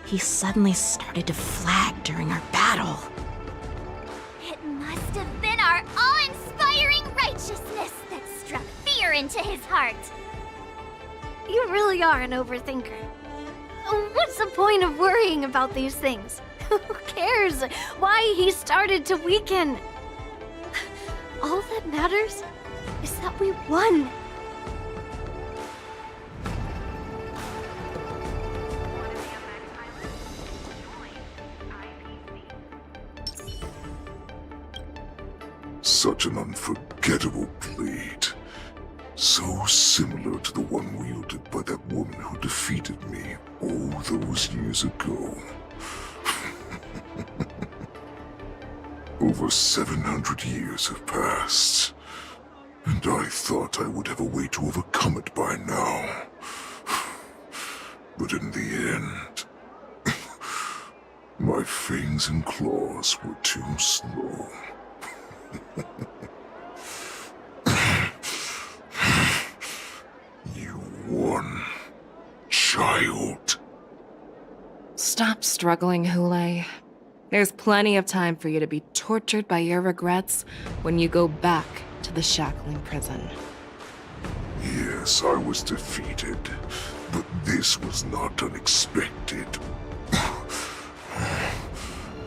[SPEAKER 5] he suddenly started to flag during our battle?
[SPEAKER 21] It must have been our awe-inspiring righteousness that struck fear into his heart. You really are an overthinker. What's the point of worrying about these things? Who cares why he started to weaken? All that matters is that we won.
[SPEAKER 14] Such an unforgettable blade. So similar to the one wielded by that woman who defeated me all those years ago. Over 700 years have passed, and I thought I would have a way to overcome it by now. But in the end, my fangs and claws were too slow. You won, child.
[SPEAKER 7] Stop struggling, Hule. There's plenty of time for you to be tortured by your regrets when you go back to the shackling prison.
[SPEAKER 14] Yes, I was defeated, but this was not unexpected.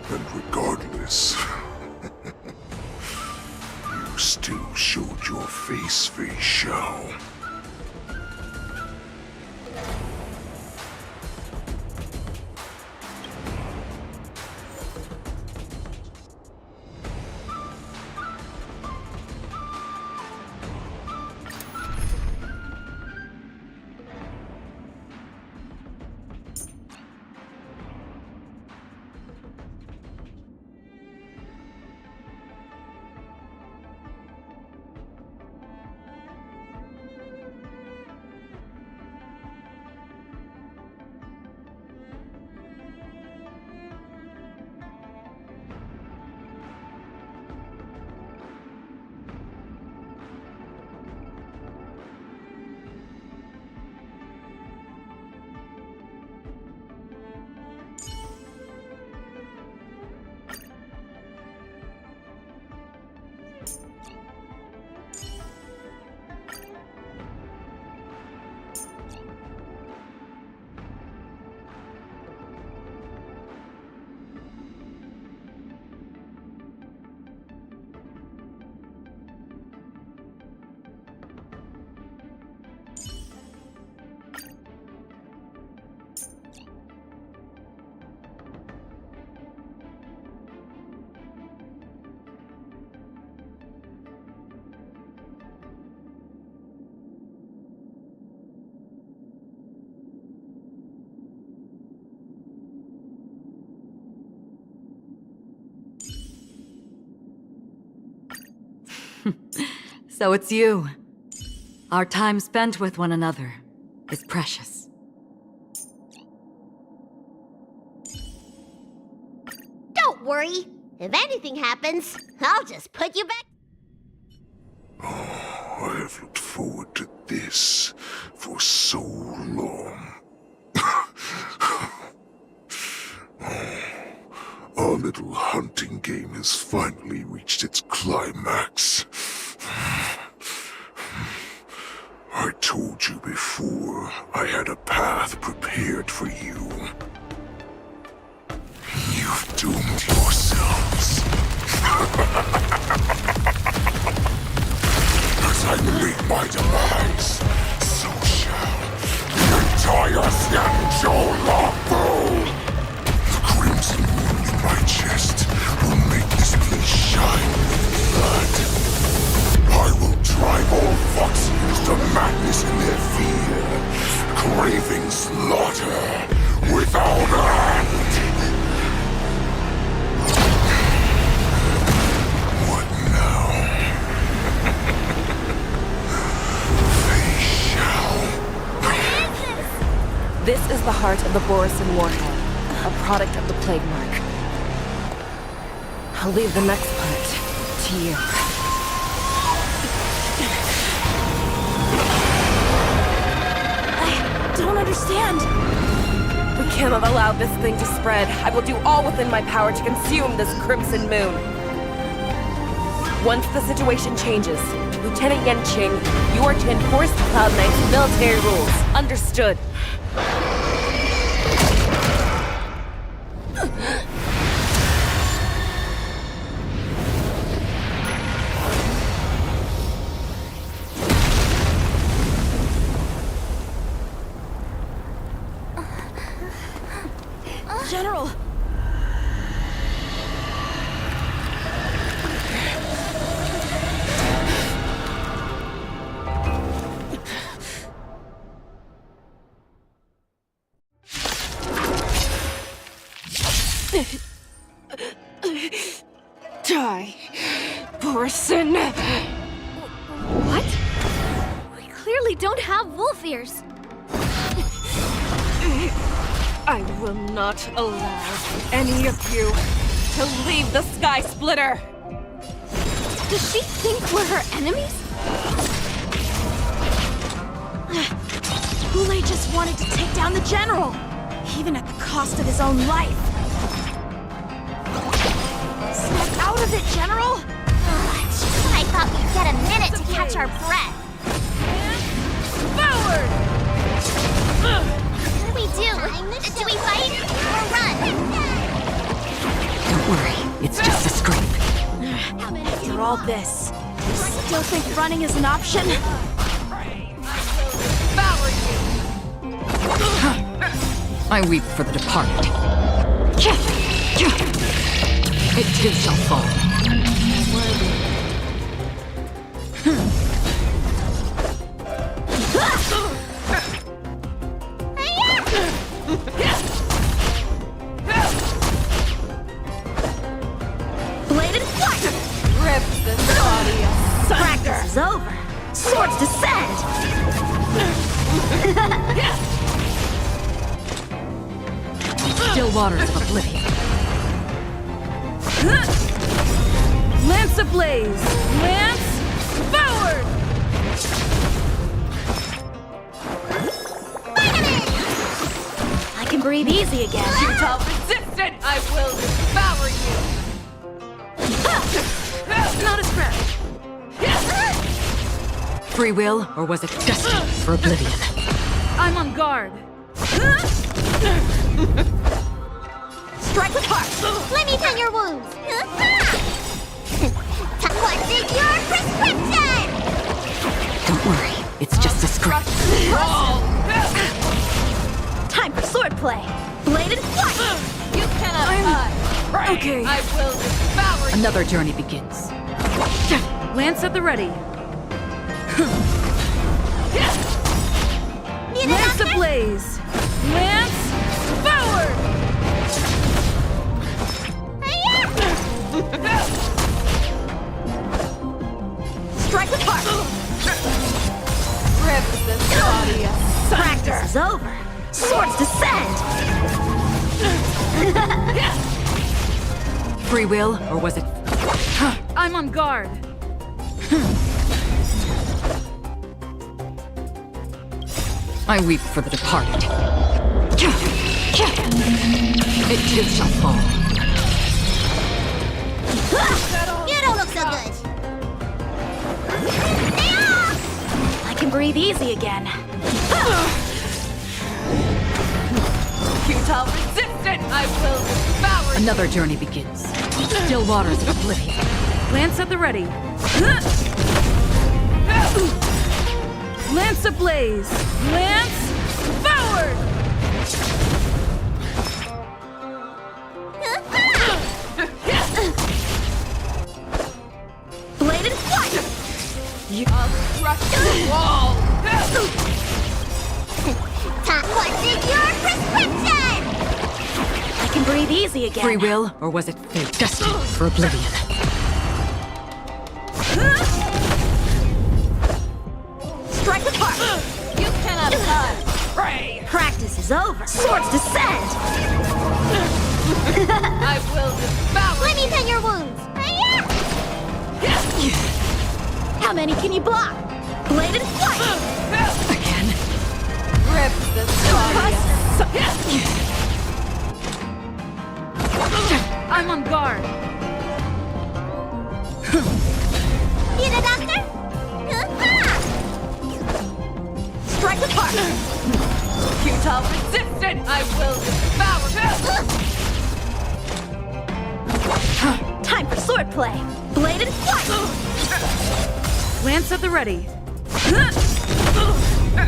[SPEAKER 14] And regardless, you still showed your face, Fei Xiao.
[SPEAKER 15] So it's you. Our time spent with one another is precious.
[SPEAKER 2] Don't worry. If anything happens, I'll just put you back.
[SPEAKER 14] I have looked forward to this for so long. Our little hunting game has finally reached its climax. I told you before, I had a path prepared for you. You've doomed yourselves. As I meet my demise, so shall the entire Xianzhou Longbow. The crimson wound in my chest will make this place shine with blood. I will drive all Foxians to madness in their fear, craving slaughter without end. What now? They shall.
[SPEAKER 7] This is the heart of the Borisin Warhead, a product of the Plague Mark. I'll leave the next part to you.
[SPEAKER 5] I don't understand.
[SPEAKER 7] We cannot allow this thing to spread. I will do all within my power to consume this Crimson Moon. Once the situation changes, Lieutenant Yanqing, you are to enforce the Cloud Knight's military rules. Understood.
[SPEAKER 5] General!
[SPEAKER 7] Die, Borisin!
[SPEAKER 21] What? We clearly don't have wolf ears.
[SPEAKER 7] I will not allow any of you to leave the Sky Splitter!
[SPEAKER 21] Does she think we're her enemies?
[SPEAKER 5] Boulay just wanted to take down the general, even at the cost of his own life. Snap out of it, General!
[SPEAKER 2] Just when I thought we'd get a minute to catch our breath.
[SPEAKER 7] Forward!
[SPEAKER 2] What do we do? Do we fight or run?
[SPEAKER 15] Don't worry, it's just a scrape.
[SPEAKER 5] After all this, you still think running is an option?
[SPEAKER 15] I weep for the departed. It too shall fall.
[SPEAKER 5] Bladed flight!
[SPEAKER 7] Rip this body
[SPEAKER 5] Practice is over. Swords descend!
[SPEAKER 15] Still waters of oblivion.
[SPEAKER 6] Lance ablaze! Lance forward!
[SPEAKER 5] I can breathe easy again.
[SPEAKER 7] Futile resistant! I will devour you!
[SPEAKER 6] Not a scratch.
[SPEAKER 15] Free will, or was it destiny for oblivion?
[SPEAKER 6] I'm on guard.
[SPEAKER 5] Strike with heart!
[SPEAKER 2] Let me tend your wounds. What's in your prescription?
[SPEAKER 15] Don't worry, it's just a scrape.
[SPEAKER 5] Time for swordplay! Bladed flight!
[SPEAKER 7] You cannot hide!
[SPEAKER 6] Okay.
[SPEAKER 7] I will devour you!
[SPEAKER 15] Another journey begins.
[SPEAKER 6] Lance at the ready.
[SPEAKER 2] Lance
[SPEAKER 6] Lance ablaze! Lance forward!
[SPEAKER 5] Strike with heart!
[SPEAKER 15] Free will, or was it...
[SPEAKER 6] I'm on guard.
[SPEAKER 15] I weep for the departed. It too shall fall.
[SPEAKER 2] You don't look so good.
[SPEAKER 5] I can breathe easy again.
[SPEAKER 17] Futile resistance! I will devour you!
[SPEAKER 15] Another journey begins. Still waters of oblivion.
[SPEAKER 6] Lance at the ready. Lance ablaze. Lance forward!
[SPEAKER 2] Bladed flight!
[SPEAKER 17] I'll crush the wall!
[SPEAKER 2] What's in your prescription?
[SPEAKER 5] I can breathe easy again.
[SPEAKER 15] Free will, or was it fate destined for oblivion?
[SPEAKER 2] Strike apart!
[SPEAKER 17] You cannot hide! Pray!
[SPEAKER 5] Practice is over. Swords descend!
[SPEAKER 17] I will devour
[SPEAKER 2] Let me tend your wounds! How many can you block? Bladed flight!
[SPEAKER 15] Again.
[SPEAKER 17] Rip the stars!
[SPEAKER 6] I'm on guard.
[SPEAKER 2] Need a doctor? Strike apart!
[SPEAKER 17] Futile resistance! I will devour
[SPEAKER 2] Time for swordplay! Bladed flight!
[SPEAKER 6] Lance at the ready.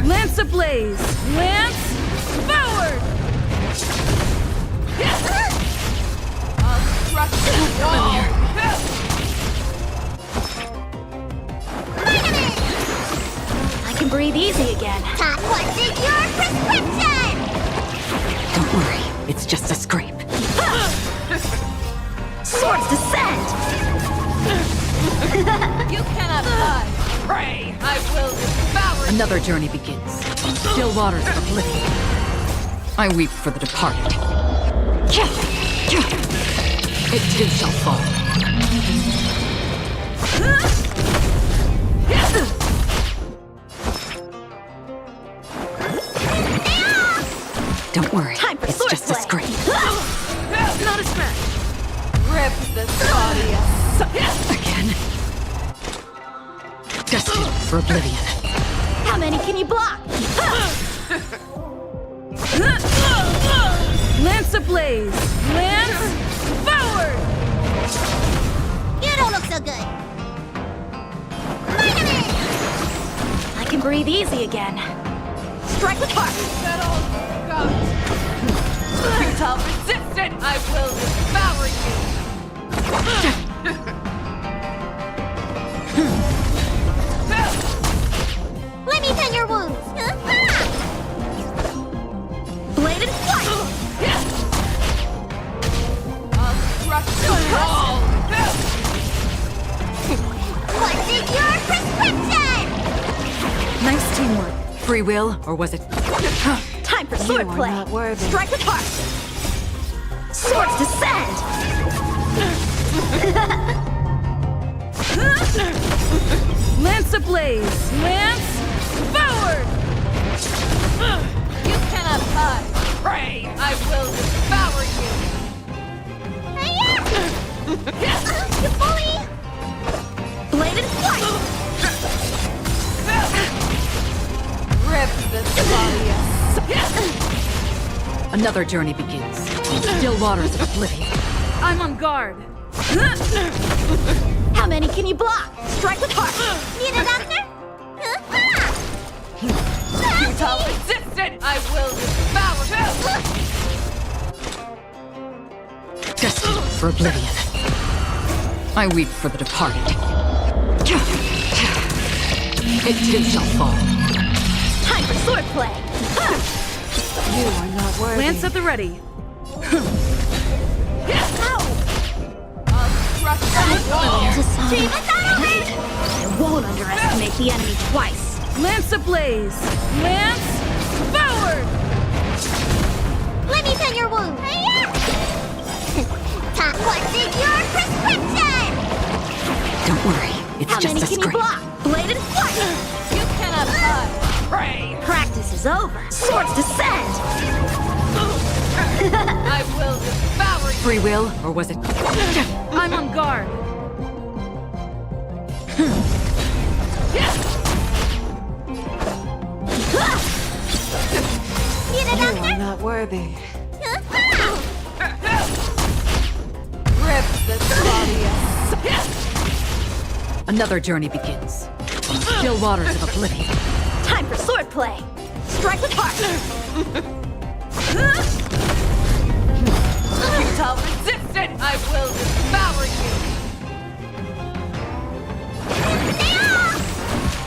[SPEAKER 6] Lance ablaze. Lance forward!
[SPEAKER 17] I'll crush the wall!
[SPEAKER 5] I can breathe easy again.
[SPEAKER 2] What's in your prescription?
[SPEAKER 15] Don't worry, it's just a scrape.
[SPEAKER 5] Swords descend!
[SPEAKER 17] You cannot hide! Pray! I will devour you!
[SPEAKER 15] Another journey begins. Still waters of oblivion. I weep for the departed. It too shall fall. Don't worry, it's just a scrape.
[SPEAKER 6] Not a scratch.
[SPEAKER 17] Rip the audience!
[SPEAKER 15] Again. Destined for oblivion.
[SPEAKER 2] How many can you block?
[SPEAKER 6] Lance ablaze. Lance forward!
[SPEAKER 2] You don't look so good.
[SPEAKER 5] I can breathe easy again.
[SPEAKER 2] Strike apart!
[SPEAKER 17] Settle God! Futile resistance! I will devour you!
[SPEAKER 2] Let me tend your wounds! Bladed flight!
[SPEAKER 17] I'll crush the wall!
[SPEAKER 2] What's in your prescription?
[SPEAKER 6] Nice teamwork.
[SPEAKER 15] Free will, or was it...
[SPEAKER 2] Time for swordplay! Strike apart!
[SPEAKER 5] Swords descend!
[SPEAKER 6] Lance ablaze. Lance forward!
[SPEAKER 17] You cannot hide! Pray! I will devour you!
[SPEAKER 2] You bully! Bladed flight!
[SPEAKER 17] Rip the audience!
[SPEAKER 15] Another journey begins. Still waters of oblivion.
[SPEAKER 6] I'm on guard.
[SPEAKER 2] How many can you block? Strike apart! Need a doctor?
[SPEAKER 17] Futile resistance! I will devour
[SPEAKER 15] Destined for oblivion. I weep for the departed. It too shall fall.
[SPEAKER 2] Time for swordplay!
[SPEAKER 17] You are not worthy.
[SPEAKER 6] Lance at the ready.
[SPEAKER 17] I'll crush the wall!
[SPEAKER 5] I won't underestimate the enemy twice.
[SPEAKER 6] Lance ablaze. Lance forward!
[SPEAKER 2] Let me tend your wound! What's in your
[SPEAKER 15] Don't worry, it's
[SPEAKER 2] How
[SPEAKER 15] just
[SPEAKER 2] many
[SPEAKER 15] a
[SPEAKER 2] can you
[SPEAKER 15] scrape.
[SPEAKER 2] block? Blade and flight!
[SPEAKER 21] You cannot hide. Pray.
[SPEAKER 2] Practice is over. Swords descend!
[SPEAKER 21] I will devour you.
[SPEAKER 15] Free will, or was it?
[SPEAKER 21] I'm on guard.
[SPEAKER 7] I'm not worthy.
[SPEAKER 21] Rip the Claudius.
[SPEAKER 15] Another journey begins. On still waters of oblivion.
[SPEAKER 2] Time for swordplay! Strike with heart!
[SPEAKER 21] Futile resistance. I will devour you.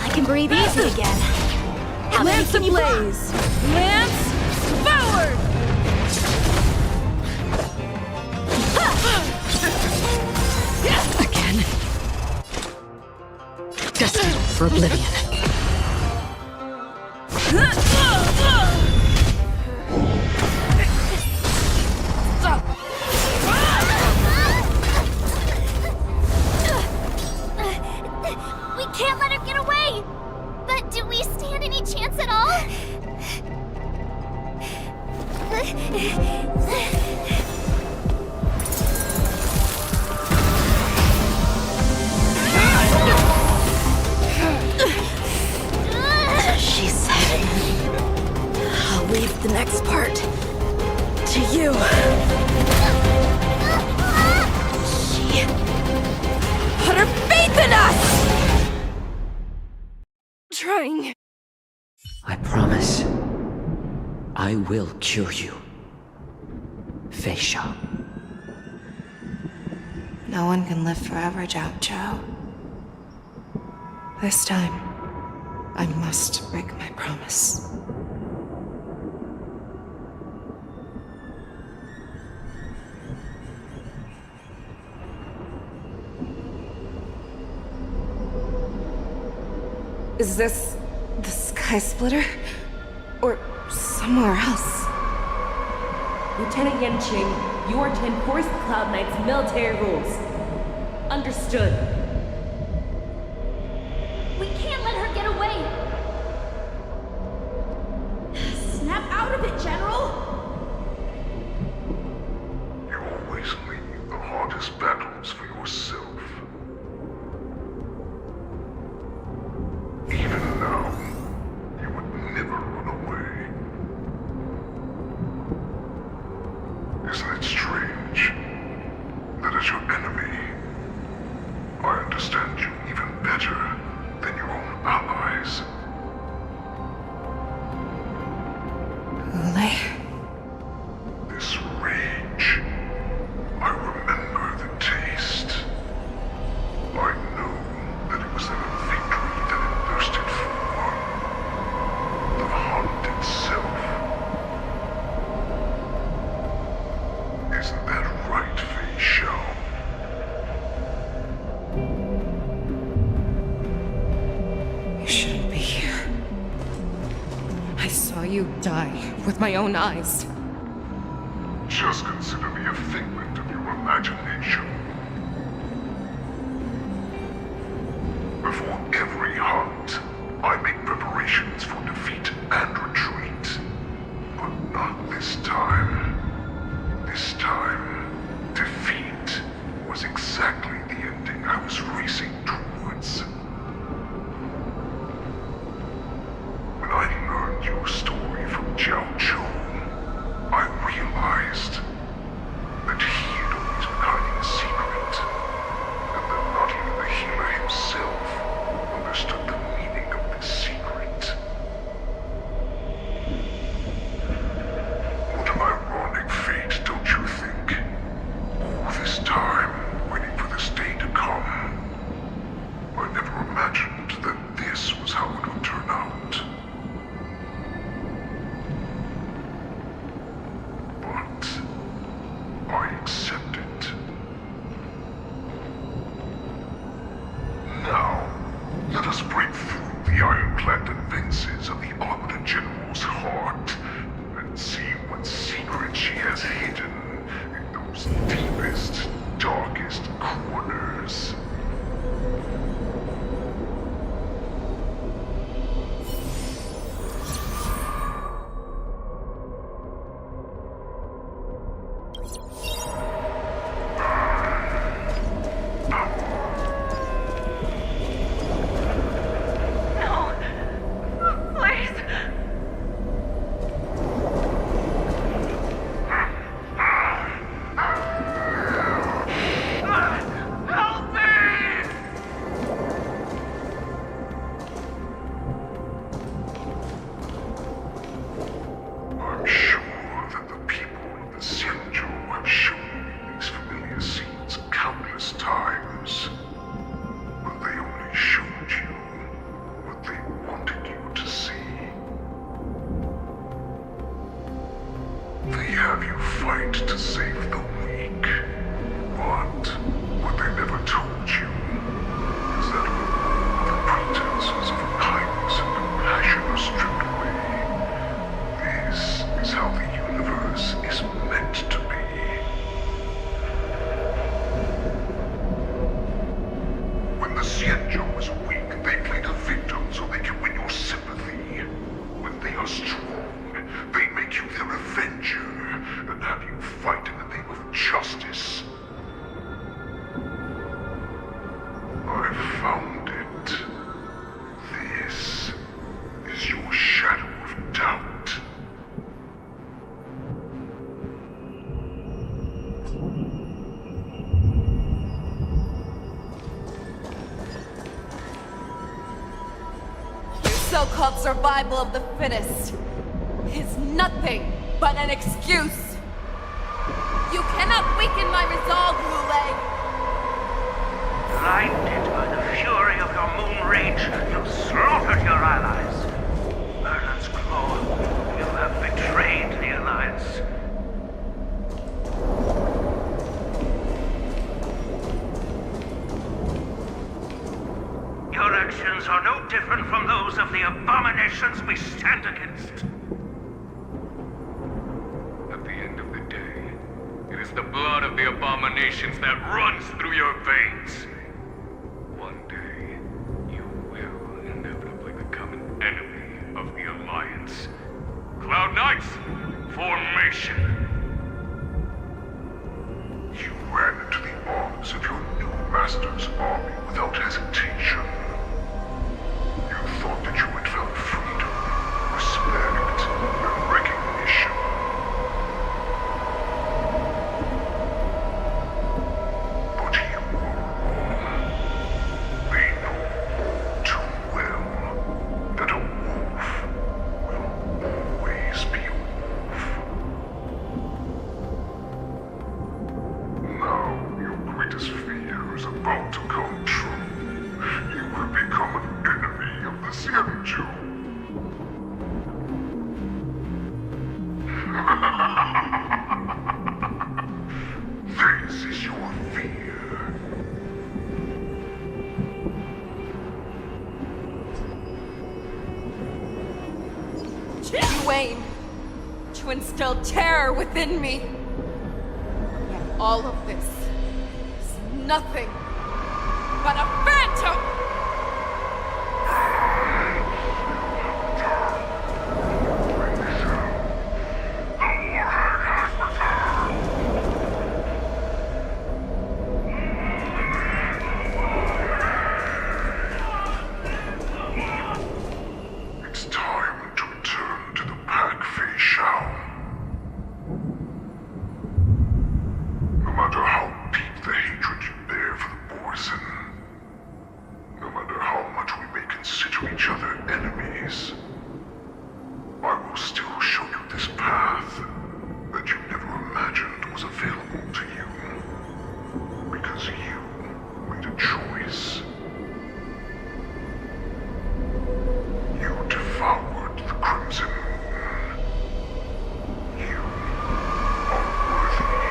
[SPEAKER 2] I can breathe easy again. How many
[SPEAKER 21] Lance
[SPEAKER 2] can you block?
[SPEAKER 21] ablaze. Lance forward.
[SPEAKER 15] Again. Destined for oblivion.
[SPEAKER 2] We can't let her get away! But do we stand any chance at all?
[SPEAKER 5] She said, I'll leave the next part to you. She put her faith in us!
[SPEAKER 7] Trying.
[SPEAKER 4] I promise. I will cure you. Fei Shao.
[SPEAKER 7] No one can live forever, Zhao Zhao. This time, I must break my promise. Is this the Sky Splitter? Or somewhere else?
[SPEAKER 13] Lieutenant Yanqing, you are to enforce the Cloud Knight's military rules. Understood.
[SPEAKER 21] We can't let her get away. Snap out of it, General.
[SPEAKER 14] You always leave the hardest battles for yourself. Even now, you would never run away. Isn't it strange that as your enemy, I understand you even better than your own allies?
[SPEAKER 7] Ule?
[SPEAKER 14] This rage, I remember the taste. I know that it was their victory that it thirsted for. The hunt itself. Isn't that right, Fei Shao?
[SPEAKER 7] You shouldn't be here. I saw you die with my own eyes.
[SPEAKER 14] Just consider me a figment of your imagination. Before every hunt, I make preparations for defeat and retreat. But not this time. This time, defeat was exactly the ending I was racing towards. When I learned your story from Zhao Zhou, I realized that he had always been hiding a secret, and that not even the healer himself understood the meaning of this secret. What an ironic fate, don't you think? All this time, waiting for this day to come. I never imagined that this was how it would turn out. But I accept it. Now, let us break through the ironclad defenses of the Arbiter General's heart and see what secret she has hidden in those deepest, darkest corners. place. I found it. This is your shadow of doubt.
[SPEAKER 3] Your so-called survival of the fittest is nothing but an excuse. You cannot weaken my resolve, Lulei.
[SPEAKER 22] Blinded by the fury of your moon rage, you slaughtered your allies. Merlin's Claw, you have betrayed the Alliance. Your actions are no different from those of the abominations we stand against.
[SPEAKER 11] At the end of the day, it is the blood of the abominations that runs through your veins. One day, you will inevitably become an enemy of the Alliance. Cloud Knights, formation!
[SPEAKER 14] You ran into the arms of your new master's army without hesitation. You thought that you had found freedom, respect, and recognition. But you were wrong. They know too well that a wolf will always be a wolf. Now your greatest fear is about to come true. You will become an enemy of the Xianzhou. This is your fear.
[SPEAKER 3] You aim to instill terror within me. Yet all of this is nothing but a phantom!
[SPEAKER 14] It's time to return to the pack, Fei Shao. No matter how deep the hatred you bear for the Borson, no matter how much we may consider each other enemies, I will still show you this path that you never imagined was available to you. Because you made a choice. You devoured the Crimson Moon. You are worthy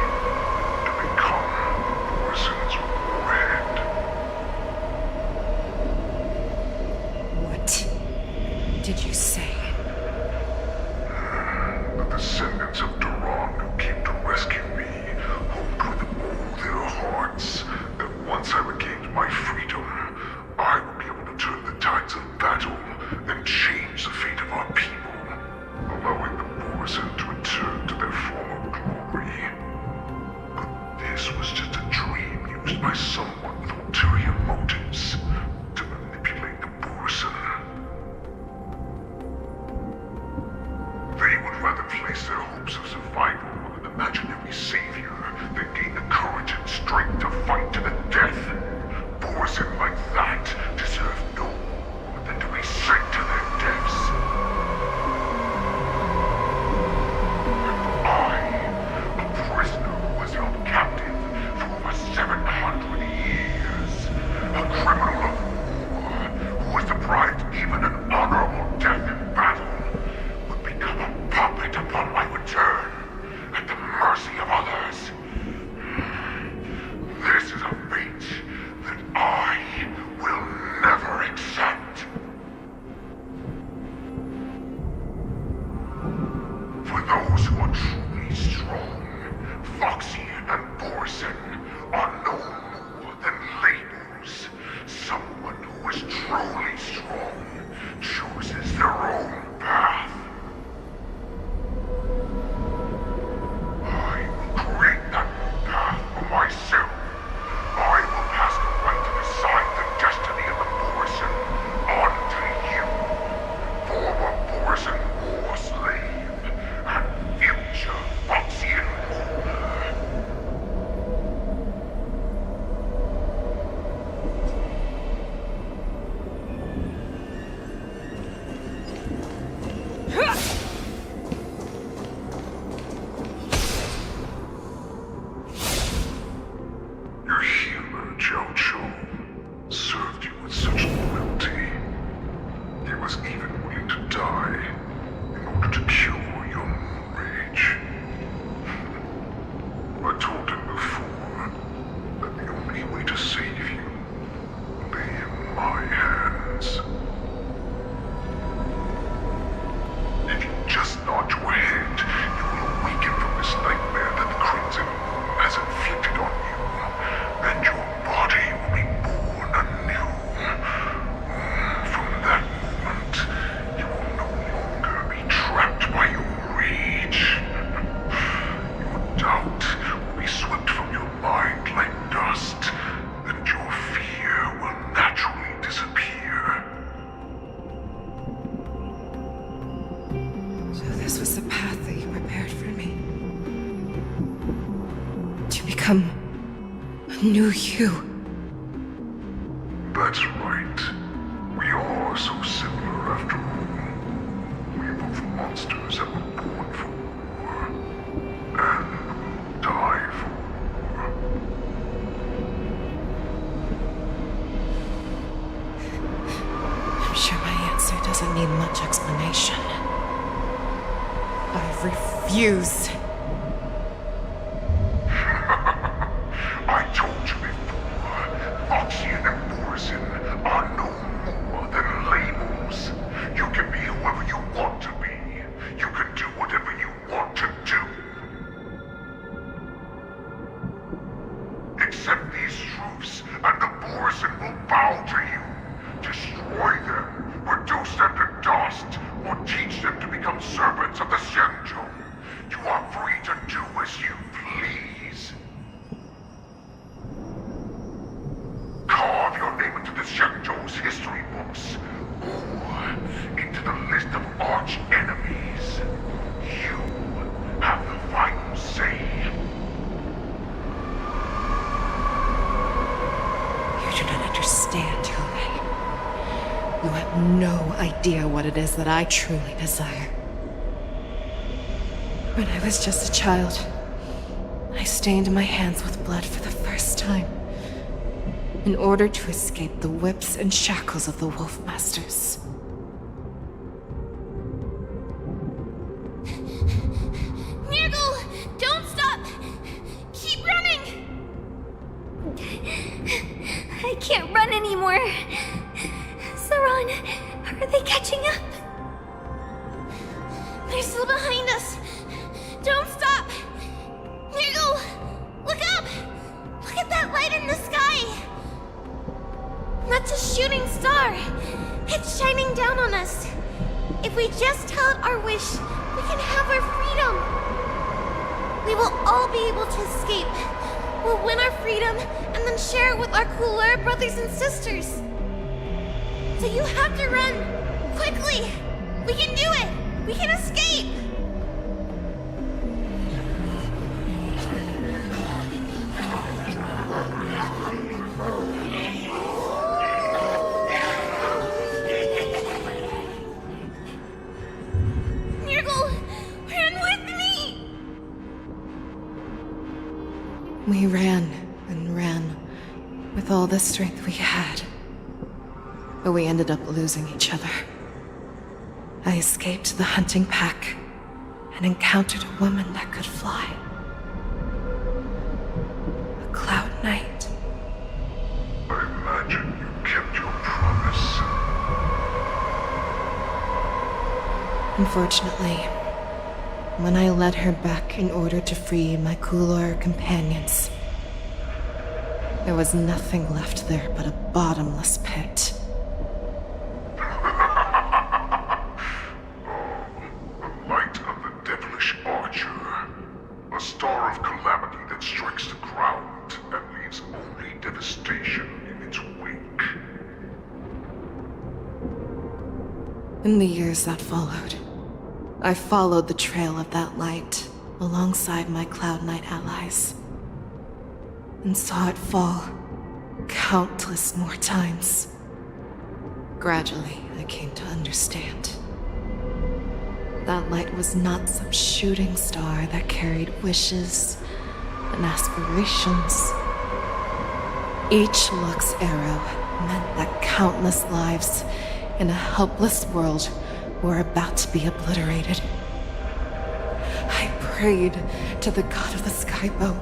[SPEAKER 14] to become Borson's warhead.
[SPEAKER 3] What did you say?
[SPEAKER 14] The descendants of Duran who came to rescue me hoped with all their hearts that once I regained my freedom, I would be able to turn the tides of battle and change the fate of our people, allowing the Borson to return to their former glory. But this was just a dream used by someone with ulterior motives to manipulate the Borson. They would rather place their hopes of survival on an imaginary savior than gain the courage and strength to fight to the death. Borson like that deserve no more than to be sent to their deaths. And I, a prisoner who was held captive for over 700 years, a criminal
[SPEAKER 7] become a new you.
[SPEAKER 14] That's right. We are so similar after all. We are both monsters that were born for war, and will die for war.
[SPEAKER 7] I'm sure my answer doesn't need much explanation. I refuse.
[SPEAKER 14] I told you before, Foxian and Borzin are no more than labels. You can be whoever you want to be. You can do whatever you want to do. Accept these truths, and the Borzin will bow to you. Destroy them, reduce them to dust, or teach them to become servants of the Xianzhou. You are free to do as you please. Carve your name into the Xianzhou's history books, or into the list of arch enemies. You have the final say.
[SPEAKER 7] You do not understand, Yue. You have no idea what it is that I truly desire. When I was just a child, I stained my hands with blood for the first time, in order to escape the whips and shackles of the Wolf Masters.
[SPEAKER 21] Nirgal, don't stop! Keep running! I can't run anymore. Saran, are they catching up? They're still behind us. Don't stop! Nirgal, look up! Look at that light in the sky! That's a shooting star. It's shining down on us. If we just tell it our wish, we can have our freedom. We will all be able to escape. We'll win our freedom and then share it with our cooler brothers and sisters. So you have to run! Quickly! We can do it! We can escape! Nirgal! Run with me!
[SPEAKER 7] We ran and ran with all the strength we had. But we ended up losing each other. I escaped the hunting pack and encountered a woman that could fly. A Cloud Knight.
[SPEAKER 14] I imagine you kept your promise.
[SPEAKER 7] Unfortunately, when I led her back in order to free my Kulor companions, there was nothing left there but a bottomless pit.
[SPEAKER 14] Light of the devilish archer. A star of calamity that strikes the ground and leaves only devastation in its wake.
[SPEAKER 7] In the years that followed, I followed the trail of that light alongside my Cloud Knight allies, and saw it fall countless more times. Gradually, I came to understand. That light was not some shooting star that carried wishes and aspirations. Each Lux arrow meant that countless lives in a helpless world were about to be obliterated. I prayed to the god of the skybow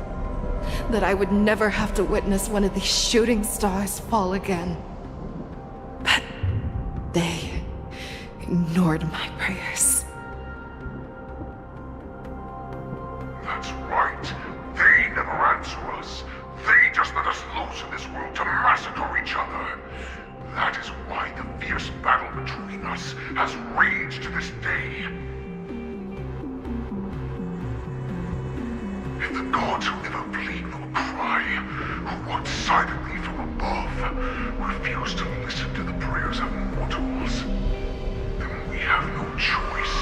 [SPEAKER 7] that I would never have to witness one of these shooting stars fall again. But they ignored my prayers.
[SPEAKER 14] That's right. They never answer us. They just let us loose in this world to massacre each other. That is why the fierce battle between us has raged to this day. If the gods who never plead nor cry, who watch silently from above, refuse to listen to the prayers of mortals, then we have no choice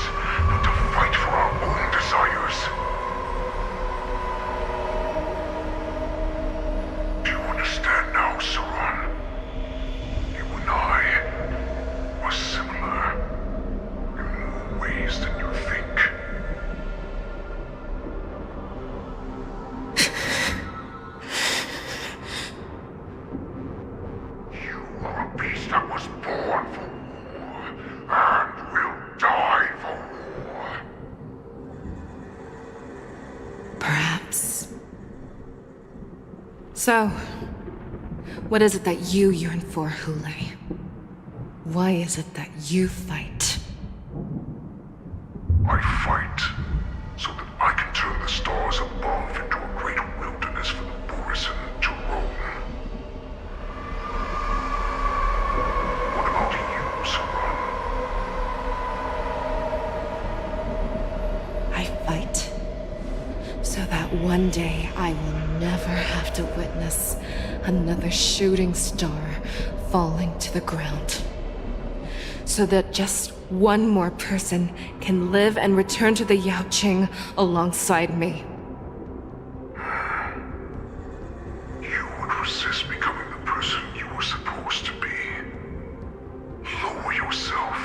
[SPEAKER 14] that was born for war and will die for war.
[SPEAKER 7] Perhaps. So, what is it that you yearn for, Hule? Why is it that you fight?
[SPEAKER 14] I fight so that I can turn the stars above into a great wilderness for the Borisin to roam. What about you, Saran?
[SPEAKER 7] I fight so that one day I will never have to witness another shooting star falling to the ground. So that just one more person can live and return to the Yaoqing alongside me.
[SPEAKER 14] You would resist becoming the person you were supposed to be. Lower yourself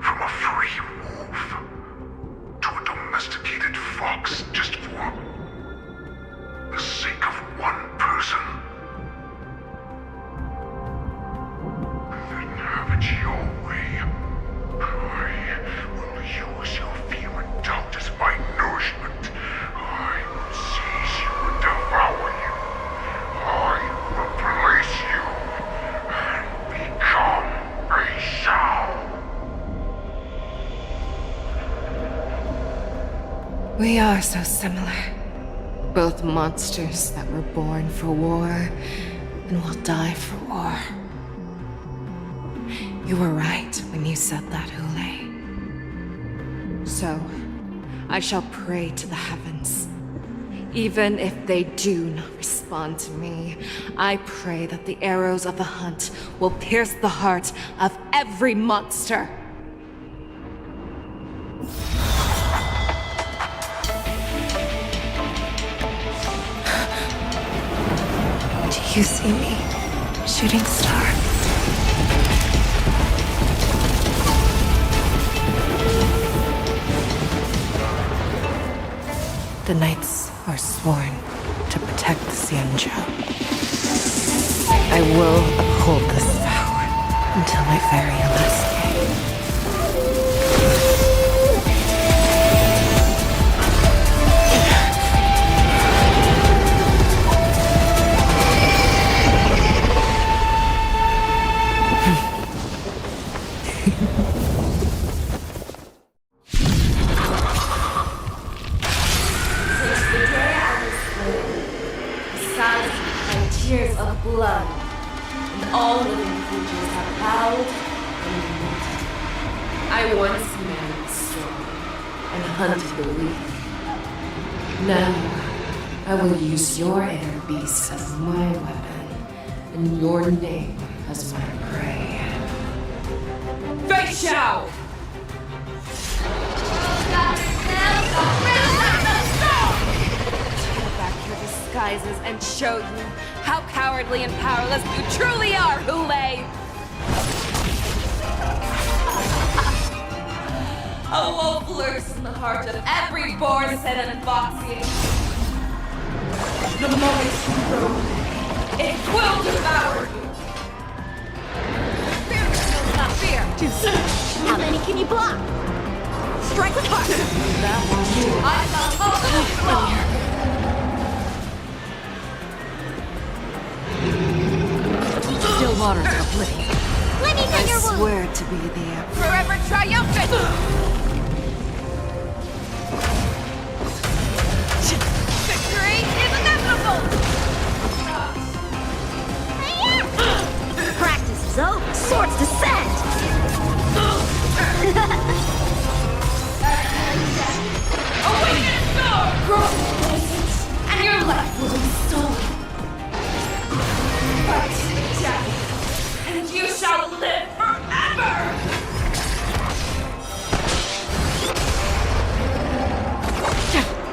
[SPEAKER 14] from a free wolf to a domesticated fox just for the sake of one person. Then have it your way. I will use your fear and doubt as my nourishment. I will seize you and devour you. I will replace you and become a Shao.
[SPEAKER 7] We are so similar. Both monsters that were born for war and will die for war. You were right when you said that, Hule. So, I shall pray to the heavens. Even if they do not respond to me, I pray that the arrows of the hunt will pierce the heart of every monster. Do you see me, shooting star? The knights are sworn to protect the Xianzhou. I will uphold this vow until my very last day.
[SPEAKER 3] Tears of blood, and all living creatures are bowed and immortal. I once managed strong and hunted the weak. Now, I will use your air beast as my weapon, and your name as my prey. Face Shao! Disguises and show you how cowardly and powerless you truly are, Hule! A wolf lurks in the heart of every Borisin and Foxy. The moment you roam, it will devour you. Fear kills not fear.
[SPEAKER 2] How many can you block? Strike with heart.
[SPEAKER 3] That won't do. I shall totally block.
[SPEAKER 15] Still waters of oblivion.
[SPEAKER 2] Let me
[SPEAKER 7] I
[SPEAKER 2] get your wound.
[SPEAKER 7] swear to be the
[SPEAKER 3] Forever triumphant! Victory is inevitable!
[SPEAKER 2] Practice is over. Swords descend.
[SPEAKER 3] Awaken sword! Grow and your life will be stolen. Fight, death, and you shall live forever!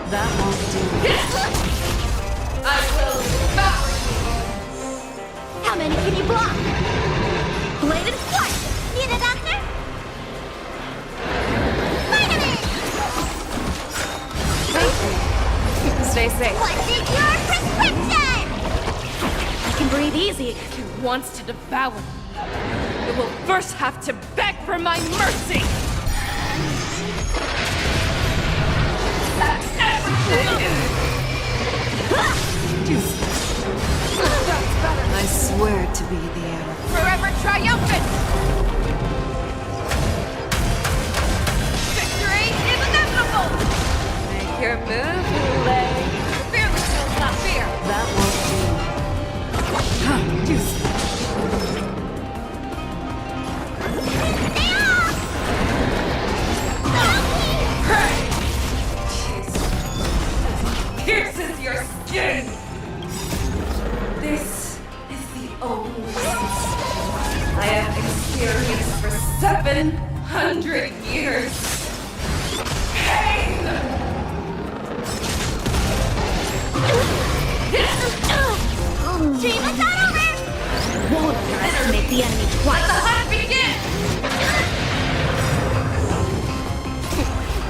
[SPEAKER 15] That won't do.
[SPEAKER 3] I will devour you!
[SPEAKER 2] How many can you block? Bladed flight. Need a doctor?
[SPEAKER 7] Stay safe.
[SPEAKER 2] What's in your prescription? I can breathe easy.
[SPEAKER 3] He wants to devour me. will first have to beg for my mercy! That's everything! That's better!
[SPEAKER 7] I swear to be the end.
[SPEAKER 3] Forever triumphant! Victory is inevitable! Make your move, Lay. Fearless kills not fear!
[SPEAKER 7] That won't do.
[SPEAKER 3] Pierces your skin! This is the only sense I have experienced for 700 years. Pain!
[SPEAKER 2] Dream is not over! Won't underestimate the enemy twice!
[SPEAKER 3] Let the hunt begin!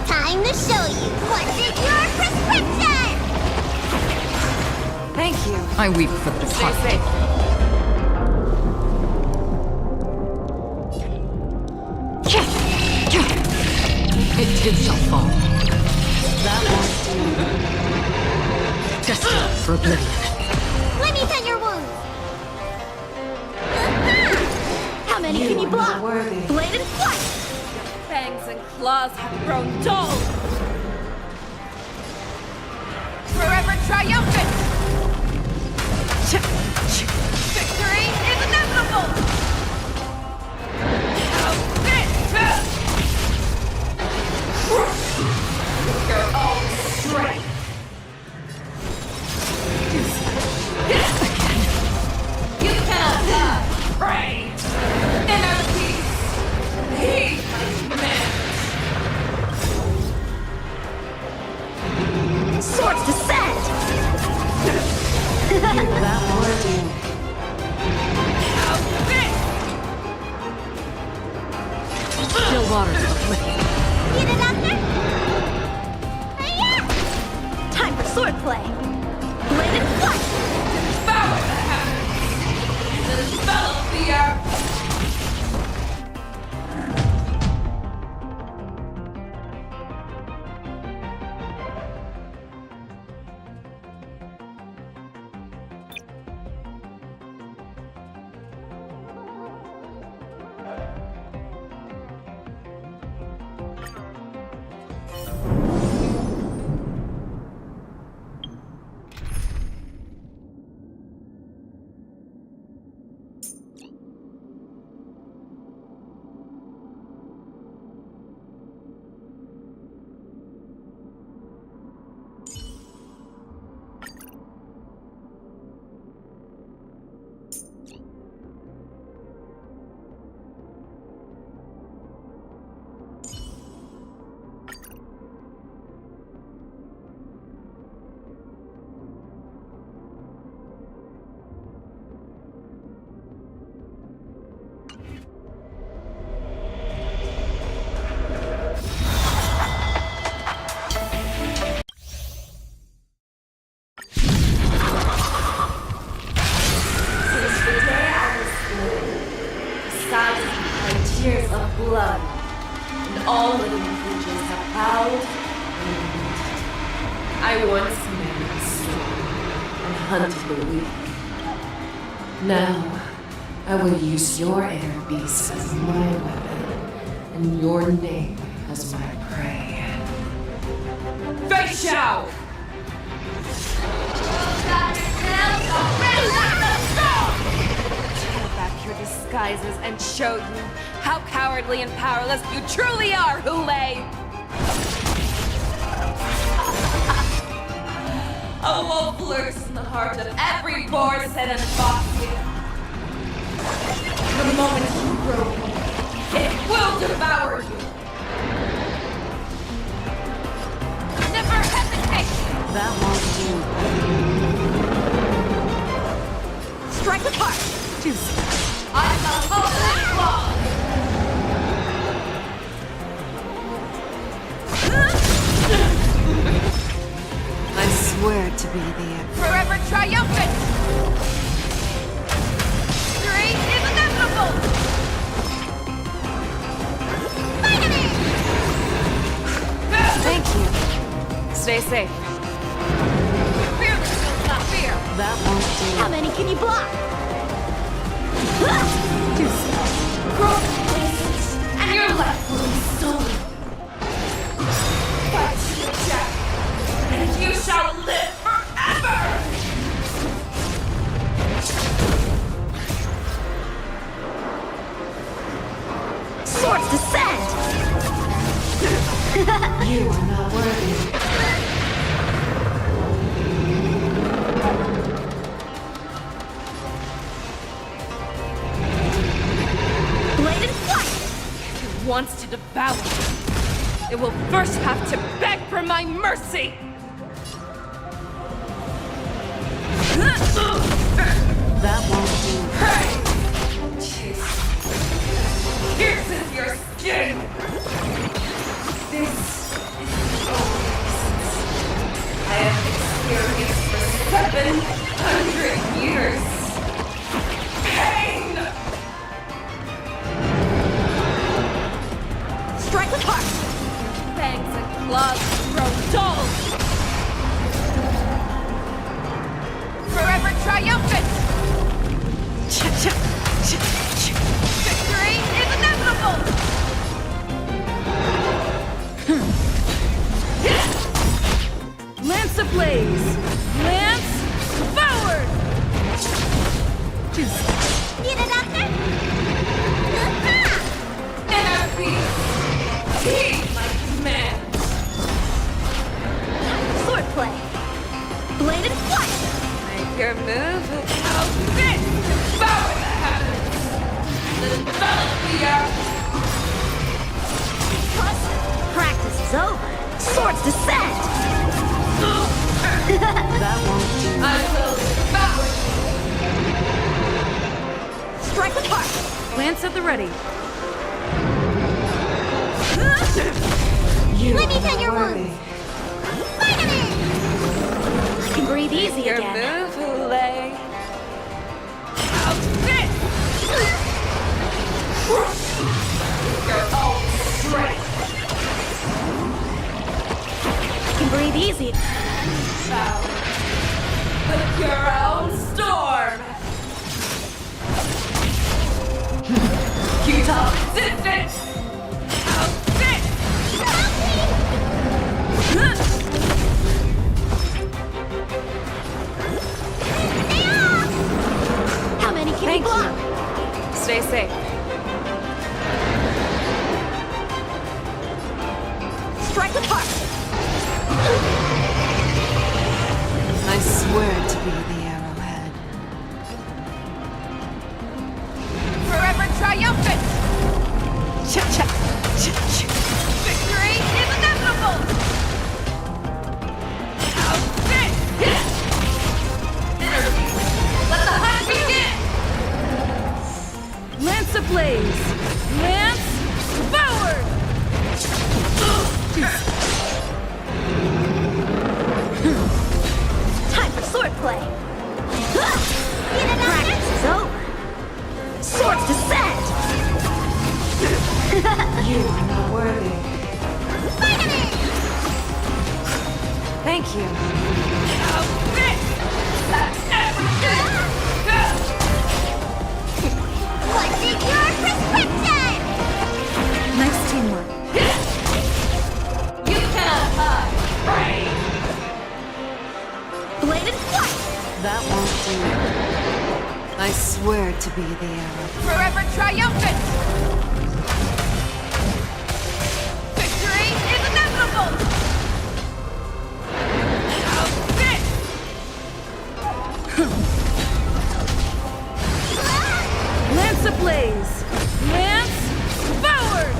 [SPEAKER 2] Time to show you what's in your prescription!
[SPEAKER 7] Thank you.
[SPEAKER 15] I weep for the
[SPEAKER 3] Stay
[SPEAKER 15] departed.
[SPEAKER 3] safe.
[SPEAKER 15] It too shall fall.
[SPEAKER 7] That won't
[SPEAKER 15] Destined for oblivion.
[SPEAKER 2] Let me tend your wounds! How many can you block? Blade and flight!
[SPEAKER 3] Fangs and claws have grown dull! Forever triumphant! Victory is inevitable! Now this! Your own strength! You cannot pray! Inner peace! Heed my command!
[SPEAKER 2] Swords descend!
[SPEAKER 7] that won't do.
[SPEAKER 3] Now this!
[SPEAKER 15] Still waters of oblivion.
[SPEAKER 2] Need a doctor? Hiya! Time for swordplay! Blade and flight!
[SPEAKER 3] Devour the heavens! And envelop the earth! Tears of blood, and all living creatures have howled and wept. I once made strong and hunted the weak. Now, I will use your air beasts as my weapon, and your name as my prey. Face out! Tear back your disguises and show you how cowardly and powerless you truly are, Hule! A wolf lurks in the heart of every boar's head and foxy. The moment you grow weak, it will devour you! Never hesitate!
[SPEAKER 7] That won't do.
[SPEAKER 2] Strike with heart!
[SPEAKER 3] I'm the Holy Claw!
[SPEAKER 7] I swear to be the end.
[SPEAKER 3] Forever triumphant! Victory is inevitable!
[SPEAKER 7] safe.
[SPEAKER 17] Fear feels not fear.
[SPEAKER 7] That won't do.
[SPEAKER 2] How many can you block?
[SPEAKER 3] Growth places, and your life will be stolen. Fight to the death, and you shall live forever!
[SPEAKER 2] Swords descend!
[SPEAKER 3] You are not worthy.
[SPEAKER 2] Blade and flight!
[SPEAKER 3] If it wants to devour me, it will first have to beg for my mercy!
[SPEAKER 7] That won't do.
[SPEAKER 3] Hey! Pierces your skin! This is the oldest I have experienced for 700 years. Pain!
[SPEAKER 2] Strike with heart!
[SPEAKER 3] Fangs and claws grow dull! Forever triumphant! Victory is inevitable!
[SPEAKER 6] Lance ablaze! Lance forward!
[SPEAKER 2] Need a doctor?
[SPEAKER 3] Inner peace! Heed my command!
[SPEAKER 2] Swordplay! Blade and flight!
[SPEAKER 3] Make your move with how fit to devour the heavens! Envelop the earth!
[SPEAKER 2] Practice is over! Swords descend!
[SPEAKER 7] That won't do.
[SPEAKER 3] I will devour
[SPEAKER 2] Strike with heart!
[SPEAKER 6] Lance at the ready.
[SPEAKER 2] Let me tend your wounds! Vitamin! I can breathe easy
[SPEAKER 3] your
[SPEAKER 2] again.
[SPEAKER 3] move, Hule. How fit! Your own strength!
[SPEAKER 2] I can breathe easy.
[SPEAKER 3] Bow with your own storm! Futile resistance! How fit!
[SPEAKER 2] How many can you block?
[SPEAKER 3] Stay safe.
[SPEAKER 2] Strike with heart!
[SPEAKER 7] I swear to be the arrowhead.
[SPEAKER 3] Forever triumphant! Victory is inevitable! How fit! Energy! Let the hunt begin!
[SPEAKER 6] Lance ablaze! Lance forward!
[SPEAKER 2] Time for swordplay! Practice is over! Swords descend!
[SPEAKER 3] You are not worthy.
[SPEAKER 2] Vitamin!
[SPEAKER 7] Thank you.
[SPEAKER 3] How fit! That's everything!
[SPEAKER 2] What's in your prescription?
[SPEAKER 6] Nice teamwork.
[SPEAKER 3] You cannot hide! Right!
[SPEAKER 2] Blade and flight!
[SPEAKER 7] That won't do. I swear to be the arrow.
[SPEAKER 3] Forever triumphant! Victory is inevitable! How fit!
[SPEAKER 6] Lance ablaze! Lance forward!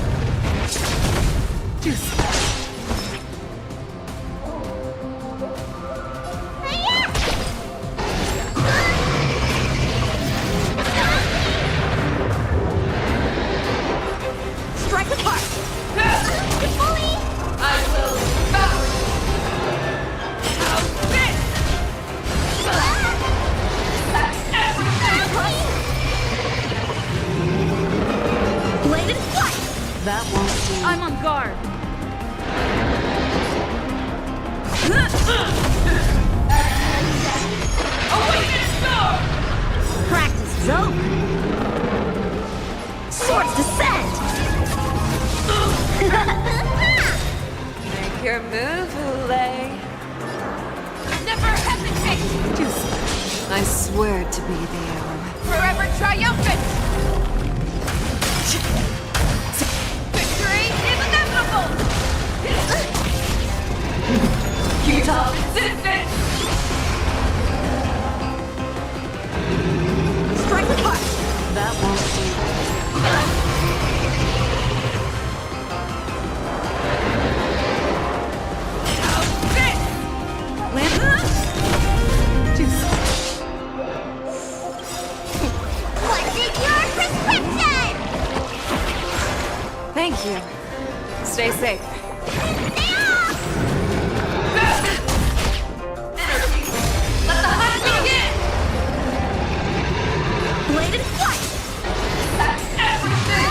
[SPEAKER 2] Strike with heart!
[SPEAKER 3] I will devour you! How fit! That's everything!
[SPEAKER 5] Practice is over. Swords descend!
[SPEAKER 3] Make your move, Hule.
[SPEAKER 17] Never hesitate!
[SPEAKER 3] I swear to be the arrow.
[SPEAKER 17] Forever triumphant! Victory is inevitable! Futile resistance!
[SPEAKER 5] Strike the heart!
[SPEAKER 3] That won't do.
[SPEAKER 2] What's in your prescription?
[SPEAKER 3] Thank you. Stay safe.
[SPEAKER 17] Let the hunt begin!
[SPEAKER 5] Bladed flight!
[SPEAKER 17] That's everything!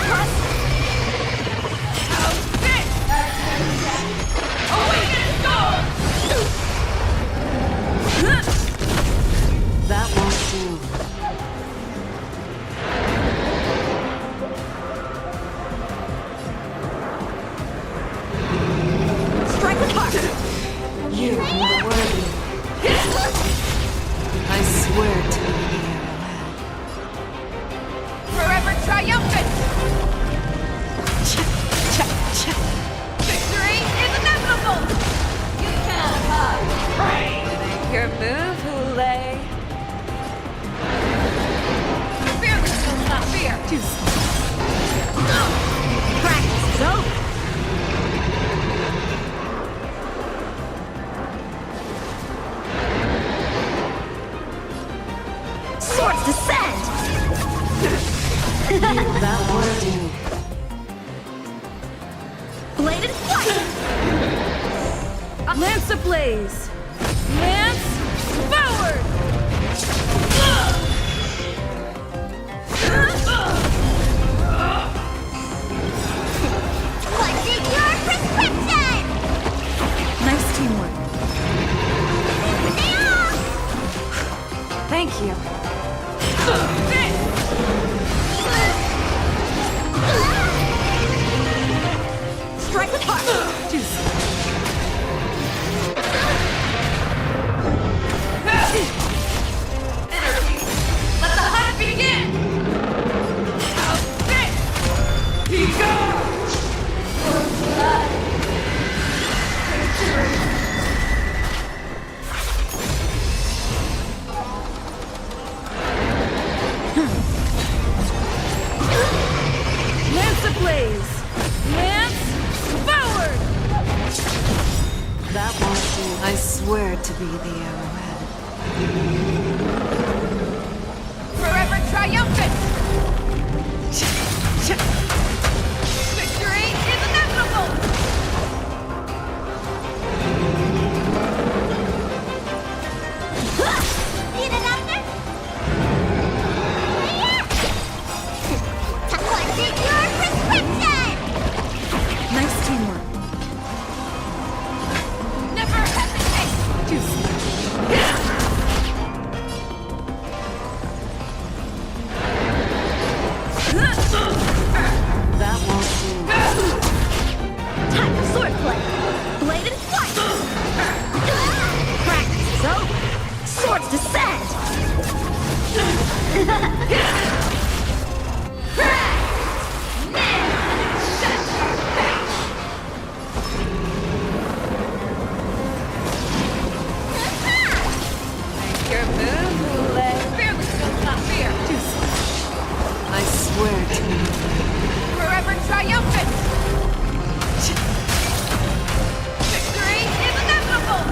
[SPEAKER 17] Awaken storm!
[SPEAKER 3] That won't do.
[SPEAKER 5] Strike with heart!
[SPEAKER 3] You are worthy. I swear to be the arrowhead.
[SPEAKER 17] Forever triumphant! Victory is inevitable! You cannot hide!
[SPEAKER 3] Make your move, Hule.
[SPEAKER 17] Fearless will not fear!
[SPEAKER 5] Practice is over. Swords descend!
[SPEAKER 3] That won't do.
[SPEAKER 5] Bladed flight!
[SPEAKER 6] Lance ablaze! Lance forward!
[SPEAKER 2] What's in your prescription?
[SPEAKER 6] Nice teamwork.
[SPEAKER 3] Thank you.
[SPEAKER 5] Strike with heart!
[SPEAKER 17] Let the hunt begin!
[SPEAKER 6] Lance ablaze! Lance forward!
[SPEAKER 3] That won't do. I swear to be the arrowhead.
[SPEAKER 17] Forever triumphant! Victory is inevitable!
[SPEAKER 2] Need another? What's in your prescription?
[SPEAKER 6] Nice teamwork.
[SPEAKER 17] Never hesitate!
[SPEAKER 3] That won't do.
[SPEAKER 5] Time for swordplay! Bladed flight! Practice is over! Swords descend!
[SPEAKER 3] Make your move, Hule.
[SPEAKER 17] Fearless will not fear!
[SPEAKER 3] I swear to be.
[SPEAKER 17] Forever triumphant! Victory is inevitable!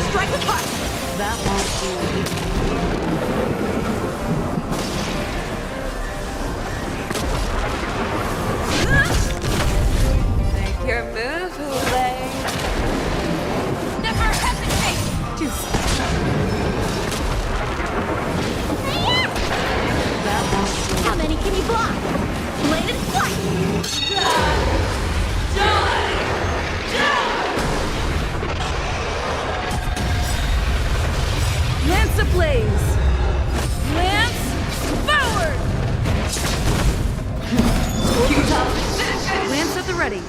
[SPEAKER 5] Strike with heart!
[SPEAKER 3] That won't do. Make your move, Hule.
[SPEAKER 17] Never hesitate!
[SPEAKER 3] That won't do.
[SPEAKER 5] How many can you block? Bladed flight!
[SPEAKER 6] ablaze! Lance, forward! Lance at the ready.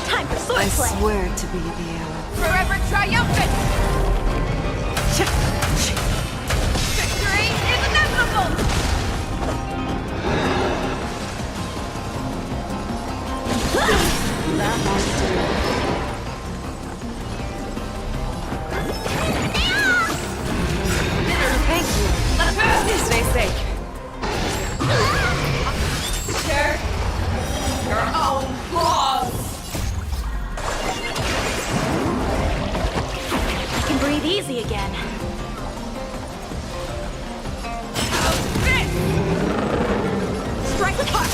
[SPEAKER 2] Time for
[SPEAKER 7] I
[SPEAKER 2] swordplay.
[SPEAKER 7] swear to be the arrow.
[SPEAKER 17] Forever triumphant! Victory is inevitable!
[SPEAKER 7] That won't do.
[SPEAKER 17] Thank you. Stay safe. Share your own flaws.
[SPEAKER 2] I can breathe easy again. Strike with heart.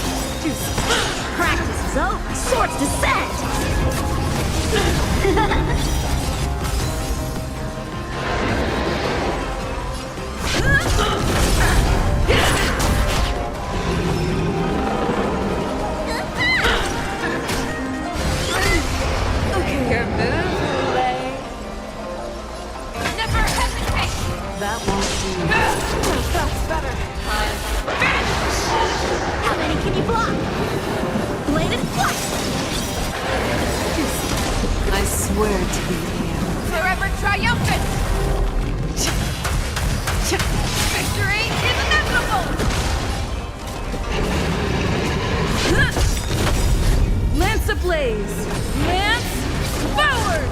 [SPEAKER 2] Practice is over. Swords descend.
[SPEAKER 17] Your move, Lay. Never hesitate.
[SPEAKER 7] That won't do.
[SPEAKER 17] That's better.
[SPEAKER 2] How many can you block? Bladed flight.
[SPEAKER 7] I swear to be the arrow.
[SPEAKER 17] Forever triumphant. Victory is inevitable.
[SPEAKER 6] Lance ablaze! Lance, forward!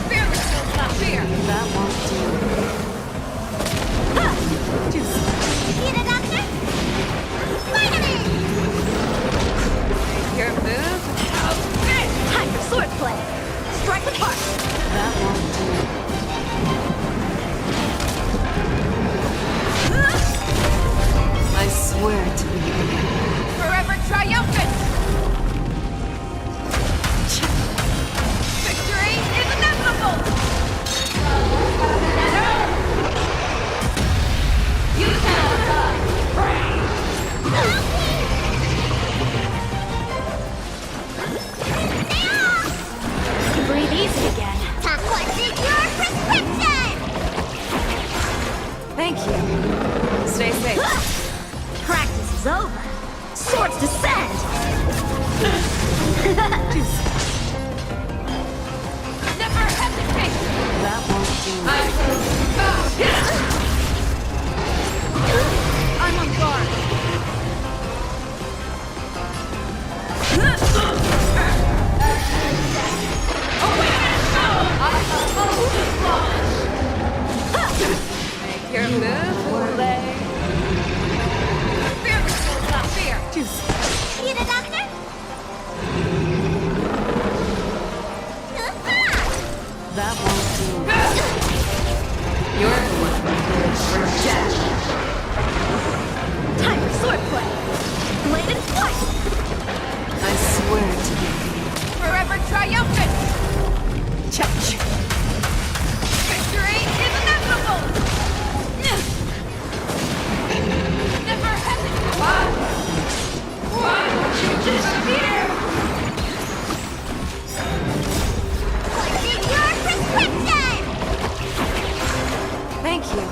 [SPEAKER 17] Fear kills not fear.
[SPEAKER 7] That won't do.
[SPEAKER 2] Need a doctor? Finally!
[SPEAKER 17] Your move.
[SPEAKER 2] Time for swordplay. Strike with heart.
[SPEAKER 7] That won't do. I swear to be the arrow.
[SPEAKER 17] Forever triumphant. Victory is inevitable. You cannot die.
[SPEAKER 2] I can breathe easy again. What's in your prescription?
[SPEAKER 17] Thank you. Stay safe.
[SPEAKER 2] Practice is over. Swords descend.
[SPEAKER 17] Never hesitate.
[SPEAKER 7] That won't do.
[SPEAKER 17] I'm on guard. Make your move, Lay. Fear will not fear.
[SPEAKER 2] Need a doctor?
[SPEAKER 7] That won't do.
[SPEAKER 17] You're the one who for death.
[SPEAKER 2] Time for swordplay. Bladed flight.
[SPEAKER 7] I swear to be the arrow.
[SPEAKER 17] Forever triumphant. Victory is inevitable. Never hesitate. Why would you disappear?
[SPEAKER 2] What's in your prescription?
[SPEAKER 17] Thank you.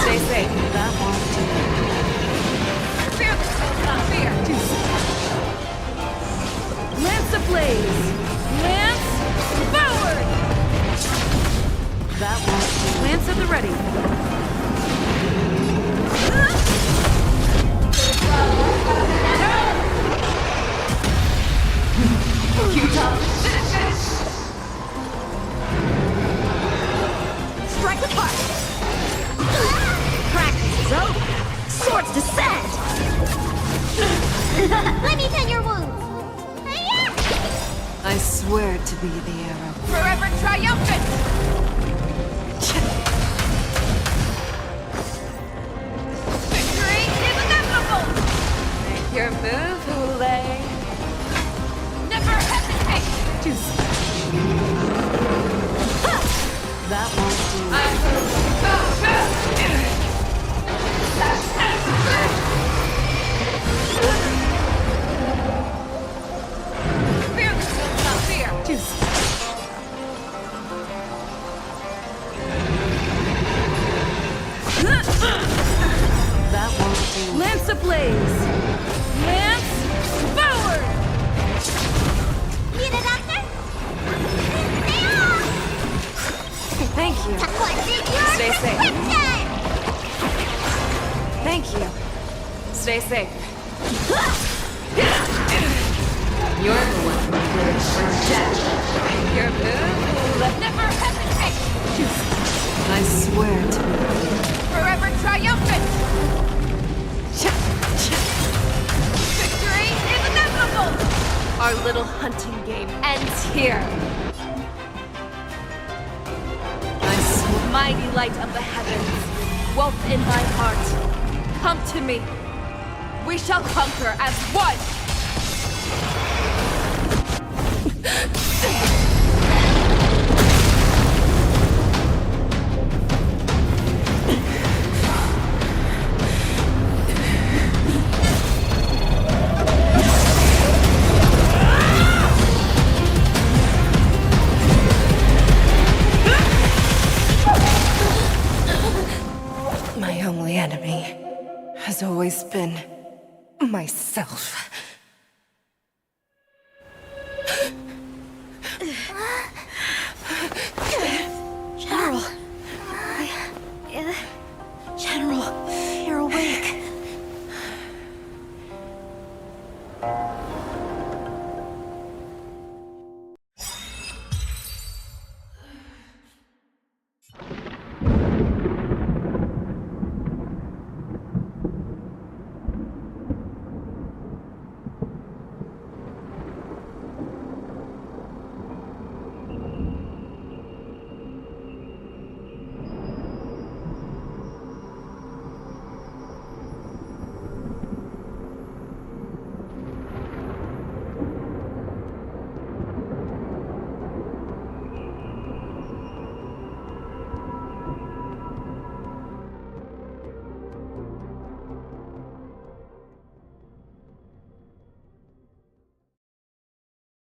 [SPEAKER 17] Stay safe.
[SPEAKER 7] That won't do.
[SPEAKER 17] Fear will not fear.
[SPEAKER 6] Lance ablaze! Lance, forward!
[SPEAKER 7] That won't do.
[SPEAKER 6] Lance at the ready.
[SPEAKER 2] Strike with heart. Practice is over. Swords descend. Let me tend your wounds.
[SPEAKER 7] I swear to be the arrow.
[SPEAKER 17] Forever triumphant. Victory is inevitable. Make your move, Lay. Never hesitate.
[SPEAKER 7] That won't do.
[SPEAKER 17] I'm
[SPEAKER 6] Lance ablaze! Lance forward!
[SPEAKER 21] Need a doctor?
[SPEAKER 7] Thank you. Stay safe. Thank you. Stay safe.
[SPEAKER 3] You're the one who lives for death.
[SPEAKER 17] Your move, never hesitate!
[SPEAKER 7] I swear to
[SPEAKER 17] Forever triumphant! Victory is inevitable!
[SPEAKER 7] Our little hunting game ends here. Mighty light of the heavens, wealth in my heart, come to me. We shall conquer as one! My only enemy has always been myself.
[SPEAKER 2] General. General, you're awake.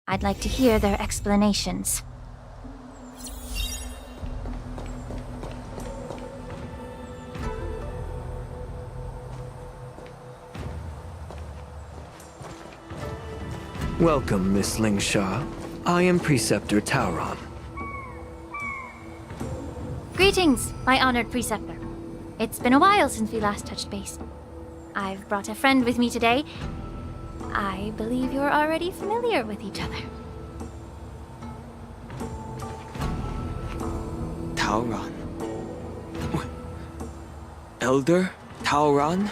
[SPEAKER 10] I'd like to hear their explanations.
[SPEAKER 4] Welcome, Miss Lingsha. I am Preceptor Tauron.
[SPEAKER 10] Greetings, my honored preceptor. It's been a while since we last touched base. I've brought a friend with me today. I believe you're already familiar with each other.
[SPEAKER 4] Tauron? Elder Tauron?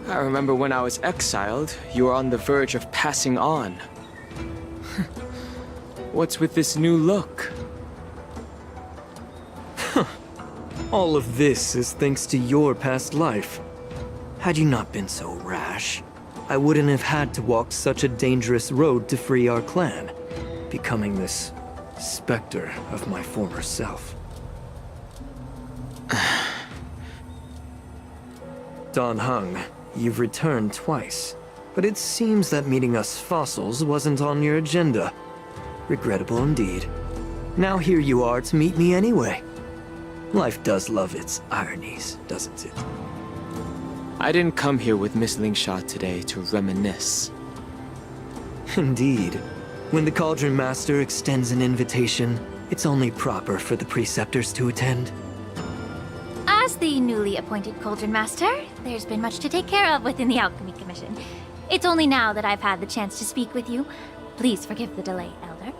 [SPEAKER 4] I remember when I was exiled, you were on the verge of passing on. What's with this new look? All of this is thanks to your past life. Had you not been so rash, I wouldn't have had to walk such a dangerous road to free our clan, becoming this specter of my former self. Don Hung, you've returned twice, but it seems that meeting us fossils wasn't on your agenda. Regrettable indeed. Now here you are to meet me anyway. Life does love its ironies, doesn't it? I didn't come here with Miss Lingsha today to reminisce. Indeed. When the Cauldron Master extends an invitation, it's only proper for the Preceptors to attend.
[SPEAKER 10] As the newly appointed Cauldron Master, there's been much to take care of within the Alchemy Commission. It's only now that I've had the chance to speak with you. Please forgive the delay, Elder.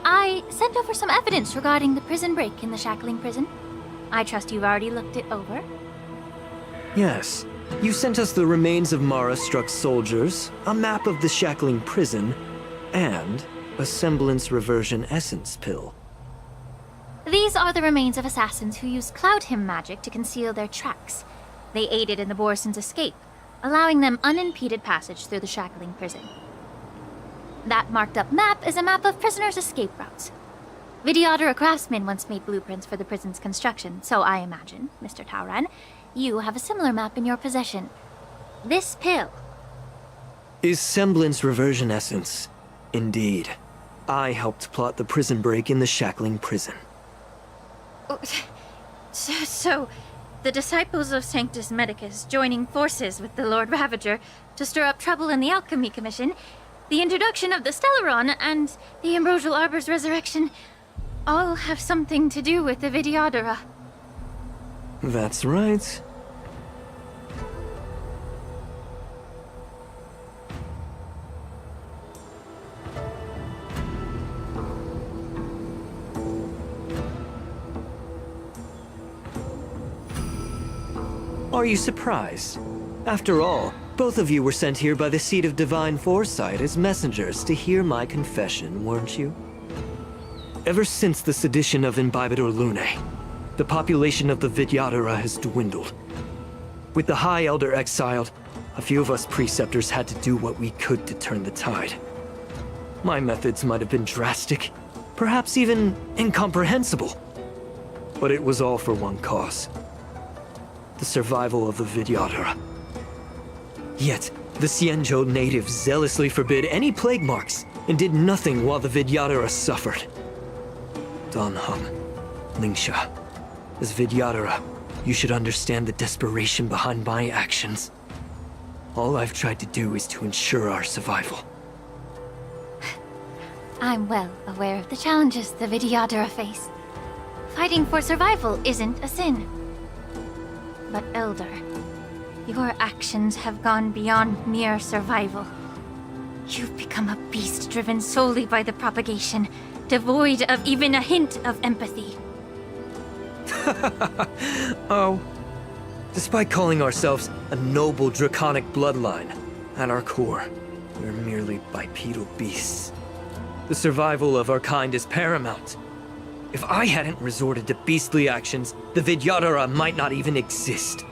[SPEAKER 10] I sent over some evidence regarding the prison break in the Shackling Prison. I trust you've already looked it over.
[SPEAKER 4] Yes. You sent us the remains of Mara-struck soldiers, a map of the Shackling Prison, and a semblance reversion essence pill.
[SPEAKER 10] These are the remains of assassins who used Cloud Hymn magic to conceal their tracks. They aided in the Borisons' escape, allowing them unimpeded passage through the Shackling Prison. That marked-up map is a map of prisoners' escape routes. Vidyadhara, a craftsman, once made blueprints for the prison's construction, so I imagine, Mr. Tauron, you have a similar map in your possession. This pill
[SPEAKER 4] is semblance reversion essence. Indeed. I helped plot the prison break in the Shackling Prison.
[SPEAKER 10] So, the disciples of Sanctus Medicus joining forces with the Lord Ravager to stir up trouble in the Alchemy Commission, the introduction of the Stellaron, and the Ambrosial Arbor's resurrection all have something to do with the Vidyadhara.
[SPEAKER 4] That's right. Are you surprised? After all, both of you were sent here by the Seat of Divine Foresight as messengers to hear my confession, weren't you? Ever since the sedition of Imbibitor Lunae, the population of the Vidyadhara has dwindled. With the High Elder exiled, a few of us preceptors had to do what we could to turn the tide. My methods might have been drastic, perhaps even incomprehensible. But it was all for one cause. The survival of the Vidyadhara. Yet, the Xianzhou natives zealously forbid any plague marks and did nothing while the Vidyadhara suffered. Danheng, Lingsha, as Vidyadhara, you should understand the desperation behind my actions. All I've tried to do is to ensure our survival.
[SPEAKER 10] I'm well aware of the challenges the Vidyadhara face. Fighting for survival isn't a sin. But Elder, your actions have gone beyond mere survival. You've become a beast driven solely by the propagation, devoid of even a hint of empathy.
[SPEAKER 4] Oh. Despite calling ourselves a noble draconic bloodline, at our core, we're merely bipedal beasts. The survival of our kind is paramount. If I hadn't resorted to beastly actions, the Vidyadhara might not even exist.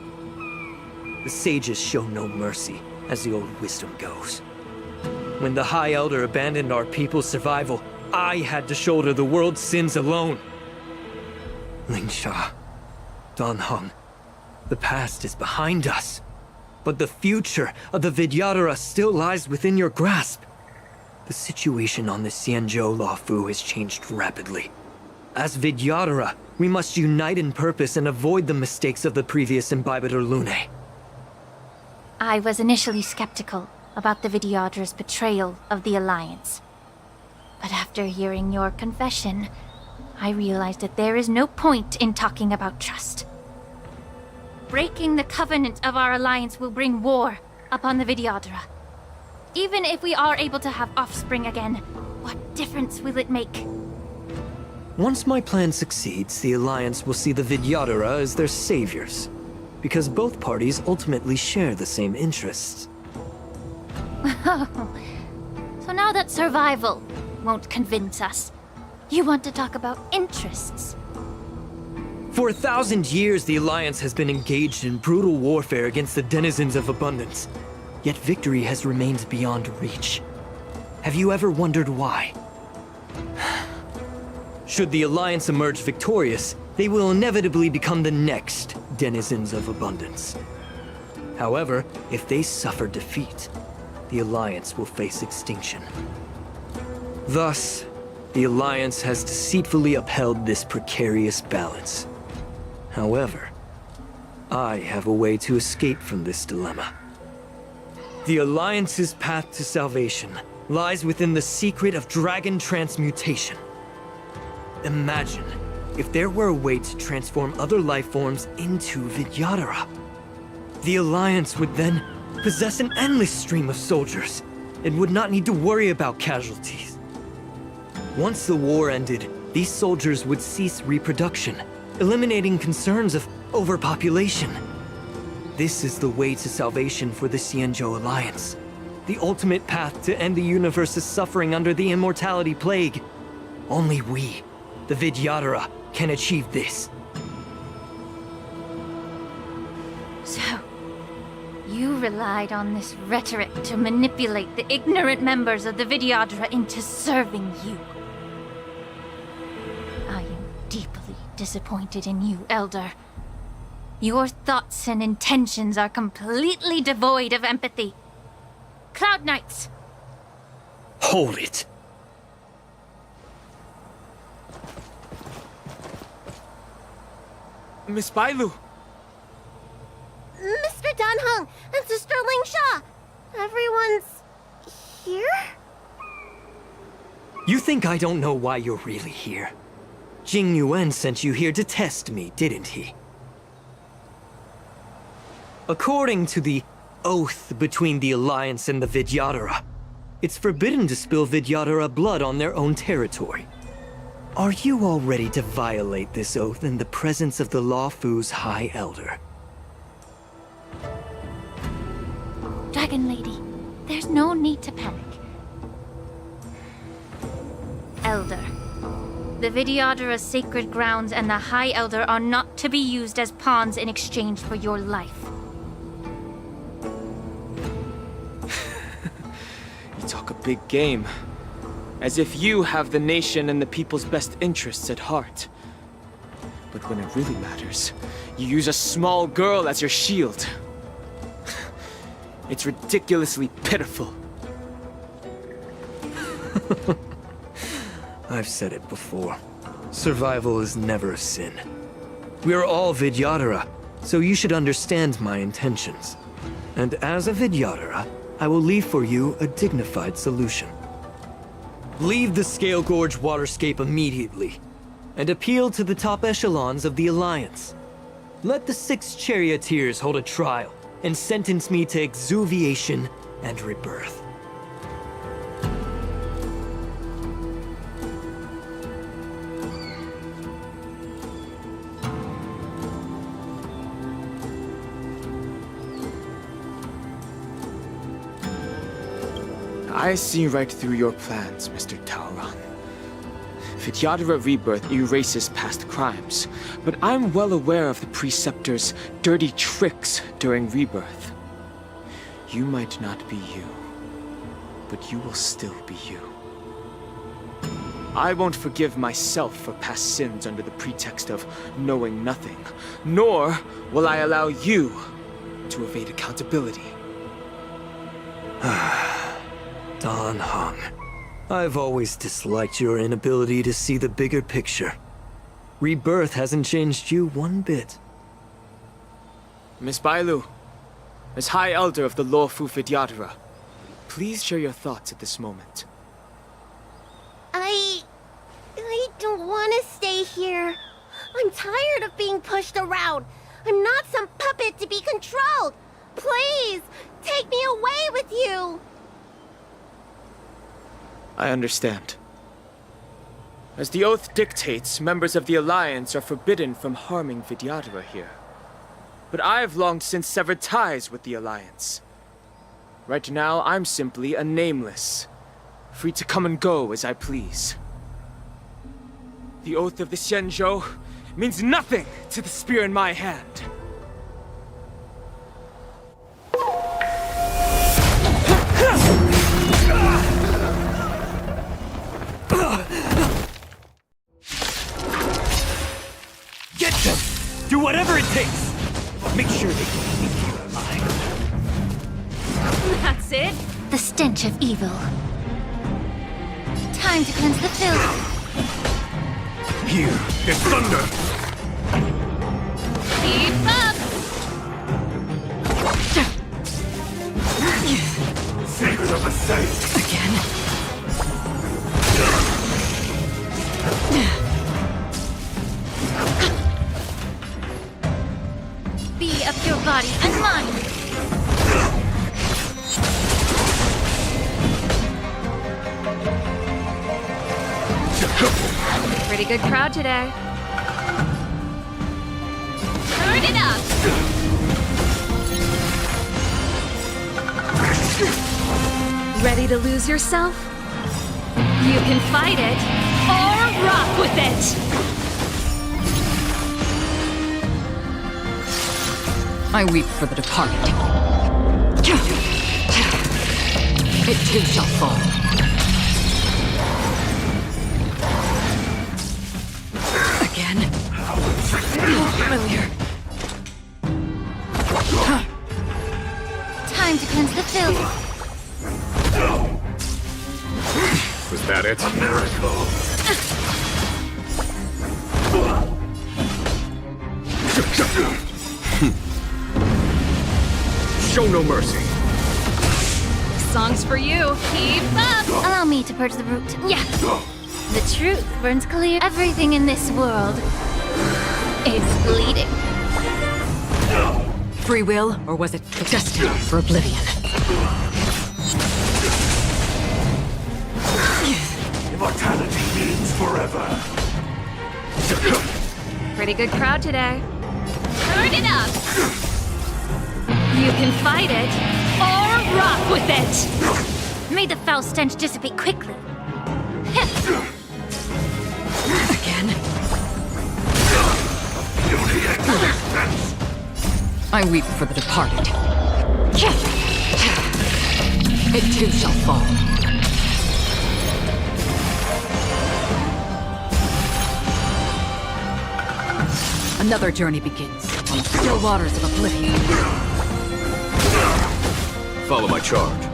[SPEAKER 4] The sages show no mercy, as the old wisdom goes. When the High Elder abandoned our people's survival, I had to shoulder the world's sins alone. Lingsha, Danheng, the past is behind us. But the future of the Vidyadhara still lies within your grasp. The situation on the Xianzhou Luofu has changed rapidly. As Vidyadhara, we must unite in purpose and avoid the mistakes of the previous Imbibitor Lunae.
[SPEAKER 10] I was initially skeptical about the Vidyadhara's betrayal of the Alliance. But after hearing your confession, I realized that there is no point in talking about trust. Breaking the covenant of our alliance will bring war upon the Vidyadhara. Even if we are able to have offspring again, what difference will it make?
[SPEAKER 4] Once my plan succeeds, the Alliance will see the Vidyadhara as their saviors, because both parties ultimately share the same interests.
[SPEAKER 10] So now that survival won't convince us, you want to talk about interests?
[SPEAKER 4] For 1,000 years, the Alliance has been engaged in brutal warfare against the denizens of abundance, yet victory has remained beyond reach. Have you ever wondered why? Should the Alliance emerge victorious, they will inevitably become the next denizens of abundance. However, if they suffer defeat, the Alliance will face extinction. Thus, the Alliance has deceitfully upheld this precarious balance. However, I have a way to escape from this dilemma. The Alliance's path to salvation lies within the secret of dragon transmutation. Imagine if there were a way to transform other life forms into Vidyadhara. The Alliance would then possess an endless stream of soldiers and would not need to worry about casualties. Once the war ended, these soldiers would cease reproduction, eliminating concerns of overpopulation. This is the way to salvation for the Xianzhou Alliance. The ultimate path to end the universe's suffering under the immortality plague. Only we, the Vidyadhara, can achieve this.
[SPEAKER 10] So, you relied on this rhetoric to manipulate the ignorant members of the Vidyadhara into serving you. I am deeply disappointed in you, Elder. Your thoughts and intentions are completely devoid of empathy. Cloud Knights!
[SPEAKER 4] Hold it!
[SPEAKER 19] Miss Bailu!
[SPEAKER 2] Danheng and Sister Lingsha. Everyone's here?
[SPEAKER 4] You think I don't know why you're really here? Jing Yuan sent you here to test me, didn't he? According to the oath between the Alliance and the Vidyadhara, it's forbidden to spill Vidyadhara blood on their own territory. Are you all ready to violate this oath in the presence of the Luofu's High Elder?
[SPEAKER 10] Dragon Lady, there's no need to panic. Elder, the Vidyadhara's sacred grounds and the High Elder are not to be used as pawns in exchange for your life.
[SPEAKER 19] You talk a big game. As if you have the nation and the people's best interests at heart. But when it really matters, you use a small girl as your shield. It's ridiculously pitiful.
[SPEAKER 4] I've said it before. Survival is never a sin. We are all Vidyadhara, so you should understand my intentions. And as a Vidyadhara, I will leave for you a dignified solution. Leave the Scale Gorge waterscape immediately, and appeal to the top echelons of the Alliance. Let the 6 charioteers hold a trial, and sentence me to exuviation and rebirth.
[SPEAKER 19] I see right through your plans, Mr. Taoran. Vidyadhara Rebirth erases past crimes, but I'm well aware of the Preceptor's dirty tricks during Rebirth. You might not be you, but you will still be you. I won't forgive myself for past sins under the pretext of knowing nothing, nor will I allow you to evade accountability.
[SPEAKER 4] Danheng, I've always disliked your inability to see the bigger picture. Rebirth hasn't changed you one bit.
[SPEAKER 19] Miss Bailu, as High Elder of the Luofu Vidyadhara, please share your thoughts at this moment.
[SPEAKER 2] I don't want to stay here. I'm tired of being pushed around. I'm not some puppet to be controlled. Please, take me away with you.
[SPEAKER 19] I understand. As the oath dictates, members of the Alliance are forbidden from harming Vidyadhara here. But I've long since severed ties with the Alliance. Right now, I'm simply a nameless, free to come and go as I please. The oath of the Xianzhou means nothing to the spear in my hand.
[SPEAKER 4] Get them! Do whatever it takes! Make sure they can leave you alive.
[SPEAKER 10] That's it? The stench of evil. Time to cleanse the filth.
[SPEAKER 14] Here is thunder!
[SPEAKER 10] Keep up!
[SPEAKER 14] Secret of the saint!
[SPEAKER 15] Again?
[SPEAKER 10] Be of your body and mind. Pretty good crowd today. Turn it up! Ready to lose yourself? You can fight it, or rock with it!
[SPEAKER 15] I weep for the departed. It too shall fall. Again? Familiar.
[SPEAKER 10] Time to cleanse the filth.
[SPEAKER 11] Was that it?
[SPEAKER 14] A miracle!
[SPEAKER 12] Show no mercy.
[SPEAKER 10] Song's for you. Keep up! Allow me to purge the root. Yeah. The truth burns clear. Everything in this world is bleeding.
[SPEAKER 15] Free will, or was it destiny for oblivion?
[SPEAKER 14] Immortality means forever.
[SPEAKER 10] Pretty good crowd today. Turn it up! You can fight it, or rock with it! May the foul stench dissipate quickly.
[SPEAKER 15] Again? I weep for the departed. It too shall fall. Another journey begins on the still waters of oblivion.
[SPEAKER 11] Follow my charge.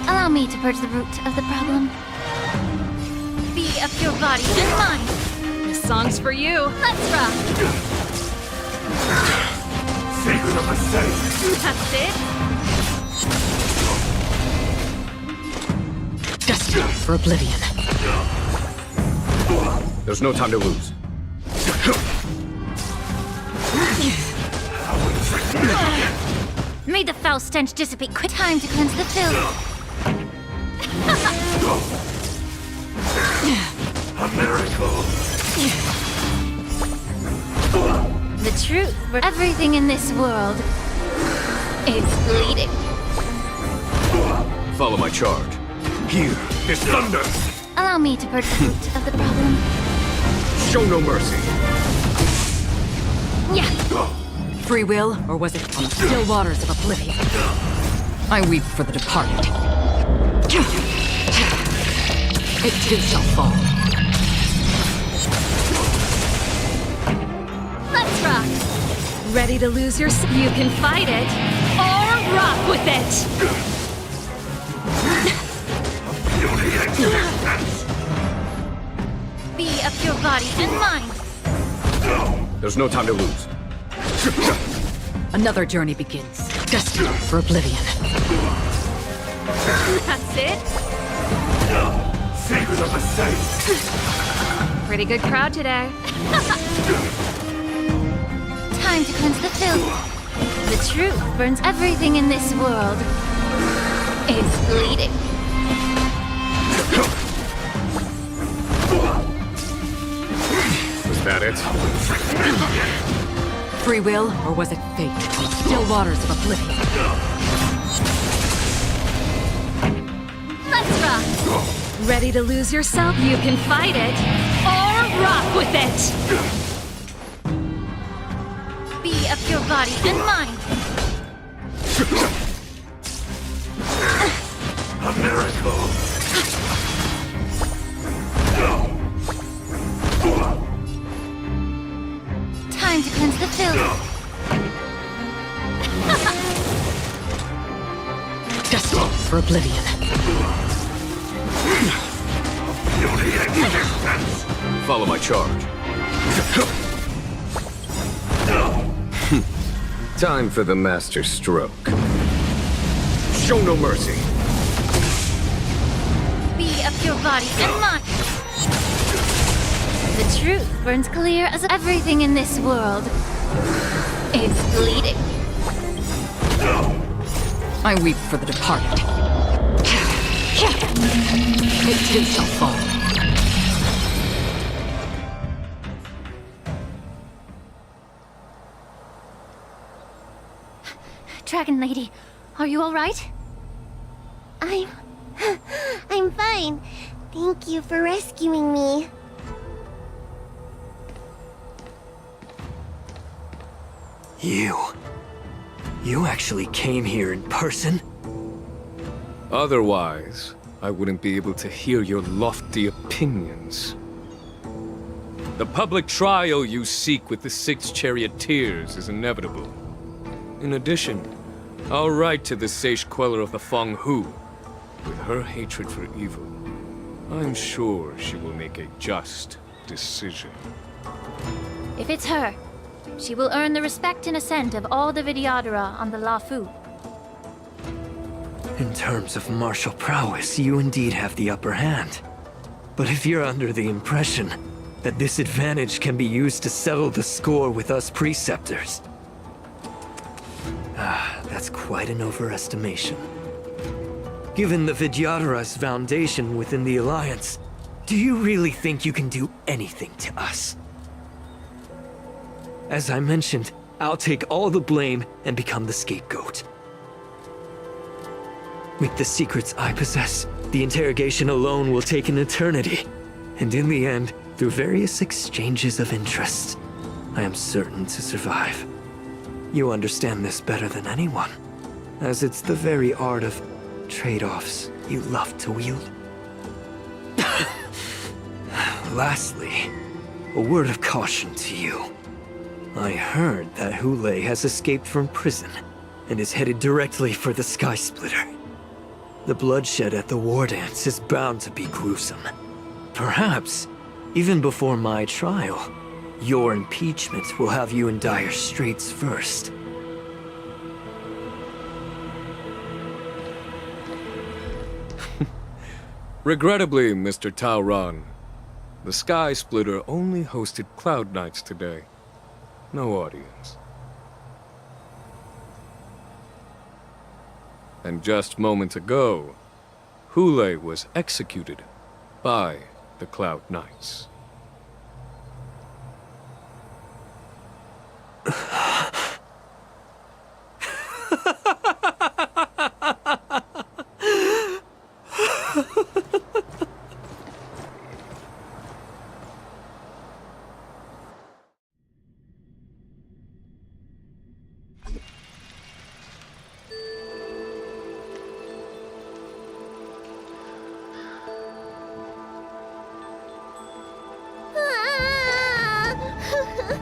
[SPEAKER 10] Allow me to purge the root of the problem. Be of your body and mind. This song's for you. Let's rock.
[SPEAKER 14] Secret of the saint.
[SPEAKER 10] That's it.
[SPEAKER 15] Destiny for oblivion.
[SPEAKER 11] There's no time to lose.
[SPEAKER 10] May the foul stench dissipate quick. Time to cleanse the filth.
[SPEAKER 14] A miracle.
[SPEAKER 10] The truth for everything in this world is bleeding.
[SPEAKER 11] Follow my charge.
[SPEAKER 12] Here is thunder.
[SPEAKER 10] Allow me to purge the root of the problem.
[SPEAKER 12] Show no mercy.
[SPEAKER 10] Yeah.
[SPEAKER 15] Free will, or was it on the still waters of oblivion? I weep for the departed. It too shall fall.
[SPEAKER 10] Let's rock. Ready to lose your You can fight it, or rock with it. Be of your body and mind.
[SPEAKER 11] There's no time to lose.
[SPEAKER 15] Another journey begins. Destiny for oblivion.
[SPEAKER 10] That's it.
[SPEAKER 14] Secret of the saint.
[SPEAKER 10] Pretty good crowd today. Time to cleanse the filth. The truth burns everything in this world. It's bleeding.
[SPEAKER 11] Was that it?
[SPEAKER 15] Free will, or was it fate? On the still waters of oblivion.
[SPEAKER 10] Let's rock. Ready to lose yourself? You can fight it, or rock with it. Be of your body and mind.
[SPEAKER 14] A miracle.
[SPEAKER 10] Time to cleanse the filth.
[SPEAKER 15] Destiny for oblivion.
[SPEAKER 11] Follow my charge. Time for the master stroke.
[SPEAKER 12] Show no mercy.
[SPEAKER 10] Be of your body and mind. The truth burns clear as everything in this world is bleeding.
[SPEAKER 15] I weep for the departed. It too shall fall.
[SPEAKER 10] Dragon Lady, are you all right?
[SPEAKER 2] I'm fine. Thank you for rescuing me.
[SPEAKER 4] You actually came here in person?
[SPEAKER 11] Otherwise, I wouldn't be able to hear your lofty opinions. The public trial you seek with the 6 charioteers is inevitable. In addition, I'll write to the sage queller of the Feng Hu. With her hatred for evil, I'm sure she will make a just decision.
[SPEAKER 10] If it's her, She will earn the respect and assent of all the Vidyadhara on the Lafu.
[SPEAKER 4] In terms of martial prowess, you indeed have the upper hand. But if you're under the impression that this advantage can be used to settle the score with us preceptors, that's quite an overestimation. Given the Vidyadhara's foundation within the Alliance, do you really think you can do anything to us? As I mentioned, I'll take all the blame and become the scapegoat. With the secrets I possess, the interrogation alone will take an eternity. And in the end, through various exchanges of interest, I am certain to survive. You understand this better than anyone, as it's the very art of trade-offs you love to wield. Lastly, a word of caution to you. I heard that Hule has escaped from prison and is headed directly for the Sky Splitter. The bloodshed at the war dance is bound to be gruesome. Perhaps, even before my trial, your impeachment will have you in dire straits first.
[SPEAKER 11] Regrettably, Mr. Taoran, the Sky Splitter only hosted Cloud Knights today. No audience. And just moments ago, Hule was executed by the Cloud Knights.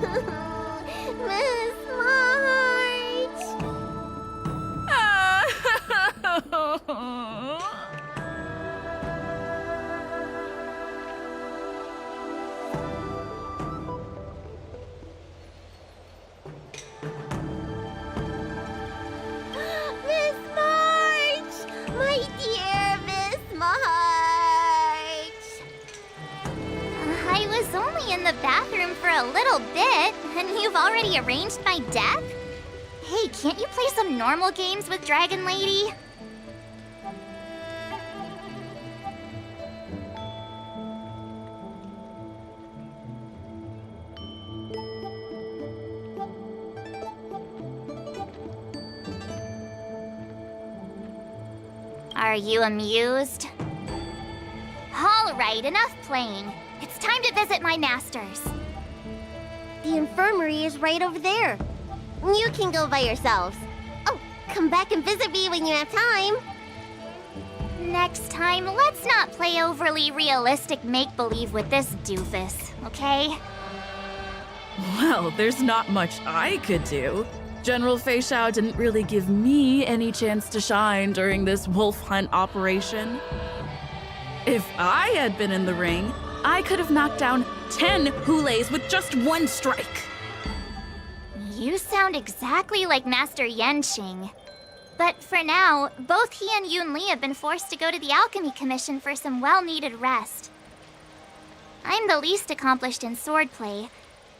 [SPEAKER 2] Miss March! Miss March! My dear Miss March! I was only in the bathroom for a little bit, and you've already arranged my death? Hey, can't you play some normal games with Dragon Lady? Are you amused? All right, enough playing. It's time to visit my masters. The infirmary is right over there. You can go by yourselves. Oh, come back and visit me when you have time. Next time, let's not play overly realistic make-believe with this doofus, okay?
[SPEAKER 6] Well, there's not much I could do. General Fei Xiao didn't really give me any chance to shine during this wolf hunt operation. If I had been in the ring, I could have knocked down 10 Hules with just one strike.
[SPEAKER 2] You sound exactly like Master Yenqing. But for now, both he and Yun Li have been forced to go to the Alchemy Commission for some well-needed rest. I'm the least accomplished in swordplay,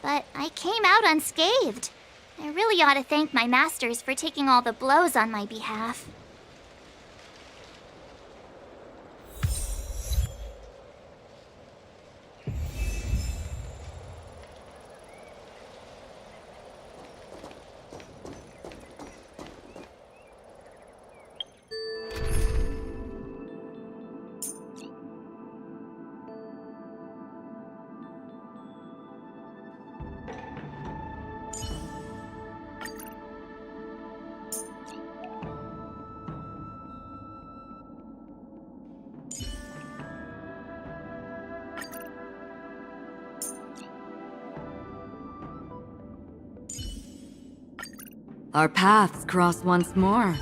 [SPEAKER 2] but I came out unscathed. I really ought to thank my masters for taking all the blows on my behalf.
[SPEAKER 16] Our paths cross once more.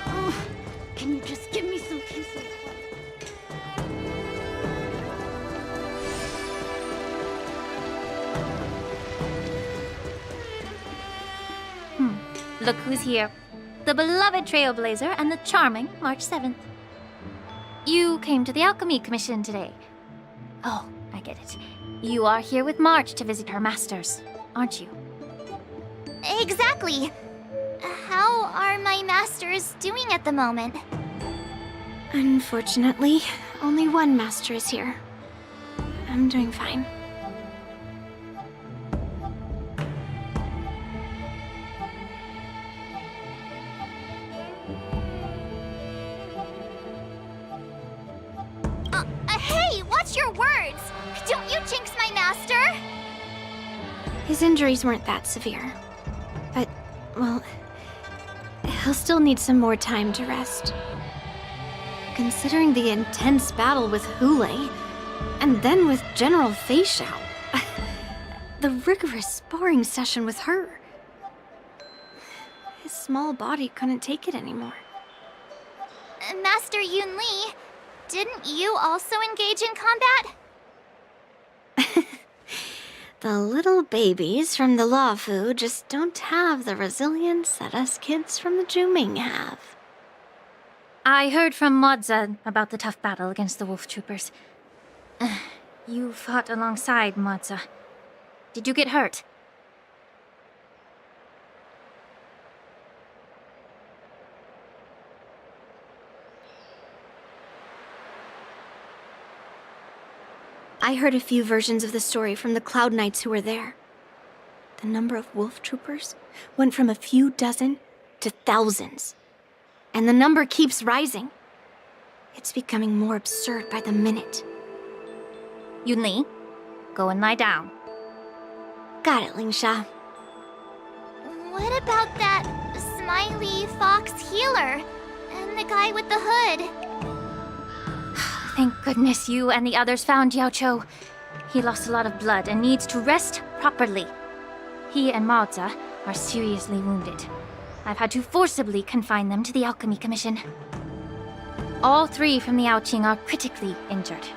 [SPEAKER 21] Oh, can you just give me some peace and
[SPEAKER 10] Look who's here. The beloved Trailblazer and the charming March 7th. You came to the Alchemy Commission today. Oh, I get it. You are here with March to visit her masters, aren't you?
[SPEAKER 2] Exactly. How are my masters doing at the moment?
[SPEAKER 21] Unfortunately, only one master is here. I'm doing fine.
[SPEAKER 2] Hey, watch your words! Don't you jinx my master!
[SPEAKER 21] His injuries weren't that severe. But, well, he'll still need some more time to rest. Considering the intense battle with Hule, and then with General Fei Xiao, the rigorous sparring session with her, his small body couldn't take it anymore.
[SPEAKER 2] Master Yun Li, didn't you also engage in combat?
[SPEAKER 21] The little babies from the Luofu just don't have the resilience that us kids from the Zhuming have.
[SPEAKER 10] I heard from Modza about the tough battle against the wolf troopers. You fought alongside Modza. Did you get hurt?
[SPEAKER 21] I heard a few versions of the story from the Cloud Knights who were there. The number of wolf troopers went from a few dozen to thousands. And the number keeps rising. It's becoming more absurd by the minute.
[SPEAKER 10] Yun Li, go and lie down.
[SPEAKER 21] Got it, Lingsha.
[SPEAKER 2] What about that smiley fox healer? And the guy with the hood?
[SPEAKER 10] Thank goodness you and the others found Yao Cho. He lost a lot of blood and needs to rest properly. He and Maoza are seriously wounded. I've had to forcibly confine them to the Alchemy Commission. All three from the Yaoqing are critically injured.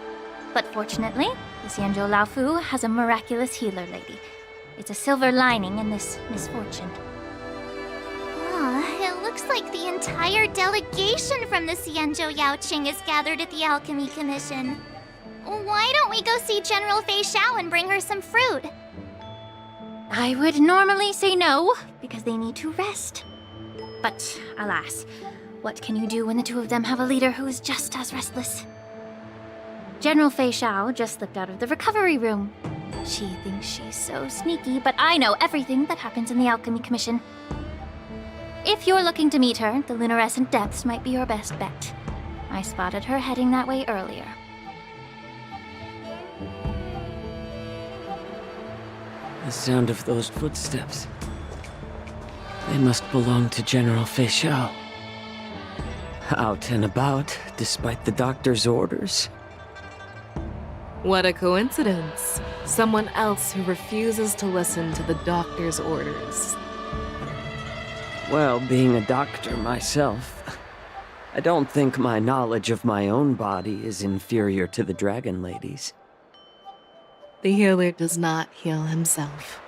[SPEAKER 10] But fortunately, the Xianzhou Laofu has a miraculous healer lady. It's a silver lining in this misfortune.
[SPEAKER 2] It looks like the entire delegation from the Xianzhou Yaoqing is gathered at the Alchemy Commission. Why don't we go see General Fei Xiao and bring her some fruit?
[SPEAKER 10] I would normally say no, because they need to rest. But alas, what can you do when the two of them have a leader who is just as restless? General Fei Xiao just slipped out of the recovery room. She thinks she's so sneaky, but I know everything that happens in the Alchemy Commission. If you're looking to meet her, the luminescent depths might be your best bet. I spotted her heading that way earlier.
[SPEAKER 4] The sound of those footsteps. They must belong to General Fei Xiao. Out and about, despite the doctor's orders.
[SPEAKER 7] What a coincidence. Someone else who refuses to listen to the doctor's orders.
[SPEAKER 4] Well, being a doctor myself, I don't think my knowledge of my own body is inferior to the Dragon Lady's.
[SPEAKER 7] The healer does not heal himself.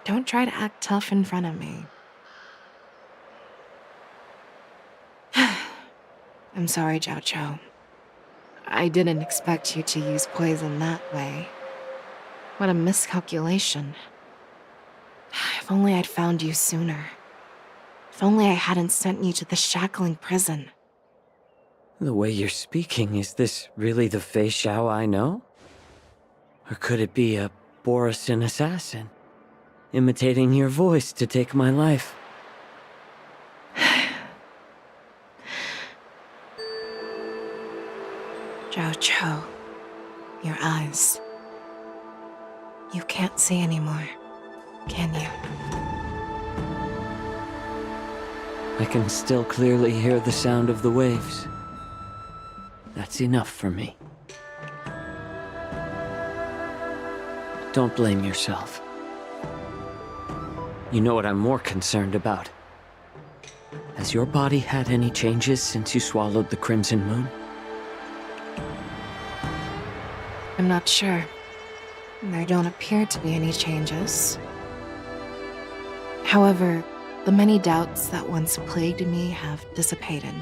[SPEAKER 7] Don't try to act tough in front of me. I'm sorry, Jiao Cho. I didn't expect you to use poison that way. What a miscalculation. If only I'd found you sooner. If only I hadn't sent you to the shackling prison.
[SPEAKER 4] The way you're speaking, is this really the Fei Xiao I know? Or could it be a Borisin assassin, imitating your voice to take my life?
[SPEAKER 7] Jiao Cho, your eyes. You can't see anymore, can you?
[SPEAKER 4] I can still clearly hear the sound of the waves. That's enough for me. Don't blame yourself. You know what I'm more concerned about? Has your body had any changes since you swallowed the Crimson Moon?
[SPEAKER 7] I'm not sure. There don't appear to be any changes. However, the many doubts that once plagued me have dissipated.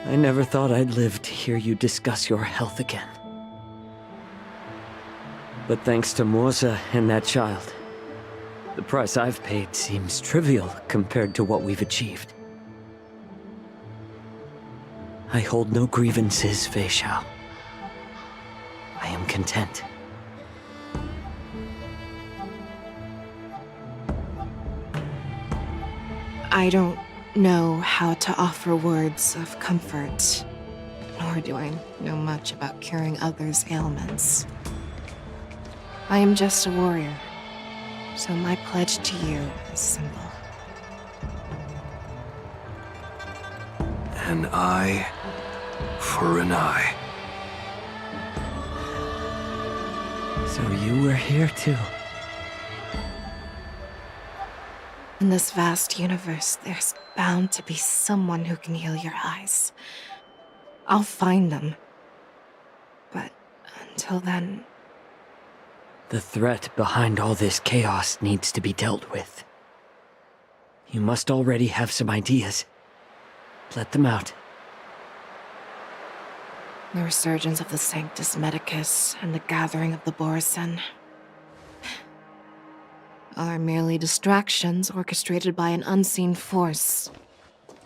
[SPEAKER 4] I never thought I'd live to hear you discuss your health again. But thanks to Morza and that child, the price I've paid seems trivial compared to what we've achieved. I hold no grievances, Fei Xiao. I am content.
[SPEAKER 7] I don't know how to offer words of comfort, nor do I know much about curing others' ailments. I am just a warrior, so my pledge to you is simple.
[SPEAKER 12] An eye for an eye.
[SPEAKER 4] So you were here too.
[SPEAKER 7] In this vast universe, there's bound to be someone who can heal your eyes. I'll find them. But until then...
[SPEAKER 4] The threat behind all this chaos needs to be dealt with. You must already have some ideas. Let them out.
[SPEAKER 7] The resurgence of the Sanctus Medicus and the gathering of the Borsen are merely distractions orchestrated by an unseen force,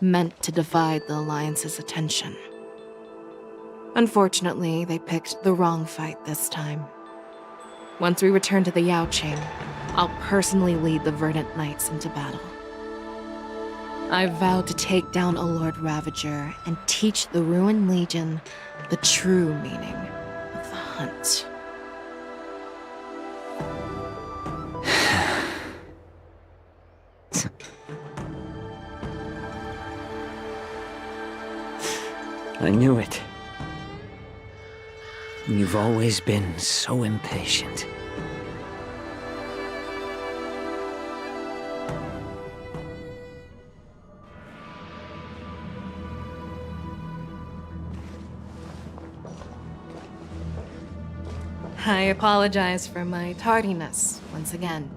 [SPEAKER 7] meant to divide the Alliance's attention. Unfortunately, they picked the wrong fight this time. Once we return to the Yaoqing, I'll personally lead the Verdant Knights into battle. I vowed to take down a Lord Ravager and teach the Ruined Legion the true meaning of the hunt.
[SPEAKER 4] I knew it. You've always been so impatient.
[SPEAKER 7] I apologize for my tardiness once again.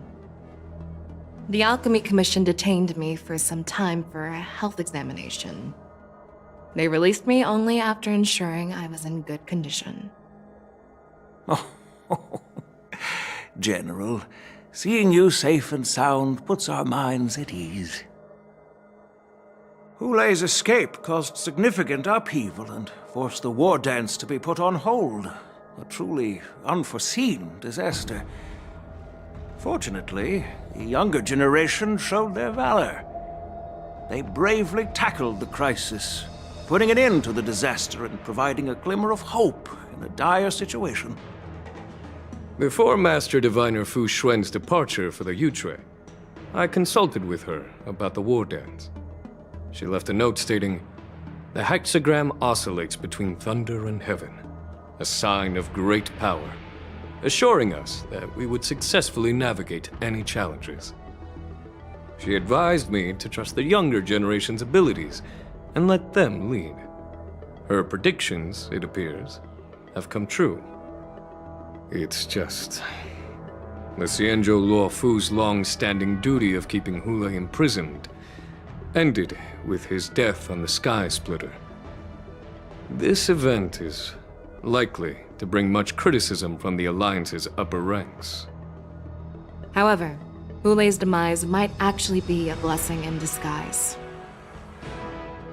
[SPEAKER 7] The Alchemy Commission detained me for some time for a health examination. They released me only after ensuring I was in good condition.
[SPEAKER 22] Oh, General, seeing you safe and sound puts our minds at ease. Hulei's escape caused significant upheaval and forced the war dance to be put on hold. A truly unforeseen disaster. Fortunately, the younger generation showed their valor. They bravely tackled the crisis, putting an end to the disaster and providing a glimmer of hope in a dire situation.
[SPEAKER 11] Before Master Diviner Fu Xuan's departure for the Yutre, I consulted with her about the war dance. She left a note stating, "The hexagram oscillates between thunder and heaven, a sign of great power, assuring us that we would successfully navigate any challenges." She advised me to trust the younger generation's abilities and let them lead. Her predictions, it appears, have come true. It's just... the Xianzhou Luofu's long-standing duty of keeping Hulei imprisoned ended with his death on the Sky Splitter. This event is likely to bring much criticism from the Alliance's upper ranks.
[SPEAKER 7] However, Hulei's demise might actually be a blessing in disguise.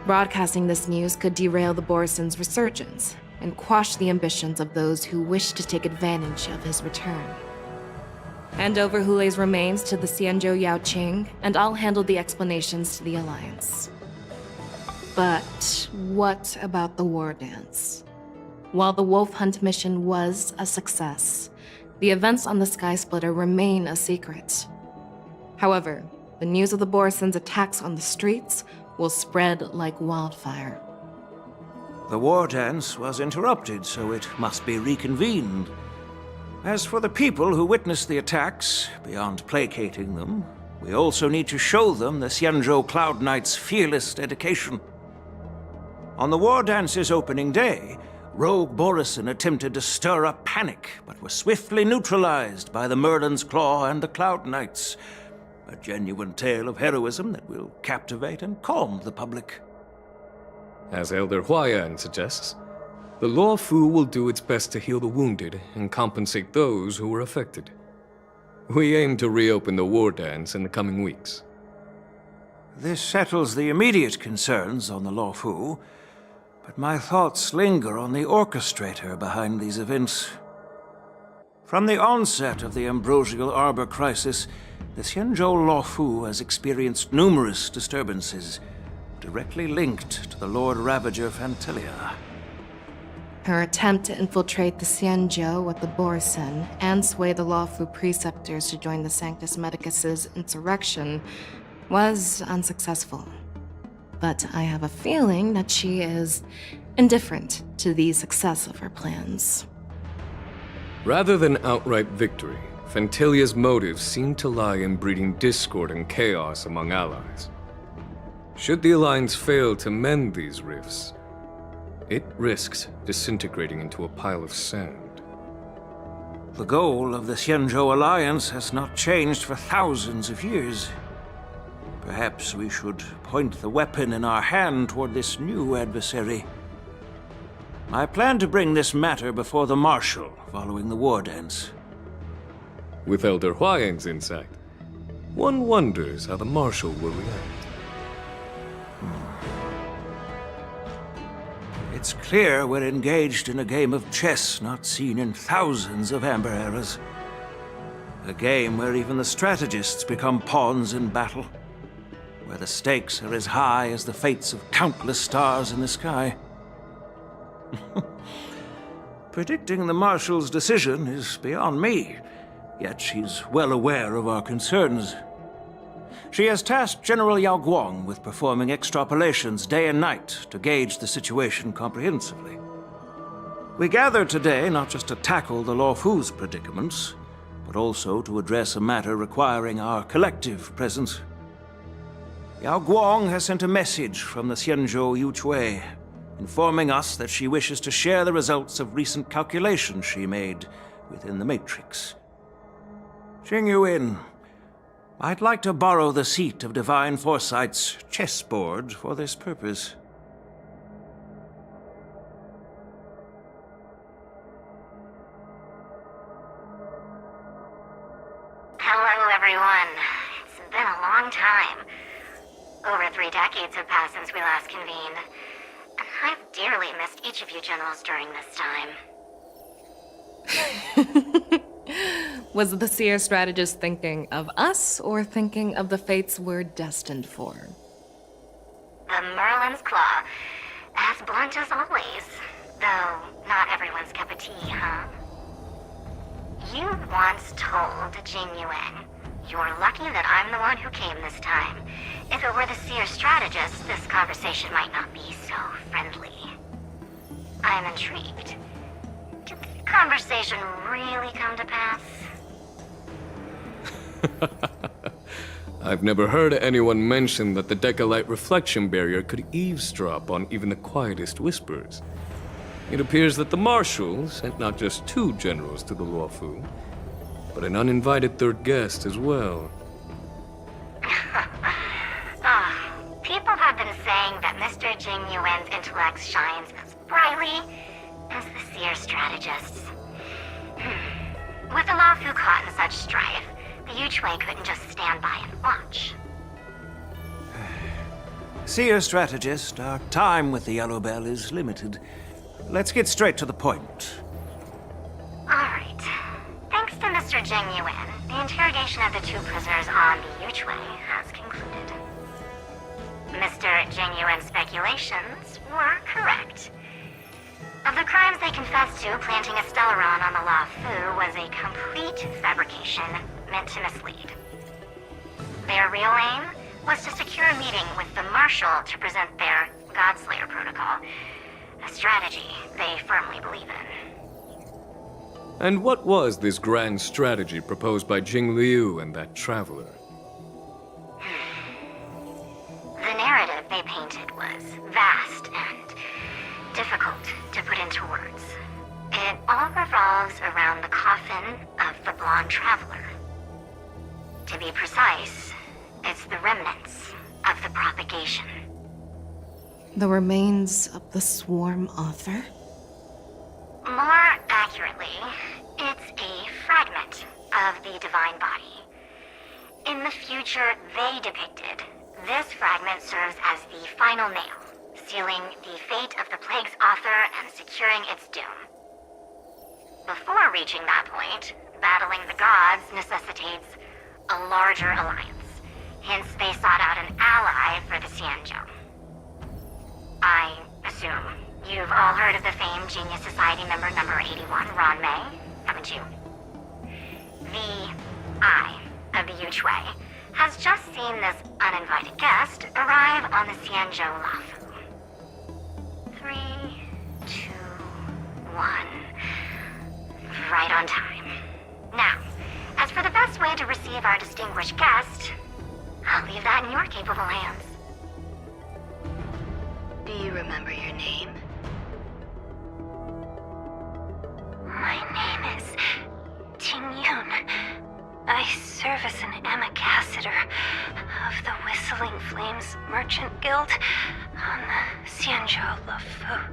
[SPEAKER 7] Broadcasting this news could derail the Borsen's resurgence and quash the ambitions of those who wish to take advantage of his return. Hand over Hulei's remains to the Xianzhou Yaoqing, and I'll handle the explanations to the Alliance. But what about the war dance? While the Wolf Hunt mission was a success, the events on the Sky Splitter remain a secret. However, the news of the Borsen's attacks on the streets will spread like wildfire.
[SPEAKER 22] The war dance was interrupted, so it must be reconvened. As for the people who witnessed the attacks, beyond placating them, we also need to show them the Xianzhou Cloud Knight's fearless dedication. On the war dance's opening day, Rogue Borison attempted to stir up panic, but were swiftly neutralized by the Merlin's Claw and the Cloud Knights. A genuine tale of heroism that will captivate and calm the public.
[SPEAKER 11] As Elder Huayan suggests, the Law Fu will do its best to heal the wounded and compensate those who were affected. We aim to reopen the war dance in the coming weeks.
[SPEAKER 22] This settles the immediate concerns on the Law Fu, but my thoughts linger on the orchestrator behind these events. From the onset of the Ambrosial Arbor crisis, the Xianzhou Law Fu has experienced numerous disturbances, directly linked to the Lord Ravager Fantelia.
[SPEAKER 7] Her attempt to infiltrate the Xianzhou with the Borison and sway the Lawfu preceptors to join the Sanctus Medicus's insurrection was unsuccessful. But I have a feeling that she is indifferent to the success of her plans.
[SPEAKER 11] Rather than outright victory, Fantelia's motives seem to lie in breeding discord and chaos among allies. Should the Alliance fail to mend these rifts, it risks disintegrating into a pile of sand.
[SPEAKER 22] The goal of the Xianzhou Alliance has not changed for thousands of years. Perhaps we should point the weapon in our hand toward this new adversary. I plan to bring this matter before the Marshal following the war dance.
[SPEAKER 11] With Elder Huayan's insight, one wonders how the Marshal will react.
[SPEAKER 22] It's clear we're engaged in a game of chess not seen in thousands of Amber eras. A game where even the strategists become pawns in battle. Where the stakes are as high as the fates of countless stars in the sky. Predicting the Marshal's decision is beyond me, yet she's well aware of our concerns. She has tasked General Yao Guang with performing extrapolations day and night to gauge the situation comprehensively. We gathered today not just to tackle the Law Fu's predicaments, but also to address a matter requiring our collective presence. Yao Guang has sent a message from the Xianzhou Yuchui, informing us that she wishes to share the results of recent calculations she made within the Matrix. Jing Yuan, I'd like to borrow the seat of Divine Foresight's chessboard for this purpose.
[SPEAKER 18] Hello, everyone. It's been a long time. Over 3 decades have passed since we last convened. And I've dearly missed each of you generals during this time.
[SPEAKER 7] Was the seer strategist thinking of us or thinking of the fates we're destined for?
[SPEAKER 18] The Merlin's Claw. As blunt as always. Though not everyone's cup of tea, huh? You once told Jing Yuan, "You're lucky that I'm the one who came this time. If it were the seer strategist, this conversation might not be so friendly." I'm intrigued. Did the conversation really come to pass?
[SPEAKER 11] I've never heard anyone mention that the Decalite reflection barrier could eavesdrop on even the quietest whispers. It appears that the Marshal sent not just 2 generals to the Luofu, but an uninvited 3rd guest as well.
[SPEAKER 18] People have been saying that Mr. Jing Yuan's intellect shines as brightly as the seer strategist's. With the Luofu caught in such strife, the Yuchui couldn't just stand by and watch.
[SPEAKER 22] Seer strategist, our time with the Yellow Bell is limited. Let's get straight to the point.
[SPEAKER 18] Alright. Thanks to Mr. Jing Yuan, the interrogation of the 2 prisoners on the Yuchui has concluded. Mr. Jing Yuan's speculations were correct. Of the crimes they confessed to, planting a Stellaron on the Luofu was a complete fabrication meant to mislead. Their real aim was to secure a meeting with the Marshal to present their Godslayer protocol, a strategy they firmly believe in.
[SPEAKER 11] And what was this grand strategy proposed by Jing Liu and that traveler?
[SPEAKER 18] The narrative they painted was vast and difficult to put into words. It all revolves around the coffin of the blonde traveler. To be precise, it's the remnants of the propagation.
[SPEAKER 7] The remains of the swarm author?
[SPEAKER 18] More accurately, it's a fragment of the divine body. In the future they depicted, this fragment serves as the final nail, sealing the fate of the plague's author and securing its doom. Before reaching that point, battling the gods necessitates a larger alliance. Hence, they sought out an ally for the Xianzhou. I assume you've all heard of the famed Genius Society member number 81, Ron May, haven't you? The Eye of the Yuchwei has just seen this uninvited guest arrive on the Xianzhou Lafu. 3, 2, 1. Right on time. Now, as for the best way to receive our distinguished guest, I'll leave that in your capable hands.
[SPEAKER 9] Do you remember your name?
[SPEAKER 18] My name is Ting Yun. I serve as an ambassador of the Whistling Flames Merchant Guild on the Xianzhou Lufu.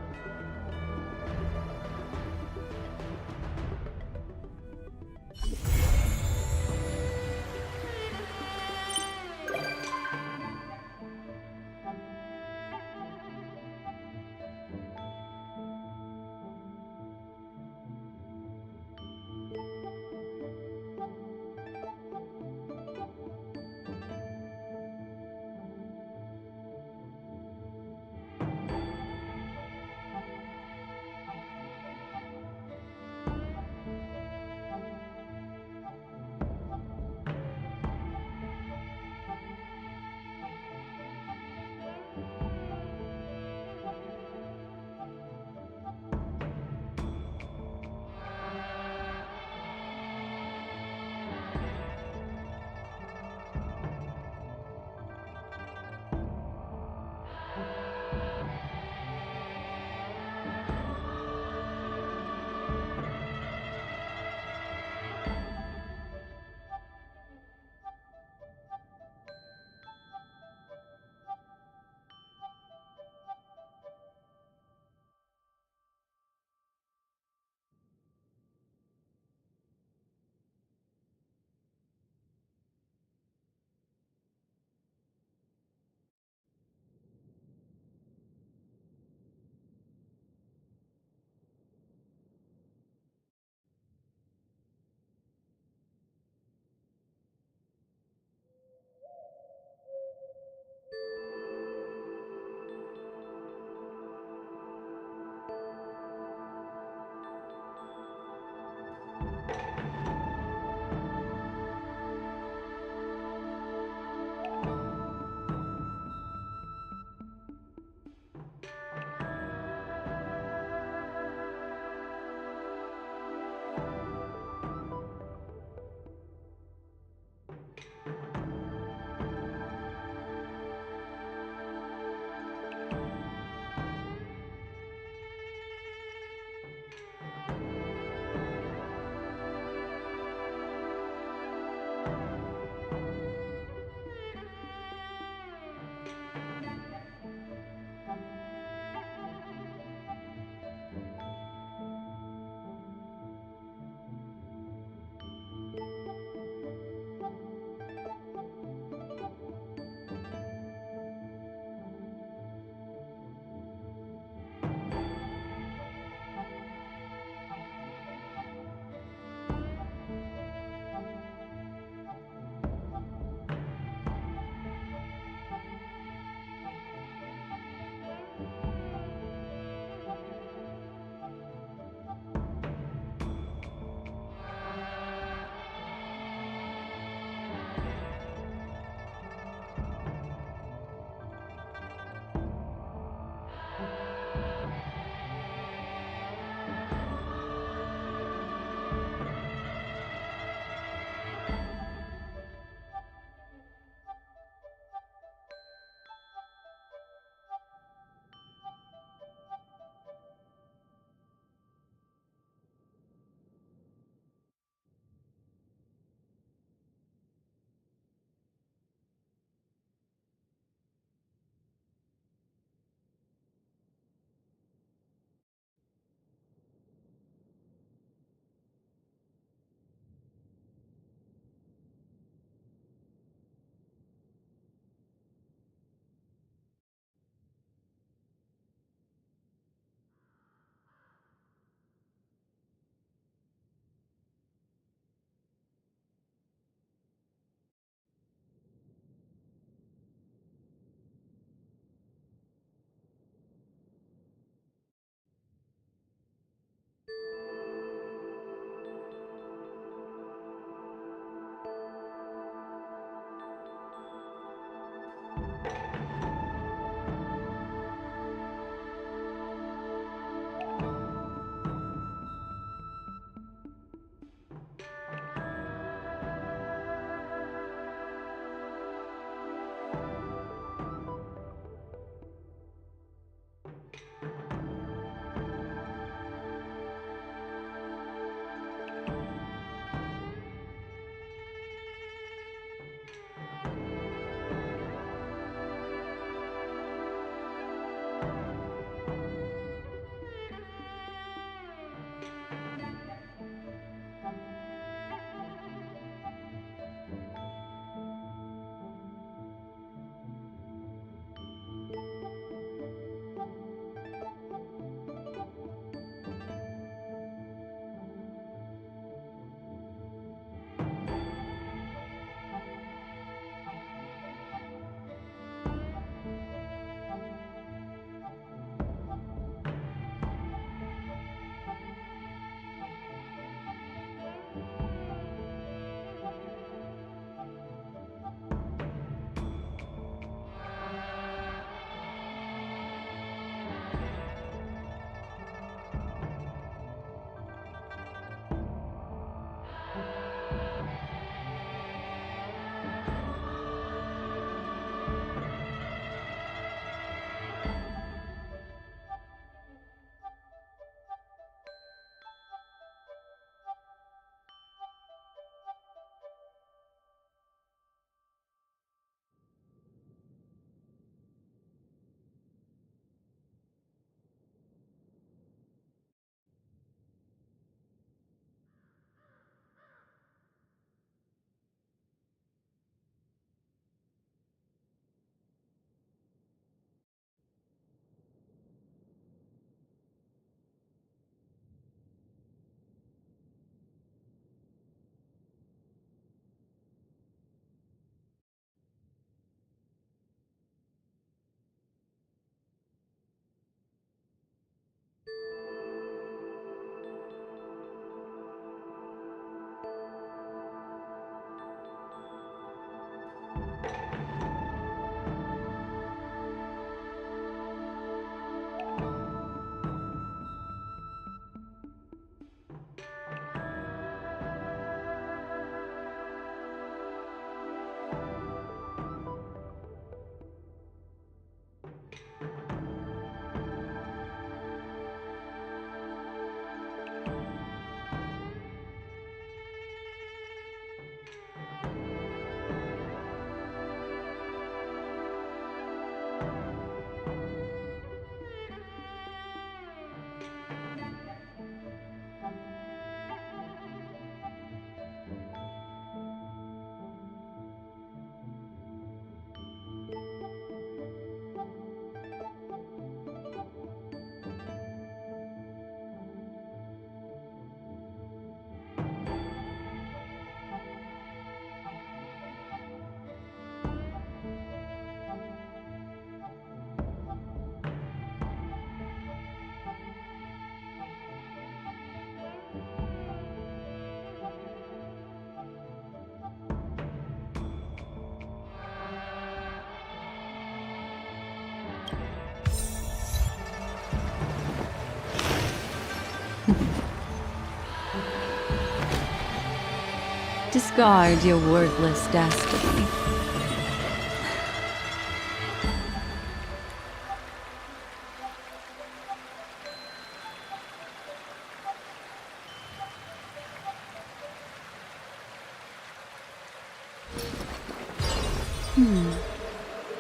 [SPEAKER 16] discard your worthless destiny.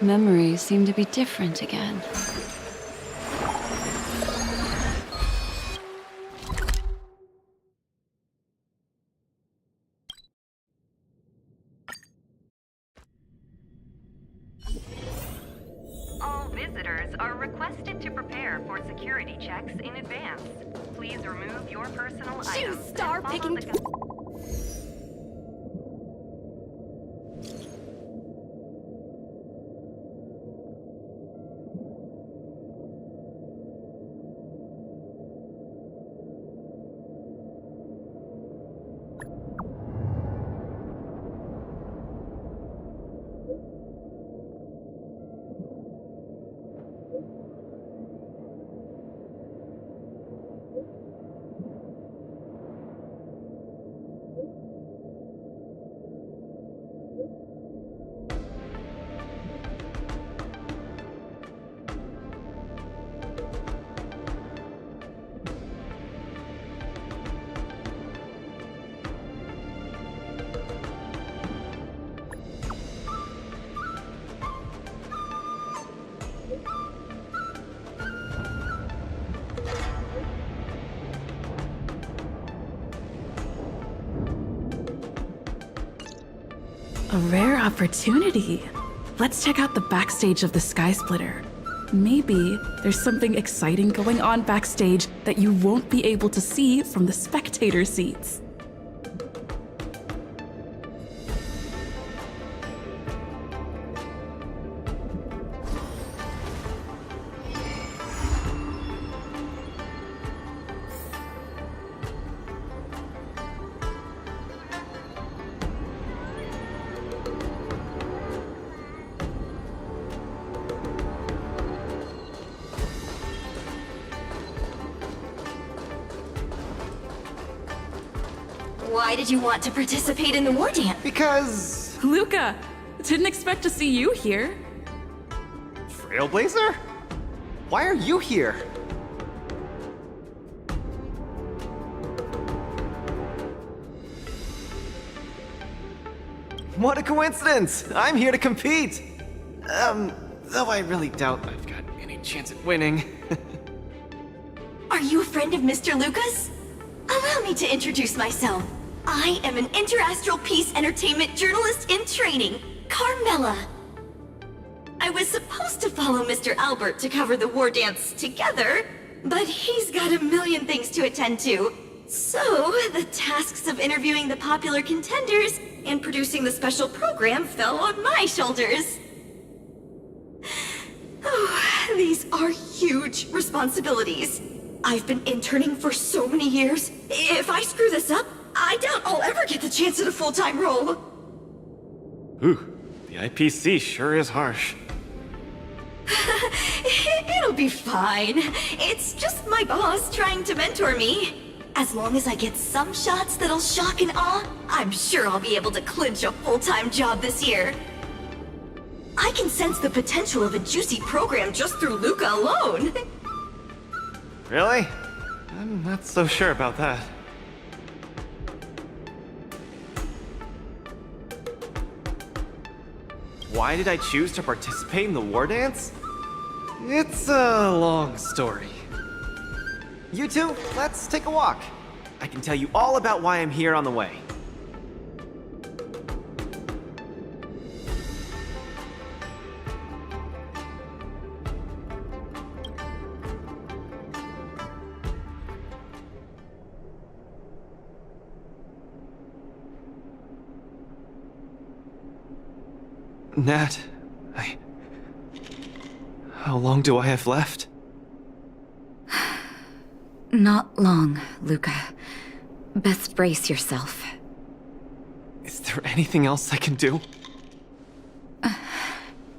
[SPEAKER 16] Memories seem to be different again.
[SPEAKER 17] All visitors are requested to prepare for security checks in advance. Please remove your personal items. and follow the
[SPEAKER 6] A rare opportunity. Let's check out the backstage of the Sky Splitter. Maybe there's something exciting going on backstage that you won't be able to see from the spectator seats.
[SPEAKER 1] Why did you want to participate in the war dance?
[SPEAKER 8] Because...
[SPEAKER 6] Luca, didn't expect to see you here.
[SPEAKER 8] Trailblazer? Why are you here? What a coincidence! I'm here to compete! Though I really doubt I've got any chance at winning.
[SPEAKER 1] Are you a friend of Mr. Lucas? Allow me to introduce myself. I am an interastral peace entertainment journalist in training, Carmela. I was supposed to follow Mr. Albert to cover the war dance together, but he's got a million things to attend to. So, the tasks of interviewing the popular contenders and producing the special program fell on my shoulders. Oh, these are huge responsibilities. I've been interning for so many years. If I screw this up, I doubt I'll ever get the chance at a full-time role.
[SPEAKER 8] Ooh, the IPC sure is harsh.
[SPEAKER 1] It'll be fine. It's just my boss trying to mentor me. As long as I get some shots that'll shock and awe, I'm sure I'll be able to clinch a full-time job this year. I can sense the potential of a juicy program just through Luca alone.
[SPEAKER 8] Really? I'm not so sure about that. Why did I choose to participate in the war dance? It's a long story. You two, let's take a walk. I can tell you all about why I'm here on the way. Nat, how long do I have left?
[SPEAKER 15] Not long, Luca. Best brace yourself.
[SPEAKER 8] Is there anything else I can do?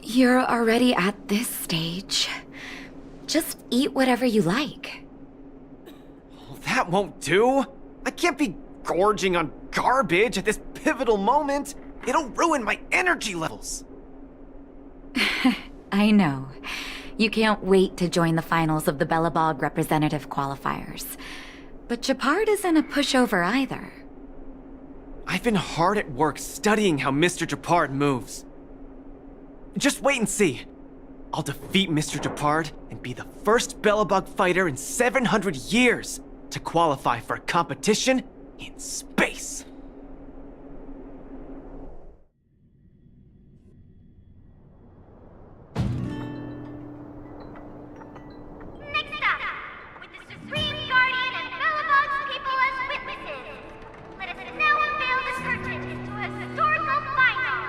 [SPEAKER 15] You're already at this stage. Just eat whatever you like.
[SPEAKER 8] That won't do! I can't be gorging on garbage at this pivotal moment. It'll ruin my energy levels.
[SPEAKER 13] I know. You can't wait to join the finals of the Belobog representative qualifiers. But Japard isn't a pushover either.
[SPEAKER 8] I've been hard at work studying how Mr. Japard moves. Just wait and see. I'll defeat Mr. Japard and be the first Belobog fighter in 700 years to qualify for a competition in space.
[SPEAKER 18] Next up, with the Supreme Guardian and Belobog's people as witnesses, let us now unveil the curtain into a historical final.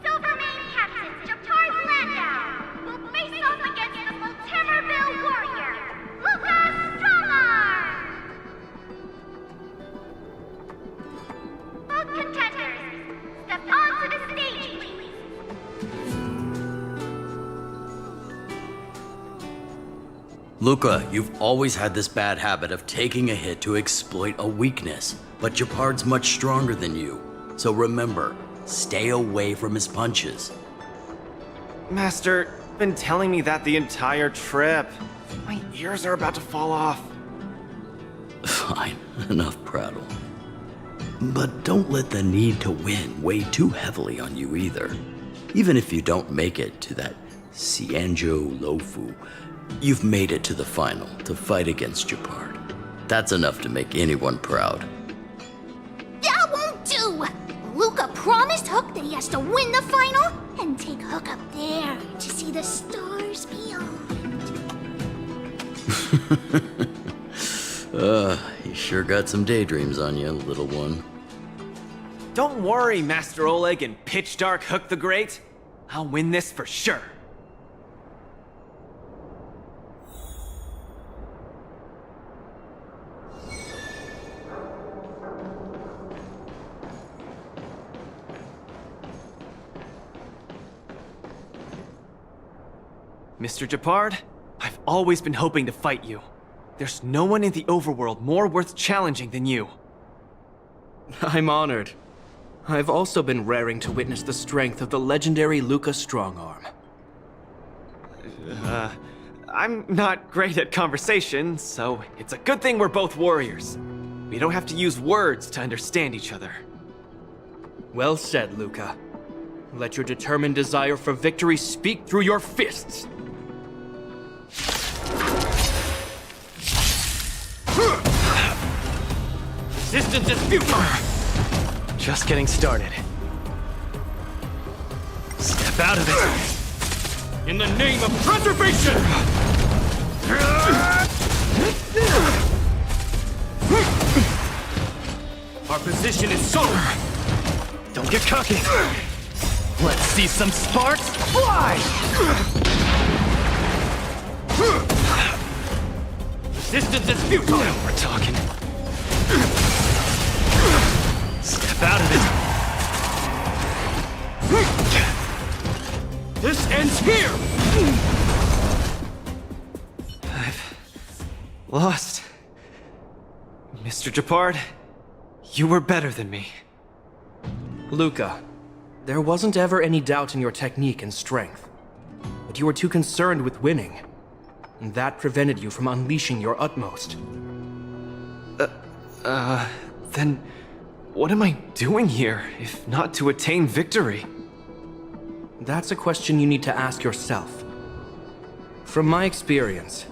[SPEAKER 18] Silvermane Captain Japard Landau will face off against the Multimerville warrior, Lucas Strongarm! Both contenders, step onto the stage, please.
[SPEAKER 20] Luca, you've always had this bad habit of taking a hit to exploit a weakness, but Japard's much stronger than you. So remember, stay away from his punches.
[SPEAKER 8] Master, been telling me that the entire trip. My ears are about to fall off.
[SPEAKER 20] Fine, enough prattle. But don't let the need to win weigh too heavily on you either. Even if you don't make it to that Cianjo Lofu, you've made it to the final to fight against Japard. That's enough to make anyone proud.
[SPEAKER 2] That won't do! Luca promised Hook that he has to win the final and take Hook up there to see the stars beyond.
[SPEAKER 20] You sure got some daydreams on you, little one.
[SPEAKER 8] Don't worry, Master Oleg and Pitch Dark Hook the Great. I'll win this for sure. Mr. Japard, I've always been hoping to fight you. There's no one in the overworld more worth challenging than you.
[SPEAKER 23] I'm honored. I've also been raring to witness the strength of the legendary Luca Strongarm.
[SPEAKER 8] I'm not great at conversation, so it's a good thing we're both warriors. We don't have to use words to understand each other.
[SPEAKER 23] Well said, Luca. Let your determined desire for victory speak through your fists. Resistance is futile!
[SPEAKER 8] Just getting started. Step out of it!
[SPEAKER 23] In the name of preservation! Our position is solid!
[SPEAKER 8] Don't get cocky! Let's see some sparks fly!
[SPEAKER 23] Resistance is futile!
[SPEAKER 8] Now we're talking. Step out of it!
[SPEAKER 23] This ends here!
[SPEAKER 8] I've lost. Mr. Japard, you were better than me.
[SPEAKER 23] Luca, there wasn't ever any doubt in your technique and strength. But you were too concerned with winning. And that prevented you from unleashing your utmost.
[SPEAKER 8] Then what am I doing here, if not to attain victory?
[SPEAKER 23] That's a question you need to ask yourself. From my experience,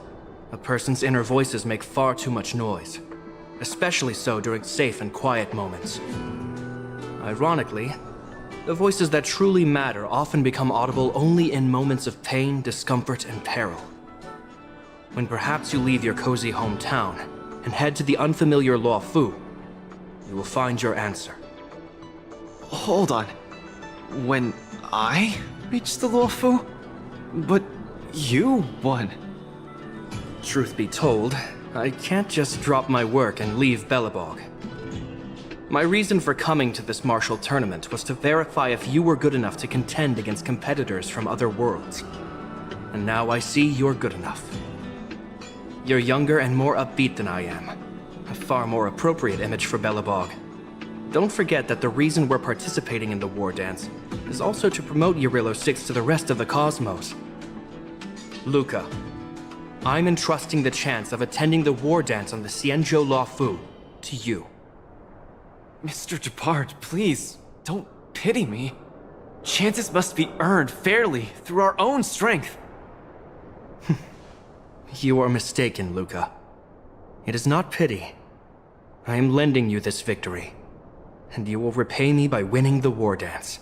[SPEAKER 23] a person's inner voices make far too much noise, especially so during safe and quiet moments. Ironically, the voices that truly matter often become audible only in moments of pain, discomfort, and peril. When perhaps you leave your cozy hometown and head to the unfamiliar Luofu, you will find your answer.
[SPEAKER 8] Hold on. When I reach the Luofu? But you won.
[SPEAKER 23] Truth be told, I can't just drop my work and leave Belobog. My reason for coming to this martial tournament was to verify if you were good enough to contend against competitors from other worlds. And now I see you're good enough. You're younger and more upbeat than I am. A far more appropriate image for Belobog. don't forget that the reason we're participating in the war dance is also to promote Eurilo 6 to the rest of the cosmos. Luca, I'm entrusting the chance of attending the war dance on the Xianzhou Luofu to you.
[SPEAKER 8] Mr. Jabard, please, don't pity me. Chances must be earned fairly through our own strength.
[SPEAKER 23] You are mistaken, Luca. It is not pity. I am lending you this victory, and you will repay me by winning the war dance.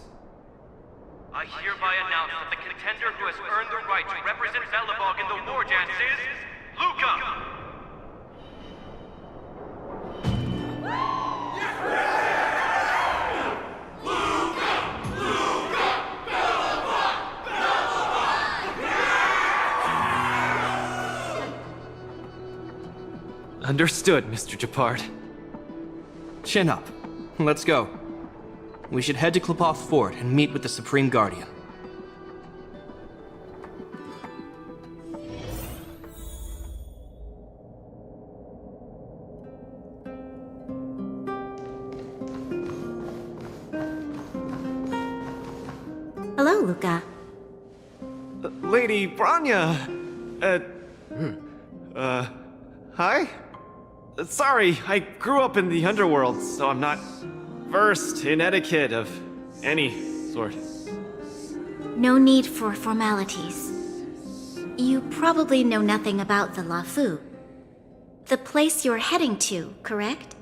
[SPEAKER 22] I hereby announce that the contender who has earned the right to represent Belobog in the war dance is Luca!
[SPEAKER 8] Understood, Mr. Jabard.
[SPEAKER 23] Chin up. Let's go. We should head to Klopov Fort and meet with the Supreme Guardian.
[SPEAKER 1] Hello, Luca.
[SPEAKER 8] Lady Branya! Hi? Sorry, I grew up in the underworld, so I'm not versed in etiquette of any sort.
[SPEAKER 1] No need for formalities. You probably know nothing about the Luofu. The place you're heading to, correct?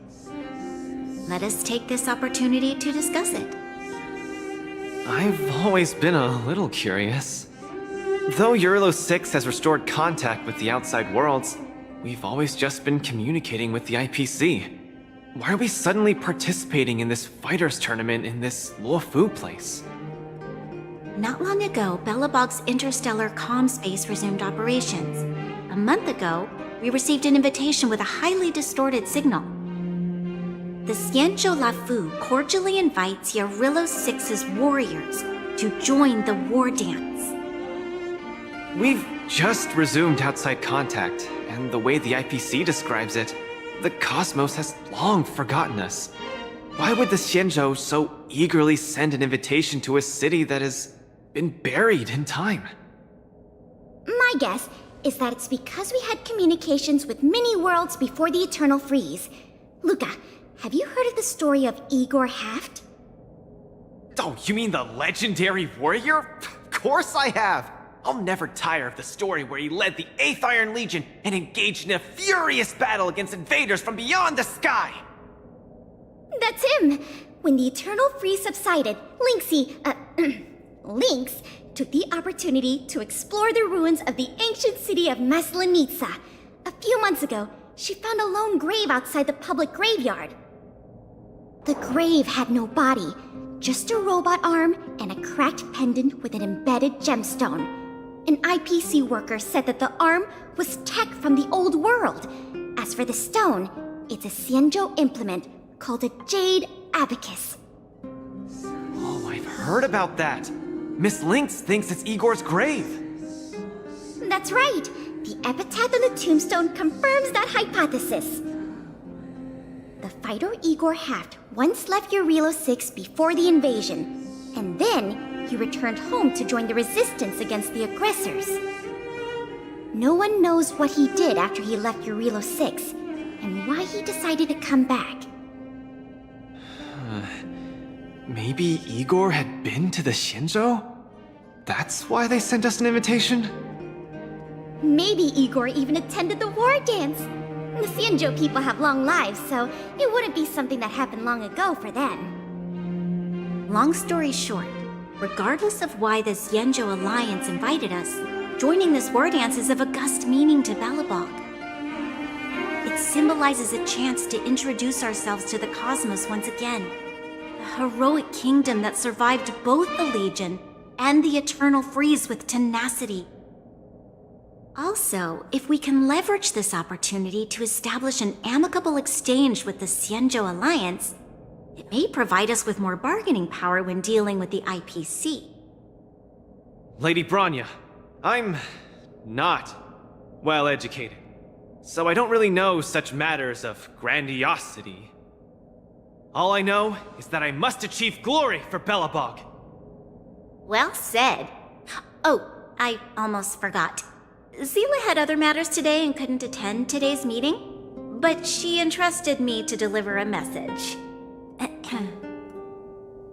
[SPEAKER 1] Let us take this opportunity to discuss it.
[SPEAKER 8] I've always been a little curious. Though Eurilo 6 has restored contact with the outside worlds, we've always just been communicating with the IPC. Why are we suddenly participating in this fighters tournament in this Luofu place?
[SPEAKER 1] Not long ago, Belobog's interstellar comm space resumed operations. A month ago, we received an invitation with a highly distorted signal. The Xianzhou Luofu cordially invites Eurilo 6's warriors to join the war dance.
[SPEAKER 8] We've just resumed outside contact, and the way the IPC describes it, the cosmos has long forgotten us. Why would the Xianzhou so eagerly send an invitation to a city that has been buried in time?
[SPEAKER 18] My guess is that it's because we had communications with many worlds before the Eternal Freeze. Luca, have you heard of the story of Igor Haft?
[SPEAKER 8] Oh, you mean the legendary warrior? Of course I have! I'll never tire of the story where he led the 8th Iron Legion and engaged in a furious battle against invaders from beyond the sky!
[SPEAKER 18] That's him! When the Eternal Freeze subsided, Lynx took the opportunity to explore the ruins of the ancient city of Maslenitsa. A few months ago, she found a lone grave outside the public graveyard. The grave had no body, just a robot arm and a cracked pendant with an embedded gemstone. An IPC worker said that the arm was tech from the old world. As for the stone, it's a Xianzhou implement called a Jade Abacus.
[SPEAKER 8] Oh, I've heard about that. Miss Lynx thinks it's Igor's grave.
[SPEAKER 18] That's right. The epitaph on the tombstone confirms that hypothesis. The fighter Igor Haft once left Eurilo 6 before the invasion, and then he returned home to join the resistance against the aggressors. No one knows what he did after he left Eurilo 6, and why he decided to come back.
[SPEAKER 8] Maybe Igor had been to the Xianzhou? That's why they sent us an invitation?
[SPEAKER 18] Maybe Igor even attended the war dance. The Xianzhou people have long lives, so it wouldn't be something that happened long ago for them.
[SPEAKER 1] Long story short, regardless of why the Xianzhou Alliance invited us, joining this war dance is of august meaning to Belobog. It symbolizes a chance to introduce ourselves to the cosmos once again. A heroic kingdom that survived both the Legion and the Eternal Freeze with tenacity. Also, if we can leverage this opportunity to establish an amicable exchange with the Xianzhou Alliance, it may provide us with more bargaining power when dealing with the IPC.
[SPEAKER 8] Lady Branya, I'm not well educated, so I don't really know such matters of grandiosity. All I know is that I must achieve glory for Belobog.
[SPEAKER 3] Well said. Oh, I almost forgot. Zila had other matters today and couldn't attend today's meeting, but she entrusted me to deliver a message.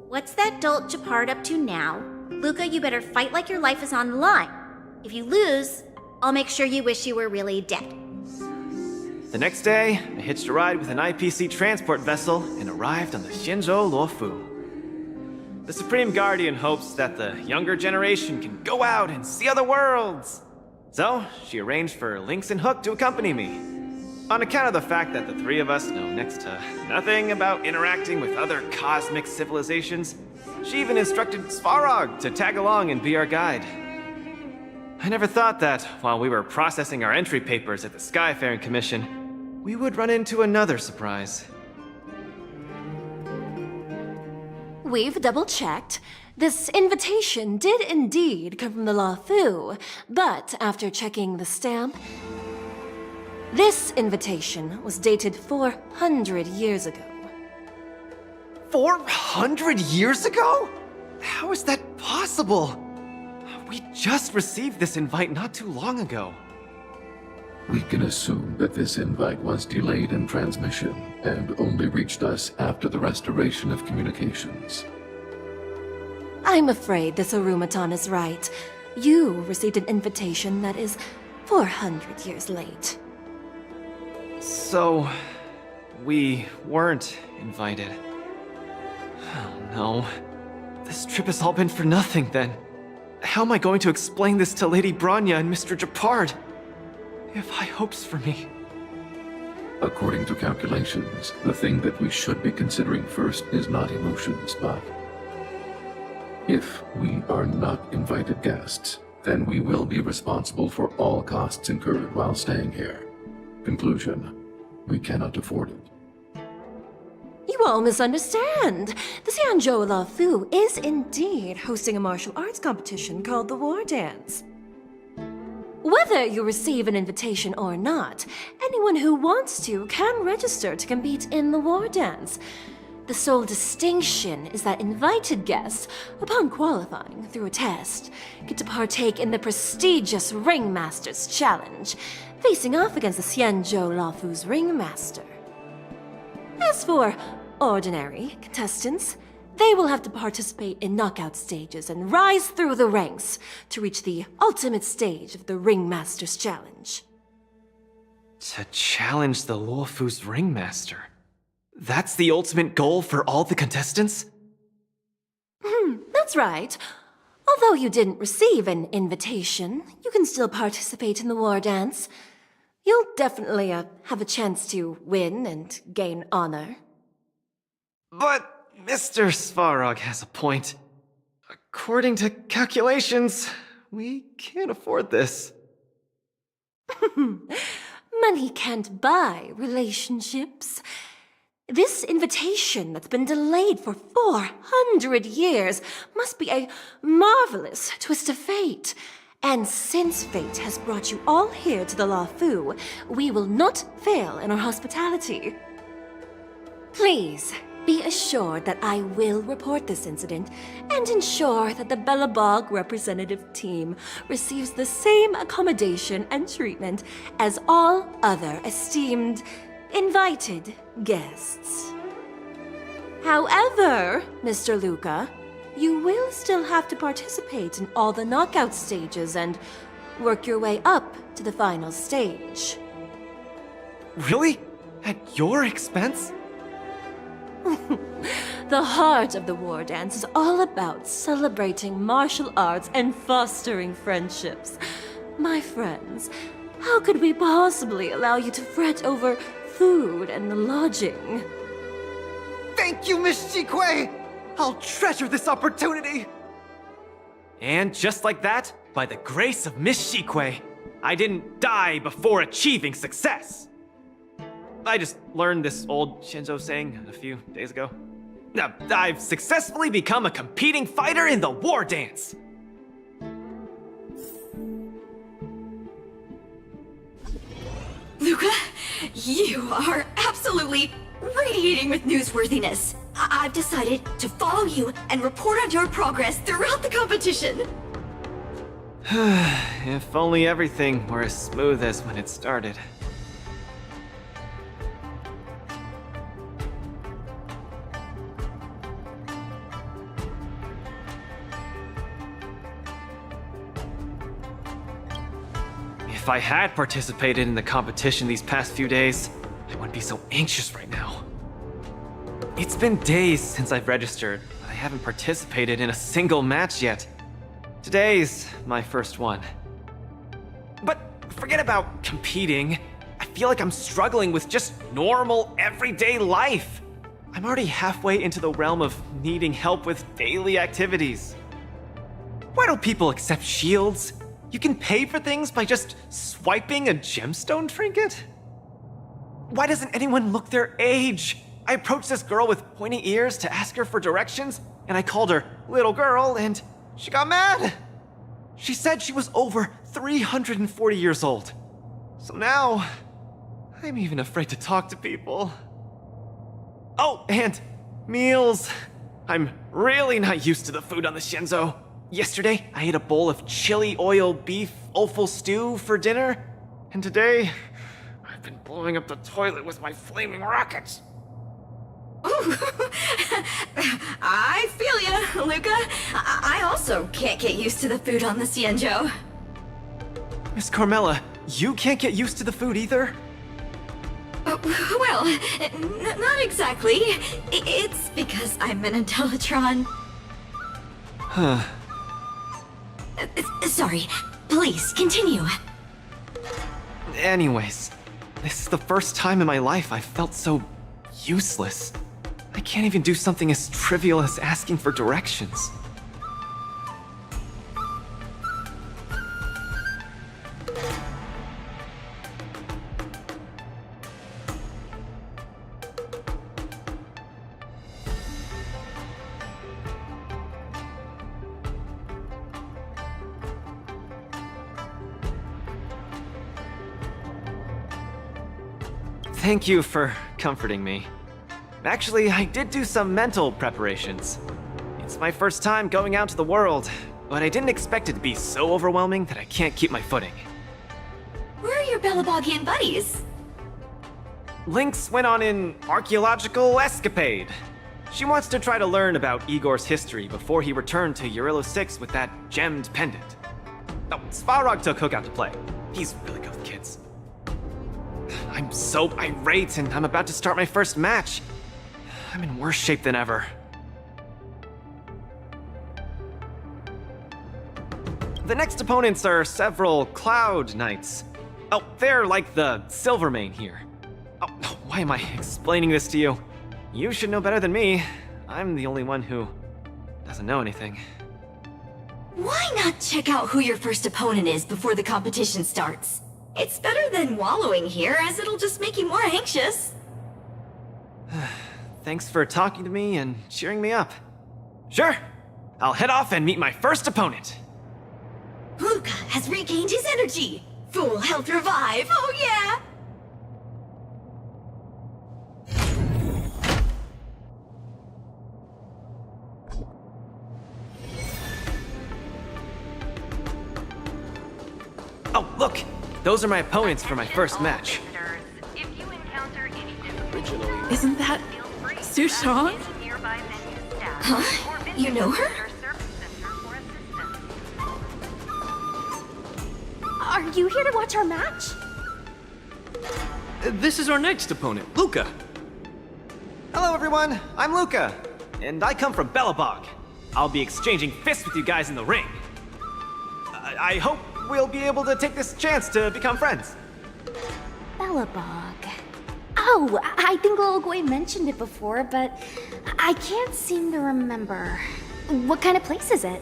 [SPEAKER 3] What's that dolt Japard up to now? Luca, you better fight like your life is on the line. If you lose, I'll make sure you wish you were really dead.
[SPEAKER 8] The next day, I hitched a ride with an IPC transport vessel and arrived on the Shenzhou Luofu. The Supreme Guardian hopes that the younger generation can go out and see other worlds. So, she arranged for Lynx and Hook to accompany me. On account of the fact that the three of us know next to nothing about interacting with other cosmic civilizations, she even instructed Svarog to tag along and be our guide. I never thought that, while we were processing our entry papers at the Skyfaring Commission, we would run into another surprise.
[SPEAKER 5] We've double-checked. This invitation did indeed come from the Luofu, but after checking the stamp, this invitation was dated 400 years ago.
[SPEAKER 8] 400 years ago? How is that possible? We just received this invite not too long ago.
[SPEAKER 19] We can assume that this invite was delayed in transmission and only reached us after the restoration of communications.
[SPEAKER 5] I'm afraid this Arumatan is right. You received an invitation that is 400 years late.
[SPEAKER 8] So, we weren't invited. Oh no. This trip has all been for nothing then. How am I going to explain this to Lady Bronya and Mr. Japard? They have high hopes for me.
[SPEAKER 19] According to calculations, the thing that we should be considering first is not emotions, but if we are not invited guests, then we will be responsible for all costs incurred while staying here. Conclusion, we cannot afford it.
[SPEAKER 5] You all misunderstand. The Xianzhou Luofu is indeed hosting a martial arts competition called the War Dance. Whether you receive an invitation or not, anyone who wants to can register to compete in the War Dance. The sole distinction is that invited guests, upon qualifying through a test, get to partake in the prestigious Ringmaster's Challenge, facing off against the Xianzhou Luofu's Ringmaster. As for ordinary contestants, they will have to participate in knockout stages and rise through the ranks to reach the ultimate stage of the Ringmaster's Challenge.
[SPEAKER 8] To challenge the Luofu's Ringmaster? That's the ultimate goal for all the contestants?
[SPEAKER 5] That's right. Although you didn't receive an invitation, you can still participate in the War Dance. You'll definitely have a chance to win and gain honor.
[SPEAKER 8] But Mr. Svarog has a point. According to calculations, we can't afford this.
[SPEAKER 5] Money can't buy relationships. This invitation that's been delayed for 400 years must be a marvelous twist of fate. And since fate has brought you all here to the Luofu, we will not fail in our hospitality. Please, be assured that I will report this incident and ensure that the Belobog representative team receives the same accommodation and treatment as all other esteemed, invited guests. However, Mr. Luca, you will still have to participate in all the knockout stages and work your way up to the final stage.
[SPEAKER 8] Really? At your expense?
[SPEAKER 5] The heart of the War Dance is all about celebrating martial arts and fostering friendships. My friends, how could we possibly allow you to fret over food and lodging?
[SPEAKER 8] Thank you, Miss Shikui! I'll treasure this opportunity! And just like that, by the grace of Miss Shikui, I didn't die before achieving success! I just learned this old Shinzo saying a few days ago. I've successfully become a competing fighter in the War Dance!
[SPEAKER 1] Luca,
[SPEAKER 10] You are absolutely radiating with newsworthiness. I've decided to follow you and report on your progress throughout the competition.
[SPEAKER 8] If only everything were as smooth as when it started. If I had participated in the competition these past few days, I wouldn't be so anxious right now. It's been days since I've registered, but I haven't participated in a single match yet. Today's my first one. But forget about competing. I feel like I'm struggling with just normal, everyday life. I'm already halfway into the realm of needing help with daily activities. Why don't people accept shields? You can pay for things by just swiping a gemstone trinket? Why doesn't anyone look their age? I approached this girl with pointy ears to ask her for directions, and I called her little girl, and she got mad. She said she was over 340 years old. So now, I'm even afraid to talk to people. Oh, and meals. I'm really not used to the food on the Shinzo. Yesterday, I ate a bowl of chili oil beef offal stew for dinner, and today, I've been blowing up the toilet with my flaming rockets.
[SPEAKER 10] I feel ya, Luca. I also can't get used to the food on the Xianzhou.
[SPEAKER 8] Miss Carmela, you can't get used to the food either?
[SPEAKER 10] Well, not exactly. It's because I'm an Intellitron.
[SPEAKER 8] Huh.
[SPEAKER 10] Sorry. Please, continue.
[SPEAKER 8] Anyways, this is the first time in my life I've felt so useless. I can't even do something as trivial as asking for directions. Thank you for comforting me. Actually, I did do some mental preparations. It's my first time going out to the world, but I didn't expect it to be so overwhelming that I can't keep my footing.
[SPEAKER 10] Where are your Belabogian buddies?
[SPEAKER 8] Lynx went on an archaeological escapade. She wants to try to learn about Igor's history before he returned to Urilla 6 with that gemmed pendant. Oh, Svarog took Hook out to play. He's really good with kids. I'm so irate, and I'm about to start my first match. I'm in worse shape than ever. The next opponents are several Cloud Knights. Oh, they're like the Silvermane here. Oh, why am I explaining this to you? You should know better than me. I'm the only one who doesn't know anything.
[SPEAKER 10] Why not check out who your first opponent is before the competition starts? It's better than wallowing here, as it'll just make you more anxious.
[SPEAKER 8] Thanks for talking to me and cheering me up. Sure, I'll head off and meet my first opponent.
[SPEAKER 10] Luca has regained his energy. Full health revive, oh yeah!
[SPEAKER 8] Oh, look! Those are my opponents for my first match.
[SPEAKER 6] Isn't that Sushong?
[SPEAKER 10] Huh? You know her?
[SPEAKER 2] Are you here to watch our match?
[SPEAKER 11] This is our next opponent, Luca.
[SPEAKER 8] Hello everyone, I'm Luca, and I come from Belobog. I'll be exchanging fists with you guys in the ring. I hope we'll be able to take this chance to become friends.
[SPEAKER 2] Belobog. Oh, I think Little Gui mentioned it before, but I can't seem to remember. What kind of place is it?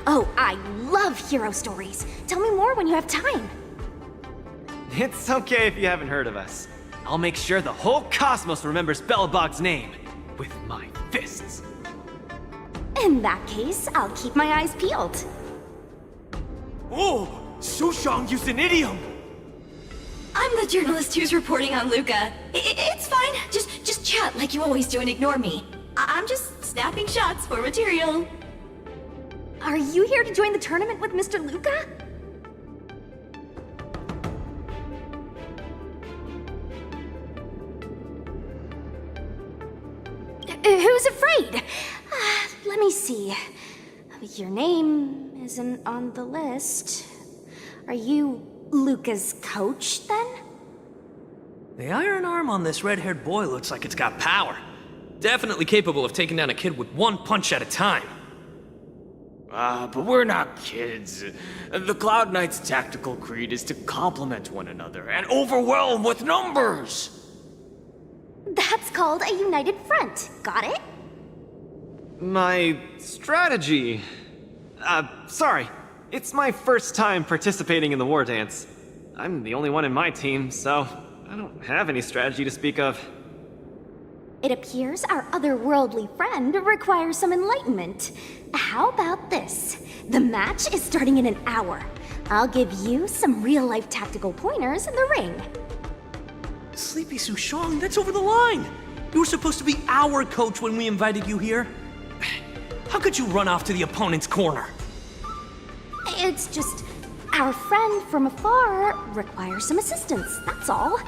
[SPEAKER 2] Oh, I love hero stories. Tell me more when you have time.
[SPEAKER 8] It's okay if you haven't heard of us. I'll make sure the whole cosmos remembers Belobog's name with my fists.
[SPEAKER 2] In that case, I'll keep my eyes peeled.
[SPEAKER 8] Oh, Sushang used an idiom!
[SPEAKER 10] I'm the journalist who's reporting on Luca. It's fine. Just chat like you always do and ignore me. I'm just snapping shots for material.
[SPEAKER 2] Are you here to join the tournament with Mr. Luca? Who's afraid? Let me see. Your name isn't on the list. Are you Luca's coach, then?
[SPEAKER 12] The iron arm on this red-haired boy looks like it's got power. Definitely capable of taking down a kid with one punch at a time.
[SPEAKER 14] But we're not kids. The Cloud Knight's tactical creed is to complement one another and overwhelm with numbers!
[SPEAKER 2] That's called a united front. Got it?
[SPEAKER 8] My strategy... sorry. It's my first time participating in the war dance. I'm the only one in my team, so I don't have any strategy to speak of.
[SPEAKER 2] It appears our otherworldly friend requires some enlightenment. How about this? The match is starting in an hour. I'll give you some real-life tactical pointers in the ring.
[SPEAKER 12] Sleepy Sushang, that's over the line! You were supposed to be our coach when we invited you here. How could you run off to the opponent's corner?
[SPEAKER 2] It's just, our friend from afar requires some assistance, that's all.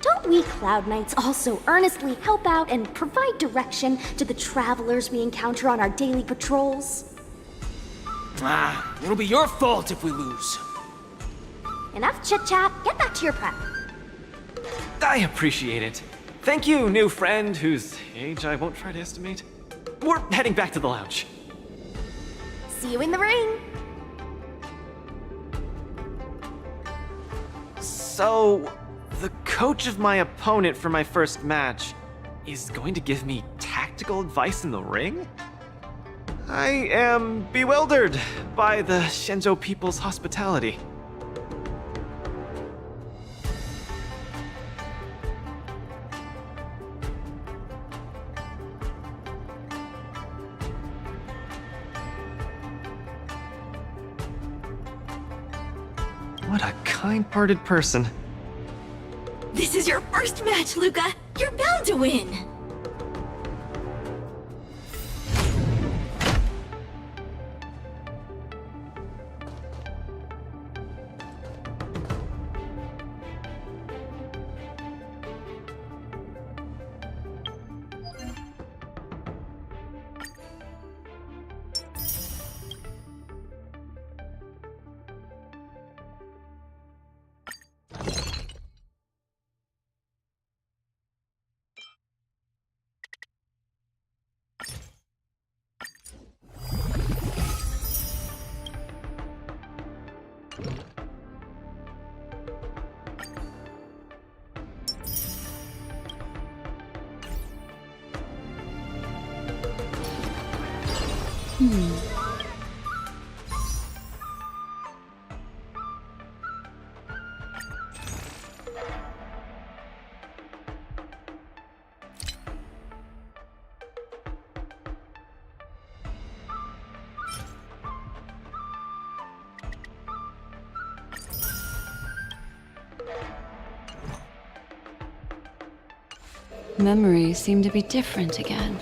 [SPEAKER 2] Don't we Cloud Knights also earnestly help out and provide direction to the travelers we encounter on our daily patrols?
[SPEAKER 14] It'll be your fault if we lose.
[SPEAKER 2] Enough chit-chat, get back to your prep.
[SPEAKER 8] I appreciate it. Thank you, new friend, whose age I won't try to estimate. We're heading back to the lounge.
[SPEAKER 2] See you in the ring!
[SPEAKER 8] So, the coach of my opponent for my first match is going to give me tactical advice in the ring? I am bewildered by the Shenzhou people's hospitality. What a kind-hearted person.
[SPEAKER 10] This is your first match, Luca. You're bound to win.
[SPEAKER 16] Memories seem to be different again.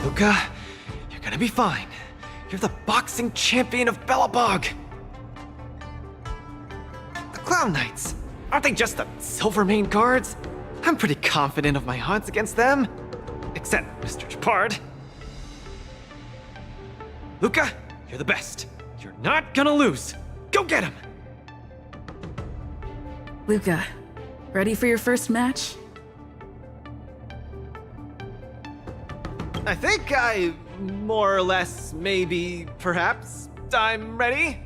[SPEAKER 8] Luca, you're gonna be fine. You're the boxing champion of Belobog. The Clown Knights, aren't they just the Silvermane guards? I'm pretty confident of my odds against them. Except Mr. Japard. Luca, you're the best. You're not gonna lose. Go get him!
[SPEAKER 6] Luca, ready for your first match?
[SPEAKER 8] I think more or less, maybe, perhaps, I'm ready.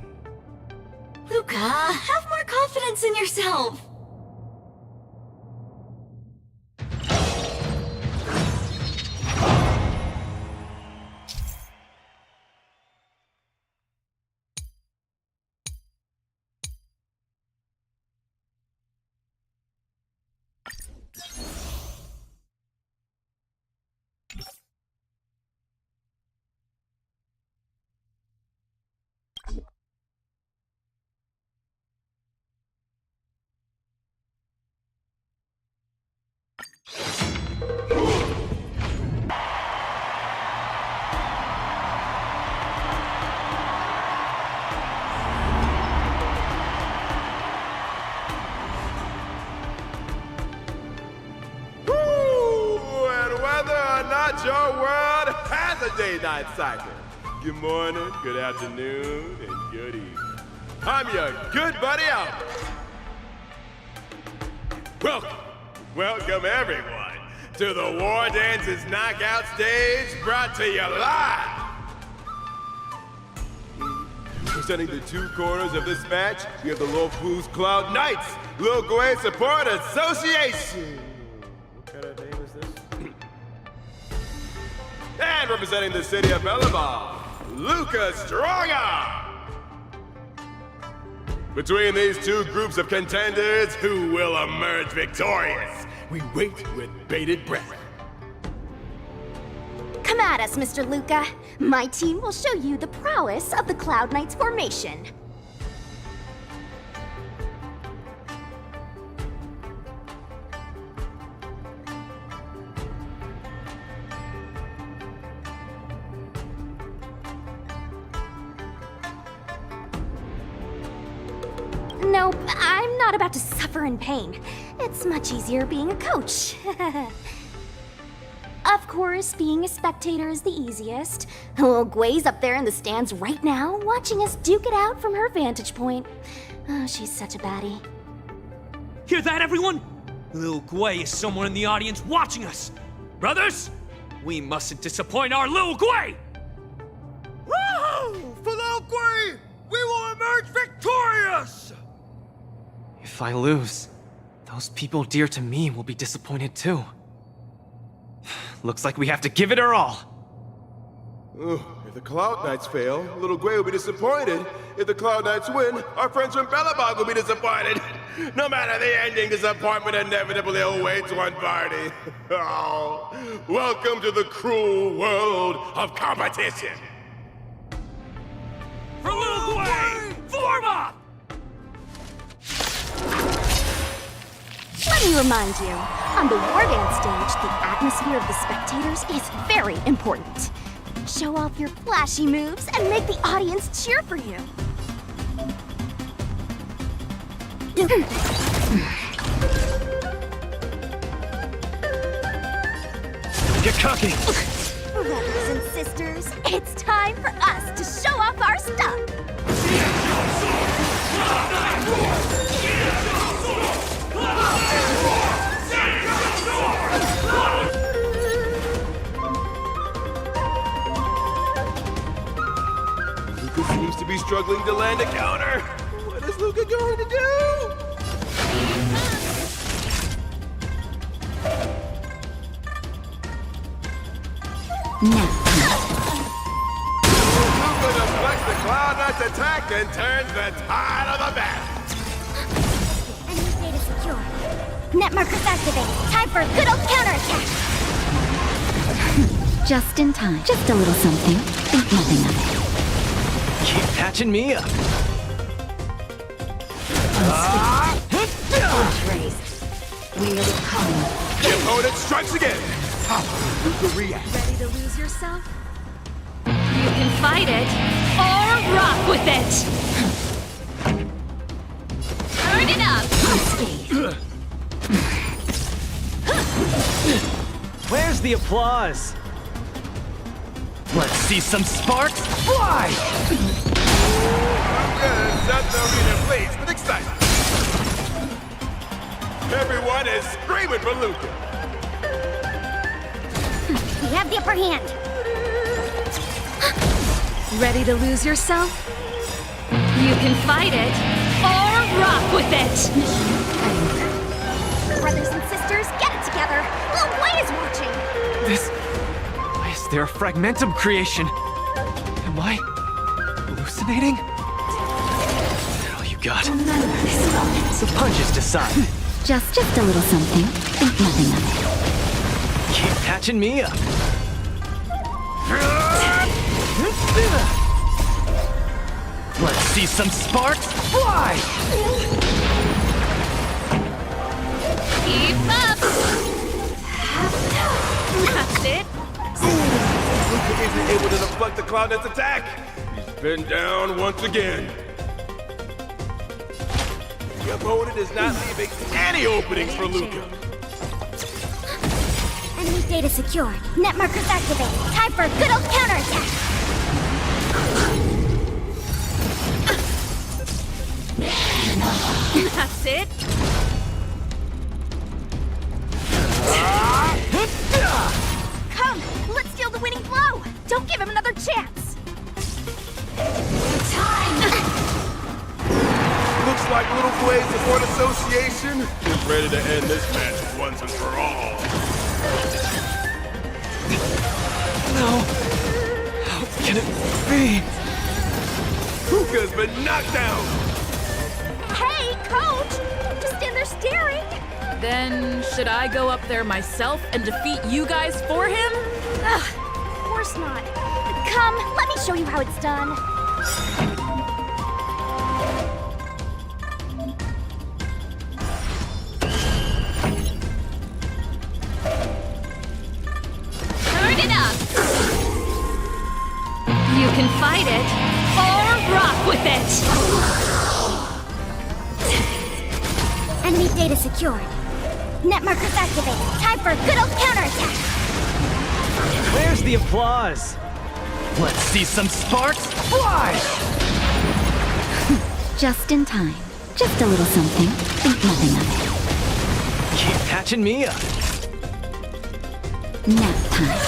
[SPEAKER 10] Luca, have more confidence in yourself.
[SPEAKER 4] Your world has a day-night cycle. Good morning, good afternoon, and good evening. I'm your good buddy Albert. Welcome everyone to the War Dances Knockout Stage, brought to you live. Presenting the two corners of this match, we have the Lofu's Cloud Knights, Lil Gwei Support Association. What kind of name is this? And representing the city of Bellabong, Luca Stronga! Between these two groups of contenders, who will emerge victorious? We wait with bated breath.
[SPEAKER 2] Come at us, Mr. Luca. My team will show you the prowess of the Cloud Knights formation. Nope, I'm not about to suffer in pain. It's much easier being a coach. Of course, being a spectator is the easiest. Little Gwei's up there in the stands right now, watching us duke it out from her vantage point. Oh, she's such a baddie.
[SPEAKER 12] Hear that, everyone? Lil Gwei is someone in the audience watching us. Brothers, we mustn't disappoint our Lil Gwei!
[SPEAKER 4] Woohoo! For Lil Gwei, we will emerge victorious!
[SPEAKER 8] If I lose, those people dear to me will be disappointed too. Looks like we have to give it our all.
[SPEAKER 4] If the Cloud Knights fail, Lil Gwei will be disappointed. If the Cloud Knights win, our friends from Bellabong will be disappointed. No matter the ending, disappointment inevitably awaits one party. Oh, welcome to the cruel world of competition.
[SPEAKER 12] For Lil Gwei, form up!
[SPEAKER 2] Let me remind you, on the War Dance stage, the atmosphere of the spectators is very important. Show off your flashy moves and make the audience cheer for you.
[SPEAKER 8] Get cocky!
[SPEAKER 2] Brothers and sisters, it's time for us to show off our stuff!
[SPEAKER 4] Luca seems to be struggling to land a counter. What is Luca going to do? Luca deflects the Cloud Knight's attack and turns the tide of the battle.
[SPEAKER 2] Enemy data secure. Net markers activated. Time for a good old counterattack.
[SPEAKER 13] Just in time. Just a little something. Think nothing of it.
[SPEAKER 8] Keep patching me up.
[SPEAKER 13] We will come.
[SPEAKER 4] The opponent strikes again. How will Luca react?
[SPEAKER 1] Ready to lose yourself? You can fight it, or rock with it! Turn it up!
[SPEAKER 8] Where's the applause? Let's see some sparks fly!
[SPEAKER 4] Set the arena ablaze with excitement. Everyone is screaming for Luca.
[SPEAKER 2] We have the upper hand.
[SPEAKER 1] Ready to lose yourself? You can fight it or rock with it!
[SPEAKER 2] Brothers and sisters, get it together. Little Boy is watching.
[SPEAKER 8] This... Is there a fragmentum creation? Am I... hallucinating? Is that all you got? The punches decide.
[SPEAKER 13] Just a little something. Think nothing of it.
[SPEAKER 8] Keep patching me up. Let's see some sparks fly!
[SPEAKER 1] Keep up! That's it.
[SPEAKER 4] Luca isn't able to deflect the Cloud Knight's attack. He's been down once again. The opponent is not leaving any openings for Luca.
[SPEAKER 2] Enemy data secured. Net markers activated. Time for a good old counterattack.
[SPEAKER 1] That's it.
[SPEAKER 2] Come, let's steal the winning blow. Don't give him another chance.
[SPEAKER 4] Looks like Little Blaze Support Association is ready to end this match once and for all.
[SPEAKER 8] No. How can it be?
[SPEAKER 4] Luca's been knocked down.
[SPEAKER 2] Hey, coach! Just stand there staring.
[SPEAKER 6] Then, should I go up there myself and defeat you guys for him?
[SPEAKER 2] Ugh, of course not. Come, let me show you how it's done.
[SPEAKER 1] Turn it up. You can fight it or rock with it.
[SPEAKER 2] Enemy data secured. Net markers activated. Time for a good old counterattack.
[SPEAKER 8] Where's the applause? Let's see some sparks fly!
[SPEAKER 13] Just in time. Just a little something. Think nothing of it.
[SPEAKER 8] Keep patching me up.
[SPEAKER 13] Nap time.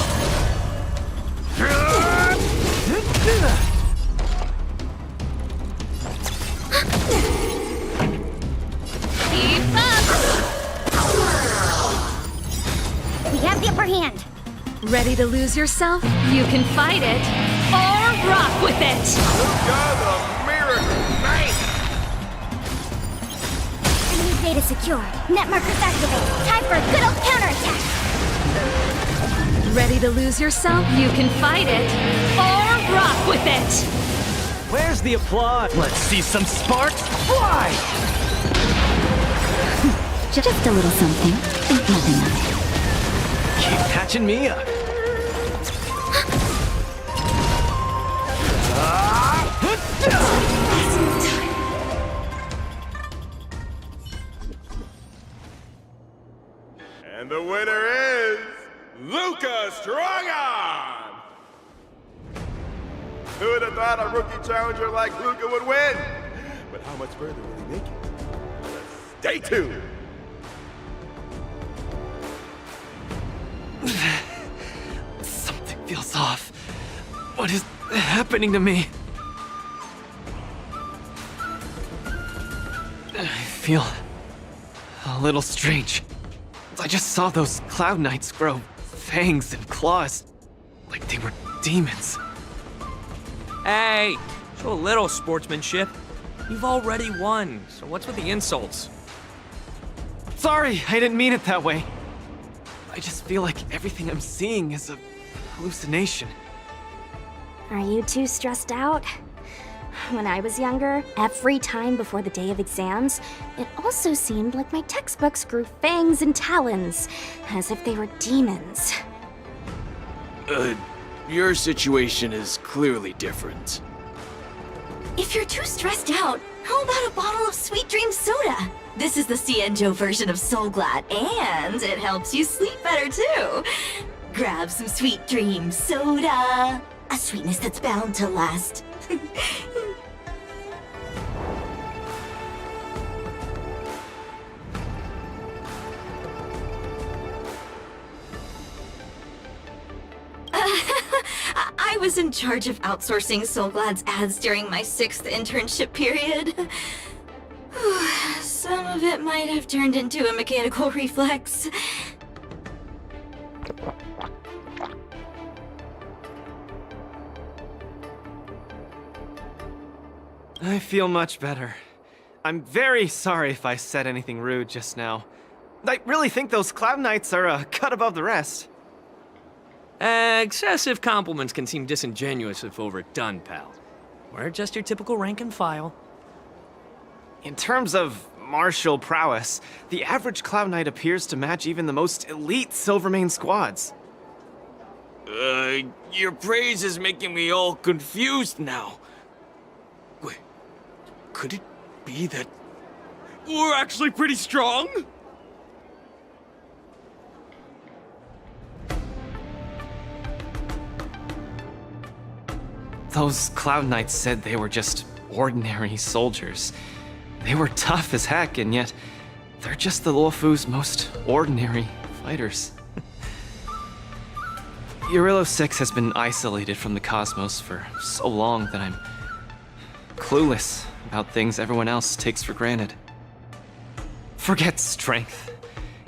[SPEAKER 1] Keep up.
[SPEAKER 2] We have the upper hand.
[SPEAKER 1] Ready to lose yourself? You can fight it or rock with it.
[SPEAKER 4] Luca the Miracle Knight.
[SPEAKER 2] Enemy data secured. Net markers activated. Time for a good old counterattack.
[SPEAKER 1] Ready to lose yourself? You can fight it or rock with it.
[SPEAKER 8] Where's the applause? Let's see some sparks fly!
[SPEAKER 13] Just a little something. Think nothing of it.
[SPEAKER 8] Keep patching me up.
[SPEAKER 4] And the winner is Luca Strongarm! Who would have thought a rookie challenger like Luca would win? But how much further will he make it? Stay tuned!
[SPEAKER 8] Something feels off. What is happening to me? I feel a little strange. I just saw those Cloud Knights grow fangs and claws, like they were demons.
[SPEAKER 23] Hey, show a little sportsmanship. You've already won, so what's with the insults?
[SPEAKER 8] Sorry, I didn't mean it that way. I just feel like everything I'm seeing is a hallucination.
[SPEAKER 2] Are you too stressed out? When I was younger, every time before the day of exams, it also seemed like my textbooks grew fangs and talons, as if they were demons.
[SPEAKER 14] Your situation is clearly different.
[SPEAKER 10] If you're too stressed out, how about a bottle of Sweet Dream Soda? This is the Cienjo version of Soul Glad, and it helps you sleep better too. Grab some Sweet Dream Soda, a sweetness that's bound to last. I was in charge of outsourcing Soulglad's ads during my 6th internship period. Some of it might have turned into a mechanical reflex.
[SPEAKER 8] I feel much better. I'm very sorry if I said anything rude just now. I really think those Cloud Knights are a cut above the rest.
[SPEAKER 11] Excessive compliments can seem disingenuous if overdone, pal. We're just your typical rank and file.
[SPEAKER 8] In terms of martial prowess, the average Cloud Knight appears to match even the most elite Silvermane squads.
[SPEAKER 14] Your praise is making me all confused now. Wait, could it be that we're actually pretty strong?
[SPEAKER 8] Those Cloud Knights said they were just ordinary soldiers. They were tough as heck, and yet they're just the Luofu's most ordinary fighters. Urillo 6 has been isolated from the cosmos for so long that I'm clueless about things everyone else takes for granted. Forget strength.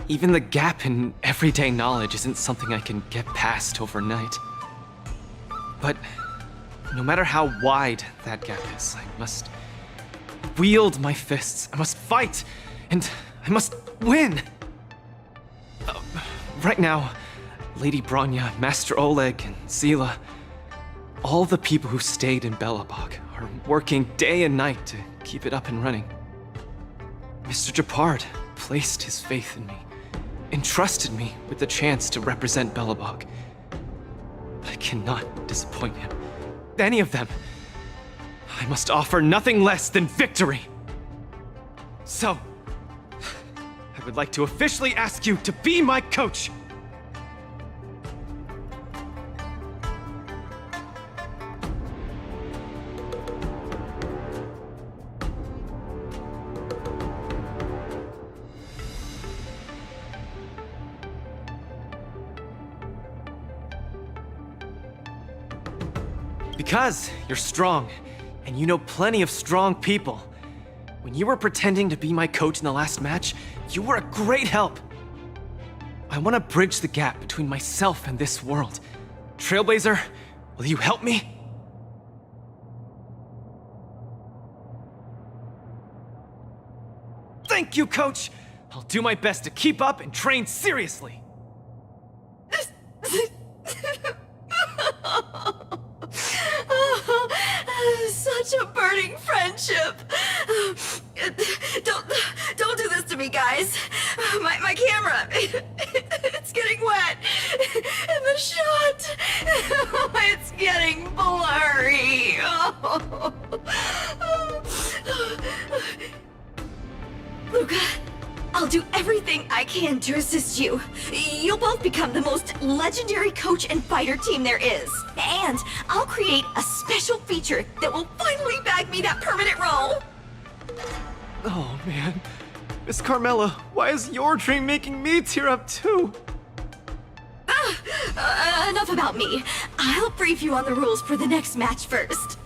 [SPEAKER 8] Even the gap in everyday knowledge isn't something I can get past overnight. But no matter how wide that gap is, I must wield my fists. I must fight, and I must win. Right now, Lady Bronya, Master Oleg, and Zila, all the people who stayed in Belobog are working day and night to keep it up and running. Mr. Japard placed his faith in me, entrusted me with the chance to represent Belobog. But I cannot disappoint him. Any of them. I must offer nothing less than victory. So, I would like to officially ask you to be my coach. Because you're strong, and you know plenty of strong people. When you were pretending to be my coach in the last match, you were a great help. I want to bridge the gap between myself and this world. Trailblazer, will you help me? Thank you, Coach! I'll do my best to keep up and train seriously.
[SPEAKER 10] Such a burning friendship. Don't do this to me, guys. My camera, it's getting wet. And the shot, it's getting blurry. Luca, I'll do everything I can to assist you. You'll both become the most legendary coach and fighter team there is. And I'll create a special feature that will finally bag me that permanent role.
[SPEAKER 8] Oh man, Miss Carmela, why is your dream making me tear up too?
[SPEAKER 10] Enough about me. I'll brief you on the rules for the next match first.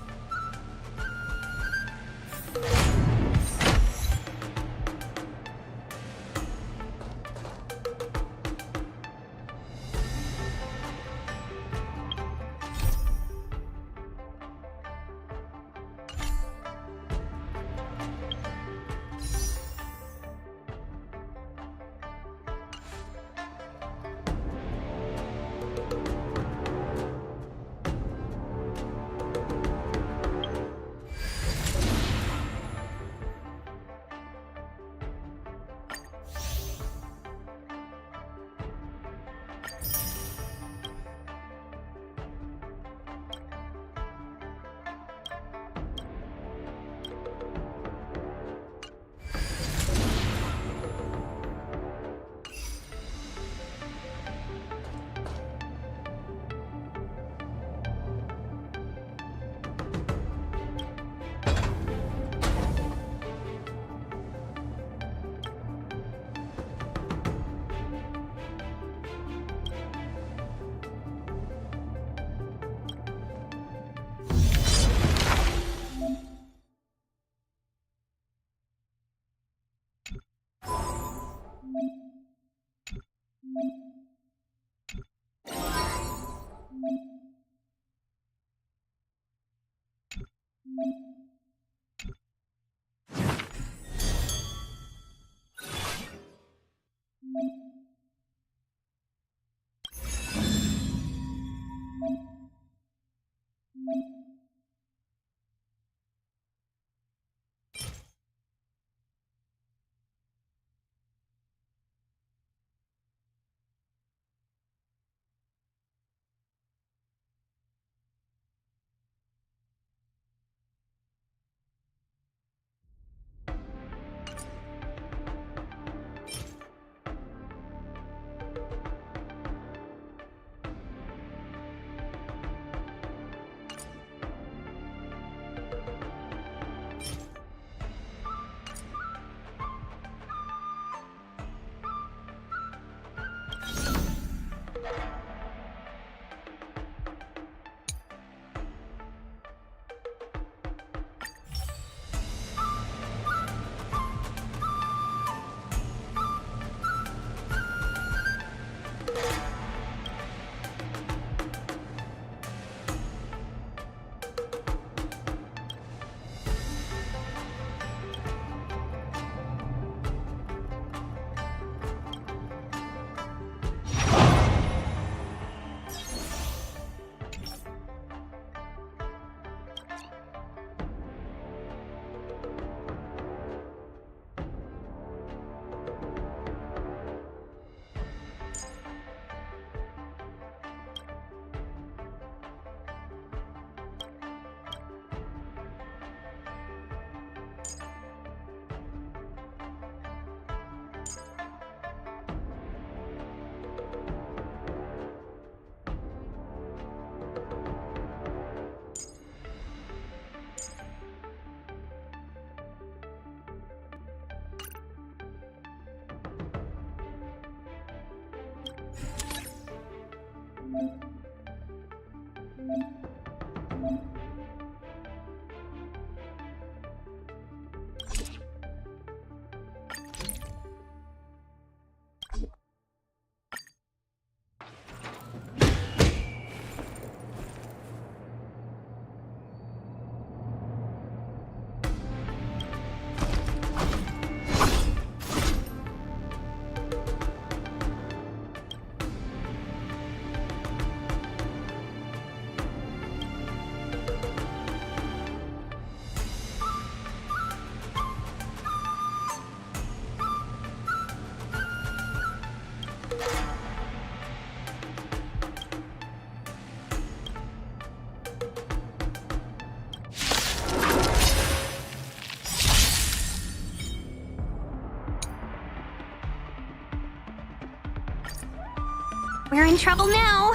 [SPEAKER 2] We're in trouble now.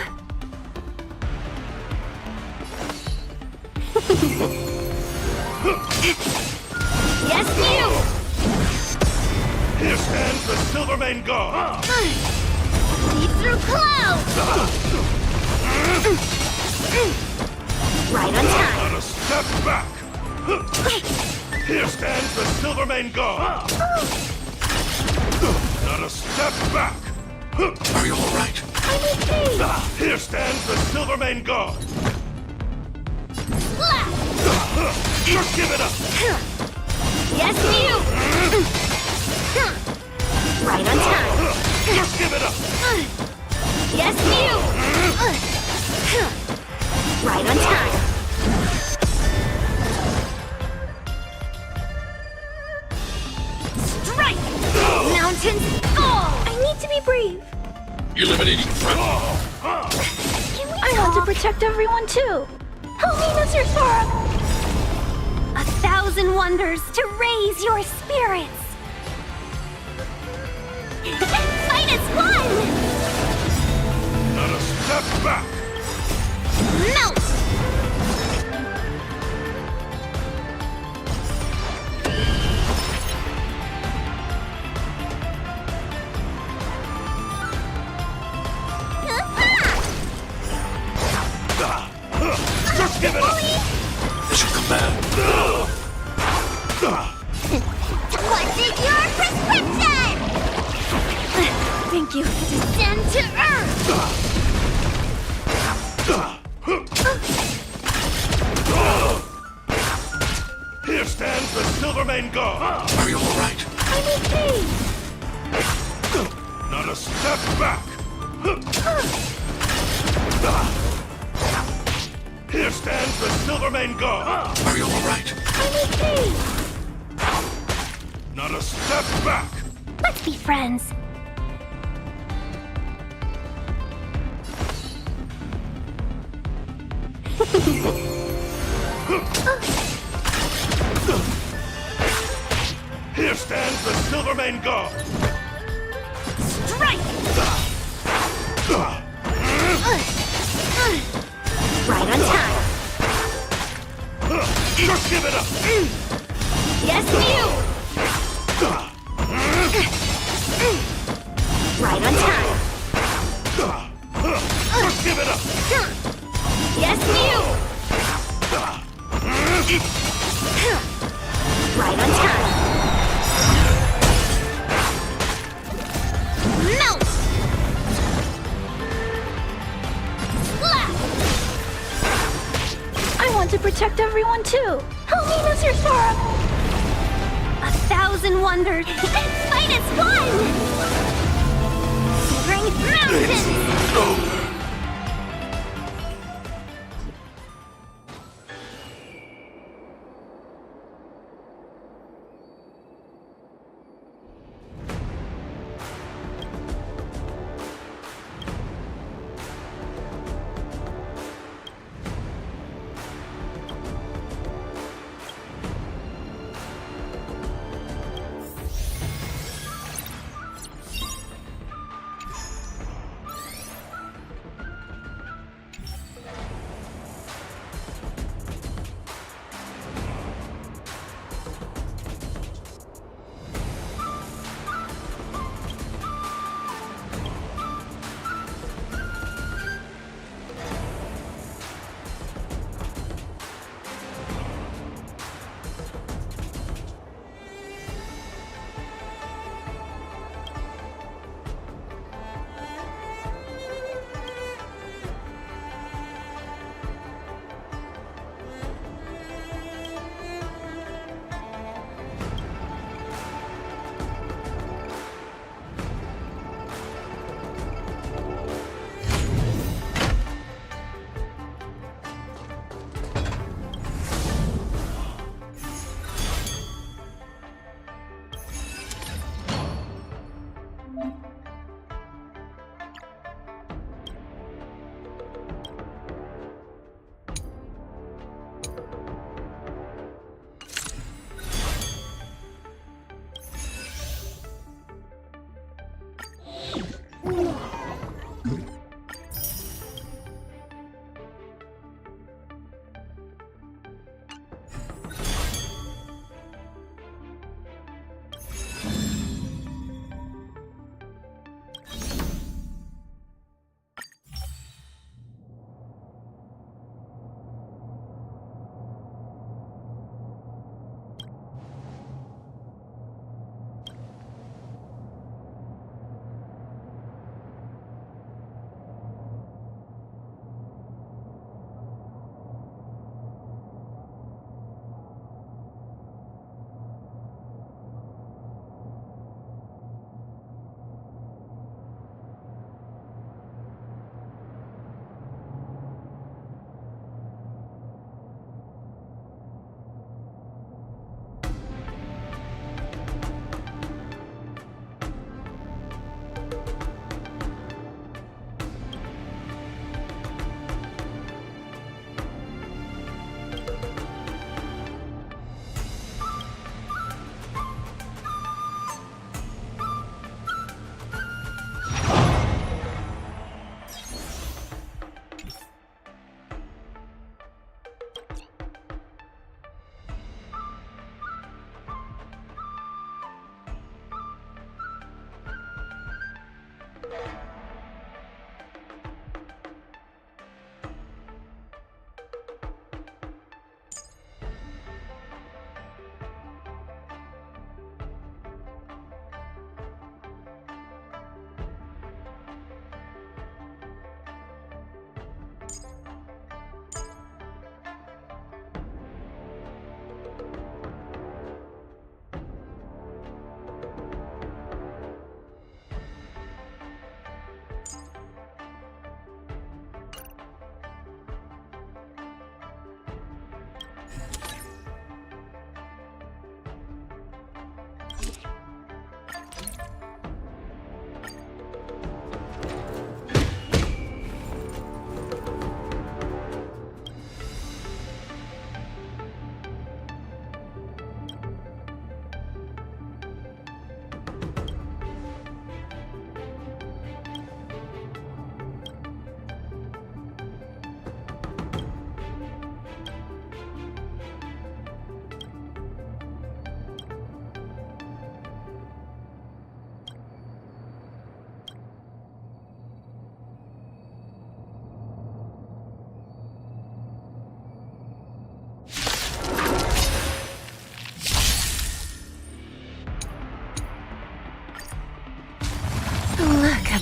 [SPEAKER 2] Yes, you!
[SPEAKER 7] Here stands the Silvermane God!
[SPEAKER 2] Lead through clouds! Right on time.
[SPEAKER 7] Not a step back! Here stands the Silvermane God! Not a step back!
[SPEAKER 19] Are you all right?
[SPEAKER 2] I'm okay.
[SPEAKER 7] Here stands the Silvermane God! Just give it up!
[SPEAKER 2] Yes, you! Right on time.
[SPEAKER 7] Just give it up!
[SPEAKER 2] Yes, you! Right on time. Strike! Mountains fall! I need to be brave.
[SPEAKER 19] Eliminating threat.
[SPEAKER 2] I want to protect everyone too. Help me, Mr. Sora! 1,000 wonders to raise your spirits. Fight is fun!
[SPEAKER 7] Not a step back!
[SPEAKER 2] Melt!
[SPEAKER 7] Just give it up!
[SPEAKER 19] Mission command.
[SPEAKER 2] What's you descend to Earth!
[SPEAKER 7] Here stands the Silvermane God!
[SPEAKER 19] Are you alright?
[SPEAKER 2] I'm okay!
[SPEAKER 7] Not a step back! Here stands the Silvermane God!
[SPEAKER 19] Are you alright?
[SPEAKER 2] I'm okay!
[SPEAKER 7] Not a step back!
[SPEAKER 2] Let's be friends!
[SPEAKER 7] Here stands the Silvermane God!
[SPEAKER 2] Strike! Right on time!
[SPEAKER 7] Just give it up!
[SPEAKER 2] Yes, you! Right on time!
[SPEAKER 7] Just give it up!
[SPEAKER 2] Yes, you! Right on time! Melt! Slap! I want to protect everyone too! Help me, Mr. Sora! 1,000 wonders! Fight is fun! Strength mountains!
[SPEAKER 7] Over!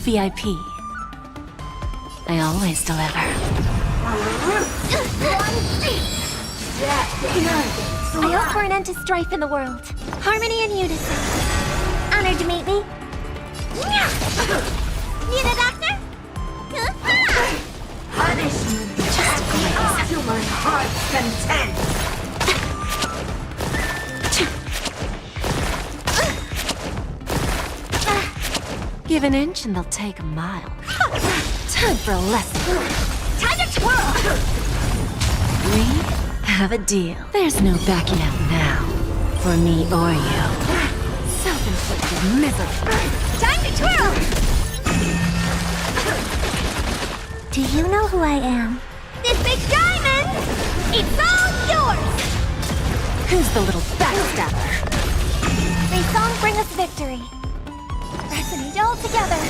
[SPEAKER 16] VIP. I always deliver.
[SPEAKER 2] I hope for an end to strife in the world. Harmony and unison. Honored to meet me. Need a doctor?
[SPEAKER 10] Punishment just to my heart's content.
[SPEAKER 16] Give an inch and they'll take a mile. Time for a lesson.
[SPEAKER 2] Time to twirl!
[SPEAKER 16] We have a deal. There's no backing out now. For me or you. Self-inflicted misery.
[SPEAKER 2] Time to twirl! Do you know who I am? This big diamond! It's all yours!
[SPEAKER 16] Who's the little backstabber?
[SPEAKER 2] May song bring us victory. Resonate all together.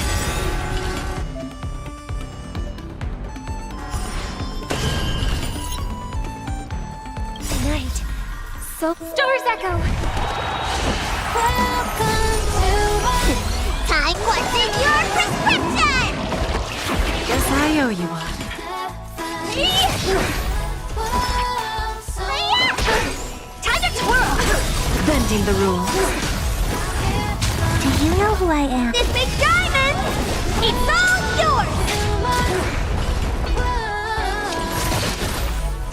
[SPEAKER 2] Tonight, so stars echo. Welcome to time. What's in your prescription?
[SPEAKER 16] Guess I owe you one.
[SPEAKER 2] Time to twirl.
[SPEAKER 16] Bending the rules.
[SPEAKER 2] Do you know who I am? This big diamond! It's all yours!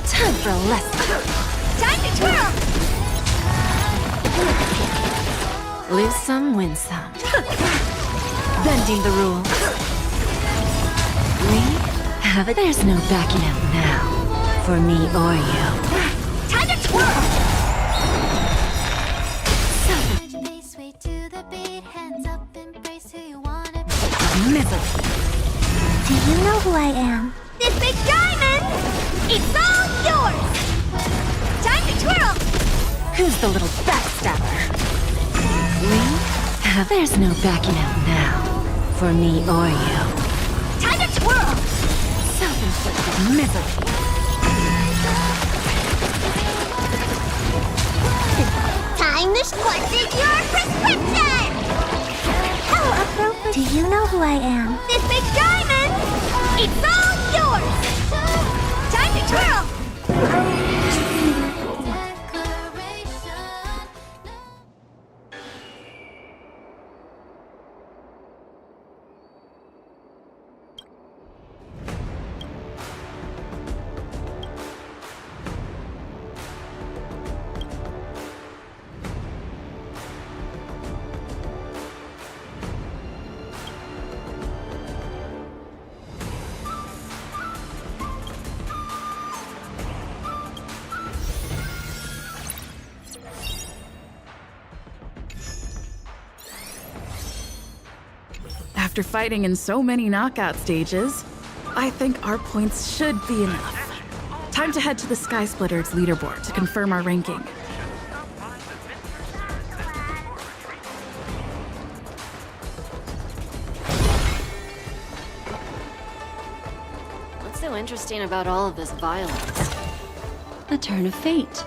[SPEAKER 16] Time for a lesson.
[SPEAKER 2] Time to twirl!
[SPEAKER 16] Lose some, win some. Bending the rules. We have it. There's no backing out now. For me or you.
[SPEAKER 2] Time to twirl!
[SPEAKER 16] Misery.
[SPEAKER 2] Do you know who I am? This big diamond! It's all yours! Time to twirl!
[SPEAKER 16] Who's the little backstabber? We have. There's no backing out now. For me or you.
[SPEAKER 2] Time to twirl!
[SPEAKER 16] Self-inflicted misery.
[SPEAKER 2] Time to what's in your prescription! How appropriate. Do you know who I am? This big diamond! It's all yours! Time to twirl!
[SPEAKER 6] After fighting in so many knockout stages, I think our points should be enough. Time to head to the Sky Splitters leaderboard to confirm our ranking.
[SPEAKER 16] What's so interesting about all of this violence? A turn of fate.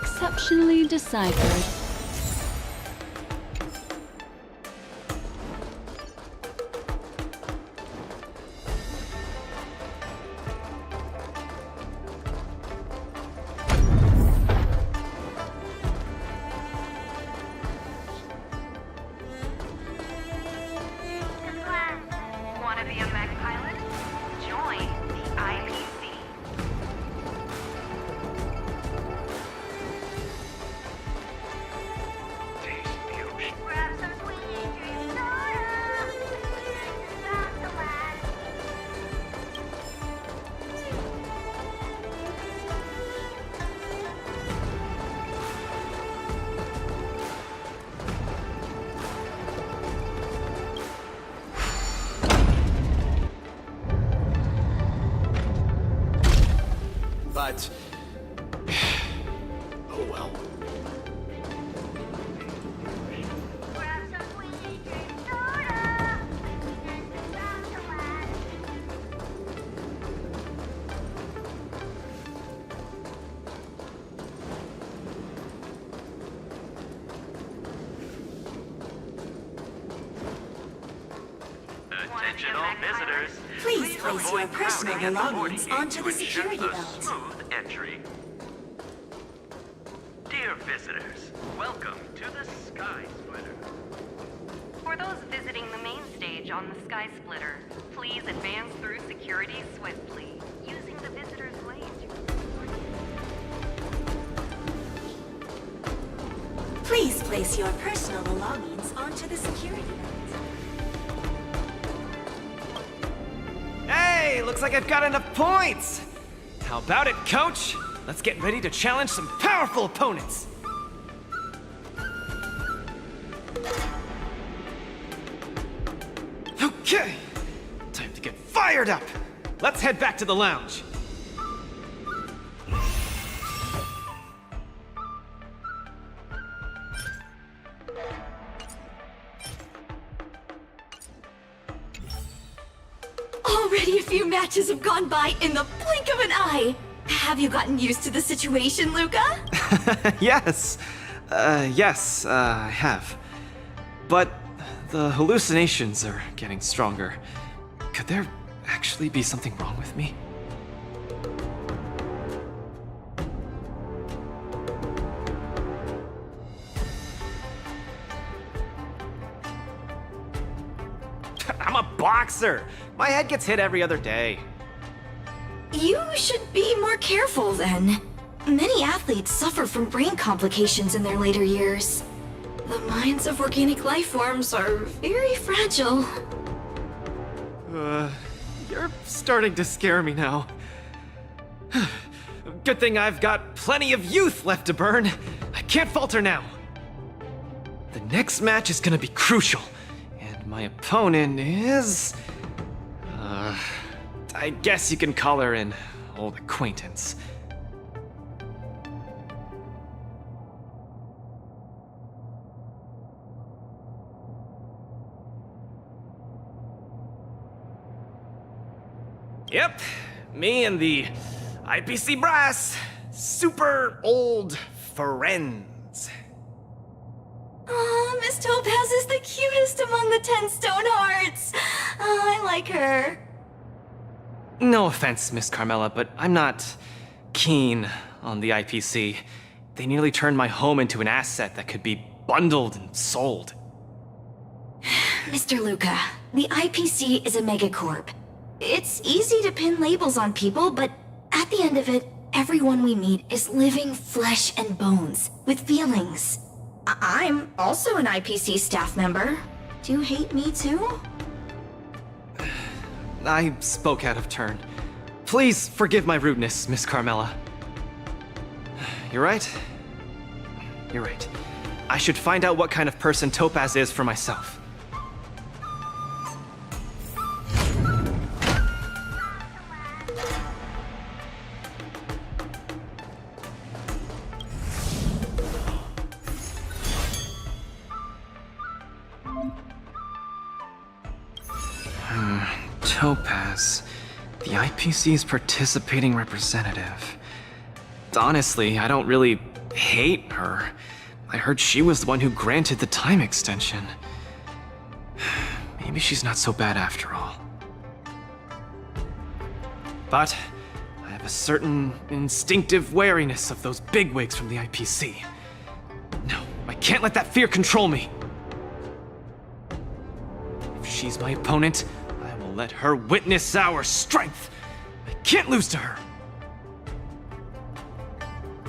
[SPEAKER 9] Exceptionally deciphered.
[SPEAKER 18] Want to be a mech pilot? Join the IPC. Grab some sweet dream soda. Tanggal.
[SPEAKER 8] But... oh well.
[SPEAKER 18] Grab some sweet dream soda. Tanggal.
[SPEAKER 17] Attention all visitors.
[SPEAKER 10] Please place your personal
[SPEAKER 17] crowding at the
[SPEAKER 10] belongings
[SPEAKER 17] boarding
[SPEAKER 10] onto
[SPEAKER 17] to
[SPEAKER 10] the
[SPEAKER 17] ensure
[SPEAKER 10] security
[SPEAKER 17] a
[SPEAKER 10] belt.
[SPEAKER 17] smooth entry. Dear visitors, welcome to the Sky Splitter.
[SPEAKER 18] For those visiting the main stage on the Sky Splitter, please advance through security swiftly, using the visitor's lane.
[SPEAKER 10] Please place your personal belongings onto the security belt.
[SPEAKER 8] Hey, looks like I've got enough points! How about it, coach? Let's get ready to challenge some powerful opponents! Okay, time to get fired up! Let's head back to the lounge.
[SPEAKER 10] Already a few matches have gone by in the blink of an eye. Have you gotten used to the situation, Luca?
[SPEAKER 8] Yes. Yes, I have. But the hallucinations are getting stronger. Could there actually be something wrong with me? I'm a boxer! My head gets hit every other day.
[SPEAKER 10] You should be more careful then. Many athletes suffer from brain complications in their later years. The minds of organic life forms are very fragile.
[SPEAKER 8] You're starting to scare me now. Good thing I've got plenty of youth left to burn. I can't falter now. The next match is gonna be crucial, and my opponent is... I guess you can call her an old acquaintance. Yep, me and the IPC brass, super old friends.
[SPEAKER 10] Aw, Miss Topaz is the cutest among the 10 stone hearts. I like her.
[SPEAKER 8] No offense, Miss Carmela, but I'm not keen on the IPC. They nearly turned my home into an asset that could be bundled and sold.
[SPEAKER 10] Mr. Luca, the IPC is a megacorp. It's easy to pin labels on people, but at the end of it, everyone we meet is living flesh and bones, with feelings. I'm also an IPC staff member. Do you hate me too?
[SPEAKER 8] I spoke out of turn. Please forgive my rudeness, Miss Carmela. You're right. You're right. I should find out what kind of person Topaz is for myself. Topaz, the IPC's participating representative. Honestly, I don't really hate her. I heard she was the one who granted the time extension. Maybe she's not so bad after all. But I have a certain instinctive wariness of those bigwigs from the IPC. No, I can't let that fear control me. If she's my opponent, I will let her witness our strength. I can't lose to her.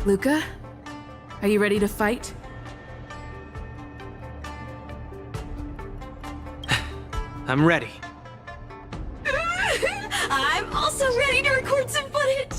[SPEAKER 6] Luca, are you ready to fight?
[SPEAKER 8] I'm ready.
[SPEAKER 10] I'm also ready to record some footage.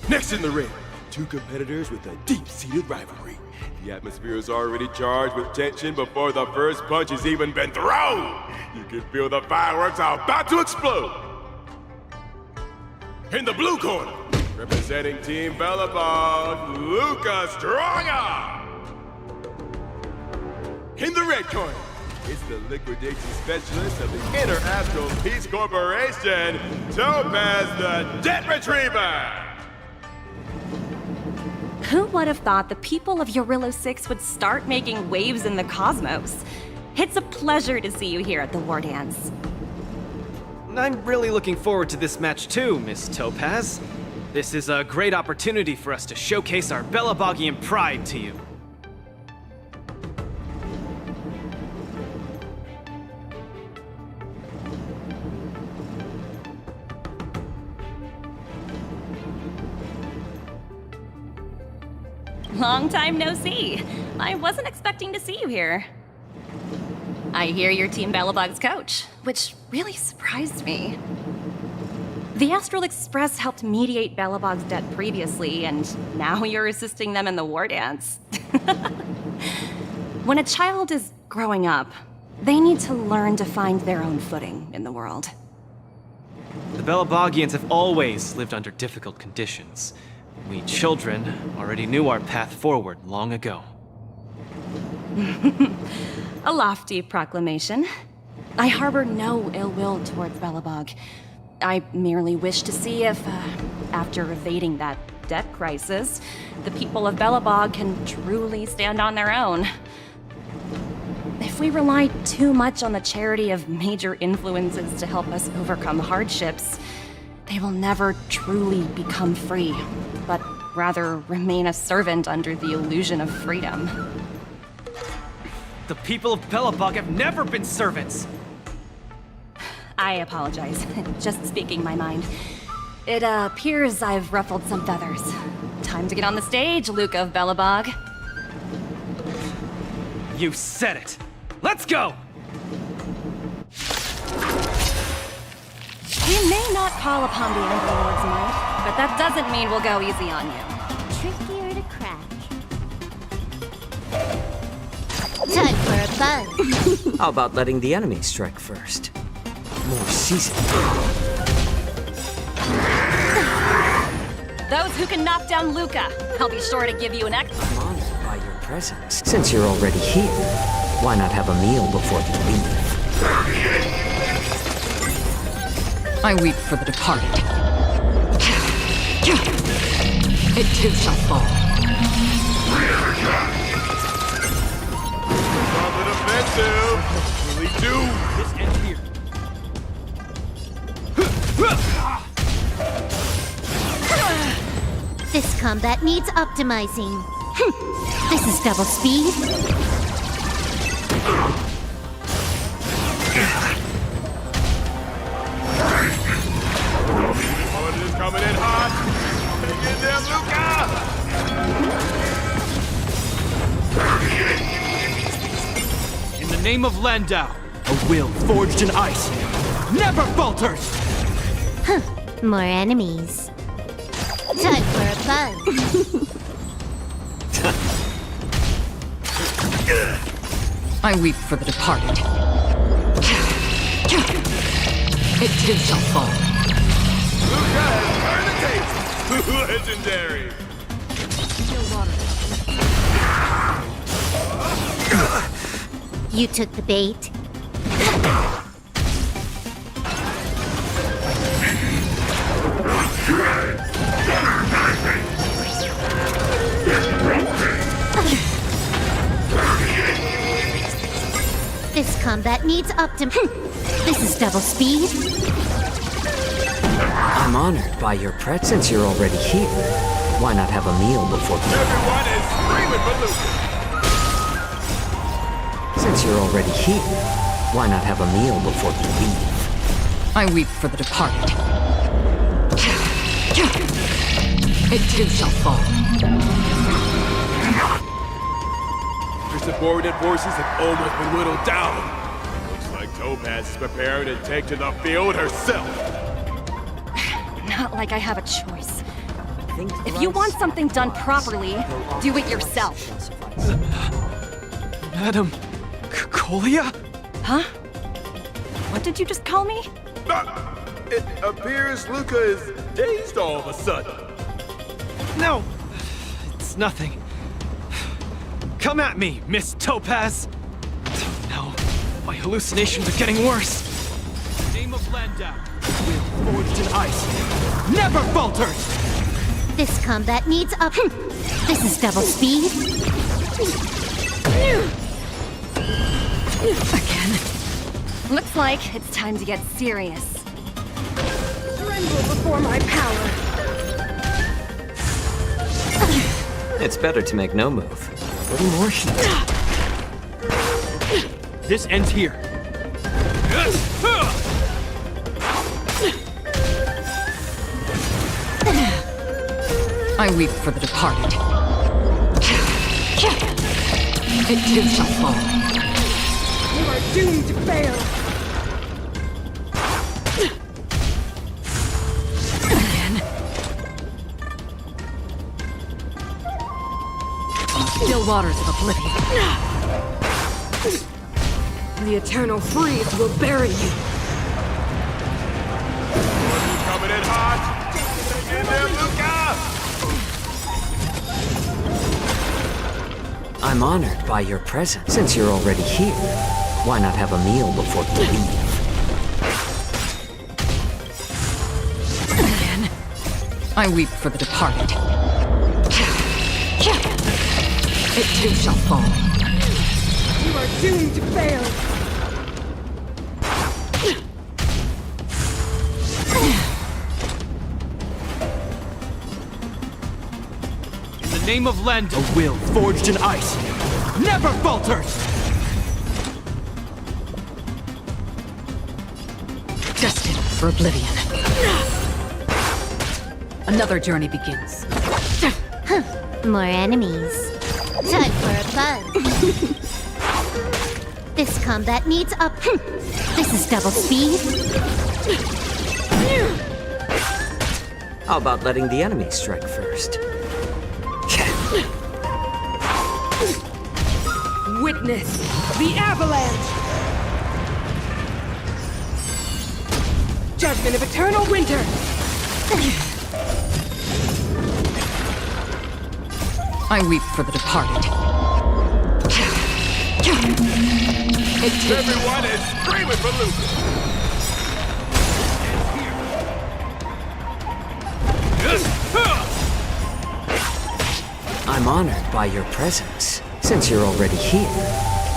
[SPEAKER 4] Next in the ring, two competitors with a deep-seated rivalry. The atmosphere is already charged with tension before the first punch has even been thrown. You can feel the fireworks are about to explode. In the blue corner, representing Team Belobog, Luca Stronger. In the red corner, it's the liquidation specialist of the Inner Astral Peace Corporation, Topaz the Debt Retriever.
[SPEAKER 15] Who would have thought the people of Eurillo 6 would start making waves in the cosmos? It's a pleasure to see you here at the War Dance.
[SPEAKER 8] I'm really looking forward to this match too, Miss Topaz. This is a great opportunity for us to showcase our Belabogian pride to you.
[SPEAKER 15] Long time no see. I wasn't expecting to see you here. I hear you're Team Belobog's coach, which really surprised me. The Astral Express helped mediate Belobog's debt previously, and now you're assisting them in the War Dance. When a child is growing up, they need to learn to find their own footing in the world.
[SPEAKER 8] The Belabogians have always lived under difficult conditions. We children already knew our path forward long ago.
[SPEAKER 15] A lofty proclamation. I harbor no ill will towards Belobog. I merely wish to see if, after evading that debt crisis, the people of Belobog can truly stand on their own. If we rely too much on the charity of major influences to help us overcome hardships, they will never truly become free, but rather remain a servant under the illusion of freedom.
[SPEAKER 8] The people of Belobog have never been servants!
[SPEAKER 15] I apologize. Just speaking my mind. It appears I've ruffled some feathers. Time to get on the stage, Luca of Belobog.
[SPEAKER 8] You said it! Let's go!
[SPEAKER 15] We may not call upon the Ember Lord's might, but that doesn't mean we'll go easy on you.
[SPEAKER 2] Trickier to crack. Time for a bun.
[SPEAKER 20] How about letting the enemy strike first? More seasoned.
[SPEAKER 15] Those who can knock down Luca, I'll be sure to give you an extra.
[SPEAKER 20] I'm honored by your presence. Since you're already here, why not have a meal before you leave?
[SPEAKER 21] I weep for the departed.
[SPEAKER 16] It too shall fall.
[SPEAKER 4] Rather offensive. Really do.
[SPEAKER 12] This ends here.
[SPEAKER 2] This combat needs optimizing. This is double speed.
[SPEAKER 4] Opponent is coming in hot. Take it there, Luca!
[SPEAKER 12] In the name of Landau, a will forged in ice never falters!
[SPEAKER 2] More enemies. Time for a buzz.
[SPEAKER 16] I weep for the departed. It too shall fall.
[SPEAKER 4] Luca has turned the taste. Legendary.
[SPEAKER 2] You took the bait. This combat needs This is double speed.
[SPEAKER 20] I'm honored by your presence. Since you're already here, why not have a meal before we...
[SPEAKER 4] Everyone is screaming for Luca.
[SPEAKER 20] Since you're already here, why not have a meal before we leave?
[SPEAKER 16] I weep for the departed. It too shall fall.
[SPEAKER 4] Your subordinate forces have almost been whittled down. Looks like Topaz is preparing to take to the field herself.
[SPEAKER 15] Not like I have a choice. If you want something done properly, do it yourself.
[SPEAKER 12] Madam Colia?
[SPEAKER 15] Huh? What did you just call me?
[SPEAKER 4] It appears Luca is dazed all of a sudden.
[SPEAKER 12] No, it's nothing. Come at me, Miss Topaz. No, my hallucinations are getting worse. In the name of Landau, will forged in ice never falters.
[SPEAKER 2] This combat needs This is double speed.
[SPEAKER 15] Again. Looks like it's time to get serious. Tremble before my power.
[SPEAKER 20] It's better to make no move. A little more heat.
[SPEAKER 12] This ends here.
[SPEAKER 16] I weep for the departed. It too shall fall.
[SPEAKER 15] You are doomed to fail.
[SPEAKER 16] Again. Still waters of oblivion. The eternal freeze will bury you.
[SPEAKER 4] Coming in hot. Take it there, Luca!
[SPEAKER 20] I'm honored by your presence. Since you're already here, why not have a meal before we leave?
[SPEAKER 16] Again. I weep for the departed. It too shall fall.
[SPEAKER 15] You are doomed to fail.
[SPEAKER 12] In the name of Landau, a will forged in ice never falters.
[SPEAKER 16] Destined for oblivion. Another journey begins.
[SPEAKER 2] More enemies. Time for a buzz. This combat needs This is double speed.
[SPEAKER 20] How about letting the enemy strike first?
[SPEAKER 15] Witness the avalanche. Judgment of eternal winter.
[SPEAKER 16] I weep for the departed.
[SPEAKER 4] Everyone is screaming for Luca.
[SPEAKER 20] I'm honored by your presence. Since you're already here,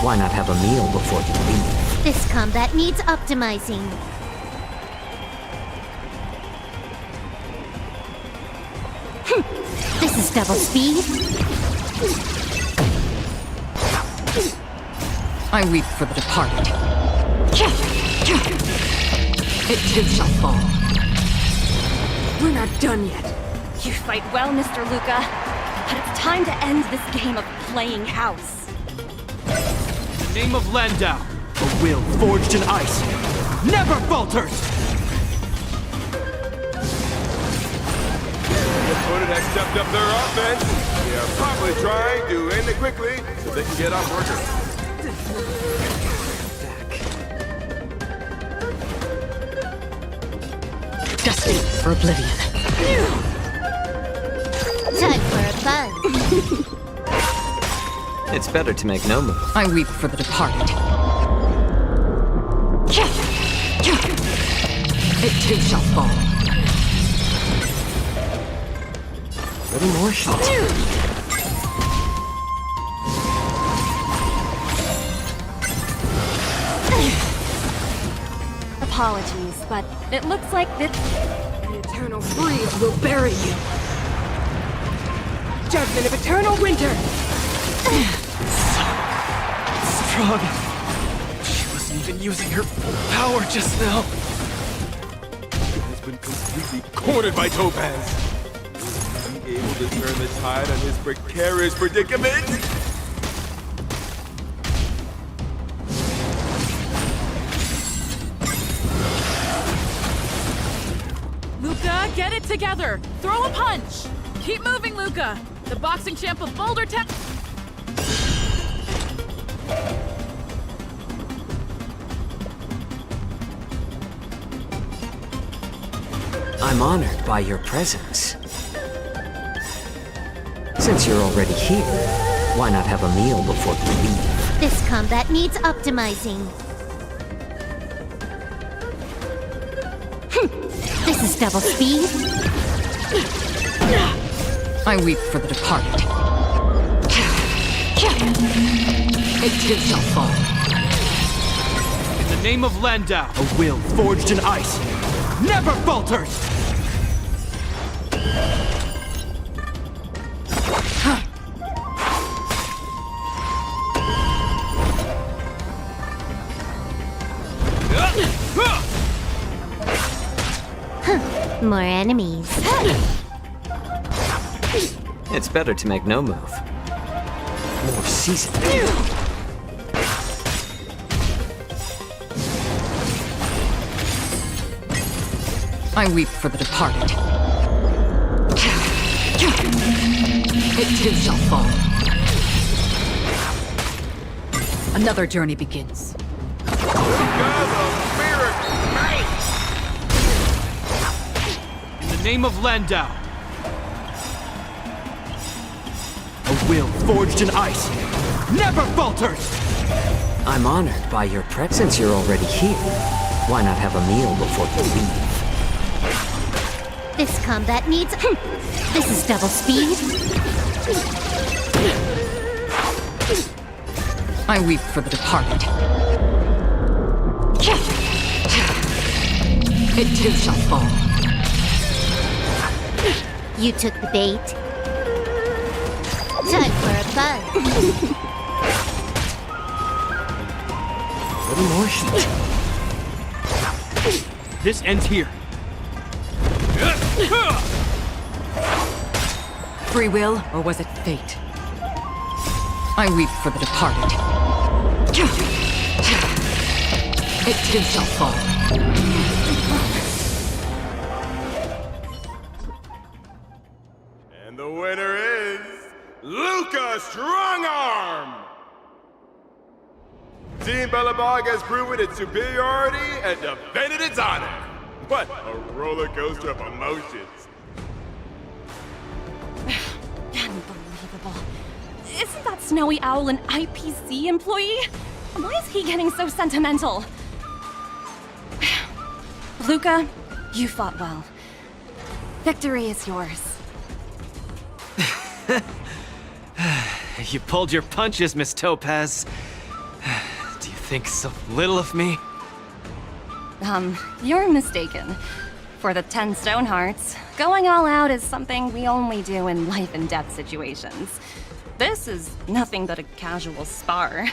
[SPEAKER 20] why not have a meal before you leave?
[SPEAKER 2] This combat needs optimizing. This is double speed.
[SPEAKER 16] I weep for the departed. It too shall fall.
[SPEAKER 15] We're not done yet. You fight well, Mr. Luca, but it's time to end this game of playing house.
[SPEAKER 12] In the name of Landau, a will forged in ice never falters!
[SPEAKER 4] The opponent has stepped up their offense. They are probably trying to end it quickly so they can get off worker.
[SPEAKER 16] Destined for oblivion.
[SPEAKER 2] Time for a buzz.
[SPEAKER 20] It's better to make no move.
[SPEAKER 16] I weep for the departed. It too shall fall.
[SPEAKER 20] A little more shot.
[SPEAKER 15] Apologies, but it looks like the eternal freeze will bury you. Judgment of eternal winter.
[SPEAKER 12] Strong. She wasn't even using her full power just now.
[SPEAKER 4] He has been completely cornered by Topaz. Is he able to turn the tide on his precarious predicament?
[SPEAKER 6] Luca, get it together! Throw a punch! Keep moving, Luca! The boxing champ of Boulder Town.
[SPEAKER 20] I'm honored by your presence. Since you're already here, why not have a meal before you leave?
[SPEAKER 2] This combat needs optimizing. This is double speed.
[SPEAKER 16] I weep for the departed. It too shall fall.
[SPEAKER 12] In the name of Landau, a will forged in ice never falters!
[SPEAKER 2] More enemies.
[SPEAKER 20] It's better to make no move. More seasoned.
[SPEAKER 16] I weep for the departed. It too shall fall. Another journey begins.
[SPEAKER 12] In the name of Landau, a will forged in ice never falters!
[SPEAKER 20] I'm honored by your presence. Since you're already here, why not have a meal before you leave?
[SPEAKER 2] This combat needs... This is double speed.
[SPEAKER 16] I weep for the departed. It too shall fall.
[SPEAKER 2] You took the bait. Time for a buzz.
[SPEAKER 20] A little more shot.
[SPEAKER 12] This ends here.
[SPEAKER 16] Free will, or was it fate? I weep for the departed. It too shall fall.
[SPEAKER 4] And the winner is Luca Strongarm! Team Belobog has proven its superiority and defended its honor. What a roller coaster of emotions.
[SPEAKER 15] Unbelievable. Isn't that Snowy Owl an IPC employee? Why is he getting so sentimental? Luca, you fought well. Victory is yours.
[SPEAKER 12] You pulled your punches, Miss Topaz. Do you think so little of me?
[SPEAKER 15] You're mistaken. For the 10 stone hearts, going all out is something we only do in life and death situations. This is nothing but a casual spar.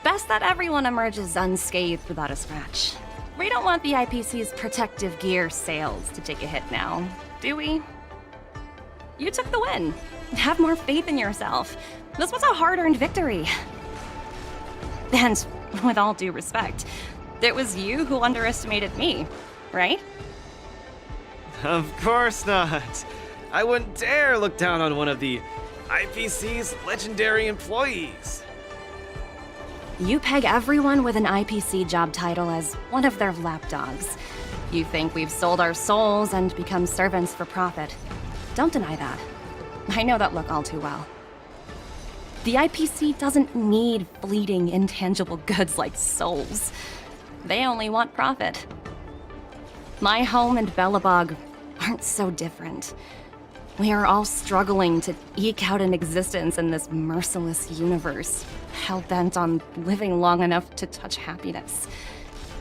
[SPEAKER 15] Best that everyone emerges unscathed without a scratch. We don't want the IPC's protective gear sales to take a hit now, do we? You took the win. Have more faith in yourself. This was a hard-earned victory. And with all due respect, it was you who underestimated me, right?
[SPEAKER 12] Of course not. I wouldn't dare look down on one of the IPC's legendary employees.
[SPEAKER 15] You peg everyone with an IPC job title as one of their lapdogs. You think we've sold our souls and become servants for profit. Don't deny that. I know that look all too well. The IPC doesn't need fleeting, intangible goods like souls. They only want profit. My home and Belobog aren't so different. We are all struggling to eke out an existence in this merciless universe, hell-bent on living long enough to touch happiness.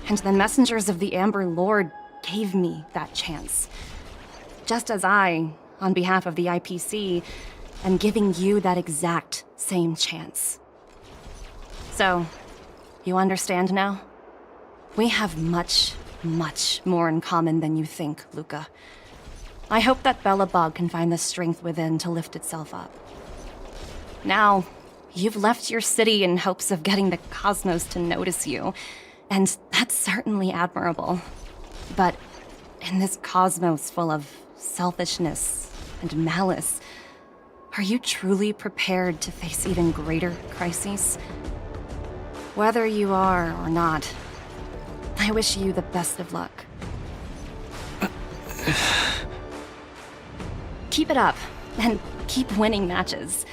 [SPEAKER 15] And the messengers of the Amber Lord gave me that chance. Just as I, on behalf of the IPC, am giving you that exact same chance. So, you understand now? We have much, much more in common than you think, Luca. I hope that Belobog can find the strength within to lift itself up. Now, you've left your city in hopes of getting the cosmos to notice you, and that's certainly admirable. But in this cosmos full of selfishness and malice, are you truly prepared to face even greater crises? Whether you are or not, I wish you the best of luck. Keep it up, and keep winning matches.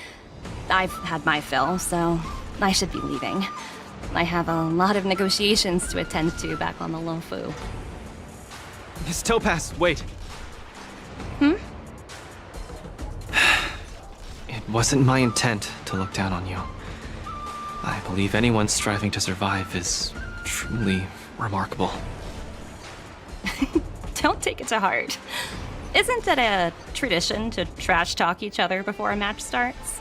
[SPEAKER 15] I've had my fill, so I should be leaving. I have a lot of negotiations to attend to back on the Lofu.
[SPEAKER 12] Miss Topaz, wait.
[SPEAKER 15] Hmm?
[SPEAKER 12] It wasn't my intent to look down on you. I believe anyone striving to survive is truly remarkable.
[SPEAKER 15] Don't take it to heart. Isn't it a tradition to trash talk each other before a match starts?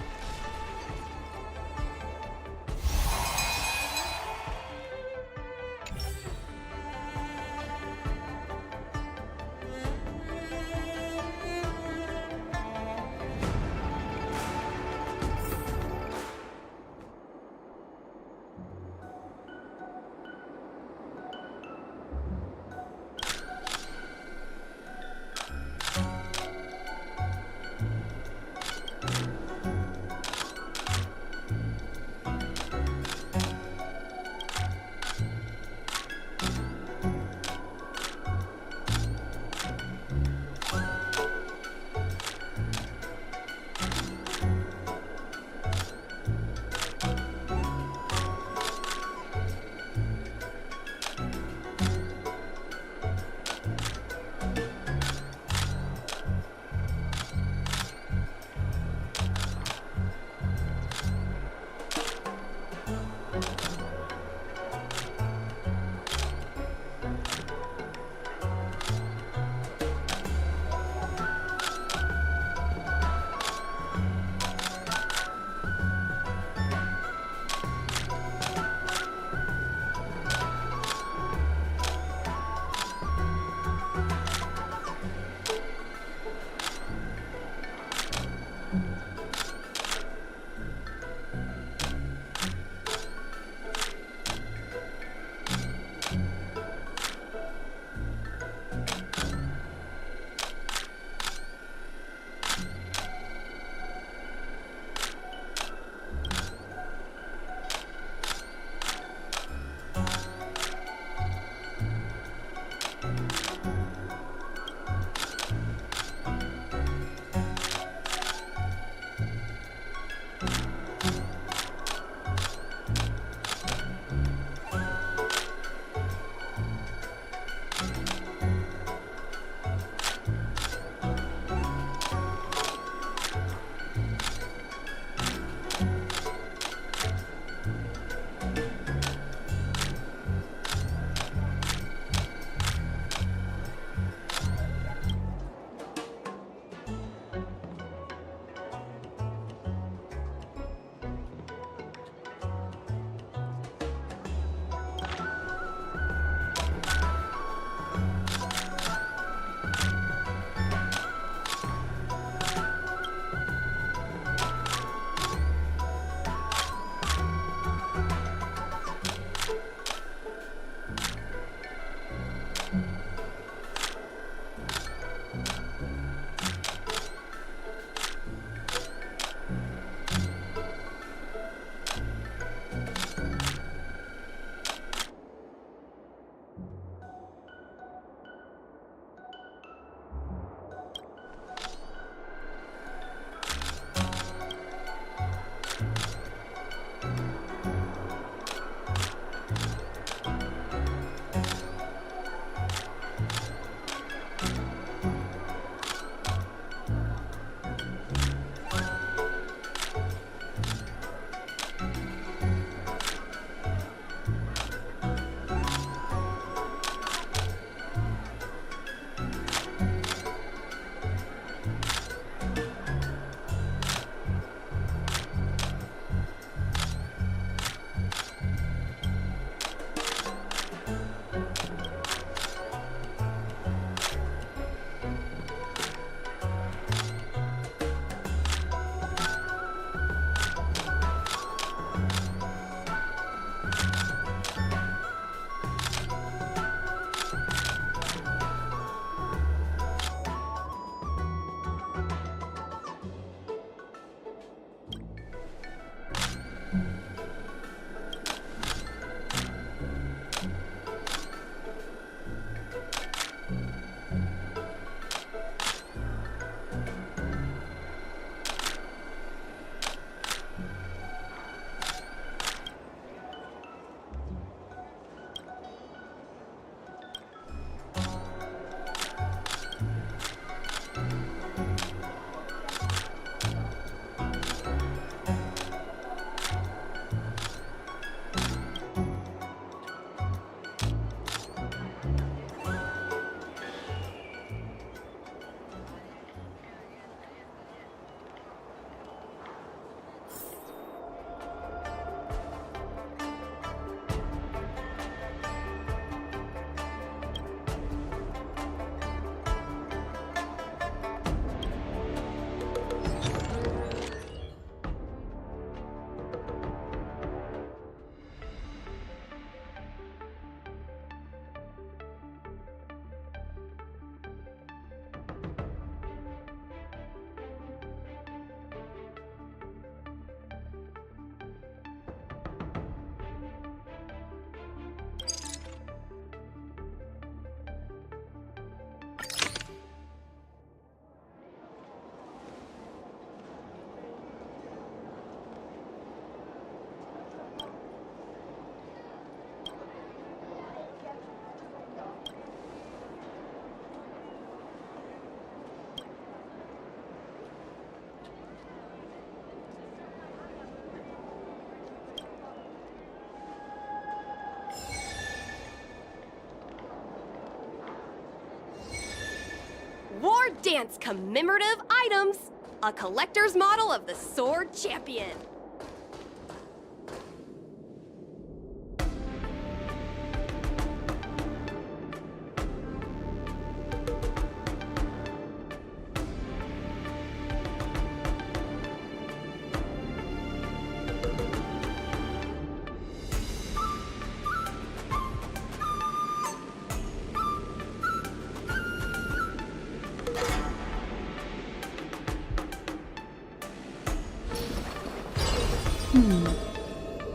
[SPEAKER 3] War Dance commemorative items. A collector's model of the Sword Champion.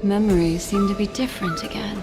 [SPEAKER 9] Memories seem to be different again.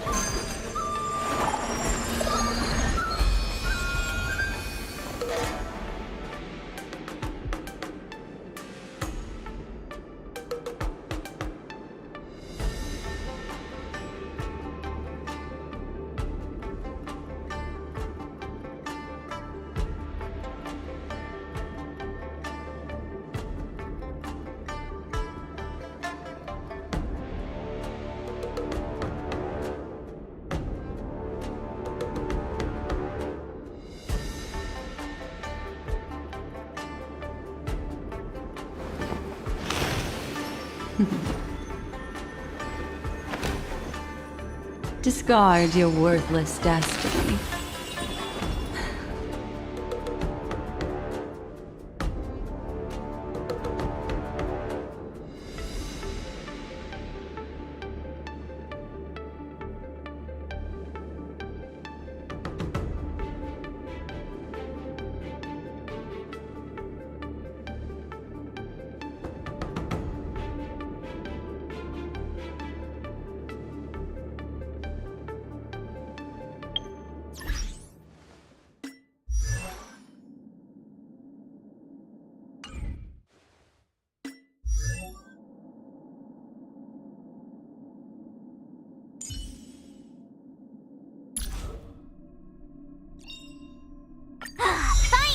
[SPEAKER 9] Discard your worthless destiny.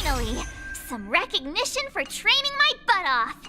[SPEAKER 18] Finally! Some recognition for training my butt off!